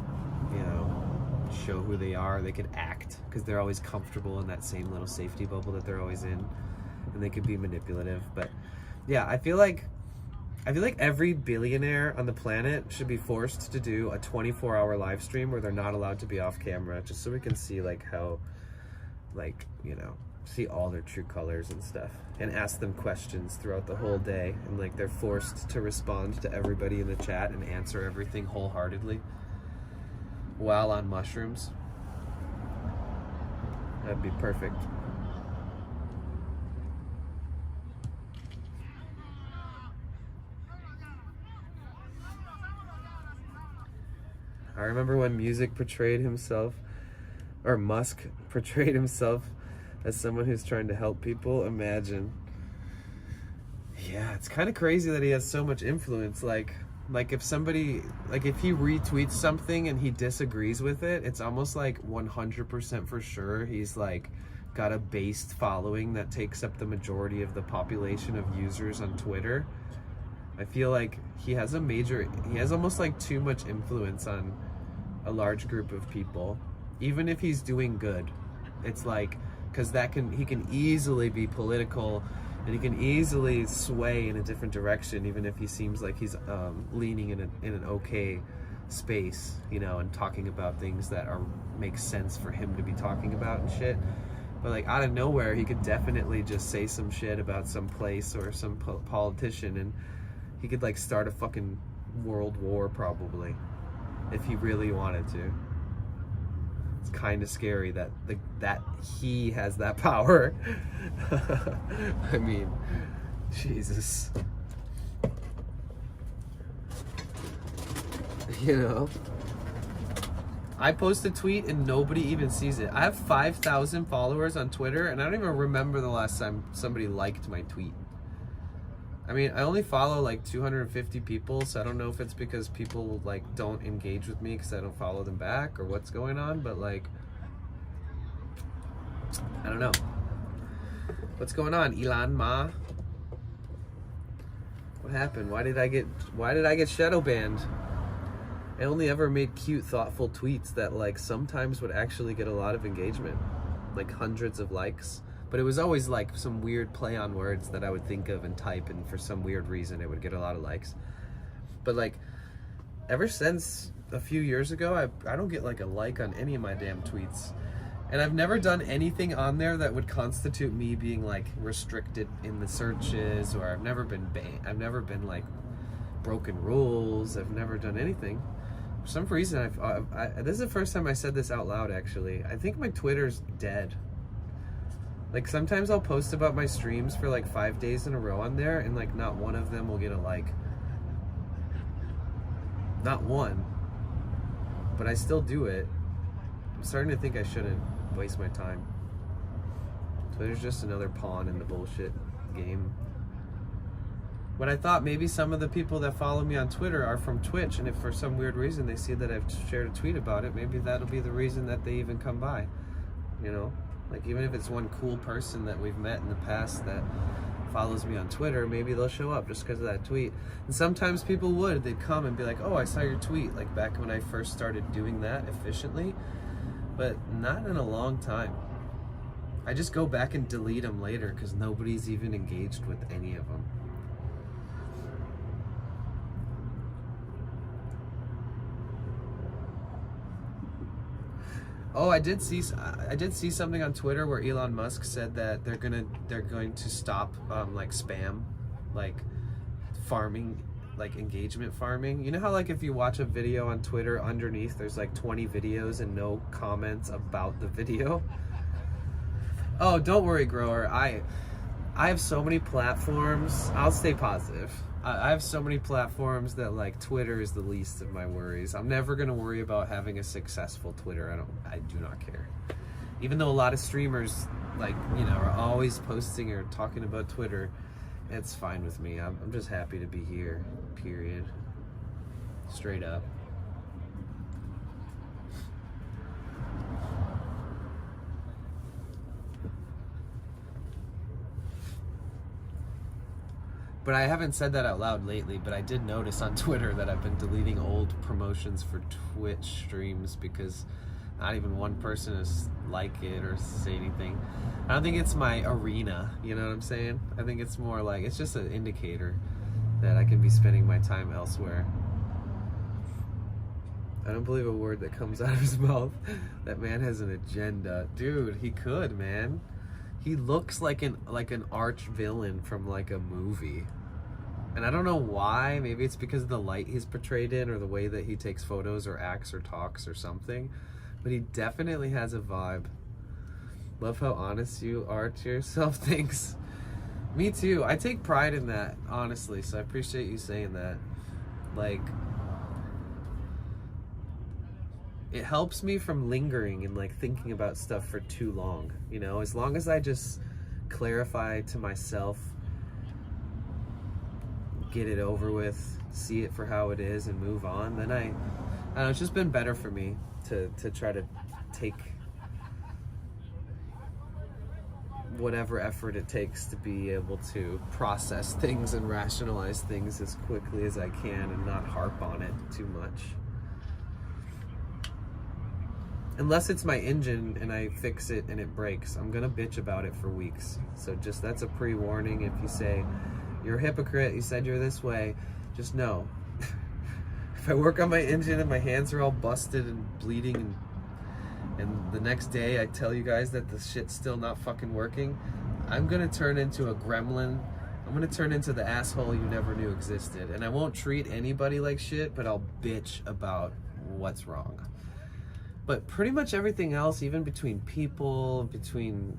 you know, show who they are. They could act because they're always comfortable in that same little safety bubble that they're always in, and they could be manipulative. But yeah, I feel like every billionaire on the planet should be forced to do a 24-hour live stream where they're not allowed to be off camera, just so we can see like how, like, you know, see all their true colors and stuff, and ask them questions throughout the whole day, and like they're forced to respond to everybody in the chat and answer everything wholeheartedly while on mushrooms. That'd be perfect. I remember when Musk portrayed himself as someone who's trying to help people. Imagine. Yeah, it's kind of crazy that he has so much influence. Like if somebody, like if he retweets something and he disagrees with it, it's almost like 100% for sure he's like got a based following that takes up the majority of the population of users on Twitter. I feel like he has almost like too much influence on a large group of people, even if he's doing good. It's like, because he can easily be political, and he can easily sway in a different direction, even if he seems like he's leaning in an okay space, you know, and talking about things that make sense for him to be talking about and shit. But like out of nowhere, he could definitely just say some shit about some place or some politician, and he could like start a fucking world war probably if he really wanted to. It's kind of scary that he has that power. I mean, Jesus. You know, I post a tweet and nobody even sees it. I have 5,000 followers on Twitter, and I don't even remember the last time somebody liked my tweet. I mean, I only follow like 250 people, so I don't know if it's because people like don't engage with me because I don't follow them back or what's going on, but like, I don't know. What's going on, Elon Ma? What happened? Why did I get shadow banned? I only ever made cute, thoughtful tweets that like sometimes would actually get a lot of engagement, like hundreds of likes. But it was always like some weird play on words that I would think of and type, and for some weird reason it would get a lot of likes. But like ever since a few years ago, I don't get like a like on any of my damn tweets. And I've never done anything on there that would constitute me being like restricted in the searches, or I've never been banned. I've never been like broken rules. I've never done anything. For some reason, this is the first time I said this out loud, actually. I think my Twitter's dead. Like, sometimes I'll post about my streams for like 5 days in a row on there, and like not one of them will get a like. Not one. But I still do it. I'm starting to think I shouldn't waste my time. Twitter's just another pawn in the bullshit game. But I thought maybe some of the people that follow me on Twitter are from Twitch, and if for some weird reason they see that I've shared a tweet about it, maybe that'll be the reason that they even come by. You know? Like, even if it's one cool person that we've met in the past that follows me on Twitter, maybe they'll show up just because of that tweet. And sometimes people would. They'd come and be like, oh, I saw your tweet, like back when I first started doing that efficiently. But not in a long time. I just go back and delete them later because nobody's even engaged with any of them. Oh, I did see something on Twitter where Elon Musk said that they're going to stop like spam, like farming, like engagement farming. You know how like if you watch a video on Twitter, underneath there's like 20 videos and no comments about the video? Oh, don't worry, grower. I have so many platforms. I'll stay positive. I have so many platforms that like Twitter is the least of my worries. I'm never gonna worry about having a successful Twitter. I do not care. Even though a lot of streamers like, you know, are always posting or talking about Twitter, it's fine with me. I'm just happy to be here, period. Straight up. But I haven't said that out loud lately, but I did notice on Twitter that I've been deleting old promotions for Twitch streams because not even one person has liked it or say anything. I don't think it's my arena, you know what I'm saying? I think it's more like, it's just an indicator that I can be spending my time elsewhere. I don't believe a word that comes out of his mouth. That man has an agenda. Dude, he could, man. He looks like an arch villain from like a movie. And I don't know why. Maybe it's because of the light he's portrayed in or the way that he takes photos or acts or talks or something. But he definitely has a vibe. Love how honest you are to yourself. Thanks. Me too. I take pride in that, honestly. So I appreciate you saying that. Like, it helps me from lingering and like thinking about stuff for too long, you know. As long as I just clarify to myself, get it over with, see it for how it is and move on, then I don't know, it's just been better for me to try to take whatever effort it takes to be able to process things and rationalize things as quickly as I can and not harp on it too much. Unless it's my engine and I fix it and it breaks, I'm gonna bitch about it for weeks. So just, that's a pre-warning. If you say, you're a hypocrite, you said you're this way, just know. If I work on my engine and my hands are all busted and bleeding and the next day I tell you guys that the shit's still not fucking working, I'm gonna turn into a gremlin. I'm gonna turn into the asshole you never knew existed. And I won't treat anybody like shit, but I'll bitch about what's wrong. But pretty much everything else, even between people, between,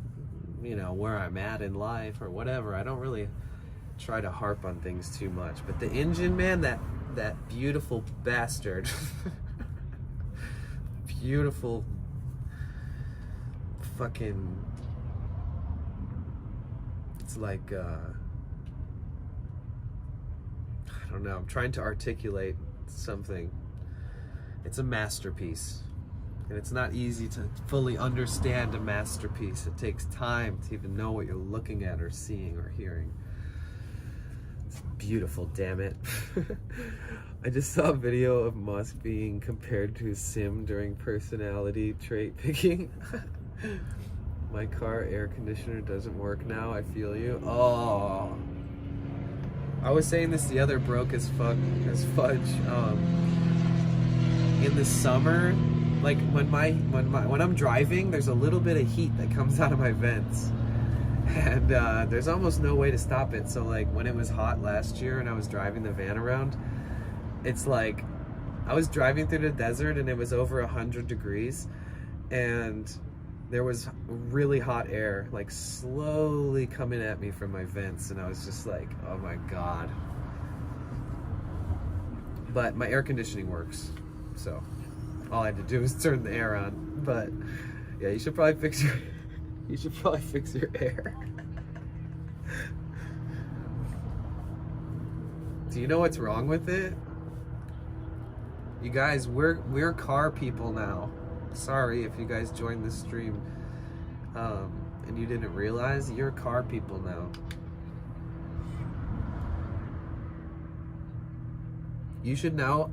you know, where I'm at in life or whatever, I don't really try to harp on things too much. But the engine, man, that beautiful bastard, beautiful fucking, it's like, I don't know, I'm trying to articulate something. It's a masterpiece. And it's not easy to fully understand a masterpiece. It takes time to even know what you're looking at or seeing or hearing. It's beautiful, damn it. I just saw a video of Musk being compared to a sim during personality trait picking. My car air conditioner doesn't work now, I feel you. Oh. I was saying this the other broke as fudge. In the summer, like when I'm driving, there's a little bit of heat that comes out of my vents, and there's almost no way to stop it. So like when it was hot last year and I was driving the van around, it's like I was driving through the desert and it was over 100 degrees, and there was really hot air like slowly coming at me from my vents, and I was just like, oh my god. But my air conditioning works, so all I had to do was turn the air on. But yeah, you should probably fix your air. Do you know what's wrong with it? You guys, we're car people now. Sorry if you guys joined this stream and you didn't realize, you're car people now. You should now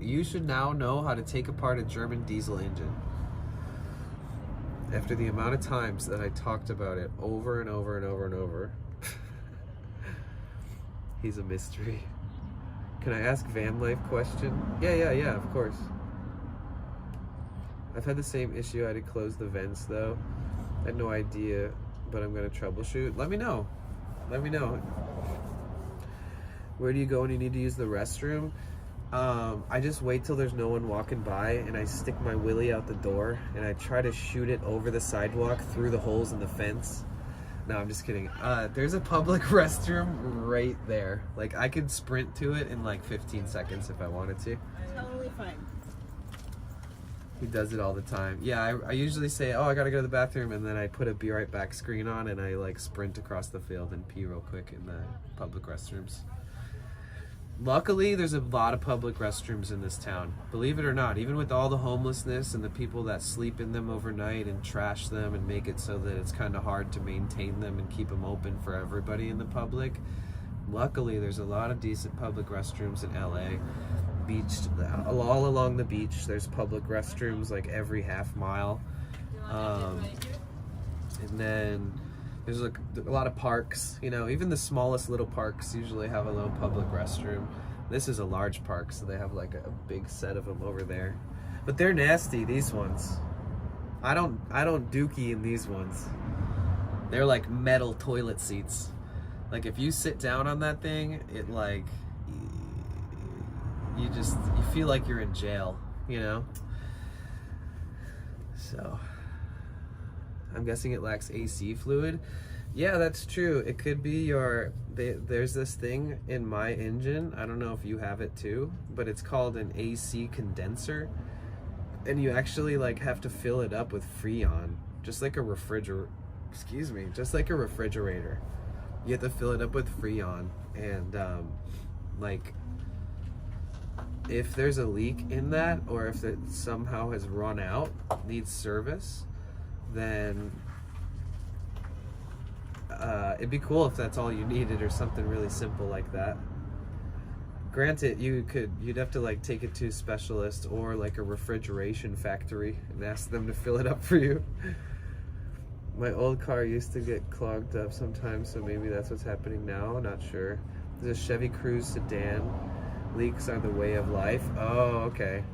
know how to take apart a German diesel engine. After the amount of times that I talked about it over and over and over and over. He's a mystery. Can I ask van life question? Yeah, of course. I've had the same issue. I had to close the vents though. I had no idea, but I'm gonna troubleshoot. Let me know. Where do you go when you need to use the restroom? I just wait till there's no one walking by, and I stick my willy out the door and I try to shoot it over the sidewalk through the holes in the fence. No, I'm just kidding. There's a public restroom right there. Like I could sprint to it in like 15 seconds if I wanted to. Totally fine. He does it all the time. Yeah, I usually say, oh, I gotta go to the bathroom, and then I put a be right back screen on and I like sprint across the field and pee real quick in the public restrooms. Luckily, there's a lot of public restrooms in this town. Believe it or not, even with all the homelessness and the people that sleep in them overnight and trash them and make it so that it's kind of hard to maintain them and keep them open for everybody in the public. Luckily, there's a lot of decent public restrooms in LA. All along the beach, there's public restrooms like every half mile. And then there's like a lot of parks, you know, even the smallest little parks usually have a little public restroom. This is a large park, so they have like a big set of them over there. But they're nasty, these ones. I don't dookie in these ones. They're like metal toilet seats. Like if you sit down on that thing, it like, you feel like you're in jail, you know? So I'm guessing it lacks AC fluid. Yeah, that's true. It could be there's this thing in my engine, I don't know if you have it too, but it's called an AC condenser, and you actually like have to fill it up with Freon, just like a refrigerator. You have to fill it up with Freon, and like if there's a leak in that, or if it somehow has run out, needs service, then it'd be cool if that's all you needed, or something really simple like that. Granted, you'd have to like take it to a specialist or like a refrigeration factory and ask them to fill it up for you. My old car used to get clogged up sometimes, so maybe that's what's happening now. Not sure. There's a Chevy Cruze sedan. Leaks are the way of life. Oh, okay.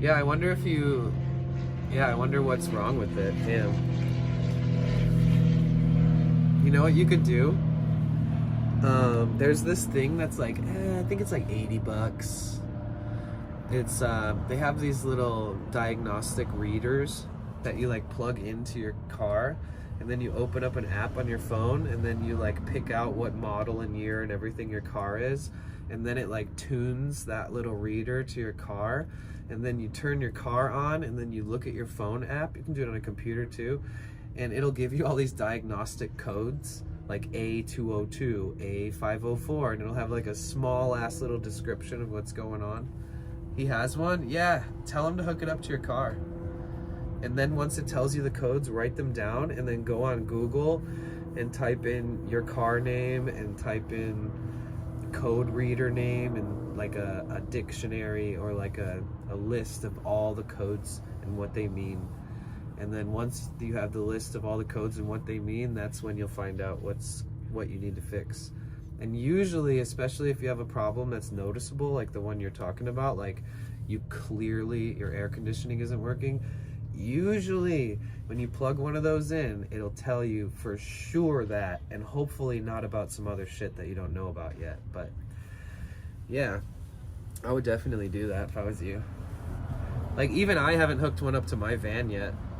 Yeah, I wonder what's wrong with it. Damn. You know what you could do? There's this thing that's like, I think it's like $80. It's, they have these little diagnostic readers that you like plug into your car, and then you open up an app on your phone, and then you like pick out what model and year and everything your car is, and then it like tunes that little reader to your car, and then you turn your car on, and then you look at your phone app. You can do it on a computer too, and it'll give you all these diagnostic codes like A202, A504, and it'll have like a small ass little description of what's going on. He has one? Yeah, tell him to hook it up to your car. And then once it tells you the codes, write them down and then go on Google and type in your car name and type in code reader name and like a dictionary or like a list of all the codes and what they mean. And then once you have the list of all the codes and what they mean, that's when you'll find out what you need to fix. And usually, especially if you have a problem that's noticeable, like the one you're talking about, like your air conditioning isn't working, usually when you plug one of those in, it'll tell you for sure that, and hopefully not about some other shit that you don't know about yet. But yeah, I would definitely do that if I was you. Like, even I haven't hooked one up to my van yet.